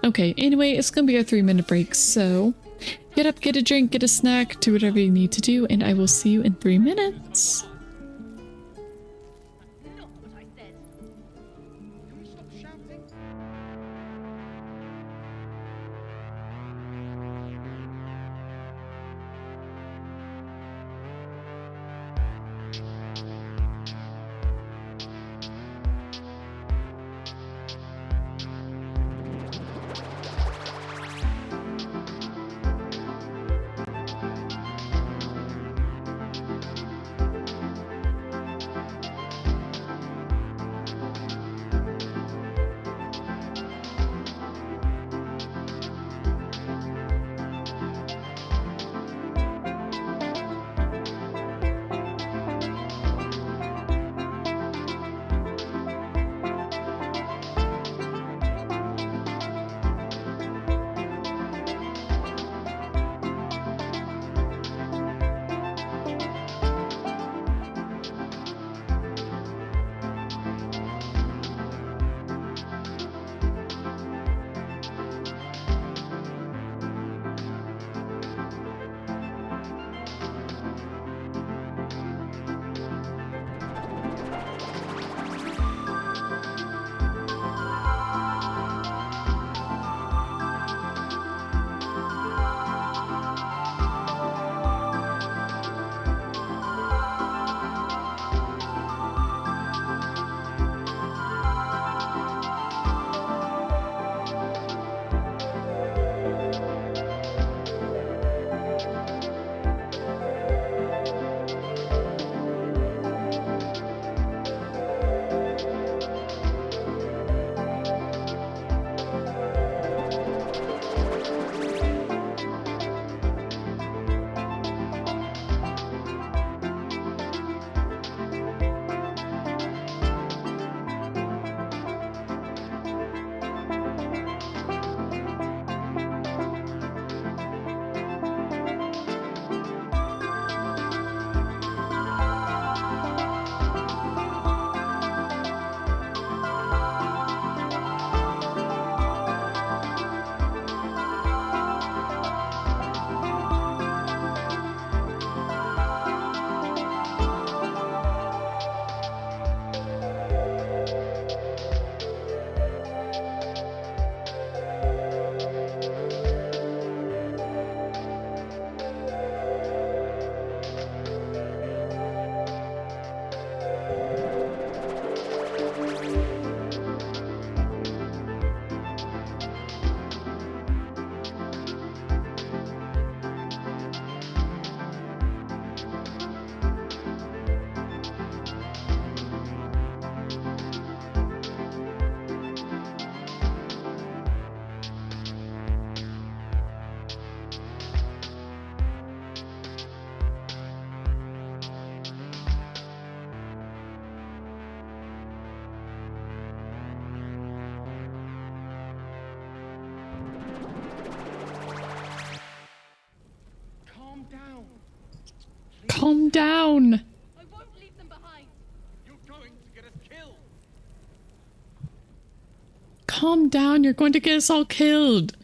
Speaker 1: Okay, anyway, it's gonna be a 3-minute break, so get up, get a drink, get a snack, do whatever you need to do, and I will see you in 3 minutes. Calm down.
Speaker 10: I won't leave them behind.
Speaker 8: You're going to get us killed.
Speaker 1: Calm down, you're going to get us all killed.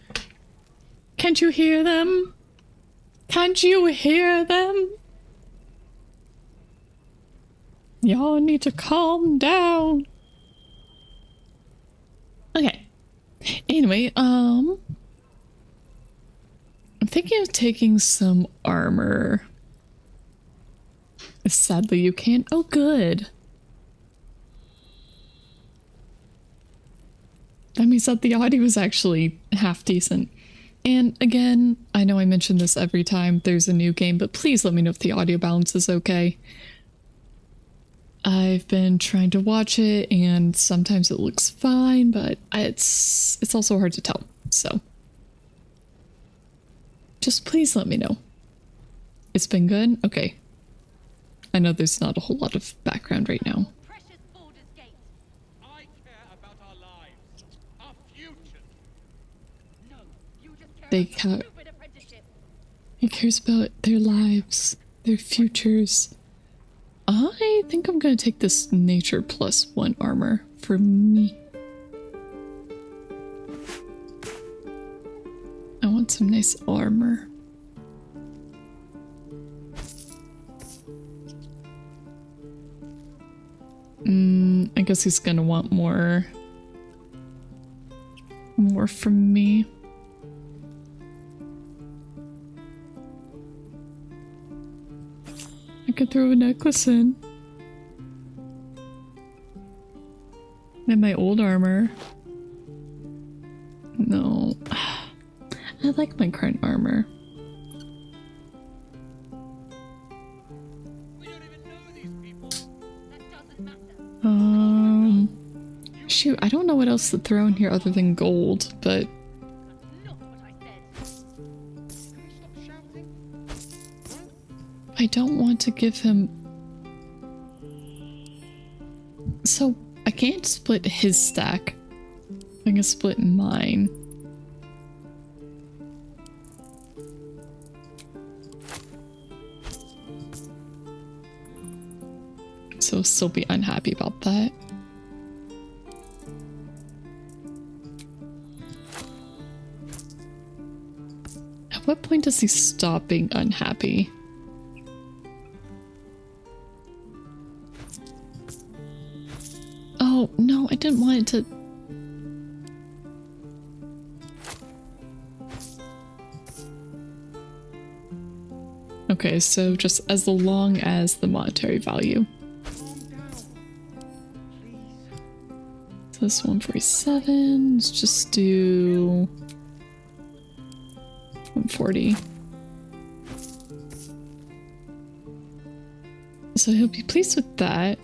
Speaker 1: Can't you hear them? Can't you hear them? Y'all need to calm down. Okay. Anyway, I'm thinking of taking some armor. Sadly, you can't. Oh, good. That means that the audio was actually half decent. And again, I know I mention this every time there's a new game, but please let me know if the audio balance is okay. I've been trying to watch it and sometimes it looks fine, but it's also hard to tell. So just please let me know. It's been good? Okay. I know there's not a whole lot of background right now. He cares about their lives, their futures. I think I'm gonna take this nature +1 armor for me. I want some nice armor. I guess he's gonna want more from me. I could throw a necklace in. And my old armor. No. I like my current armor. Shoot, I don't know what else to throw in here other than gold, but I don't want to give him. So I can't split his stack. I can split mine. So he'll still be unhappy about that. At what point does he stop being unhappy? Oh, no, I didn't want it to... Okay, so just as long as the monetary value. So this 147, let's just do 140. So he'll be pleased with that.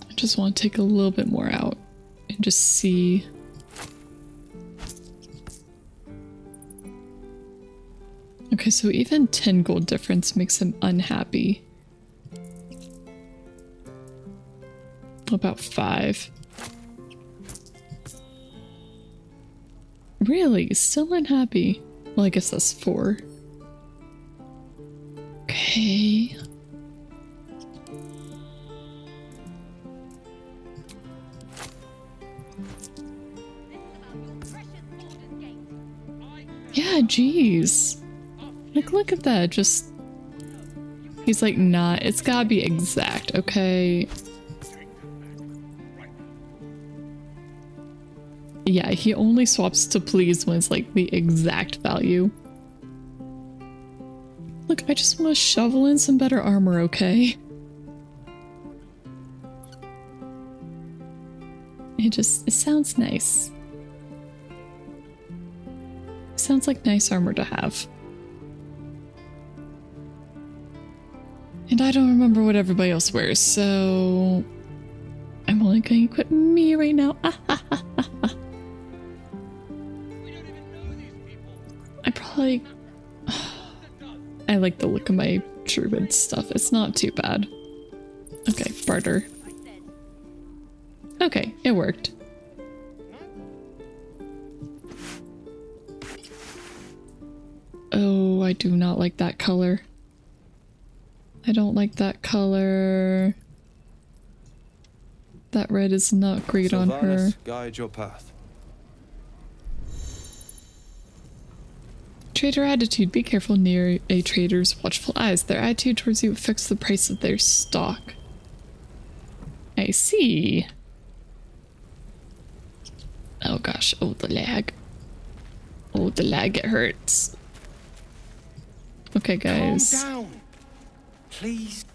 Speaker 1: I just want to take a little bit more out and just see. Okay, so even 10 gold difference makes him unhappy. About 5. Really? Still unhappy? Well, I guess that's 4. Okay. Yeah, jeez. Like, look at that. Just... He's like, nah, it's gotta be exact, okay? Yeah, he only swaps to please when it's like the exact value. Look, I just want to shovel in some better armor, okay? It sounds nice. It sounds like nice armor to have. And I don't remember what everybody else wears, so... I'm only going to equip me right now. I probably... I like the look of my druid stuff. It's not too bad. Okay, barter. Okay, it worked. Oh, I do not like that color. I don't like that color. That red is not great on her.
Speaker 19: Guide your path.
Speaker 1: trader attitude. Be careful near a trader's watchful eyes. Their attitude towards you affects the price of their stock. I see. Oh gosh, oh the lag. Oh the lag, it hurts. Okay guys.
Speaker 12: Calm down. Please.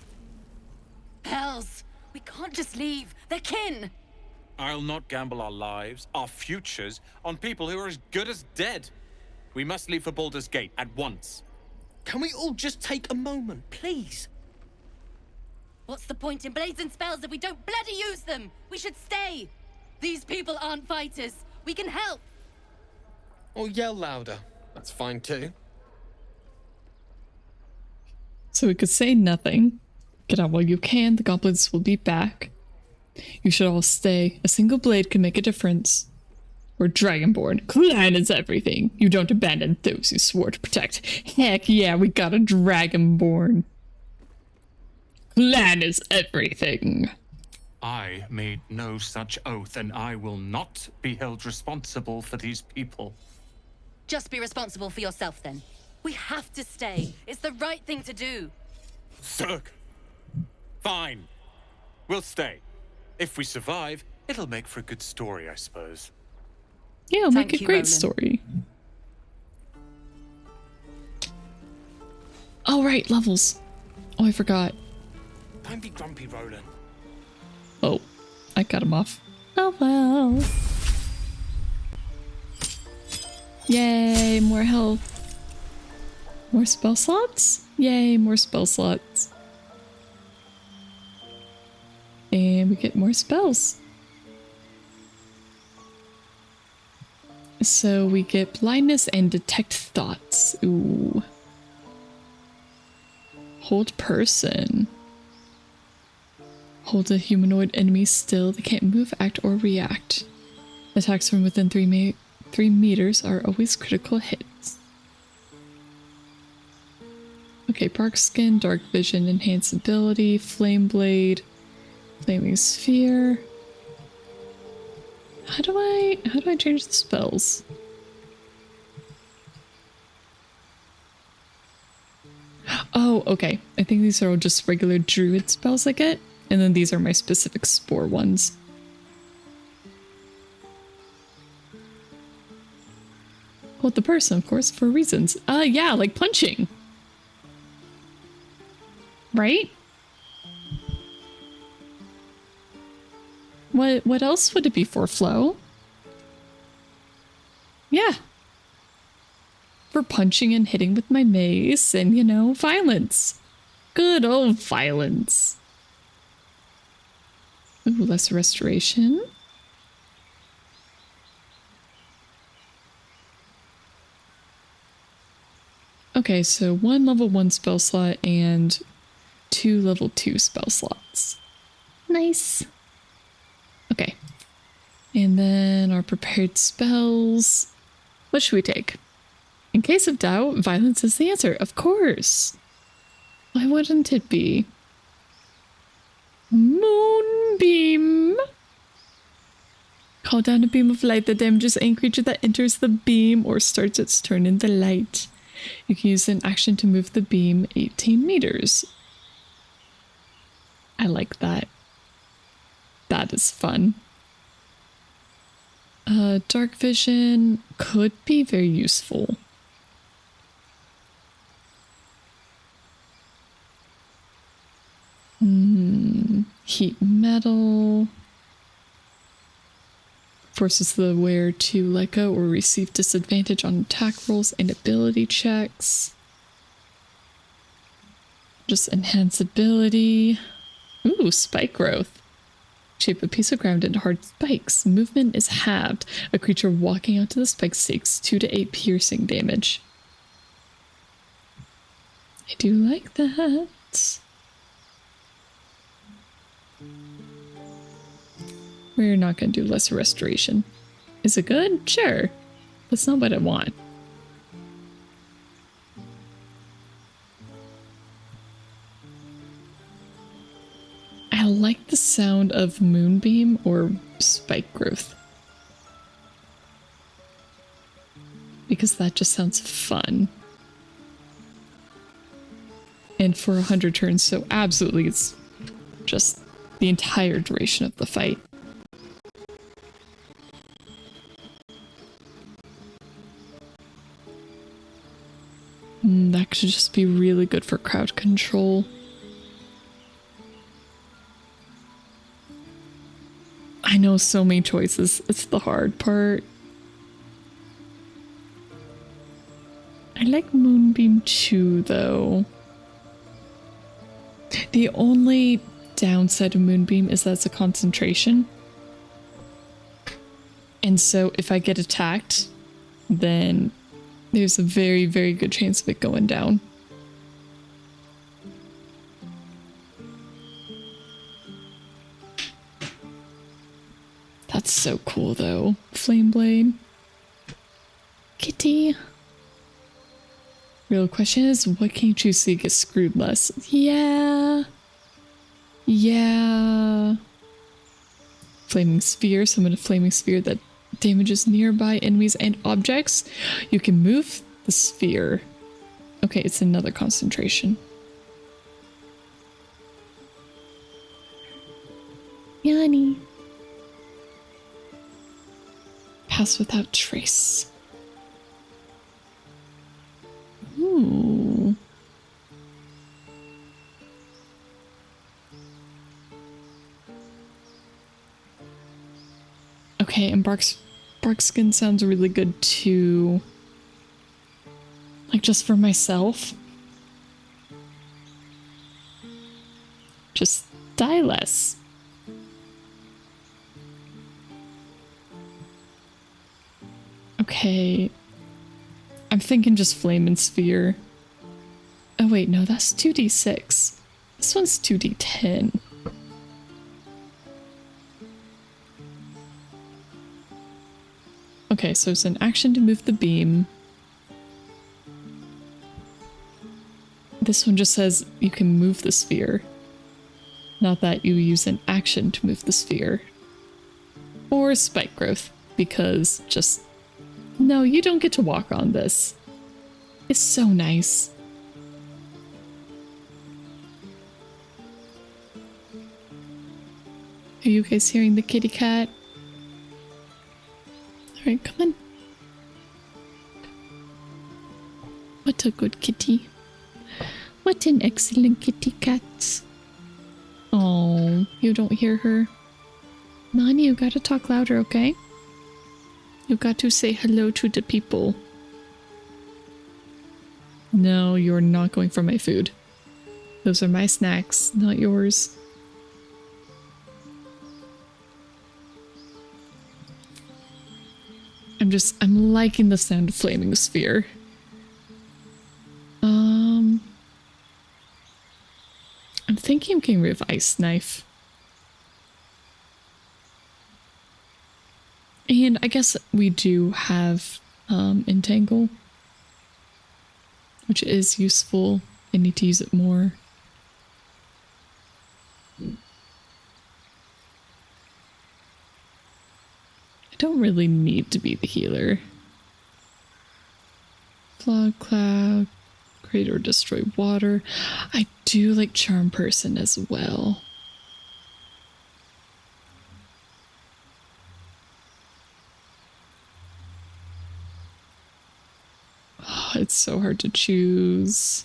Speaker 6: Hells! We can't just leave. They're kin!
Speaker 20: I'll not gamble our lives, our futures, on people who are as good as dead. We must leave for Baldur's Gate at once.
Speaker 12: Can we all just take a moment, please?
Speaker 6: What's the point in blazing spells if we don't bloody use them? We should stay! These people aren't fighters. We can help!
Speaker 14: Or yell louder. That's fine too.
Speaker 1: So we could say nothing. Get out while you can. The goblins will be back. You should all stay. A single blade can make a difference. We're Dragonborn. Clan is everything. You don't abandon those you swore to protect. Heck yeah, we got a Dragonborn. Clan is everything.
Speaker 20: I made no such oath, and I will not be held responsible for these people.
Speaker 6: Just be responsible for yourself then. We have to stay. It's the right thing to do.
Speaker 20: Zerg. Fine. We'll stay. If we survive, it'll make for a good story, I suppose.
Speaker 1: Yeah, it'll make a great story. Oh, right, levels. Oh, I forgot.
Speaker 12: Don't be grumpy, Roland.
Speaker 1: Oh, I cut him off. Oh, well. Yay, more health. More spell slots? Yay, more spell slots. And we get more spells. So we get blindness and detect thoughts. Ooh. Hold person. Hold a humanoid enemy still. They can't move, act, or react. Attacks from within 3 meters are always critical hits. Okay, bark skin, dark vision, enhanced ability, flame blade, flaming sphere. How do I change the spells? Oh, okay. I think these are all just regular druid spells I get, and then these are my specific spore ones. Hold the person, of course, for reasons. Yeah, like punching. Right? What else would it be for, Flo? Yeah. For punching and hitting with my mace and, you know, violence. Good old violence. Ooh, less restoration. Okay, so 1 level 1 spell slot and 2 level 2 spell slots. Nice. Okay. And then our prepared spells. What should we take? In case of doubt, violence is the answer. Of course. Why wouldn't it be? Moonbeam. Call down a beam of light that damages any creature that enters the beam or starts its turn in the light. You can use an action to move the beam 18 meters. I like that. That is fun. Dark vision could be very useful. Heat metal. Forces the wearer to let go or receive disadvantage on attack rolls and ability checks. Just enhance ability. Ooh, spike growth. Shape a piece of ground into hard spikes. Movement is halved. A creature walking onto the spikes takes 2 to 8 piercing damage. I do like that. We're not going to do lesser restoration. Is it good? Sure. That's not what I want. I like the sound of moonbeam or spike growth. because that just sounds fun. And for 100 turns, so absolutely it's just the entire duration of the fight. That could just be really good for crowd control. I know, so many choices. It's the hard part. I like Moonbeam too, though. The only downside of Moonbeam is that it's a concentration. And so if I get attacked, then there's a very, very good chance of it going down. That's so cool, though. Flame Blade. Kitty. Real question is, what can you choose so you get screwed less? Yeah. Yeah. Flaming Sphere. Summon a Flaming Sphere that damages nearby enemies and objects. You can move the sphere. Okay, it's another concentration. Yanni. Pass without trace. Ooh. Okay, and bark skin sounds really good too. Like just for myself. Just die less. Okay. I'm thinking just Flame and Sphere. Oh wait, no, that's 2d6. This one's 2d10. Okay, so it's an action to move the beam. This one just says you can move the sphere. Not that you use an action to move the sphere. Or spike growth, because just... No, you don't get to walk on this. It's so nice. Are you guys hearing the kitty cat? Alright, come on. What a good kitty. What an excellent kitty cat. Oh, you don't hear her? Nani, you gotta talk louder, okay? You got to say hello to the people. No, you're not going for my food. Those are my snacks, not yours. I'm liking the sound of Flaming Sphere. I'm thinking I'm getting rid of Ice Knife. And I guess we do have Entangle, which is useful. I need to use it more. I don't really need to be the healer. Fog Cloud, create or destroy water. I do like Charm Person as well. Oh, it's so hard to choose.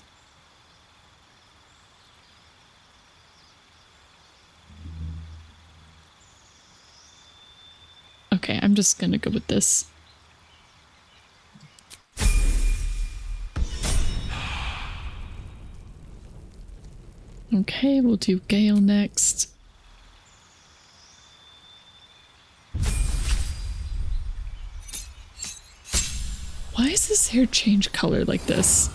Speaker 1: Okay, I'm just gonna go with this. Okay, we'll do Gale next. Why does his hair change color like this?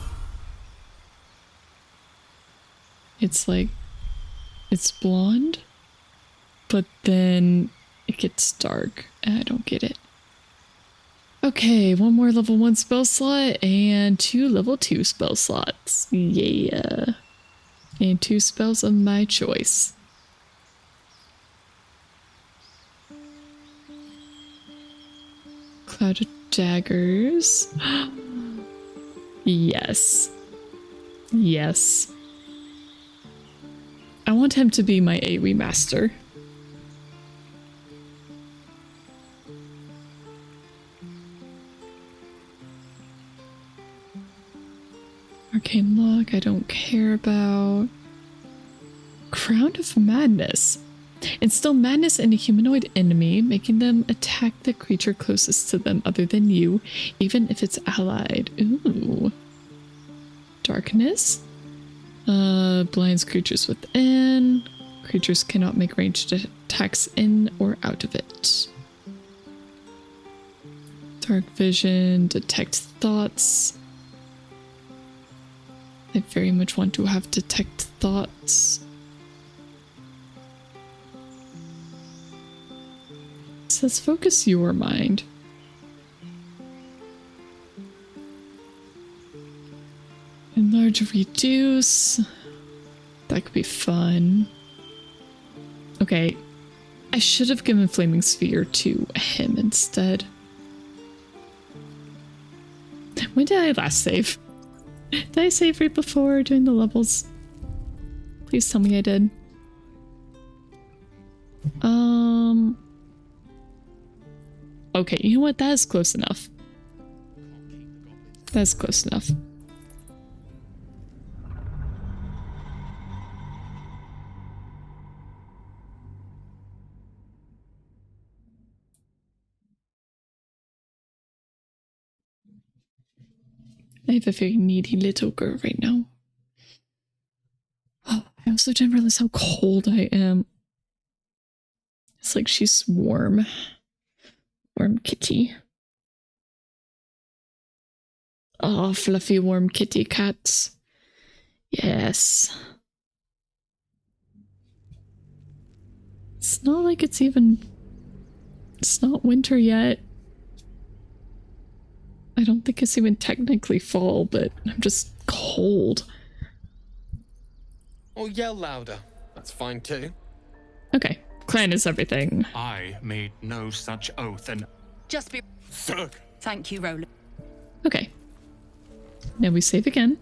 Speaker 1: It's like, it's blonde, but then it gets dark. I don't get it. Okay, one more level 1 spell slot and 2 level 2 spell slots. Yeah. And 2 spells of my choice. Cloud of daggers. Yes. Yes. I want him to be my AoE master. Arcane Lock, I don't care about. Crown of Madness. Instill madness in a humanoid enemy, making them attack the creature closest to them other than you, even if it's allied. Ooh. Darkness. Blinds creatures within. Creatures cannot make ranged attacks in or out of it. Dark vision. Detect thoughts. I very much want to have detect thoughts. It says focus your mind. Enlarge, reduce. That could be fun. Okay. I should have given Flaming Sphere to him instead. When did I last save? Did I save right before doing the levels? Please tell me I did. Okay, you know what? That is close enough. That's close enough. I have a very needy little girl right now. Oh, I also didn't realize how cold I am. It's like she's warm. Warm kitty. Oh, fluffy warm kitty cats. Yes. It's not like it's not winter yet. I don't think it's even technically fall, but I'm just cold.
Speaker 20: Or yell louder. That's fine too.
Speaker 1: Okay. Clan is everything.
Speaker 20: I made no such oath and...
Speaker 6: Just be...
Speaker 20: Zerg.
Speaker 6: Thank you, Roland.
Speaker 1: Okay. Now we save again.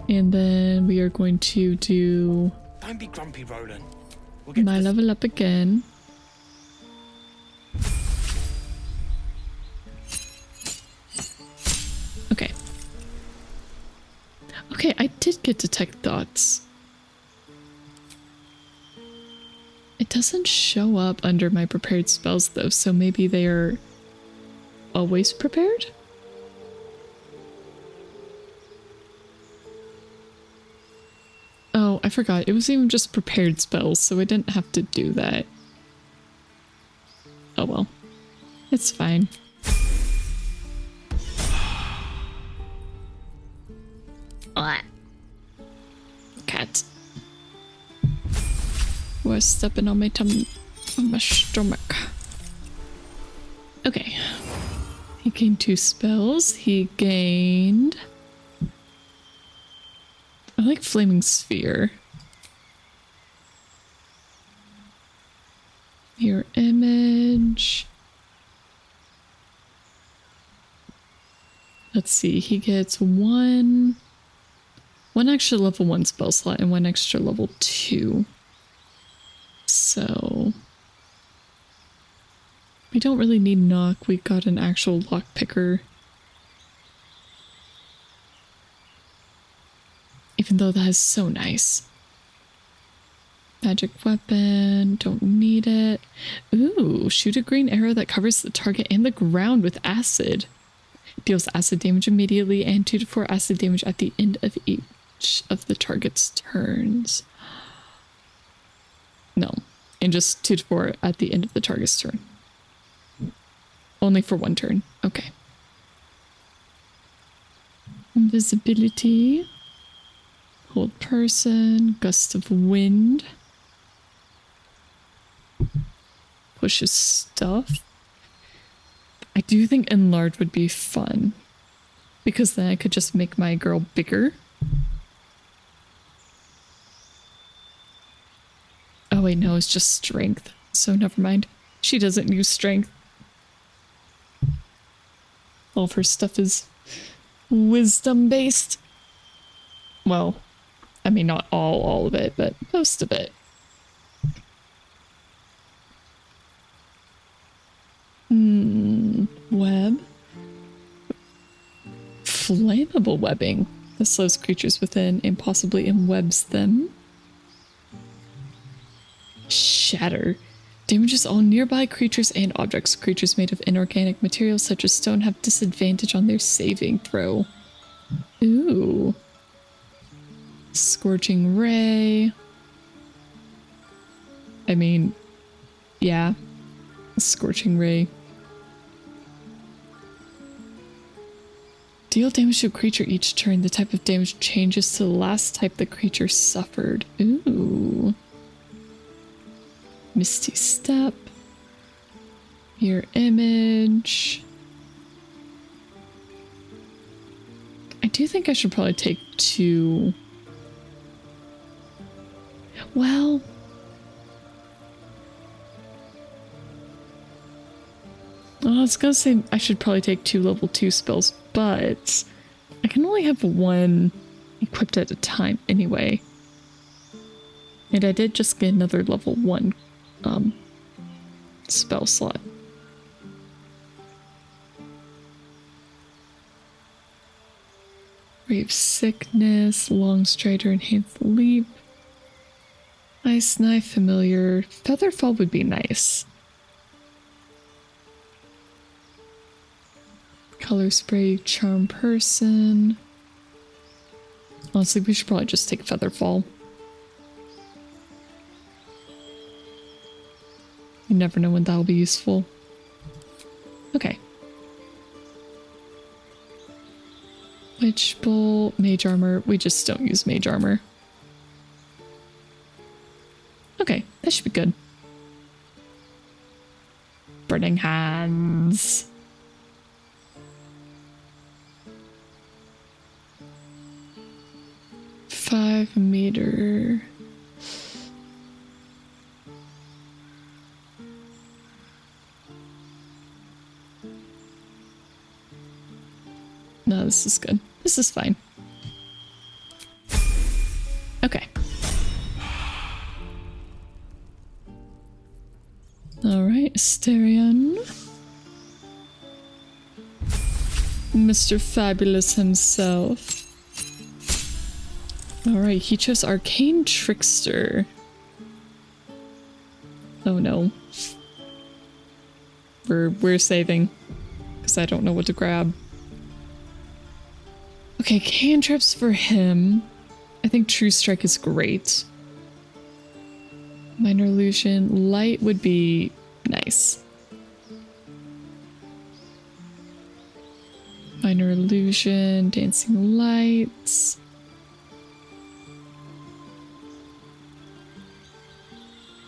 Speaker 1: And then we are going to do...
Speaker 20: Don't be grumpy, Roland.
Speaker 1: My level up again. Okay. Okay, I did get detect thoughts. It doesn't show up under my prepared spells though, so maybe they are always prepared? Oh, I forgot. It was even just prepared spells, so I didn't have to do that. Oh well. It's fine. Cat. Was stepping on my tummy, on my stomach. Okay. He gained 2 spells. He gained... I like Flaming Sphere. Mirror image. Let's see. He gets one extra level 1 spell slot and 1 extra level 2. So we don't really need knock. We got an actual lock picker. Even though that is so nice. Magic weapon, don't need it. Ooh, shoot a green arrow that covers the target and the ground with acid. Deals acid damage immediately and 2 to 4 acid damage at the end of each of the target's turns. No, and just 2 to 4 at the end of the target's turn. Only for 1 turn. Okay. Invisibility. Hold person. Gust of wind. Pushes stuff. I do think enlarge would be fun. Because then I could just make my girl bigger. Oh wait, no, it's just strength. So never mind. She doesn't use strength. All of her stuff is wisdom based. Well, I mean, not all of it, but most of it. Web. Flammable webbing. This slows creatures within and possibly enwebs them. Shatter. Damages all nearby creatures and objects. Creatures made of inorganic materials such as stone have disadvantage on their saving throw. Ooh. Scorching Ray. I mean, yeah. Scorching Ray. Deal damage to a creature each turn. The type of damage changes to the last type the creature suffered. Ooh. Misty Step. Mirror Image. I do think I should probably take 2. Well, I was gonna say I should probably take 2 level 2 spells, but I can only have 1 equipped at a time anyway. And I did just get another level 1 spell slot. Brave Sickness, Long Strider, Enhanced Leap. Ice Knife, Familiar. Featherfall would be nice. Color Spray, Charm Person. Honestly, we should probably just take Featherfall. You never know when that'll be useful. Okay. Witch Bolt, Mage Armor. We just don't use Mage Armor. Okay, that should be good. Burning Hands. $5 meter. No, this is good. This is fine. Okay. Alright, Asterion. Mr. Fabulous himself. Alright, he chose Arcane Trickster. Oh no. We're saving. Because I don't know what to grab. Okay, cantrips for him. I think True Strike is great. Minor Illusion. Light would be nice. Minor Illusion. Dancing Lights.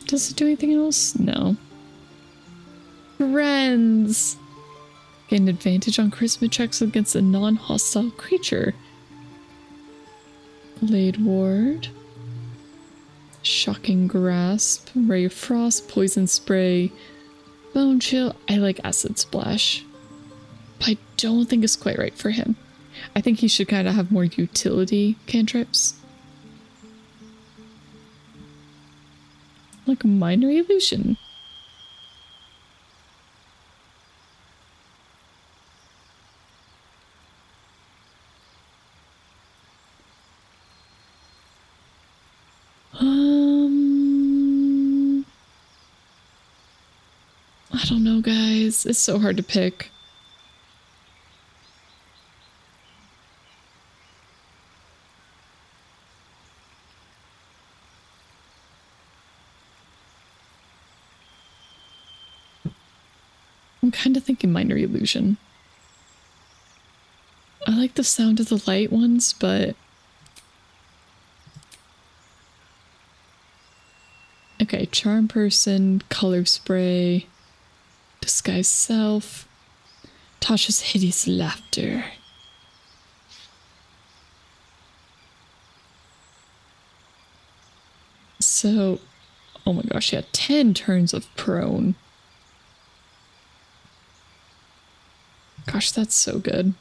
Speaker 1: Does it do anything else? No. Friends. Gain advantage on charisma checks against a non-hostile creature. Blade Ward. Shocking Grasp. Ray of Frost. Poison Spray. Bone Chill. I like Acid Splash. But I don't think it's quite right for him. I think he should kind of have more utility cantrips. Like Minor Illusion. I don't know, guys. It's so hard to pick. I'm kind of thinking Minor Illusion. I like the sound of the light ones, but... Okay, Charm Person, Color Spray, Disguise Self, Tasha's Hideous Laughter. So, oh my gosh, yeah, 10 turns of prone. Gosh, gosh, that's so good.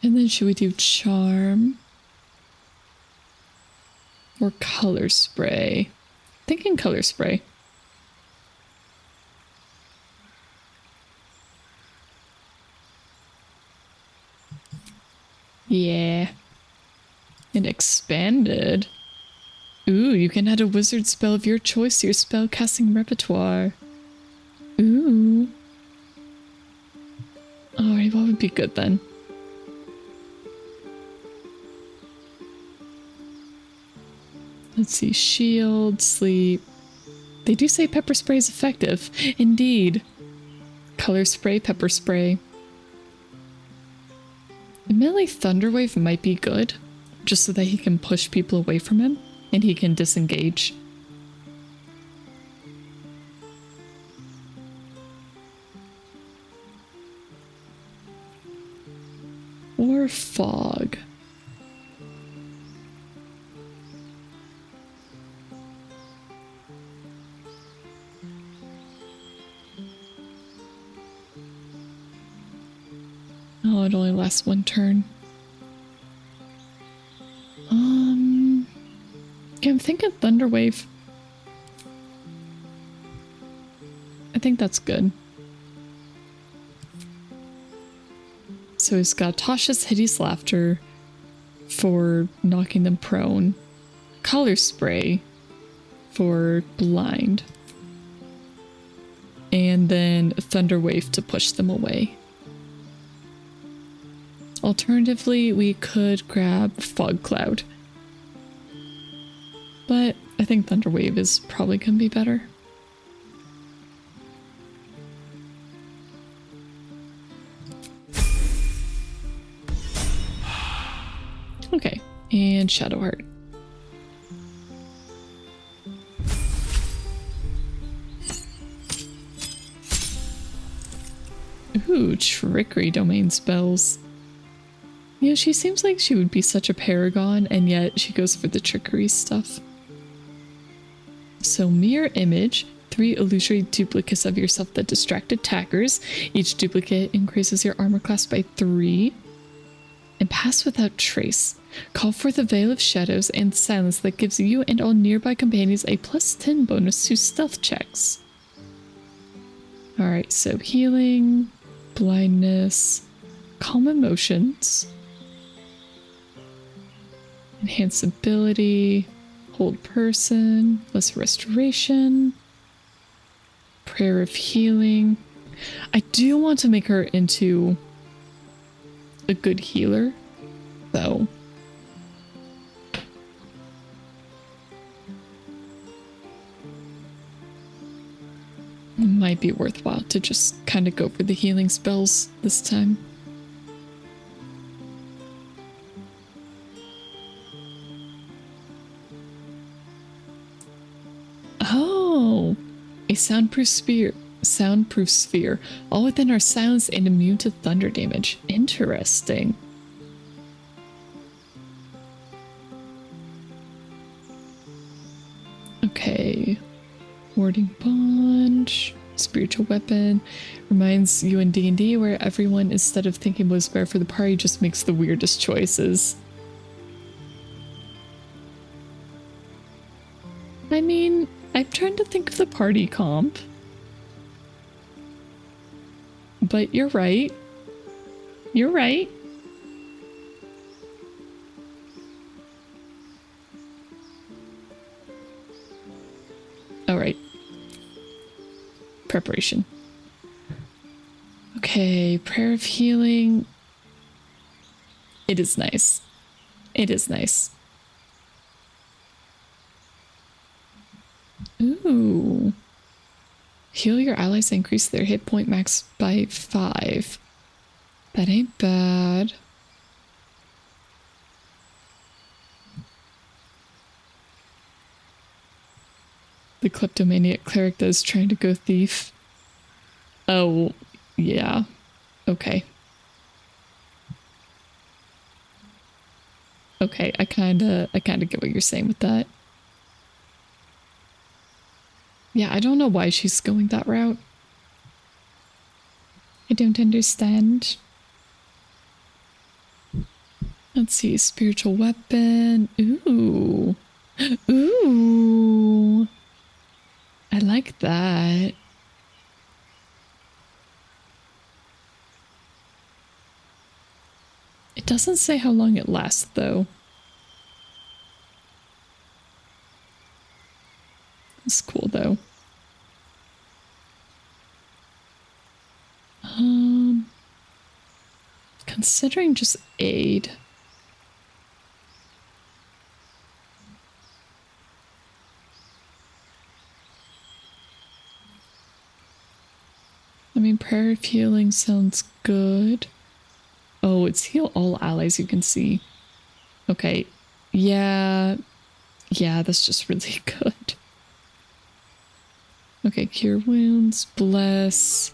Speaker 1: And then should we do charm? Or color spray? Thinking color spray. Yeah. And expanded. Ooh, you can add a wizard spell of your choice to your spell casting repertoire. Ooh. Alright, what would be good then? Let's see, shield, sleep. They do say pepper spray is effective. Indeed. Color spray, pepper spray. Admittedly, Thunderwave might be good, just so that he can push people away from him, and he can disengage. Or fog. Oh, it only lasts one turn. Yeah, I'm thinking Thunderwave. I think that's good. So he's got Tasha's Hideous Laughter for knocking them prone. Color Spray for blind. And then Thunderwave to push them away. Alternatively, we could grab Fog Cloud. But I think Thunderwave is probably going to be better. Okay, and Shadowheart. Ooh, Trickery Domain spells. You know, she seems like she would be such a paragon, and yet she goes for the trickery stuff. So Mirror Image, 3 illusory duplicates of yourself that distract attackers. Each duplicate increases your armor class by 3. And Pass Without Trace. Call forth a veil of shadows and silence that gives you and all nearby companions a +10 bonus to stealth checks. Alright, so healing, blindness, calm emotions, enhance ability, hold person, less restoration, prayer of healing. I do want to make her into a good healer, though. It might be worthwhile to just kind of go for the healing spells this time. Oh, a soundproof sphere. Soundproof sphere, all within are silenced and immune to thunder damage. Interesting. Okay. Warding Bond, spiritual weapon, reminds you in D&D where everyone, instead of thinking what is better for the party, just makes the weirdest choices. I mean, I'm trying to think of the party comp. But you're right. You're right. All right. Preparation. Okay, prayer of healing. It is nice. It is nice. Ooh. Heal your allies and increase their hit point max by 5. That ain't bad. The kleptomaniac cleric that is trying to go thief. Oh, yeah. Okay. Okay, I kinda get what you're saying with that. Yeah, I don't know why she's going that route. I don't understand. Let's see, spiritual weapon. Ooh. Ooh. I like that. It doesn't say how long it lasts, though. It's cool, though. Considering just aid. I mean, prayer of healing sounds good. Oh, it's heal all allies you can see. Okay. Yeah. Yeah, that's just really good. Okay, cure wounds, bless.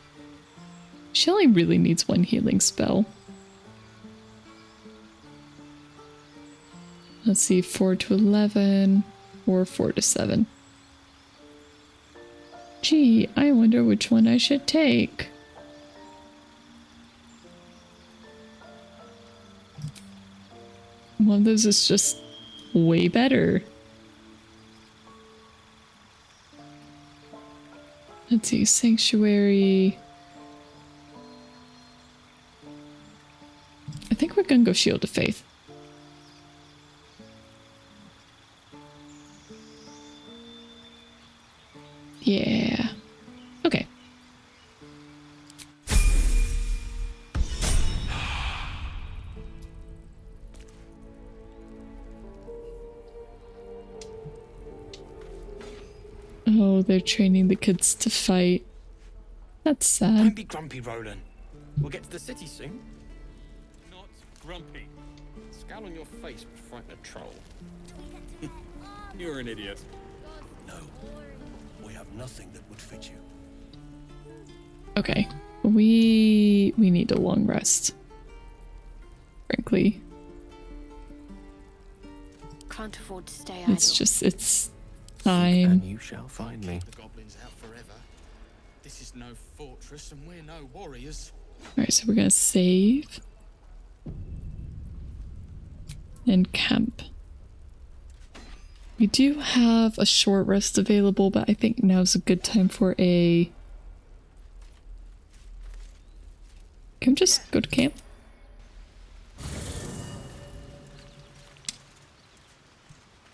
Speaker 1: She only really needs one healing spell. Let's see, 4 to 11 or 4 to 7. Gee, I wonder which one I should take. One of those is just way better. Let's see, Sanctuary. I think we're gonna go Shield of Faith. Yeah. Okay. Oh, they're training the kids to fight. That's sad.
Speaker 12: Don't be grumpy, Roland. We'll get to the city soon.
Speaker 20: Not grumpy. Scowl on your face would frighten a troll. You're an idiot.
Speaker 12: No. We have nothing that would fit you.
Speaker 1: Okay. We need a long rest. Frankly.
Speaker 18: Can't afford to stay idle.
Speaker 1: It's time.
Speaker 14: And you shall find me.
Speaker 12: The goblins out forever. This is no fortress and we're no warriors.
Speaker 1: Alright, so we're gonna save. And camp. We do have a short rest available, but I think now's a good time for a... Can we just go to camp?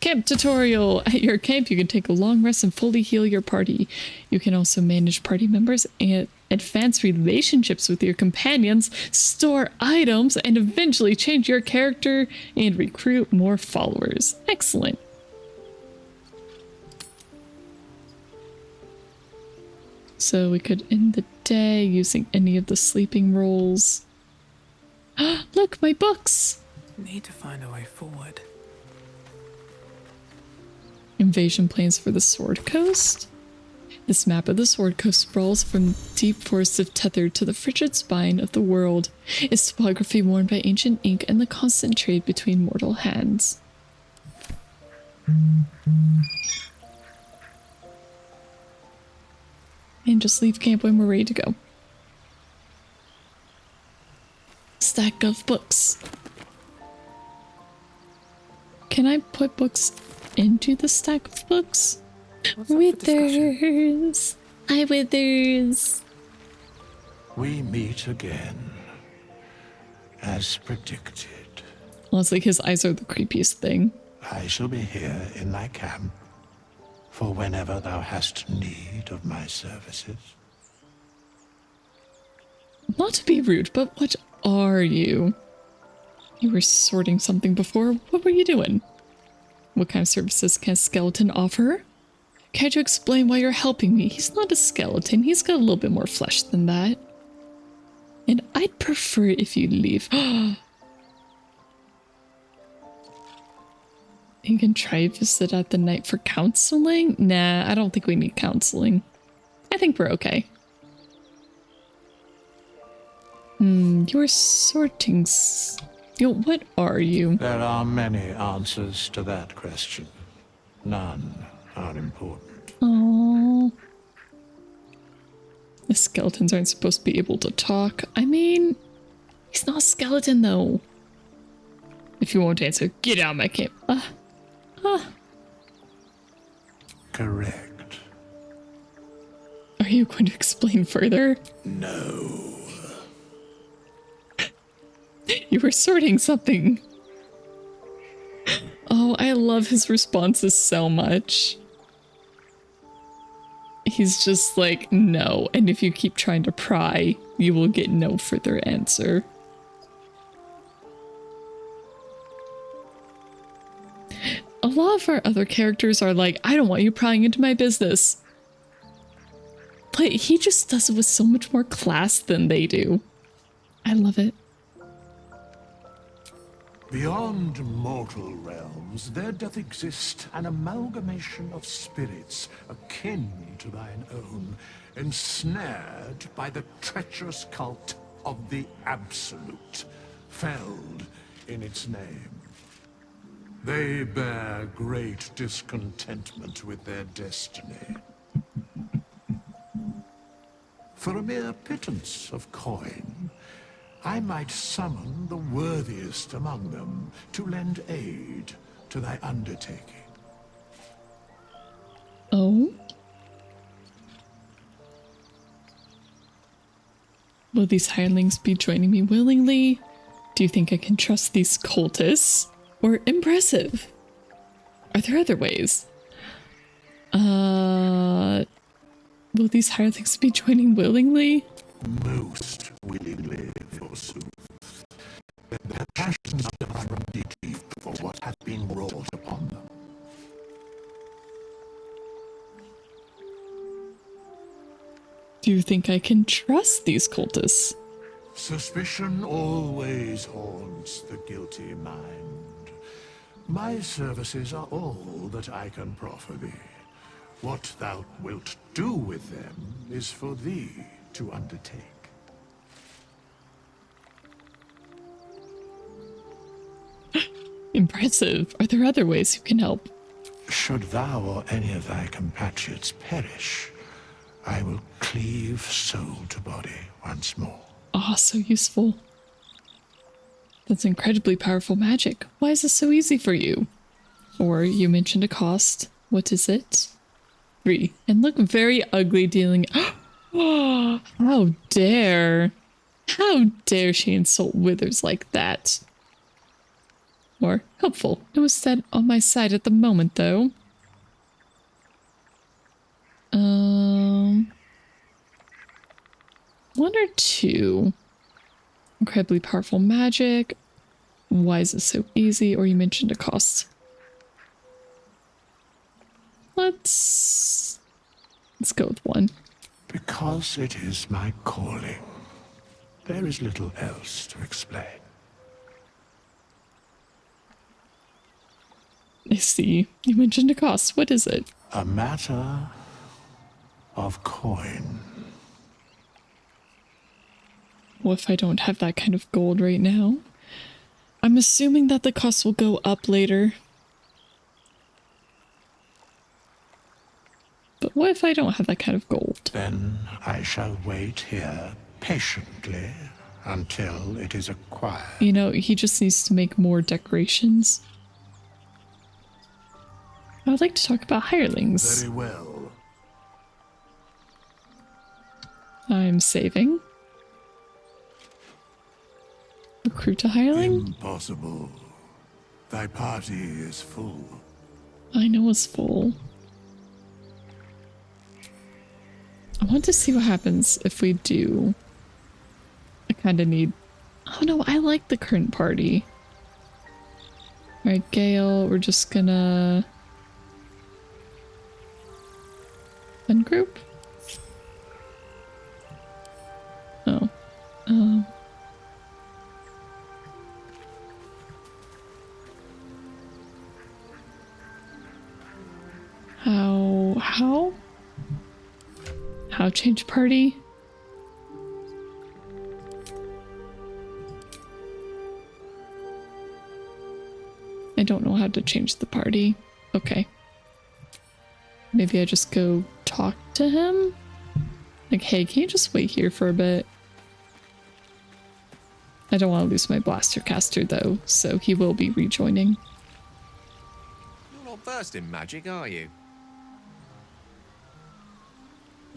Speaker 1: Camp tutorial! At your camp, you can take a long rest and fully heal your party. You can also manage party members and advance relationships with your companions, store items, and eventually change your character and recruit more followers. Excellent. So we could end the day using any of the sleeping rolls. Look, my books!
Speaker 13: Need to find a way forward.
Speaker 1: Invasion plans for the Sword Coast? This map of the Sword Coast sprawls from deep forests of Tether to the frigid spine of the world, its topography worn by ancient ink and the constant trade between mortal hands. And just leave camp when we're ready to go. Stack of books. Can I put books into the stack of books? Withers! Hi, Withers!
Speaker 15: We meet again, as predicted.
Speaker 1: Honestly, his eyes are the creepiest thing.
Speaker 15: I shall be here in thy camp, for whenever thou hast need of my services.
Speaker 1: Not to be rude, but what are you? You were sorting something before. What were you doing? What kind of services can a skeleton offer? Can't you explain why you're helping me? He's not a skeleton. He's got a little bit more flesh than that. And I'd prefer if you leave. You can try visit at the night for counseling? Nah, I don't think we need counseling. I think we're okay. You're sorting... what are you?
Speaker 15: There are many answers to that question. None are important.
Speaker 1: Oh, The skeletons aren't supposed to be able to talk. I mean, he's not a skeleton though. If you won't answer, get out of my camp.
Speaker 15: Correct.
Speaker 1: Are you going to explain further?
Speaker 15: No.
Speaker 1: You were sorting something. Oh, I love his responses so much. He's just like, no. And if you keep trying to pry, you will get no further answer. A lot of our other characters are like, I don't want you prying into my business. But he just does it with so much more class than they do. I love it.
Speaker 15: Beyond mortal realms, there doth exist an amalgamation of spirits akin to thine own, ensnared by the treacherous cult of the Absolute, felled in its name. They bear great discontentment with their destiny. For a mere pittance of coin, I might summon the worthiest among them to lend aid to thy undertaking.
Speaker 1: Oh? Will these hirelings be joining me willingly? Do you think I can trust these cultists? Or impressive? Are there other ways? Will these hirelings be joining willingly?
Speaker 15: Most willingly, forsooth. Their passions are deep for what hath been wrought upon them.
Speaker 1: Do you think I can trust these cultists?
Speaker 15: Suspicion always haunts the guilty mind. My services are all that I can proffer thee. What thou wilt do with them is for thee to undertake.
Speaker 1: Impressive. Are there other ways you can help?
Speaker 15: Should thou or any of thy compatriots perish, I will cleave soul to body once more.
Speaker 1: Oh, so useful. That's incredibly powerful magic. Why is this so easy for you? Or you mentioned a cost. What is it? 3. And look very ugly dealing. Oh, how dare. How dare she insult Withers like that? Or helpful. It was said on my side at the moment, though. 1 or 2. Incredibly powerful magic. Why is it so easy? Or you mentioned a cost. Let's go with 1.
Speaker 15: Because it is my calling. There is little else to explain.
Speaker 1: I see. You mentioned a cost. What is it?
Speaker 15: A matter of coin.
Speaker 1: What if I don't have that kind of gold right now? I'm assuming that the cost will go up later. But what if I don't have that kind of gold?
Speaker 15: Then I shall wait here patiently until it is acquired.
Speaker 1: You know, he just needs to make more decorations. I would like to talk about hirelings.
Speaker 15: Very well.
Speaker 1: I'm saving. Recruit a hireling?
Speaker 15: Impossible. Thy party is full.
Speaker 1: I know it's full. I want to see what happens if we do. I kind of need... Oh no, I like the current party. Alright, Gale, we're just gonna... Ungroup? Oh. How change party? I don't know how to change the party. Okay. Maybe I just go talk to him? Like, hey, can you just wait here for a bit? I don't want to lose my blaster caster though, so he will be rejoining.
Speaker 11: You're not versed in magic, are you?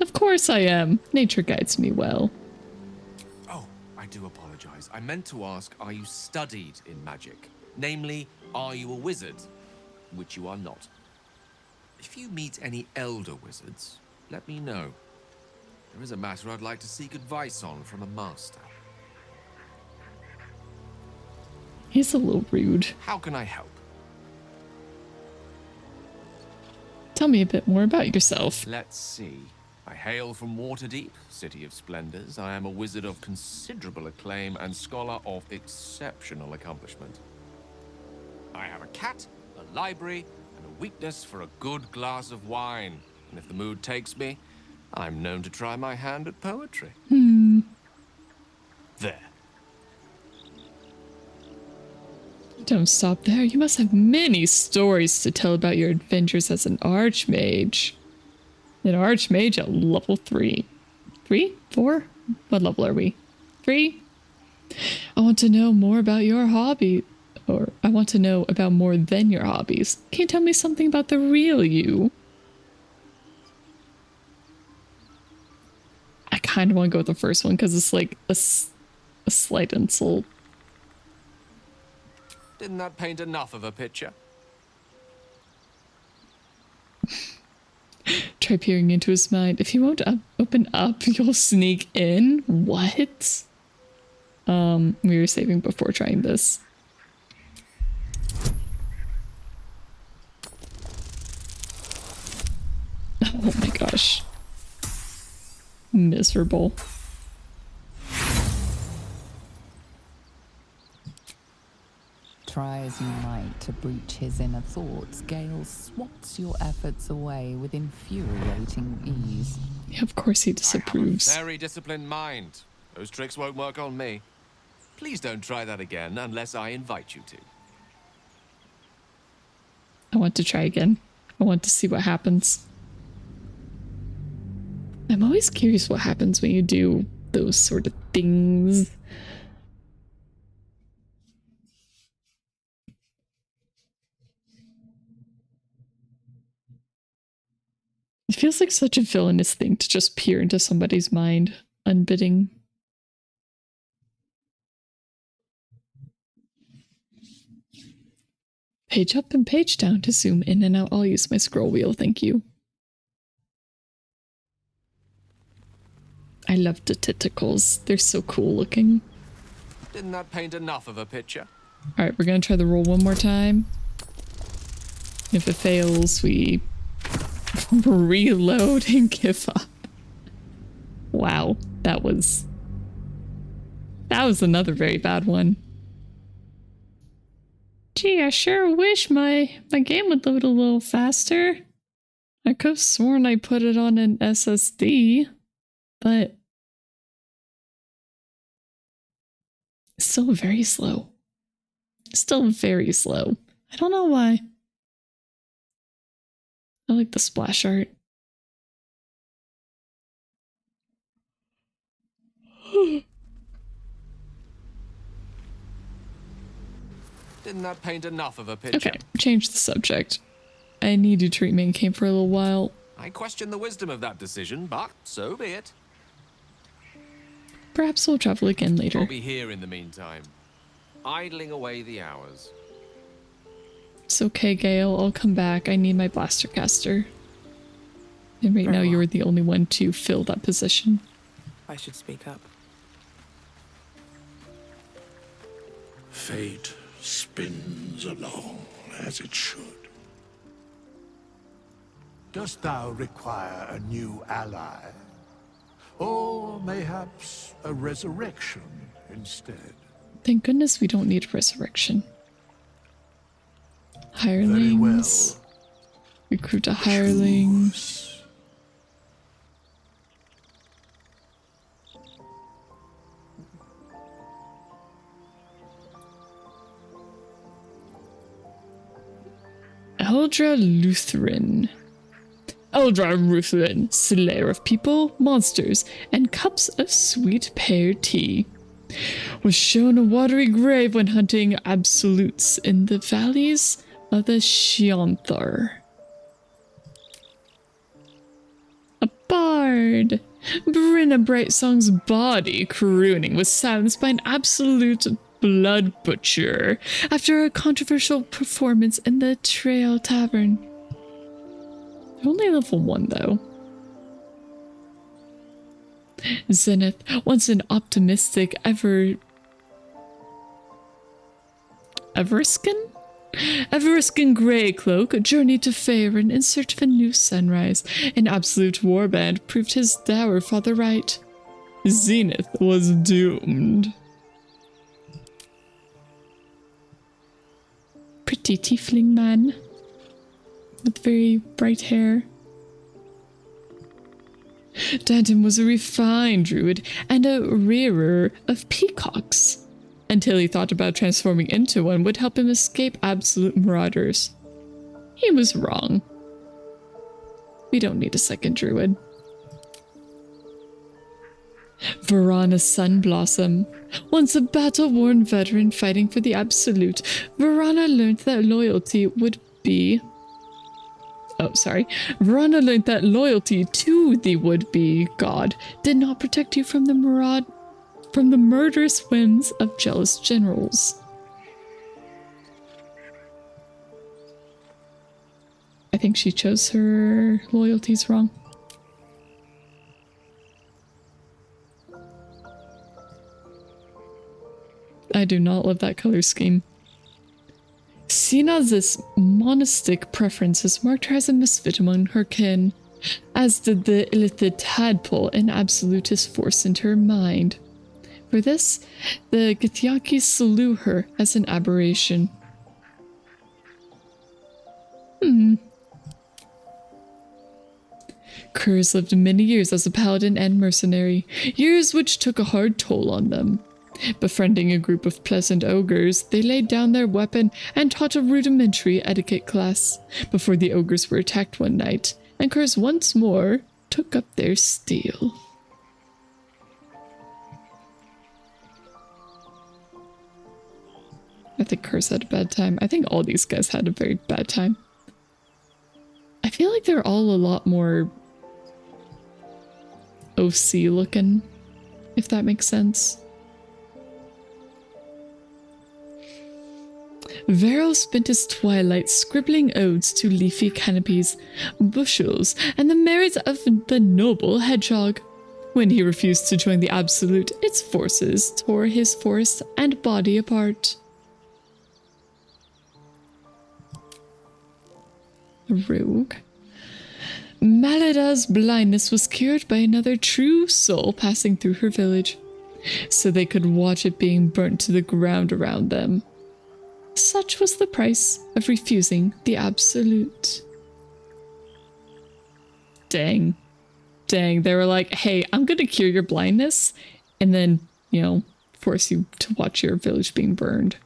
Speaker 1: Of course I am. Nature guides me well.
Speaker 11: Oh, I do apologize. I meant to ask, are you studied in magic? Namely, are you a wizard? Which you are not. If you meet any elder wizards, let me know. There is a matter I'd like to seek advice on from a master.
Speaker 1: He's a little rude.
Speaker 11: How can I help?
Speaker 1: Tell me a bit more about yourself.
Speaker 11: Let's see. I hail from Waterdeep, City of Splendors. I am a wizard of considerable acclaim and scholar of exceptional accomplishment. I have a cat, a library, and a weakness for a good glass of wine. And if the mood takes me, I'm known to try my hand at poetry. There.
Speaker 1: Don't stop there. You must have many stories to tell about your adventures as an archmage. An archmage at level 3. 3? 4? What level are we? 3? I want to know more about your hobby. Or I want to know about more than your hobbies. Can you tell me something about the real you? I kind of want to go with the first one because it's like a slight insult.
Speaker 11: Didn't that paint enough of a picture?
Speaker 1: Try peering into his mind. If he won't open up, you'll sneak in? What? We were saving before trying this. Oh my gosh. Miserable.
Speaker 3: Try as you might to breach his inner thoughts, Gale swats your efforts away with infuriating ease.
Speaker 1: Yeah, of course he disapproves.
Speaker 11: I have a very disciplined mind. Those tricks won't work on me. Please don't try that again unless I invite you to.
Speaker 1: I want to try again. I want to see what happens. I'm always curious what happens when you do those sort of things. It feels like such a villainous thing to just peer into somebody's mind, unbidding. Page up and page down to zoom in and out. I'll use my scroll wheel, thank you. I love the tentacles. They're so cool looking.
Speaker 11: Didn't that paint enough of a picture?
Speaker 1: Alright, we're gonna try the roll one more time. If it fails, we reload and give up. Wow, that was another very bad one. Gee, I sure wish my game would load a little faster. I could have sworn I put it on an SSD, but it's still very slow. Still very slow. I don't know why. I like the splash art.
Speaker 11: Didn't that paint enough of a picture?
Speaker 1: Okay, change the subject. I need you to remain camp for a little while.
Speaker 11: I question the wisdom of that decision, but so be it.
Speaker 1: Perhaps we'll travel again later.
Speaker 11: I'll be here in the meantime, idling away the hours.
Speaker 1: It's okay, Gale. I'll come back. I need my blaster caster. And right now you're the only one to fill that position.
Speaker 13: I should speak up.
Speaker 15: Fate spins along as it should. Dost thou require a new ally? Or mayhaps a resurrection instead?
Speaker 1: Thank goodness we don't need resurrection. Hirelings.
Speaker 15: Well.
Speaker 1: Recruit a hireling. Eldra Lutheran. Eldra Ruthlin, slayer of people, monsters, and cups of sweet pear tea. Was shown a watery grave when hunting absolutes in the valleys of the Shionthar. A bard! Brenna Brightsong's body crooning was silenced by an absolute blood butcher after a controversial performance in the Trail Tavern. Only level 1 though. Zenith, once an optimistic Everskin grey cloak, journeyed to Faerun in search of a new sunrise. An absolute warband proved his dour father right. Zenith was doomed. Pretty tiefling man with very bright hair. Danton was a refined druid and a rearer of peacocks, until he thought about transforming into one would help him escape absolute marauders. He was wrong. We don't need a second druid. Varana Sunblossom. Once a battle-worn veteran fighting for the absolute, Varana learned that loyalty to the would-be god did not protect you from the murderous whims of jealous generals. I think she chose her loyalties wrong. I do not love that color scheme. Sina's monastic preferences marked her as a misfit among her kin, as did the illithid tadpole an absolutist force into her mind. For this, the Githyanki slew her as an aberration. Kurz lived many years as a paladin and mercenary, years which took a hard toll on them. Befriending a group of pleasant ogres, they laid down their weapon and taught a rudimentary etiquette class before the ogres were attacked one night, and Kurz once more took up their steel. I think Kurz had a bad time. I think all these guys had a very bad time. I feel like they're all a lot more OC looking, if that makes sense. Varel spent his twilight scribbling odes to leafy canopies, bushels, and the merits of the noble hedgehog. When he refused to join the Absolute, its forces tore his forest and body apart. Rogue. Malada's blindness was cured by another true soul passing through her village, so they could watch it being burnt to the ground around them. Such was the price of refusing the Absolute. Dang. Dang, they were like, hey, I'm gonna cure your blindness, and then, you know, force you to watch your village being burned.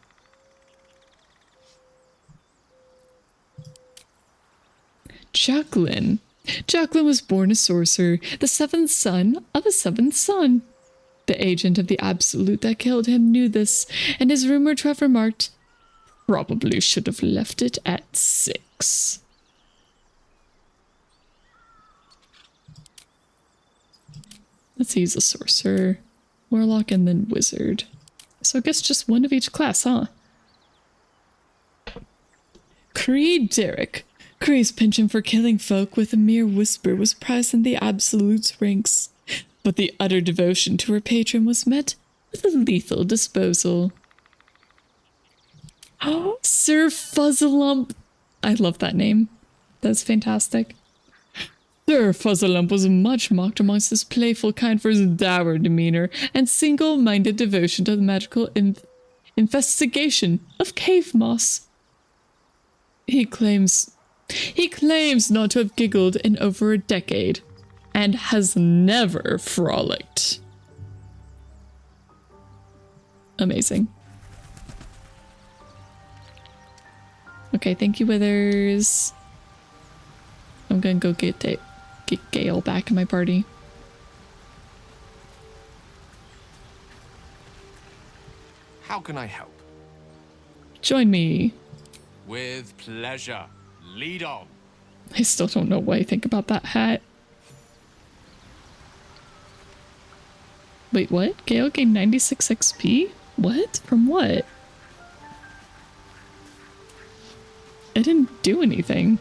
Speaker 1: Jacqueline. Jacqueline was born a sorcerer, the seventh son of a seventh son. The agent of the Absolute that killed him knew this, and is rumored to have remarked, probably should have left it at 6. Let's see, he's a sorcerer, warlock, and then wizard. So I guess just one of each class, huh? Creed Derrick. Creed's penchant for killing folk with a mere whisper was prized in the Absolute's ranks, but the utter devotion to her patron was met with a lethal disposal. Oh, Sir Fuzzalump. I love that name. That's fantastic. Sir Fuzzalump was much mocked amongst his playful kind for his dour demeanor and single-minded devotion to the magical investigation of cave moss. He claims not to have giggled in over a decade, and has never frolicked. Amazing. Okay, thank you, Withers. I'm gonna go get Gale back in my party.
Speaker 11: How can I help?
Speaker 1: Join me.
Speaker 11: With pleasure. Lead on.
Speaker 1: I still don't know what I think about that hat. Wait, what? Gale gained 96 XP? What? From what? I didn't do anything.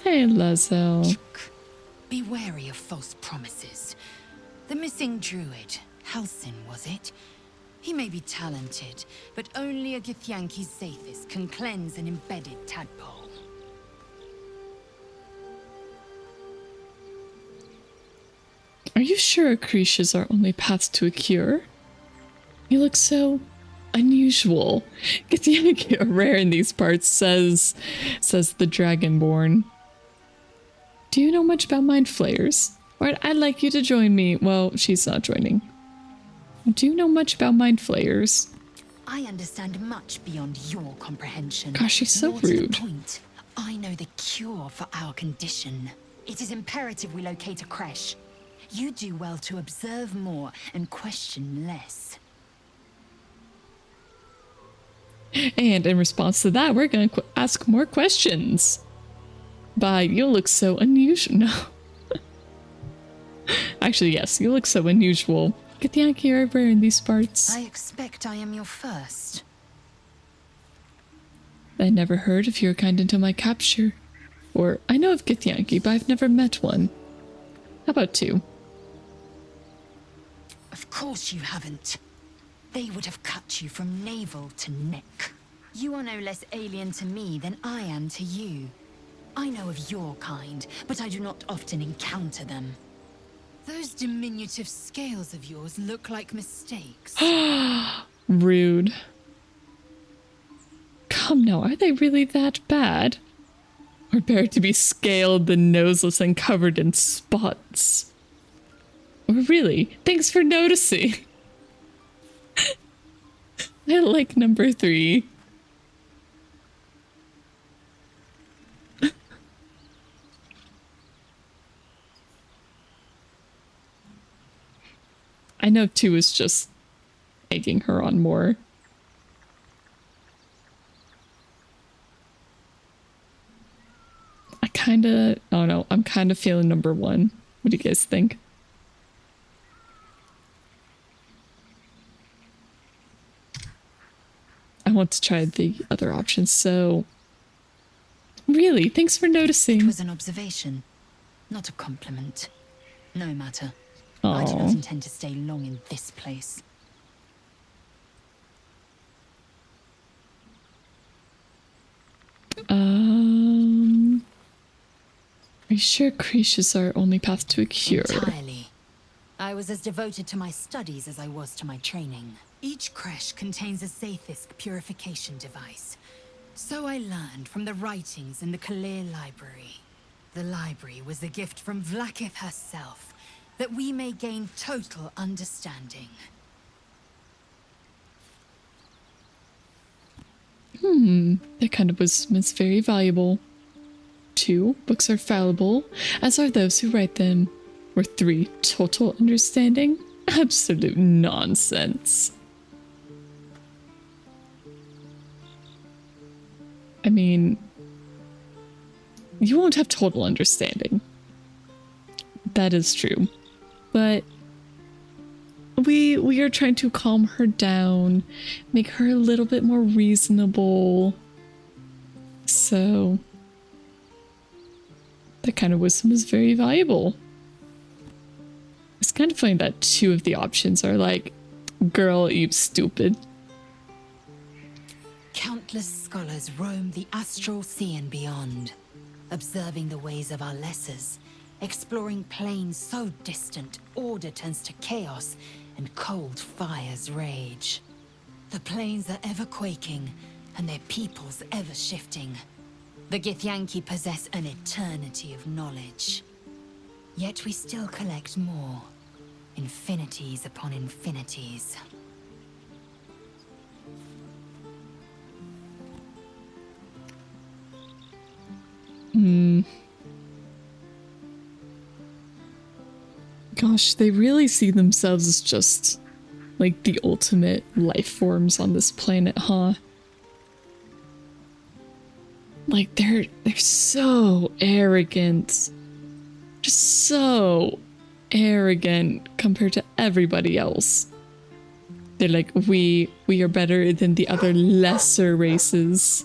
Speaker 1: Hey, Lazel.
Speaker 6: Be wary of false promises. The missing druid, Halsin, was it? He may be talented, but only a Githyanki's Zathis can cleanse an embedded tadpole.
Speaker 1: Are you sure Akrishas are only paths to a cure? You look so unusual. Githyanki are rare in these parts, says the Dragonborn. Do you know much about mind flayers? Or I'd like you to join me. Well, she's not joining. Do you know much about mind flayers?
Speaker 6: I understand much beyond your comprehension.
Speaker 1: Gosh, she's so
Speaker 6: More to the
Speaker 1: rude.
Speaker 6: point, I know the cure for our condition. It is imperative we locate a creche. You do well to observe more and question less.
Speaker 1: And in response to that, we're going to ask more questions. By you look so unusual. No. Actually, yes, you look so unusual. Githyanki are rare in these parts.
Speaker 6: I expect I am your first.
Speaker 1: I never heard of your kind until my capture. Or, I know of Githyanki, but I've never met one. How about two?
Speaker 6: Of course you haven't. They would have cut you from navel to neck. You are no less alien to me than I am to you. I know of your kind, but I do not often encounter them. Those diminutive scales of yours look like mistakes.
Speaker 1: Rude. Come now, are they really that bad? Or better to be scaled than noseless and covered in spots? Or really, thanks for noticing. I like number 3. I know 2 is just egging her on more. Oh no, I'm kind of feeling number 1. What do you guys think? I want to try the other options, so... Really, thanks for noticing.
Speaker 6: It was an observation, not a compliment. No matter. I do not intend to stay long in this place.
Speaker 1: Are you sure creatures are only path to a cure?
Speaker 6: Entirely. I was as devoted to my studies as I was to my training. Each creche contains a Zathis purification device. So I learned from the writings in the Kalir library. The library was a gift from Vlaakith herself, that we may gain total understanding.
Speaker 1: That kind of wisdom is very valuable. 2, books are fallible, as are those who write them. Or 3, total understanding? Absolute nonsense. I mean, you won't have total understanding. That is true. But we are trying to calm her down, make her a little bit more reasonable. So that kind of wisdom is very valuable. It's kind of funny that 2 of the options are like, girl, you stupid.
Speaker 6: Countless scholars roam the astral sea and beyond, observing the ways of our lessers, exploring planes so distant order turns to chaos and cold fires rage. The planes are ever quaking, and their peoples ever shifting. The Githyanki possess an eternity of knowledge. Yet we still collect more. Infinities upon infinities.
Speaker 1: Gosh, they really see themselves as just like the ultimate life forms on this planet, huh? Like they're so arrogant. Just so arrogant compared to everybody else. They're like, we are better than the other lesser races.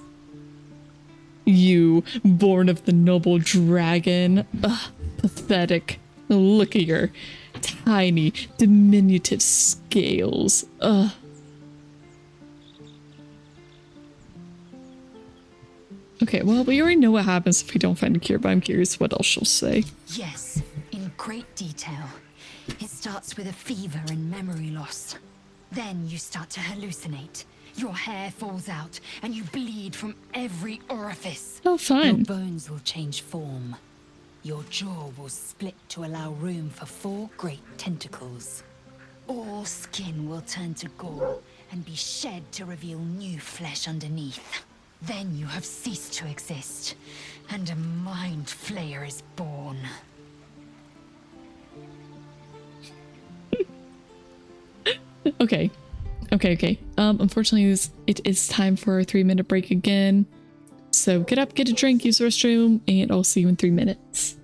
Speaker 1: You, born of the noble dragon. Ugh, pathetic. Look at your tiny, diminutive scales. Ugh. Okay, well, we already know what happens if we don't find a cure, but I'm curious what else she'll say.
Speaker 6: Yes, in great detail. It starts with a fever and memory loss. Then you start to hallucinate. Your hair falls out, and you bleed from every orifice.
Speaker 1: Oh, fine.
Speaker 6: Your bones will change form. Your jaw will split to allow room for 4 great tentacles. All skin will turn to gore and be shed to reveal new flesh underneath. Then you have ceased to exist, and a mind flayer is born.
Speaker 1: Okay. Unfortunately, it is time for a 3-minute break again. So get up, get a drink, use the restroom, and I'll see you in 3 minutes.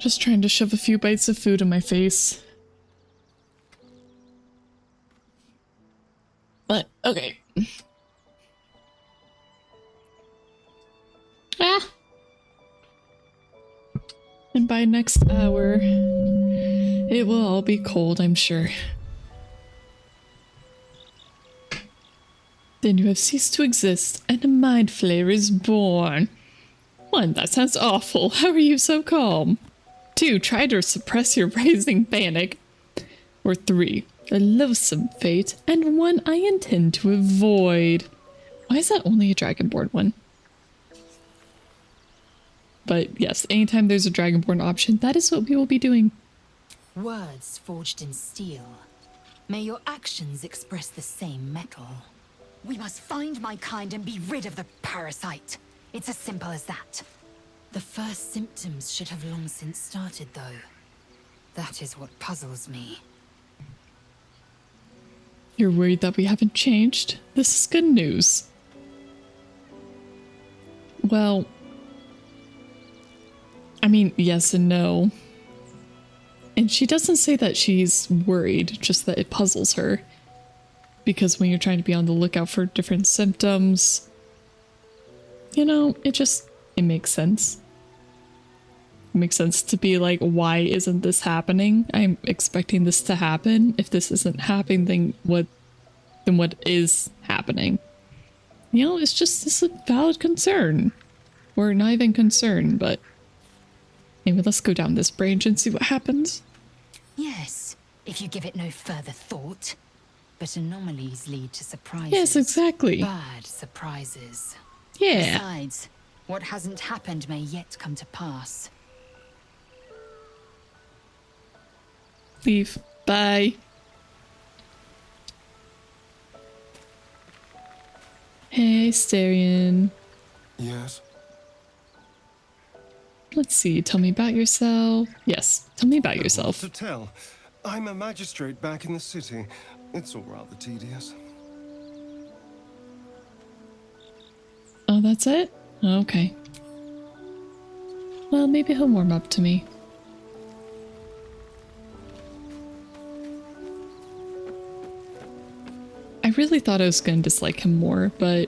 Speaker 1: Just trying to shove a few bites of food in my face. But, okay. Ah! And by next hour, it will all be cold, I'm sure. Then you have ceased to exist, and a mind flayer is born. 1. That sounds awful. How are you so calm? 2. Try to suppress your rising panic. Or 3. A loathsome fate, and one I intend to avoid. Why is that only a Dragonborn one? But yes, anytime there's a Dragonborn option, that is what we will be doing.
Speaker 6: Words forged in steel. May your actions express the same metal. We must find my kind and be rid of the parasite. It's as simple as that. The first symptoms should have long since started, though. That is what puzzles me.
Speaker 1: You're worried that we haven't changed? This is good news. Well, I mean, yes and no. And she doesn't say that she's worried, just that it puzzles her. Because when you're trying to be on the lookout for different symptoms, you know, it makes sense. It makes sense to be like, why isn't this happening? I'm expecting this to happen. If this isn't happening, then what is happening? You know, it's a valid concern. Or not even concern, but anyway, let's go down this branch and see what happens.
Speaker 6: Yes, if you give it no further thought. But anomalies lead to surprises.
Speaker 1: Yes, exactly.
Speaker 6: Bad surprises.
Speaker 1: Yeah.
Speaker 6: Besides, what hasn't happened may yet come to pass.
Speaker 1: Leave. Bye. Hey, Starion.
Speaker 9: Yes?
Speaker 1: Let's see, tell me about yourself. Yes, tell me about yourself.
Speaker 9: To tell. I'm a magistrate back in the city. It's all rather tedious.
Speaker 1: Oh, that's it? Okay. Well, maybe he'll warm up to me. I really thought I was going to dislike him more, but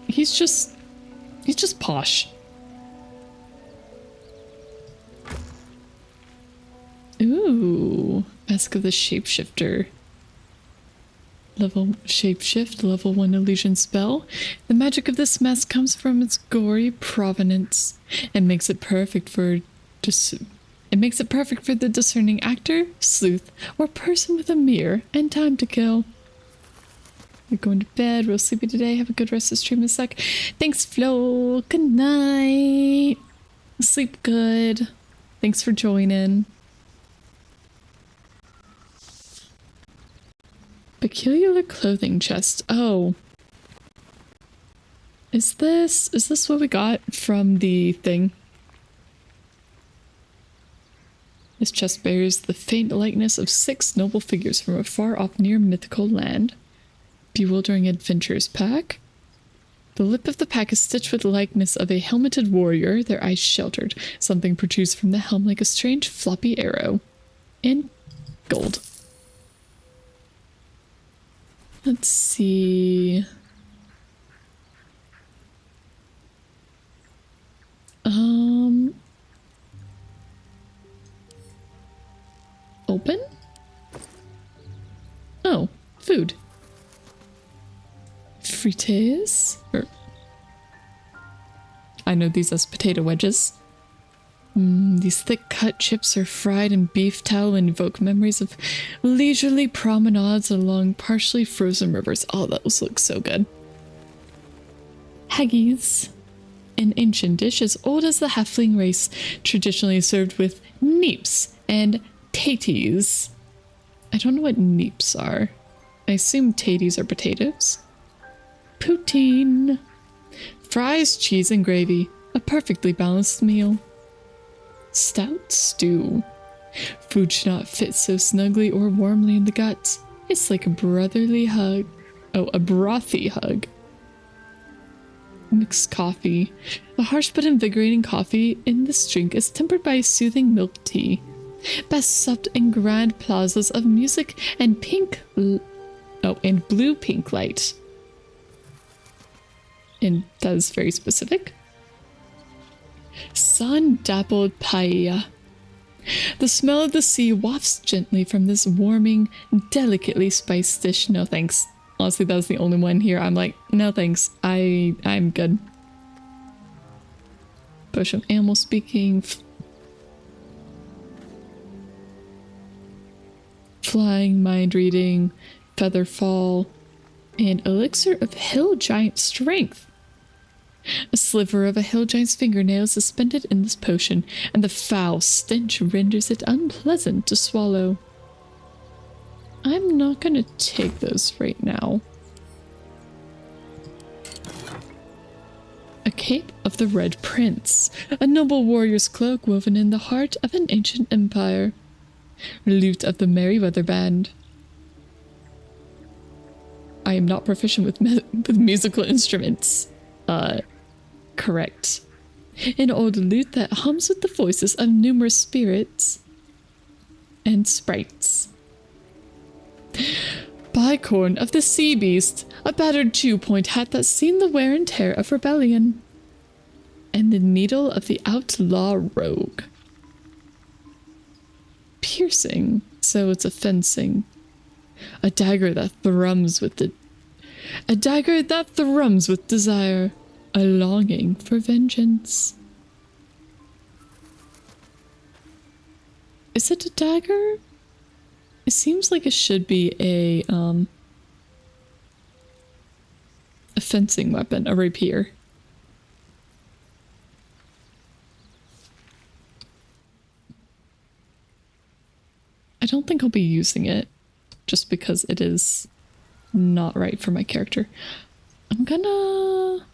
Speaker 1: he's just posh. Ooh, Mask of the Shapeshifter. Level Shapeshift, level 1 illusion spell. The magic of this mask comes from its gory provenance and makes it perfect for the discerning actor, sleuth, or person with a mirror and time to kill. We're going to bed, real sleepy today. Have a good rest of the stream in a sec. Thanks, Flo. Good night. Sleep good. Thanks for joining. Peculiar clothing chest. Oh. Is this what we got from the thing? This chest bears the faint likeness of 6 noble figures from a far-off near mythical land. Bewildering adventures pack. The lip of the pack is stitched with the likeness of a helmeted warrior, their eyes sheltered. Something protrudes from the helm like a strange floppy arrow. And gold. Let's see. Open? Oh, food. Frites? I know these as potato wedges. These thick-cut chips are fried in beef tallow and evoke memories of leisurely promenades along partially frozen rivers. Oh, those look so good. Haggis. An ancient dish as old as the halfling race, traditionally served with neeps and taties. I don't know what neeps are. I assume taties are potatoes. Poutine. Fries, cheese, and gravy. A perfectly balanced meal. Stout stew. Food should not fit so snugly or warmly in the gut. It's like a brotherly hug. Oh, a brothy hug. Mixed coffee. The harsh but invigorating coffee in this drink is tempered by soothing milk tea. Best supped in grand plazas of music and and blue pink light. And that is very specific. Sun-dappled paella. The smell of the sea wafts gently from this warming, delicately spiced dish. No thanks. Honestly, that was the only one here. I'm like, no thanks. I'm good. Potion of animal speaking. Flying, mind reading, feather fall, and elixir of hill giant strength. A sliver of a hill giant's fingernail is suspended in this potion, and the foul stench renders it unpleasant to swallow. I'm not gonna take those right now. A cape of the Red Prince, a noble warrior's cloak woven in the heart of an ancient empire. Lute of the Merryweather Band. I am not proficient with musical instruments. Correct. An old lute that hums with the voices of numerous spirits and sprites. Bicorn of the Sea Beast, a battered 2-point hat that's seen the wear and tear of rebellion. And the needle of the outlaw rogue. Piercing, so it's a fencing. A dagger that thrums with desire, a longing for vengeance. Is it a dagger? It seems like it should be a fencing weapon, a rapier. I don't think I'll be using it just because it is not right for my character. I'm gonna...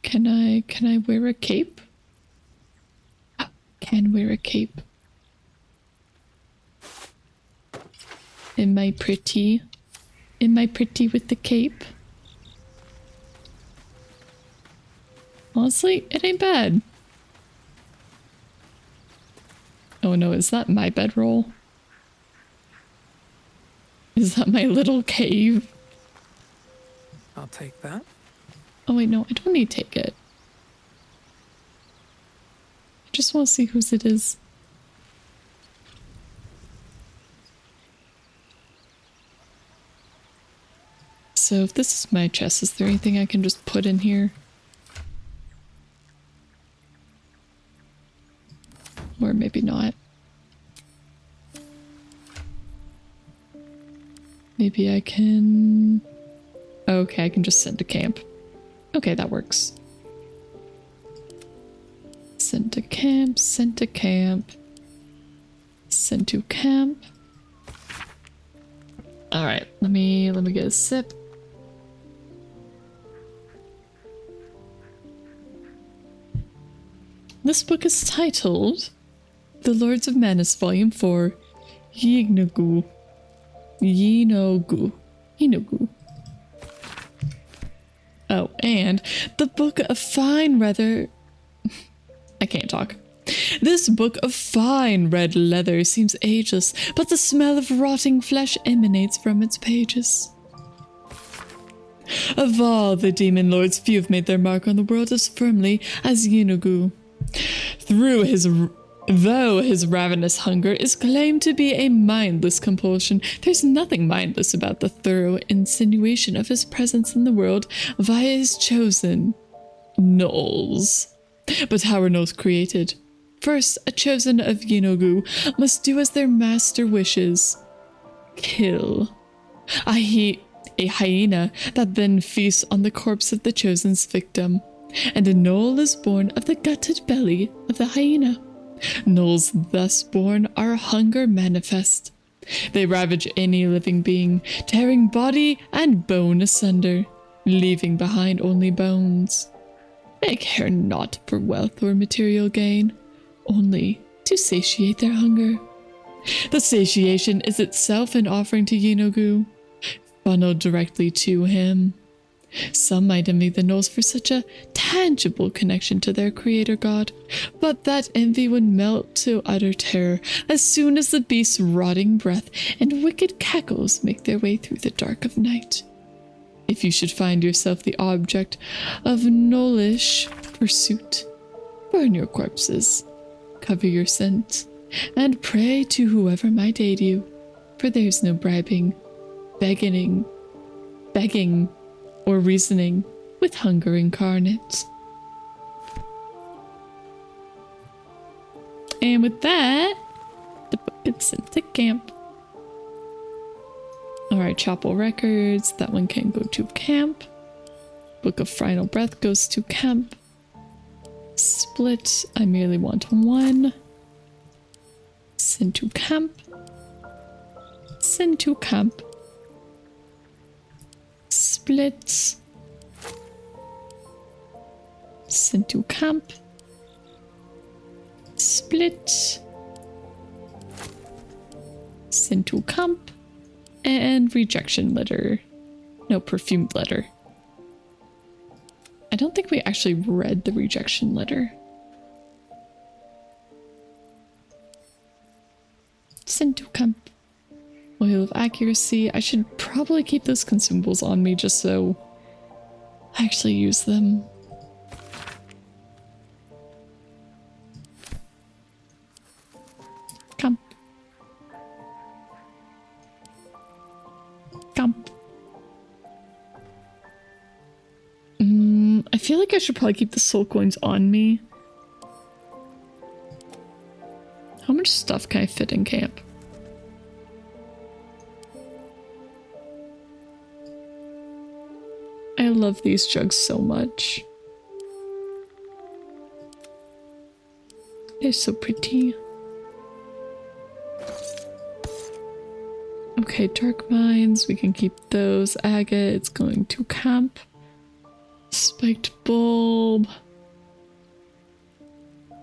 Speaker 1: Can I wear a cape? Oh, can wear a cape. Am I pretty? Am I pretty with the cape? Honestly, it ain't bad. Oh no, is that my bedroll? Is that my little cave?
Speaker 13: I'll take that.
Speaker 1: Oh wait, no, I don't need to take it. I just want to see whose it is. So if this is my chest, is there anything I can just put in here? Or maybe not. Maybe I can... Okay, I can just send to camp. Okay, that works. Send to camp, send to camp. Send to camp. Alright, let me get a sip. This book is titled The Lords of Manus, Volume 4, Yinogu. Oh, and the Book of Fine Leather. I can't talk. This book of fine red leather seems ageless, but the smell of rotting flesh emanates from its pages. Of all the demon lords, few have made their mark on the world as firmly as Yinogu. Though his ravenous hunger is claimed to be a mindless compulsion, there's nothing mindless about the thorough insinuation of his presence in the world via his chosen gnolls. But how are gnolls created? First, a chosen of Yinogu must do as their master wishes. Kill. A hyena that then feasts on the corpse of the chosen's victim. And a gnoll is born of the gutted belly of the hyena. Gnolls thus born are hunger manifest. They ravage any living being, tearing body and bone asunder, leaving behind only bones. They care not for wealth or material gain, only to satiate their hunger. The satiation is itself an offering to Yinogu, funneled directly to him. Some might envy the gnolls for such a tangible connection to their creator god, but that envy would melt to utter terror as soon as the beast's rotting breath and wicked cackles make their way through the dark of night. If you should find yourself the object of gnollish pursuit, burn your corpses, cover your scent, and pray to whoever might aid you, for there's no bribing, begging, or reasoning with hunger incarnate. And with that, the book gets sent to camp. Alright, Chapel Records, that one can go to camp. Book of Final Breath goes to camp. Split, I merely want one. Send to camp. Send to camp. Split. Send to camp. Split. Send to camp. And rejection letter. No, perfumed letter. I don't think we actually read the rejection letter. Send to camp. Oil of accuracy. I should probably keep those consumables on me just so I actually use them. Camp. Camp. I feel like I should probably keep the soul coins on me. How much stuff can I fit in camp? I love these jugs so much. They're so pretty. Okay, dark mines, we can keep those. Agate's going to camp. Spiked bulb.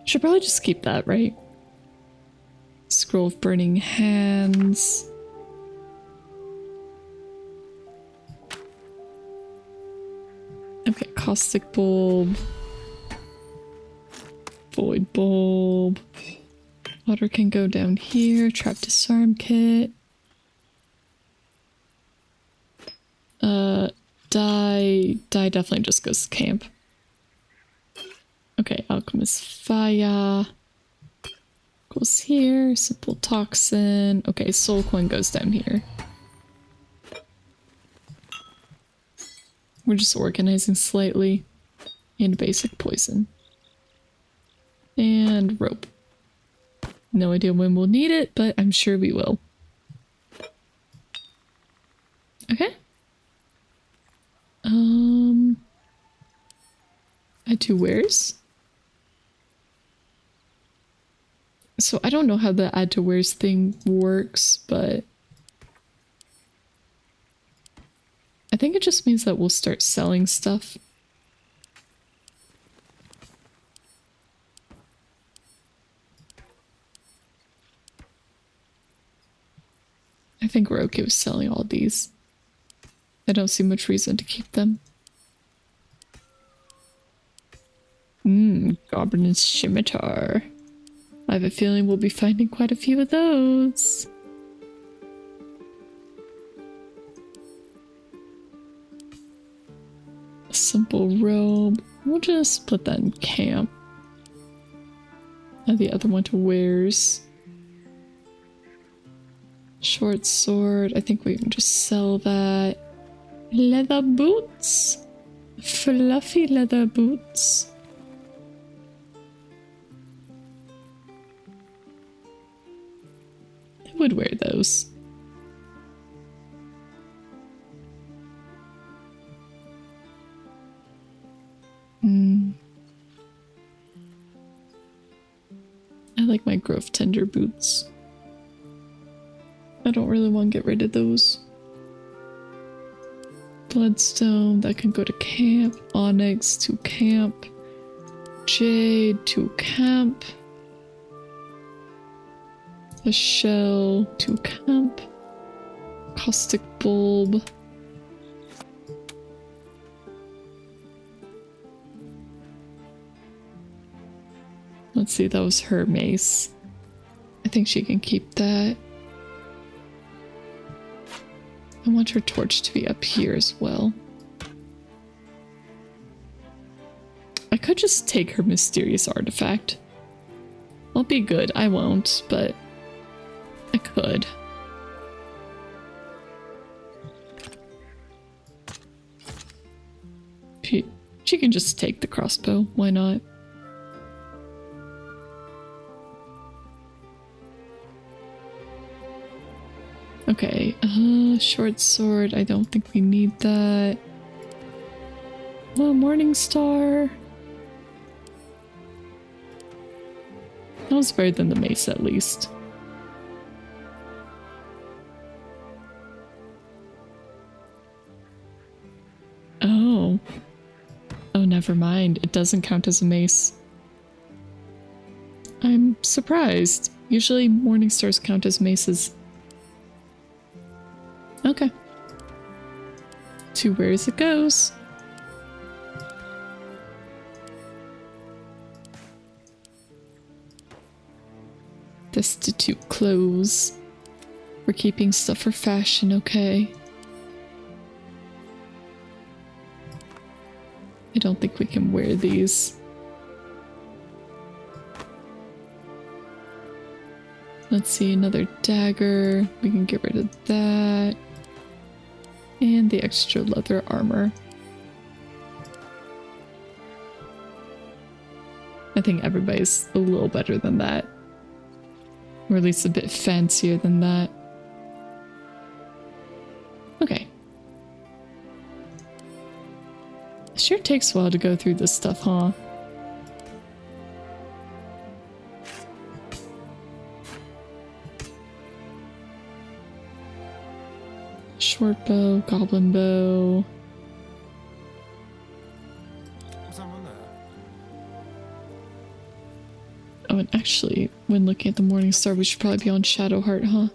Speaker 1: Should probably just keep that, right? Scroll of burning hands. Okay, caustic bulb. Void bulb. Water can go down here. Trap disarm kit. Dye definitely just goes to camp. Okay, alchemist fire goes here. Simple toxin. Okay, soul coin goes down here. We're just organizing slightly. And basic poison. And rope. No idea when we'll need it, but I'm sure we will. Okay. Add to wares. So I don't know how the add to wares thing works, but I think it just means that we'll start selling stuff. I think we're okay with selling all these. I don't see much reason to keep them. Goblin's scimitar. I have a feeling we'll be finding quite a few of those. A simple robe. We'll just put that in camp. Add the other one to wares. Short sword. I think we can just sell that. Leather boots. Fluffy leather boots. I would wear those. I like my growth tender boots. I don't really want to get rid of those. Bloodstone, that can go to camp. Onyx to camp. Jade to camp. A shell to camp. Caustic bulb. Let's see, that was her mace. I think she can keep that. I want her torch to be up here as well. I could just take her mysterious artifact. I'll be good. I won't, but I could. She can just take the crossbow. Why not? Okay, short sword. I don't think we need that. Oh, Morning Star. That was better than the mace, at least. Oh. Oh, never mind. It doesn't count as a mace. I'm surprised. Usually Morning Stars count as maces. Okay. To where's it goes. Destitute clothes. We're keeping stuff for fashion, okay? I don't think we can wear these. Let's see, another dagger. We can get rid of that. And the extra leather armor. I think everybody's a little better than that. Or at least a bit fancier than that. Okay. It sure takes a while to go through this stuff, huh? Short bow, goblin bow. Oh, and actually, when looking at the Morning Star, we should probably be on Shadowheart, huh?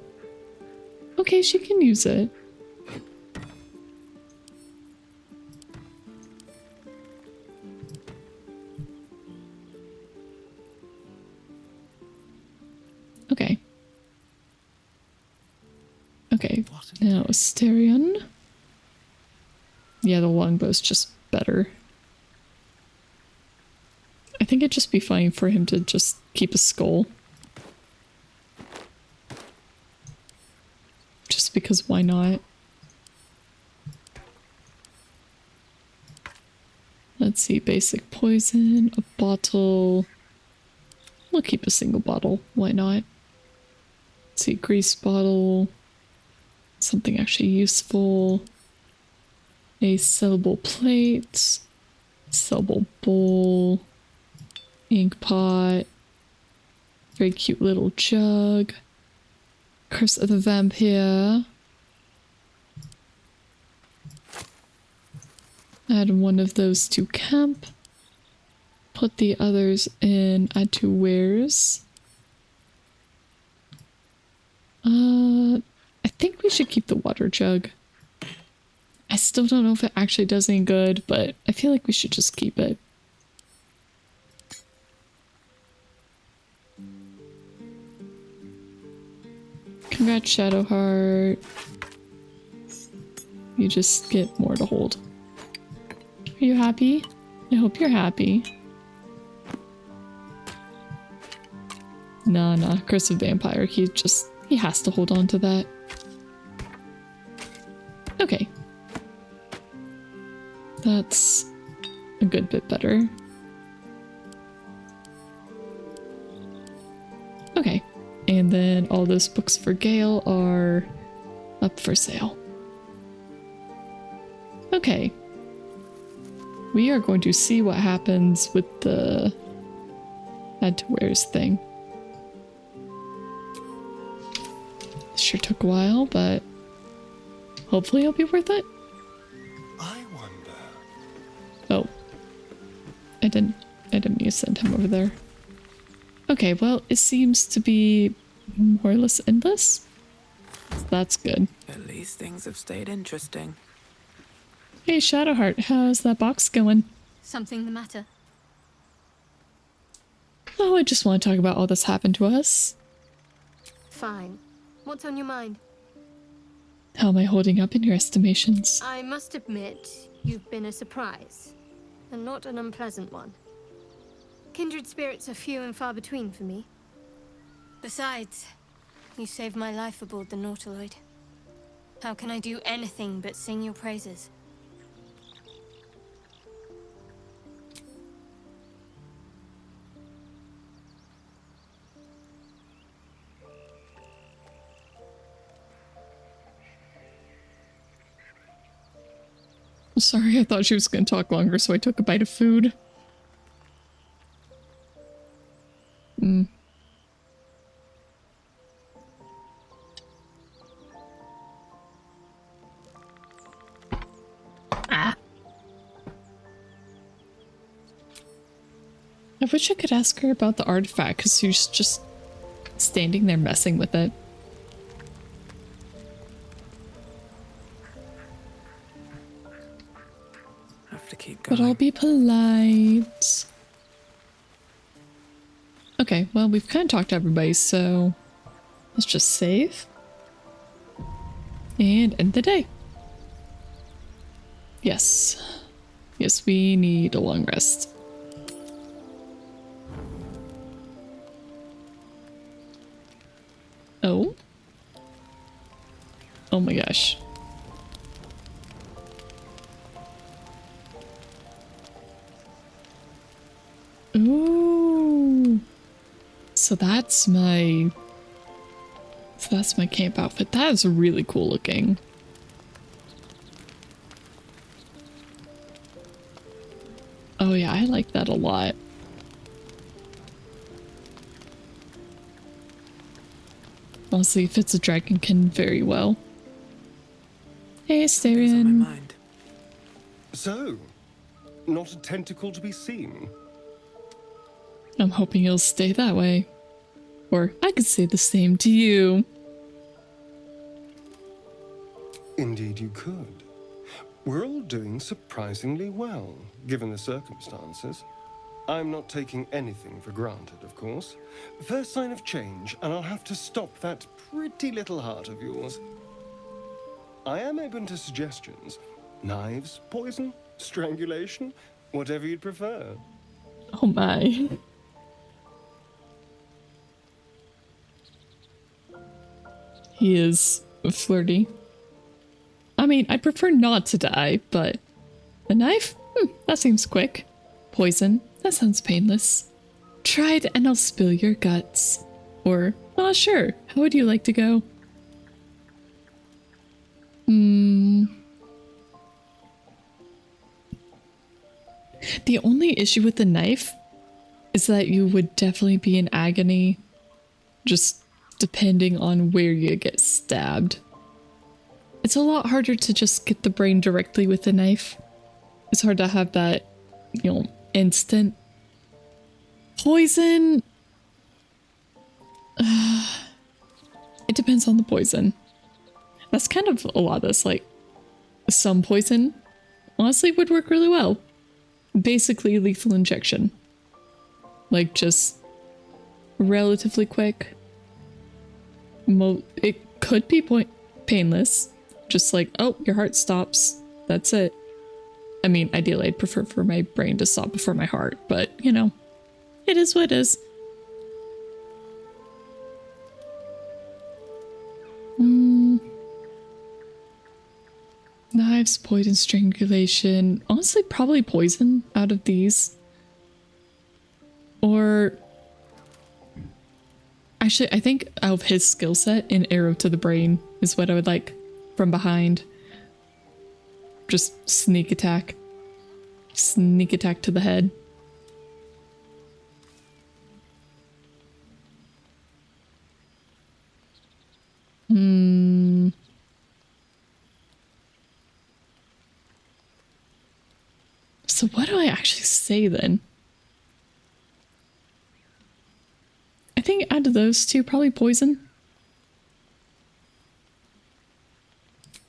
Speaker 1: Okay, she can use it. Okay. Okay, now Asterion. Yeah, the longbow's just better. I think it'd just be fine for him to just keep a skull. Just because why not? Let's see, basic poison, a bottle. We'll keep a single bottle, why not? Let's see, grease bottle. Something actually useful. A sellable plate. Sellable bowl. Ink pot. Very cute little jug. Curse of the Vampire. Add one of those to camp. Put the others in add to wares. I think we should keep the water jug. I still don't know if it actually does any good, but I feel like we should just keep it. Congrats, Shadowheart. You just get more to hold. Are you happy? I hope you're happy. Nah, Curse of Vampire. He has to hold on to that. Okay. That's a good bit better. Okay. And then all those books for Gale are up for sale. Okay. We are going to see what happens with the add to wares thing. Sure took a while, but hopefully it'll be worth it.
Speaker 9: I wonder.
Speaker 1: Oh. I didn't mean to send him over there. Okay, well, it seems to be More or less endless? So that's good.
Speaker 13: At least things have stayed interesting.
Speaker 1: Hey, Shadowheart, how's that box going?
Speaker 5: Something the matter?
Speaker 1: Oh, I just want to talk about all this happened to us.
Speaker 5: Fine. What's on your mind?
Speaker 1: How am I holding up in your estimations?
Speaker 5: I must admit, you've been a surprise. And not an unpleasant one. Kindred spirits are few and far between for me. Besides, you saved my life aboard the Nautiloid. How can I do anything but sing your praises?
Speaker 1: Sorry, I thought she was going to talk longer, so I took a bite of food. Ah. I wish I could ask her about the artifact, because she's just standing there messing with it. But I'll be polite. Okay, well, we've kind of talked to everybody, so let's just save. And end the day. Yes. Yes, we need a long rest. Oh? Oh my gosh. Ooh. So that's my camp outfit. That is really cool looking. Oh yeah, I like that a lot. Honestly, fits a dragonkin very well. Hey, Asterion.
Speaker 9: So, not a tentacle to be seen.
Speaker 1: I'm hoping it'll stay that way. Or I could say the same to you.
Speaker 9: Indeed you could. We're all doing surprisingly well, given the circumstances. I'm not taking anything for granted, of course. First sign of change, and I'll have to stop that pretty little heart of yours. I am open to suggestions. Knives, poison, strangulation, whatever you'd prefer.
Speaker 1: Oh my. He is flirty. I mean, I prefer not to die, but a knife? That seems quick. Poison? That sounds painless. Try it and I'll spill your guts. Or, sure. How would you like to go? The only issue with the knife is that you would definitely be in agony, just depending on where you get stabbed. It's a lot harder to just get the brain directly with the knife. It's hard to have that, instant. Poison. It depends on the poison. That's kind of a lot of this, like, some poison honestly would work really well. Basically lethal injection. Like, just relatively quick. It could be painless. Just like, oh, your heart stops. That's it. I mean, ideally I'd prefer for my brain to stop before my heart, but, it is what it is. Knives, poison, strangulation. Honestly, probably poison out of these. Or... Actually, I think out of his skill set, an arrow to the brain is what I would like from behind. Just sneak attack. Sneak attack to the head. So what do I actually say then? I think out of those two, probably poison.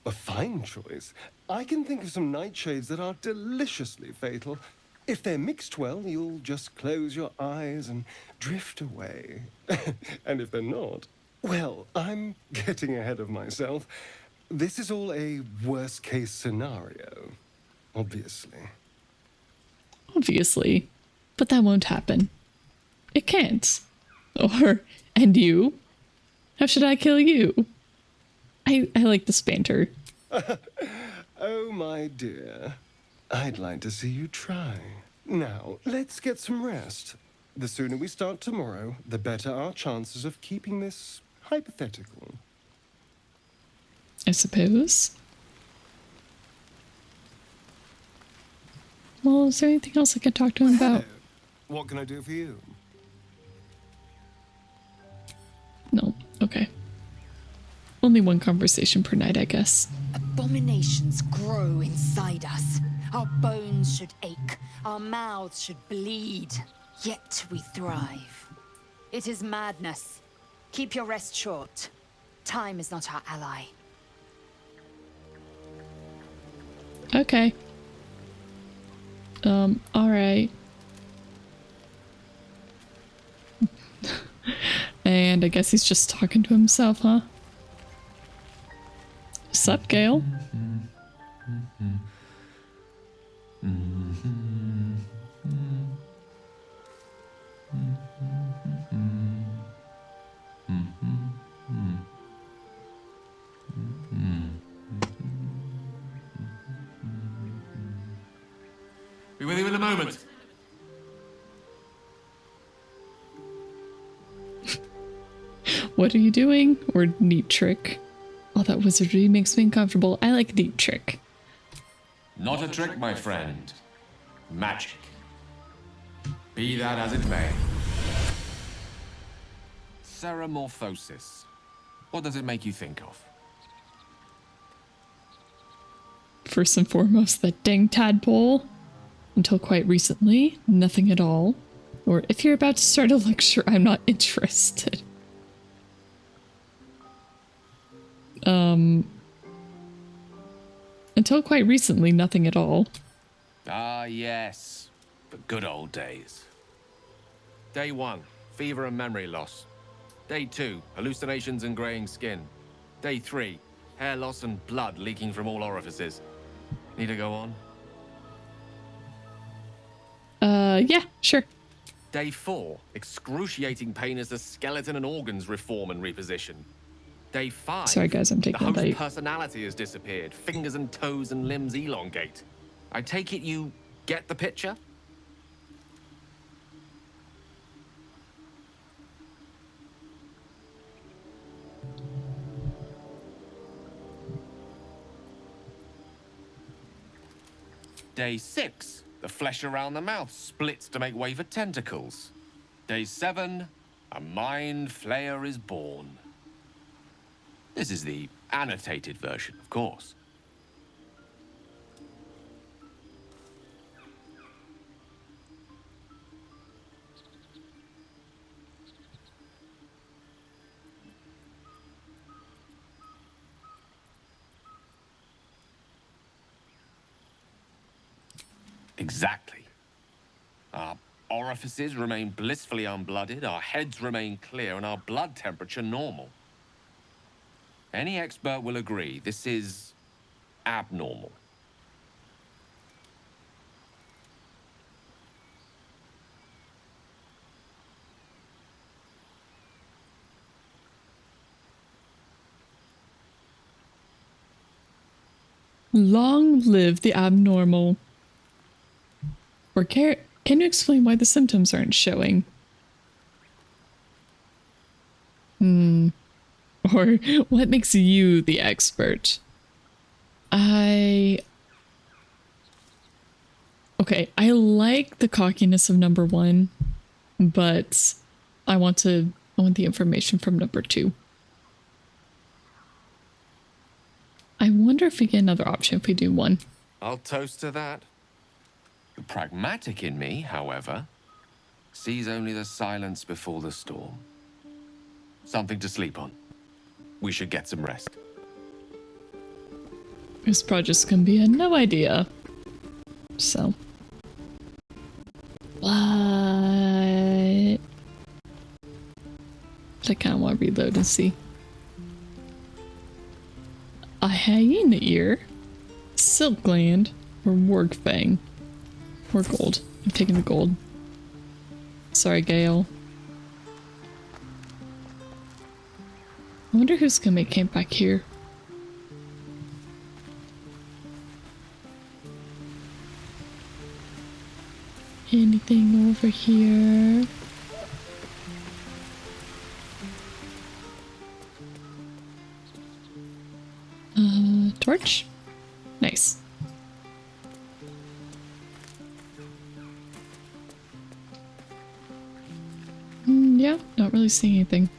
Speaker 9: A fine choice. I can think of some nightshades that are deliciously fatal. If they're mixed well, you'll just close your eyes and drift away. And if they're not, well, I'm getting ahead of myself. This is all a worst-case scenario, obviously.
Speaker 1: Obviously. But that won't happen. It can't. Or, and you? How should I kill you? I like this banter.
Speaker 9: Oh, my dear. I'd like to see you try. Now, let's get some rest. The sooner we start tomorrow, the better our chances of keeping this hypothetical.
Speaker 1: I suppose. Well, is there anything else I can talk to him about?
Speaker 9: What can I do for you?
Speaker 1: No. Okay. Only one conversation per night, I guess.
Speaker 6: Abominations grow inside us. Our bones should ache. Our mouths should bleed. Yet we thrive. It is madness. Keep your rest short. Time is not our ally.
Speaker 1: Okay. Alright. And I guess he's just talking to himself, huh? Sup, Gale?
Speaker 11: Be with you in a moment.
Speaker 1: What are you doing? Or neat trick? Oh, that wizardry makes me uncomfortable. I like neat trick.
Speaker 11: Not a trick, my friend. Magic. Be that as it may. Ceramorphosis. What does it make you think of?
Speaker 1: First and foremost, that dang tadpole. Until quite recently, nothing at all. Or if you're about to start a lecture, I'm not interested. Until quite recently, nothing at all.
Speaker 11: Ah, yes. The good old days. Day 1, fever and memory loss. Day 2, hallucinations and graying skin. Day 3, hair loss and blood leaking from all orifices. Need to go on?
Speaker 1: Yeah, sure.
Speaker 11: Day 4, excruciating pain as the skeleton and organs reform and reposition. Day 5.
Speaker 1: Sorry, guys, I'm taking
Speaker 11: the
Speaker 1: a
Speaker 11: host's
Speaker 1: bite.
Speaker 11: personality has disappeared. Fingers and toes and limbs elongate. I take it you get the picture? Day 6. The flesh around the mouth splits to make way for tentacles. Day 7. A mind flayer is born. This is the annotated version, of course. Exactly. Our orifices remain blissfully unblooded, our heads remain clear, and our blood temperature normal. Any expert will agree this is abnormal.
Speaker 1: Long live the abnormal. Or can you explain why the symptoms aren't showing? Or what makes you the expert? Okay, I like the cockiness of number 1, but I want the information from number 2. I wonder if we get another option if we do 1.
Speaker 11: I'll toast to that. The pragmatic in me, however, sees only the silence before the storm. something to sleep on. We should get some rest.
Speaker 1: This project's gonna be a no idea. So. But I kinda wanna reload and see. A hyena ear, silk gland, or warg fang. Or gold. I'm taking the gold. Sorry, Gale. I wonder who's gonna make camp back here. Anything over here? Torch? Nice. Yeah, not really seeing anything.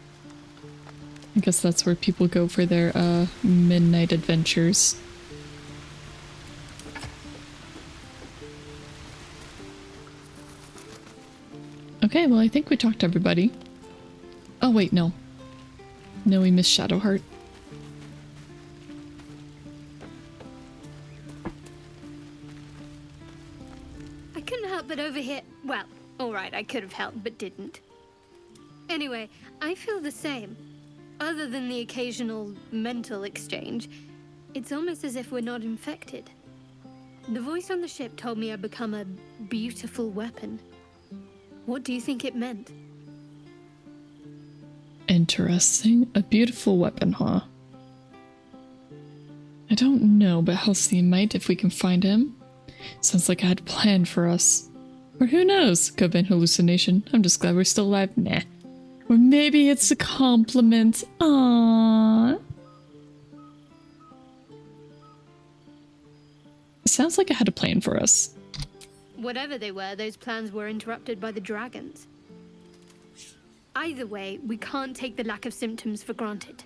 Speaker 1: I guess that's where people go for their midnight adventures. Okay, well I think we talked to everybody. Oh wait, no. No, we missed Shadowheart.
Speaker 10: I couldn't help but overhear. Well, alright, I could have helped, but didn't. Anyway, I feel the same. Other than the occasional mental exchange, it's almost as if we're not infected. The voice on the ship told me I'd become a beautiful weapon. What do you think it meant?
Speaker 1: Interesting. A beautiful weapon, huh? I don't know, but Halcyon might if we can find him. Sounds like I had planned for us. Or who knows? Could have been hallucination. I'm just glad we're still alive. Nah. Or maybe it's a compliment. Aww. It sounds like I had a plan for us.
Speaker 10: Whatever they were, those plans were interrupted by the dragons. Either way, we can't take the lack of symptoms for granted.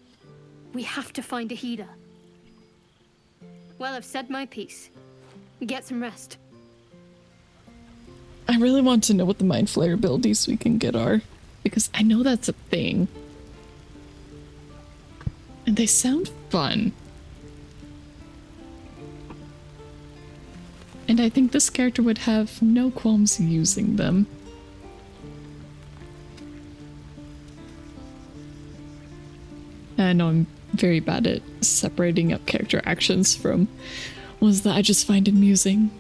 Speaker 10: We have to find a healer. Well, I've said my piece. Get some rest.
Speaker 1: I really want to know what the Mind Flayer abilities we can get are, because I know that's a thing. And they sound fun. And I think this character would have no qualms using them. I know I'm very bad at separating up character actions from ones that I just find amusing.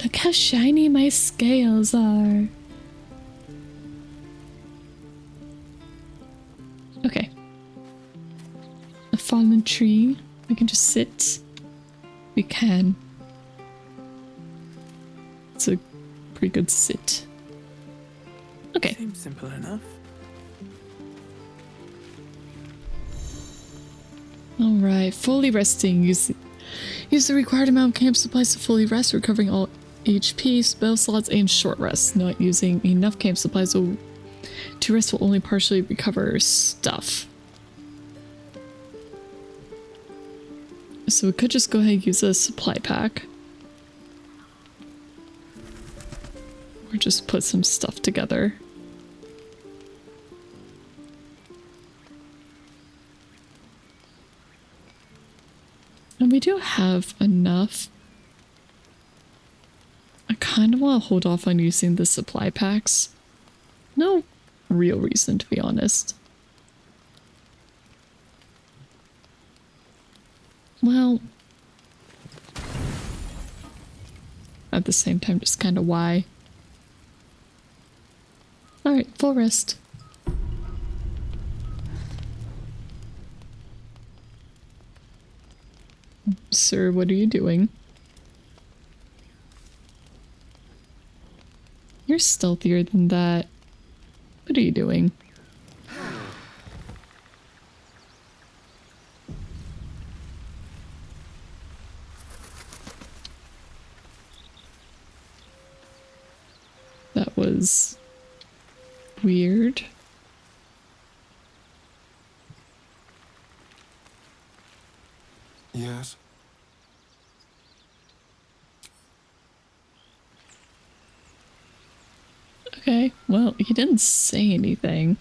Speaker 1: Look how shiny my scales are. Okay. A fallen tree. We can just sit. We can. It's a pretty good sit. Okay.
Speaker 13: Seems simple enough.
Speaker 1: Alright, fully resting. Use the required amount of camp supplies to fully rest, recovering all HP, spell slots, and short rest. Not using enough camp supplies to rest will only partially recover stuff. So we could just go ahead and use a supply pack. Or just put some stuff together. And we do have enough. I kind of want to hold off on using the supply packs. No real reason, to be honest. Well, at the same time, just kind of why. Alright, full rest. Sir, what are you doing? You're stealthier than that. What are you doing? That was weird.
Speaker 9: Yes?
Speaker 1: Okay, well, he didn't say anything.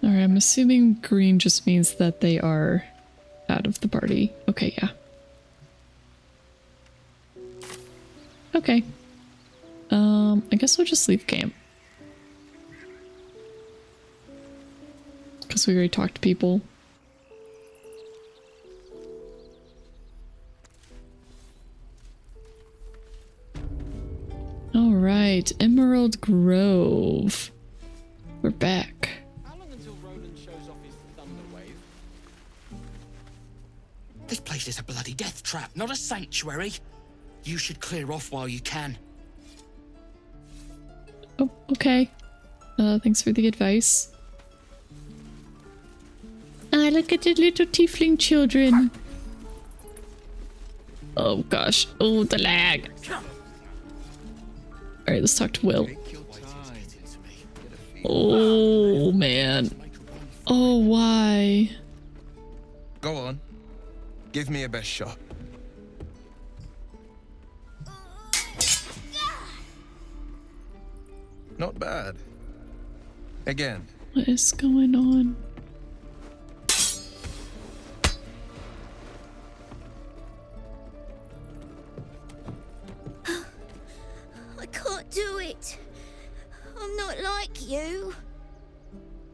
Speaker 1: Alright, I'm assuming green just means that they are out of the party. Okay, yeah. Okay. I guess we'll just leave camp. Because we already talked to people. Alright, Emerald Grove. We're back.
Speaker 12: This place is a bloody death trap, not a sanctuary. You should clear off while you can.
Speaker 1: Oh, okay. Thanks for the advice. Ah, look at the little tiefling children. Oh gosh. Oh, the lag. Alright, let's talk to Will. Oh, man. Oh, why?
Speaker 8: Go on. Give me a best shot. Not bad. Again.
Speaker 1: What is going on?
Speaker 4: I can't do it. I'm not like you.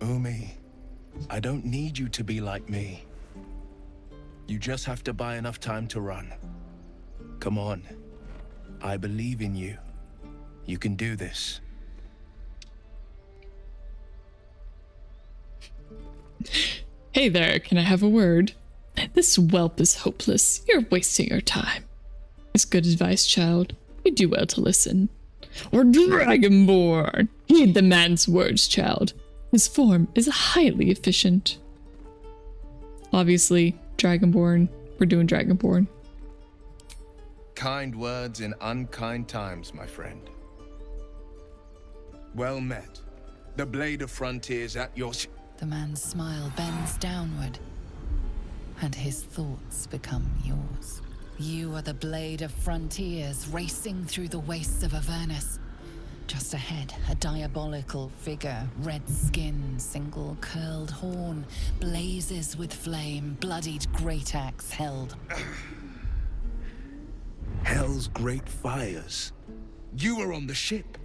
Speaker 21: Umi, I don't need you to be like me. You just have to buy enough time to run. Come on. I believe in you. You can do this.
Speaker 1: Hey there, can I have a word? This whelp is hopeless. You're wasting your time. It's good advice, child. You do well to listen. Or Dragonborn! Heed the man's words, child. His form is highly efficient. Obviously, Dragonborn. We're doing Dragonborn.
Speaker 8: Kind words in unkind times, my friend. Well met. The blade of frontiers at your...
Speaker 3: The man's smile bends downward, and his thoughts become yours. You are the blade of frontiers racing through the wastes of Avernus. Just ahead, a diabolical figure, red skin, single curled horn, blazes with flame, bloodied great axe held.
Speaker 21: Hell's great fires.
Speaker 8: You were on the ship.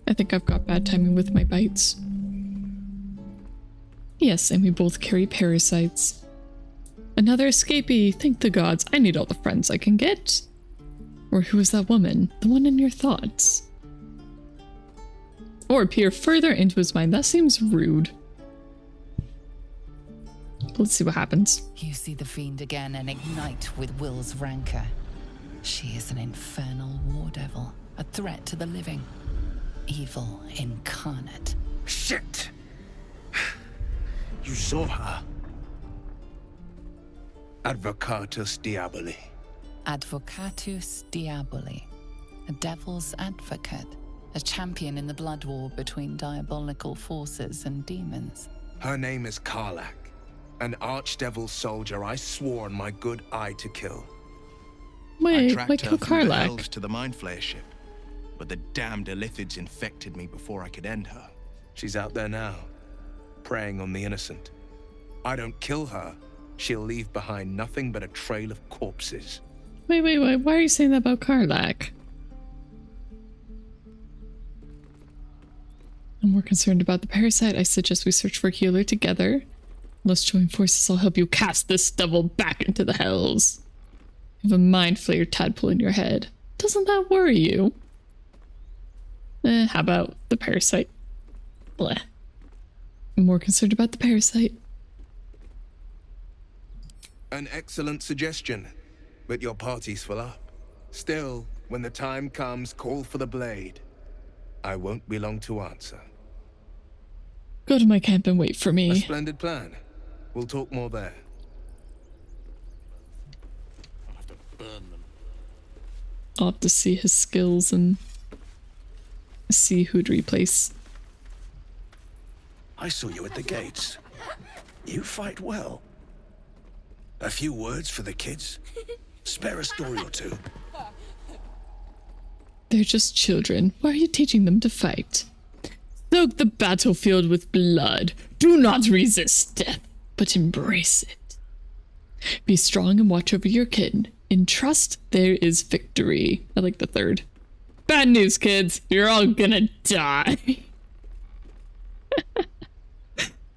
Speaker 1: I think I've got bad timing with my bites. Yes, and we both carry parasites. Another escapee, thank the gods. I need all the friends I can get. Or who is that woman? The one in your thoughts. Or peer further into his mind. That seems rude. Let's see what happens.
Speaker 3: You see the fiend again and ignite with Will's rancor. She is an infernal war devil, a threat to the living. Evil incarnate.
Speaker 21: Shit! You saw her. Advocatus Diaboli.
Speaker 3: Advocatus Diaboli. A devil's advocate. A champion in the blood war between diabolical forces and demons.
Speaker 8: Her name is Karlach. An archdevil soldier I swore on my good eye to kill.
Speaker 1: Wait,
Speaker 21: I tracked
Speaker 1: why
Speaker 21: her
Speaker 1: kill
Speaker 21: through the
Speaker 1: Karlach?
Speaker 21: elves to the Mind Flayer ship, but the damned Illithids infected me before I could end her.
Speaker 8: She's out there now, preying on the innocent. I don't kill her, she'll leave behind nothing but a trail of corpses.
Speaker 1: Wait, why are you saying that about Karlach? I'm more concerned about the parasite. I suggest we search for a healer together. Let's join forces. I'll help you cast this devil back into the hells. You have a mind flayer tadpole in your head. Doesn't that worry you? How about the parasite? Bleh. I'm more concerned about the parasite.
Speaker 8: An excellent suggestion, but your party's full up. Still, when the time comes, call for the blade. I won't be long to answer.
Speaker 1: Go to my camp and wait for me.
Speaker 8: A splendid plan. We'll talk more there.
Speaker 1: I'll have to see his skills and see who'd replace.
Speaker 21: I saw you at the gates. You fight well. A few words for the kids? Spare a story or two.
Speaker 1: They're just children. Why are you teaching them to fight? Soak the battlefield with blood. Do not resist death, but embrace it. Be strong and watch over your kin. In trust, there is victory. I like the third. Bad news, kids. You're all gonna die.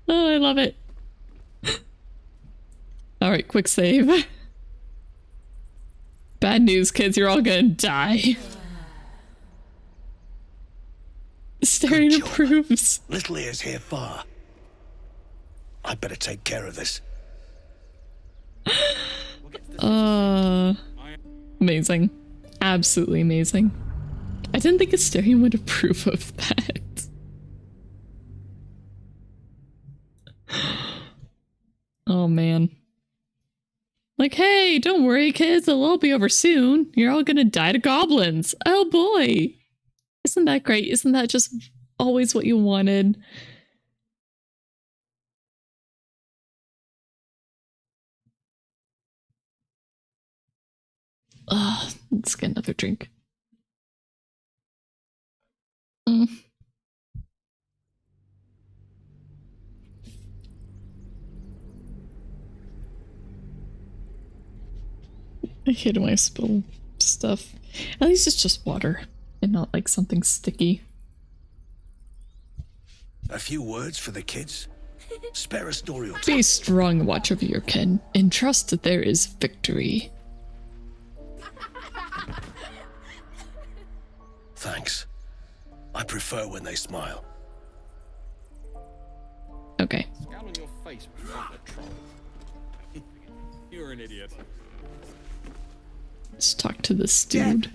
Speaker 1: Oh, I love it. Alright, quick save. Bad news, kids. You're all gonna die. Sterling approves.
Speaker 7: Little ears hear far. I'd better take care of this.
Speaker 1: Amazing. Absolutely amazing. I didn't think Asterion would approve of that. Oh man. Like, hey, don't worry, kids. It'll all be over soon. You're all gonna die to goblins. Oh boy. Isn't that great? Isn't that just always what you wanted? Let's get another drink. I hate when I spill stuff. At least it's just water and not like something sticky.
Speaker 7: A few words for the kids. Spare a story or two.
Speaker 1: Be strong and watch over your kin, and trust that there is victory.
Speaker 7: Thanks. I prefer when they smile.
Speaker 1: Okay.
Speaker 20: Scowl on your face, troll. You're an idiot.
Speaker 1: Let's talk to this dude.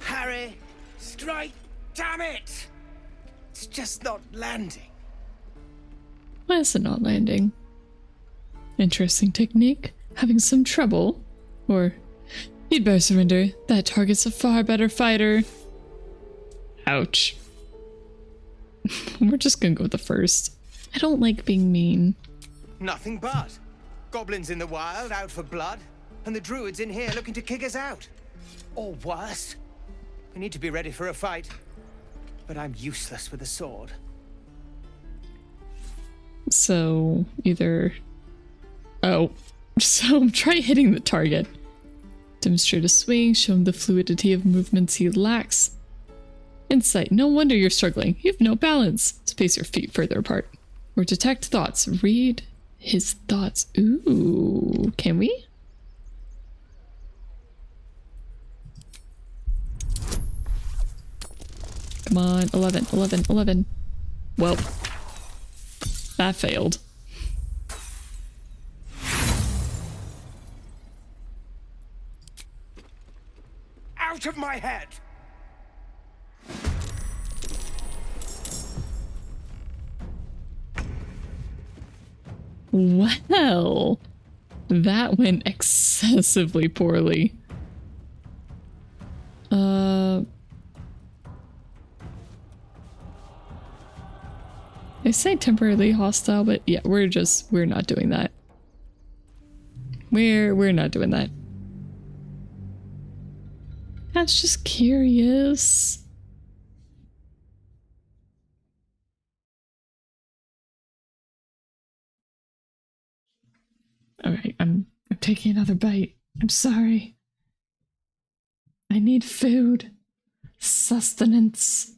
Speaker 12: Harry, straight, damn it! It's just not landing.
Speaker 1: Why is it not landing? Interesting technique. Having some trouble? Or, you'd better surrender. That target's a far better fighter. Ouch. We're just gonna go with the first. I don't like being mean.
Speaker 12: Nothing but. Goblins in the wild, out for blood, and the druids in here looking to kick us out. Or worse. We need to be ready for a fight, but I'm useless with a sword.
Speaker 1: So, either... Oh. So, try hitting the target. Demonstrate a swing, showing the fluidity of movements he lacks. Insight. No wonder you're struggling. You have no balance. Space your feet further apart. Or detect thoughts. Read his thoughts. Ooh. Can we? Come on. 11, 11, 11. Well. That failed.
Speaker 12: Out of my head!
Speaker 1: Well, that went excessively poorly. I say temporarily hostile, but yeah, we're not doing that. We're not doing that. I was just curious. Alright, I'm taking another bite. I'm sorry. I need food. Sustenance.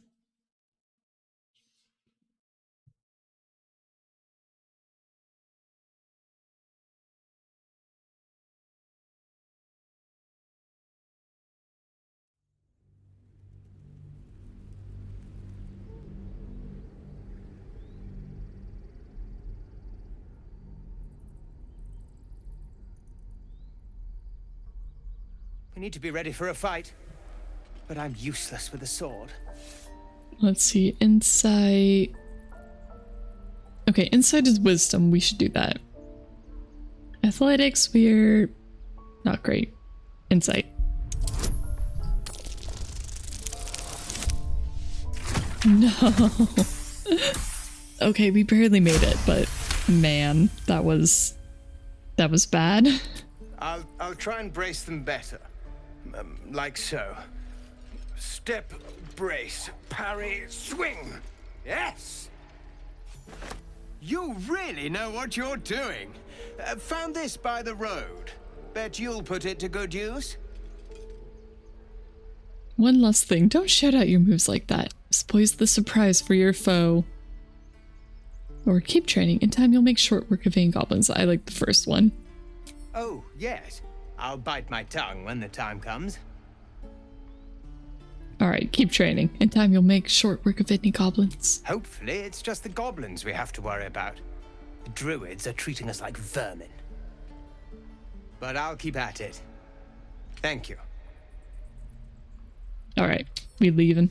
Speaker 12: We need to be ready for a fight, but I'm useless with a sword.
Speaker 1: Let's see, insight. Okay, insight is wisdom. We should do that. Athletics, we're not great. Insight. No. Okay, we barely made it, but man, that was bad.
Speaker 12: I'll try and brace them better. Like so. Step, brace, parry, swing. Yes! You really know what you're doing. Found this by the road. Bet you'll put it to good use.
Speaker 1: One last thing, don't shout out your moves like that. Spoils the surprise for your foe. Or keep training. In time, you'll make short work of vain goblins. I like the first one.
Speaker 12: Oh, yes. I'll bite my tongue when the time comes.
Speaker 1: Alright, keep training. In time, you'll make short work of any goblins.
Speaker 12: Hopefully, it's just the goblins we have to worry about. The druids are treating us like vermin. But I'll keep at it. Thank you.
Speaker 1: Alright, we leaving.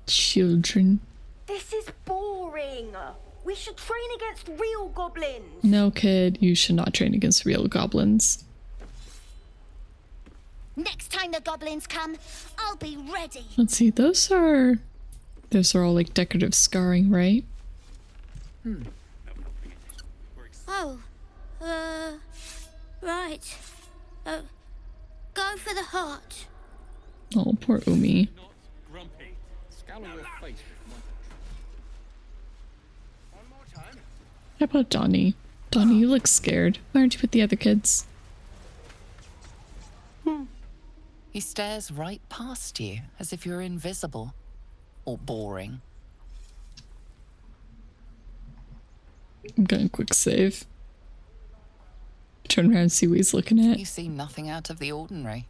Speaker 1: Children.
Speaker 4: This is boring. We should train against real goblins.
Speaker 1: No, kid, you should not train against real goblins.
Speaker 4: Next time the goblins come, I'll be ready.
Speaker 1: Let's see, those are all like decorative scarring, right?
Speaker 4: Oh, right. Go for the heart.
Speaker 1: Oh, poor Umi. How about Donnie? Donnie, you look scared. Why aren't you with the other kids?
Speaker 3: He stares right past you, as if you're invisible. Or boring.
Speaker 1: I'm gonna quick save. Turn around and see what he's looking at.
Speaker 3: You see nothing out of the ordinary.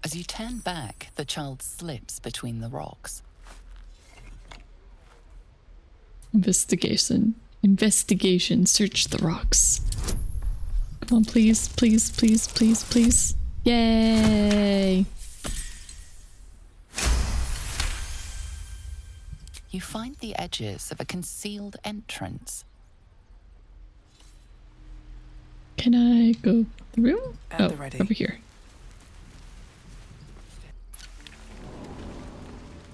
Speaker 3: As you turn back, the child slips between the rocks.
Speaker 1: Investigation. Investigation. Search the rocks. Come on, please, please, please, please, please. Yay!
Speaker 3: You find the edges of a concealed entrance.
Speaker 1: Can I go through?
Speaker 13: At the
Speaker 1: Oh,
Speaker 13: ready.
Speaker 1: over here.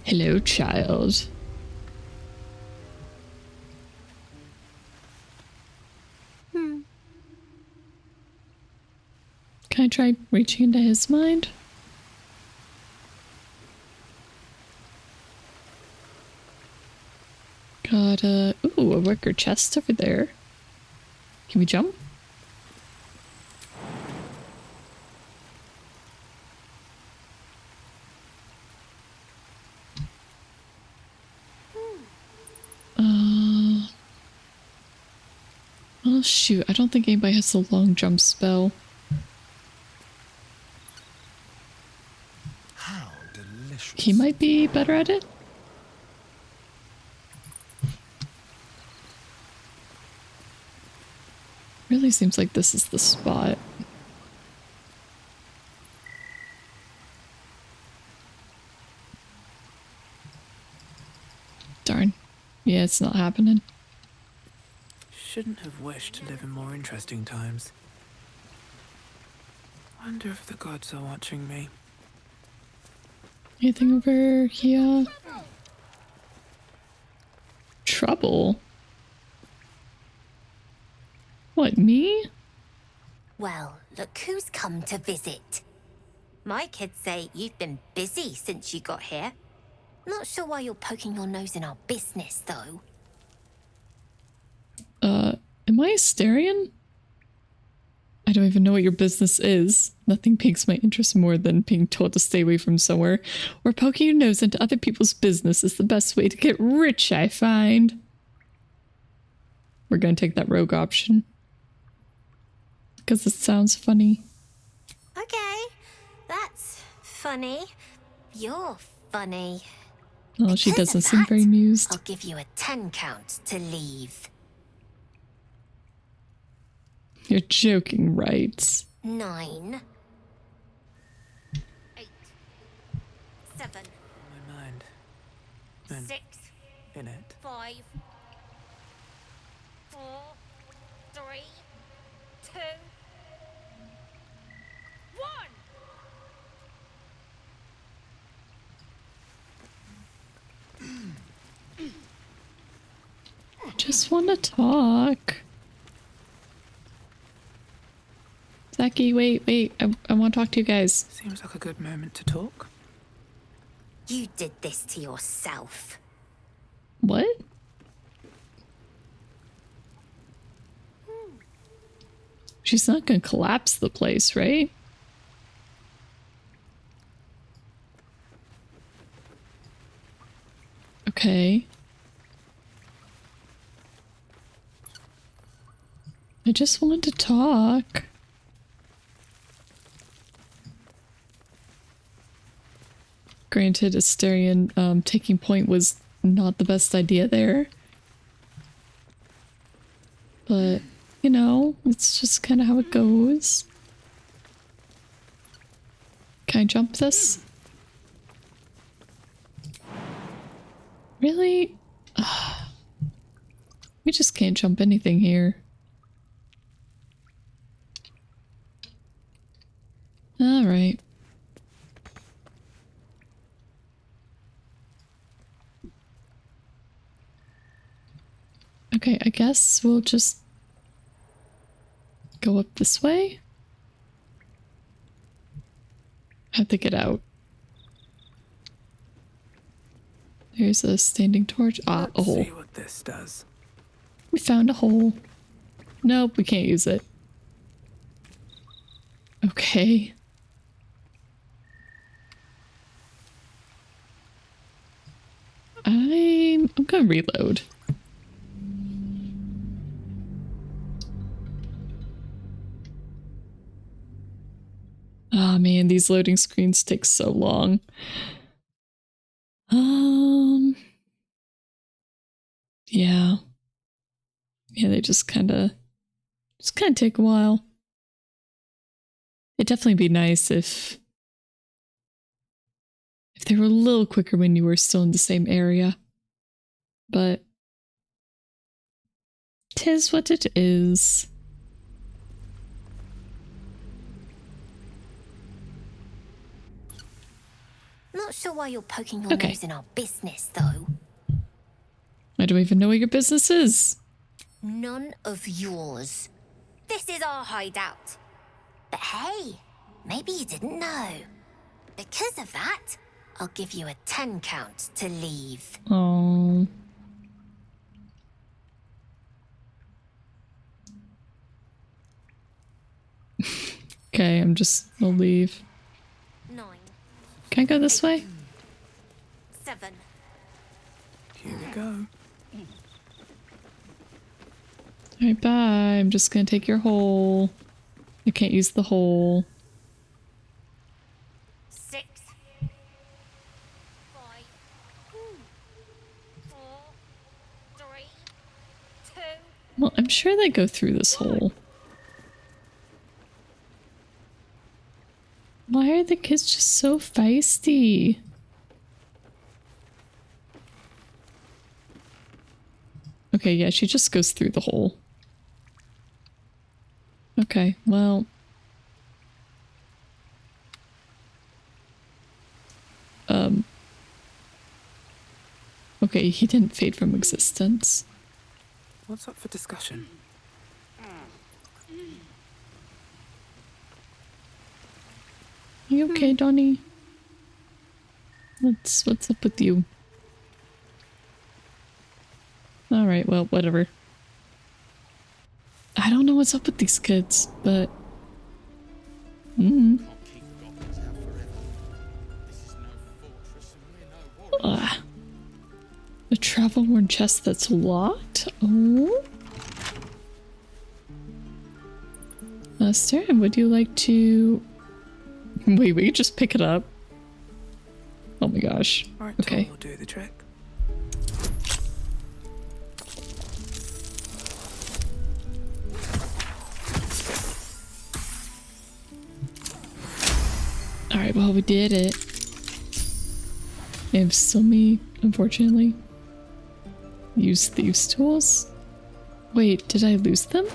Speaker 1: Hello, child. Can I try reaching into his mind? Got a wicker chest over there. Can we jump? Oh shoot, I don't think anybody has a long jump spell.
Speaker 7: How delicious.
Speaker 1: He might be better at it. Really seems like this is the spot. Darn. Yeah, it's not happening.
Speaker 13: Shouldn't have wished to live in more interesting times. Wonder if the gods are watching me.
Speaker 1: Anything over here? Trouble? What, me?
Speaker 4: Well, look who's come to visit. My kids say you've been busy since you got here. Not sure why you're poking your nose in our business, though.
Speaker 1: Am I Asterian? I don't even know what your business is. Nothing piques my interest more than being told to stay away from somewhere, or poking your nose into other people's business is the best way to get rich, I find. We're gonna take that rogue option. Because it sounds funny.
Speaker 4: Okay, that's funny. You're funny.
Speaker 1: Oh, she doesn't seem very amused.
Speaker 4: I'll give you a 10 count to leave.
Speaker 1: You're joking, right?
Speaker 4: 9, 8, 7,
Speaker 13: My mind. And
Speaker 4: 6,
Speaker 13: in it.
Speaker 4: 5, 4, 3, 2, 1.
Speaker 1: Just want to talk. Is that Jackie, wait. I want to talk to you guys.
Speaker 13: Seems like a good moment to talk.
Speaker 4: You did this to yourself.
Speaker 1: What? She's not gonna collapse the place, right? Okay. I just want to talk. Granted, Asterion taking point was not the best idea there. But, you know, it's just kind of how it goes. Can I jump this? Really? Ugh. We just can't jump anything here. Alright. Okay, I guess we'll just go up this way. Have to get out. There's a standing torch. Ah, a hole.
Speaker 13: Let's see what this does.
Speaker 1: We found a hole. Nope, we can't use it. Okay. I'm gonna reload. Oh man, these loading screens take so long. Yeah. Yeah, they just kind of take a while. It'd definitely be nice if they were a little quicker when you were still in the same area. But 'tis what it is.
Speaker 4: Not sure why you're poking your nose in our business, though.
Speaker 1: I don't even know what your business is.
Speaker 4: None of yours. This is our hideout. But hey, maybe you didn't know. Because of that, I'll give you a 10 count to leave.
Speaker 1: Oh. Okay, I'll leave.
Speaker 4: 9.
Speaker 1: Can I go this way?
Speaker 4: 7.
Speaker 13: Here we go.
Speaker 1: Alright, bye. I'm just gonna take your hole. I can't use the hole.
Speaker 4: 6. 5. 4. 3. 2.
Speaker 1: Well, I'm sure they go through this hole. Why are the kids just so feisty? Okay, yeah, she just goes through the hole. Okay, well. Okay, he didn't fade from existence.
Speaker 13: What's up for discussion?
Speaker 1: You okay, Donnie? What's up with you? Alright, well, whatever. I don't know what's up with these kids, but... A travel-worn chest that's locked? Oh? Stern, would you like to... Wait, will you just pick it up? Oh my gosh.
Speaker 13: Right,
Speaker 1: okay.
Speaker 13: Will do the trick.
Speaker 1: Alright, well, we did it. It's still me, unfortunately. Use thieves' tools? Wait, did I lose them?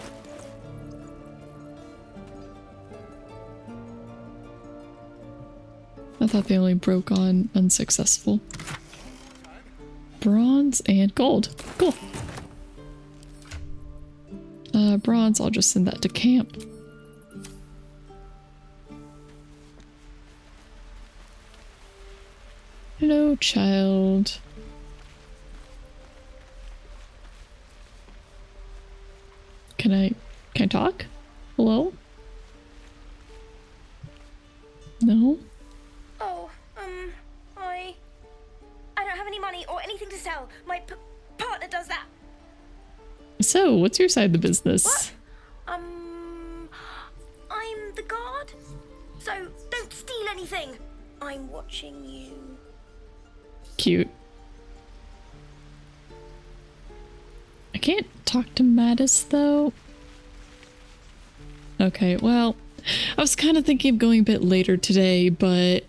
Speaker 1: I thought they only broke on unsuccessful. Bronze and gold. Cool. Bronze, I'll just send that to camp. Hello, child. Can I talk? Hello? No?
Speaker 16: Oh, I don't have any money or anything to sell. My partner does that.
Speaker 1: So, what's your side of the business?
Speaker 16: What? I'm the guard. So, don't steal anything. I'm watching you.
Speaker 1: Cute. I can't talk to Mattis, though. Okay, well, I was kind of thinking of going a bit later today, but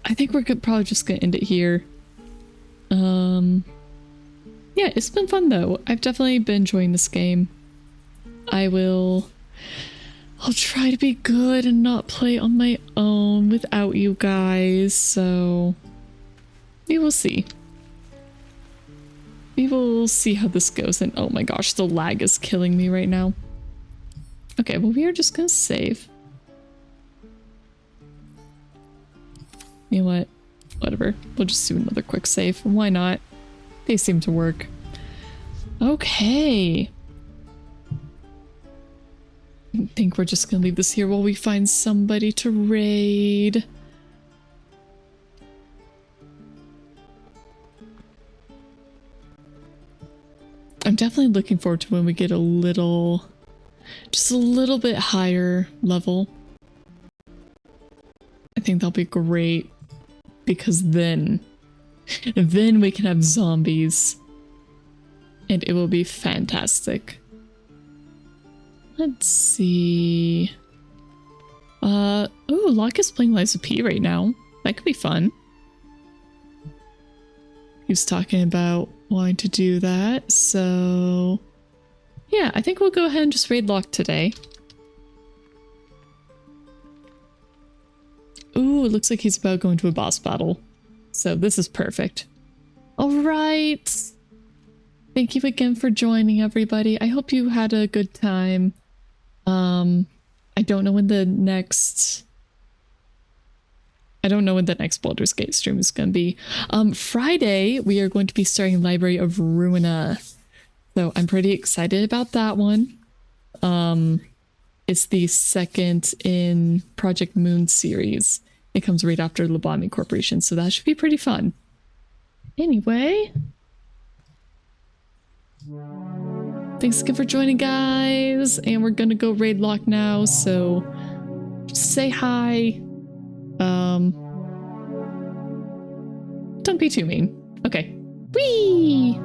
Speaker 1: I think we're probably just gonna end it here. Yeah, it's been fun, though. I've definitely been enjoying this game. I'll try to be good and not play on my own without you guys, so we will see. We will see how this goes, and oh my gosh, the lag is killing me right now. Okay, well, we are just gonna save. You know what? Whatever. We'll just do another quick save. Why not? They seem to work. Okay. I think we're just gonna leave this here while we find somebody to raid. I'm definitely looking forward to when we get just a little bit higher level. I think that'll be great because then we can have zombies and it will be fantastic. Let's see. Oh, Locke is playing Lies of P right now. That could be fun. He's talking about wanting to do that, so yeah, I think we'll go ahead and just raid Locke today. Ooh, it looks like he's about going to a boss battle. So this is perfect. All right. Thank you again for joining, everybody. I hope you had a good time. I don't know when the next Baldur's Gate stream is going to be. Friday, we are going to be starting Library of Ruina. So I'm pretty excited about that one. It's the second in Project Moon series. It comes right after Lobotomy Corporation, so that should be pretty fun. Anyway. Thanks again for joining, guys. And we're gonna go raid Locke now, so just say hi. Don't be too mean. Okay. Whee!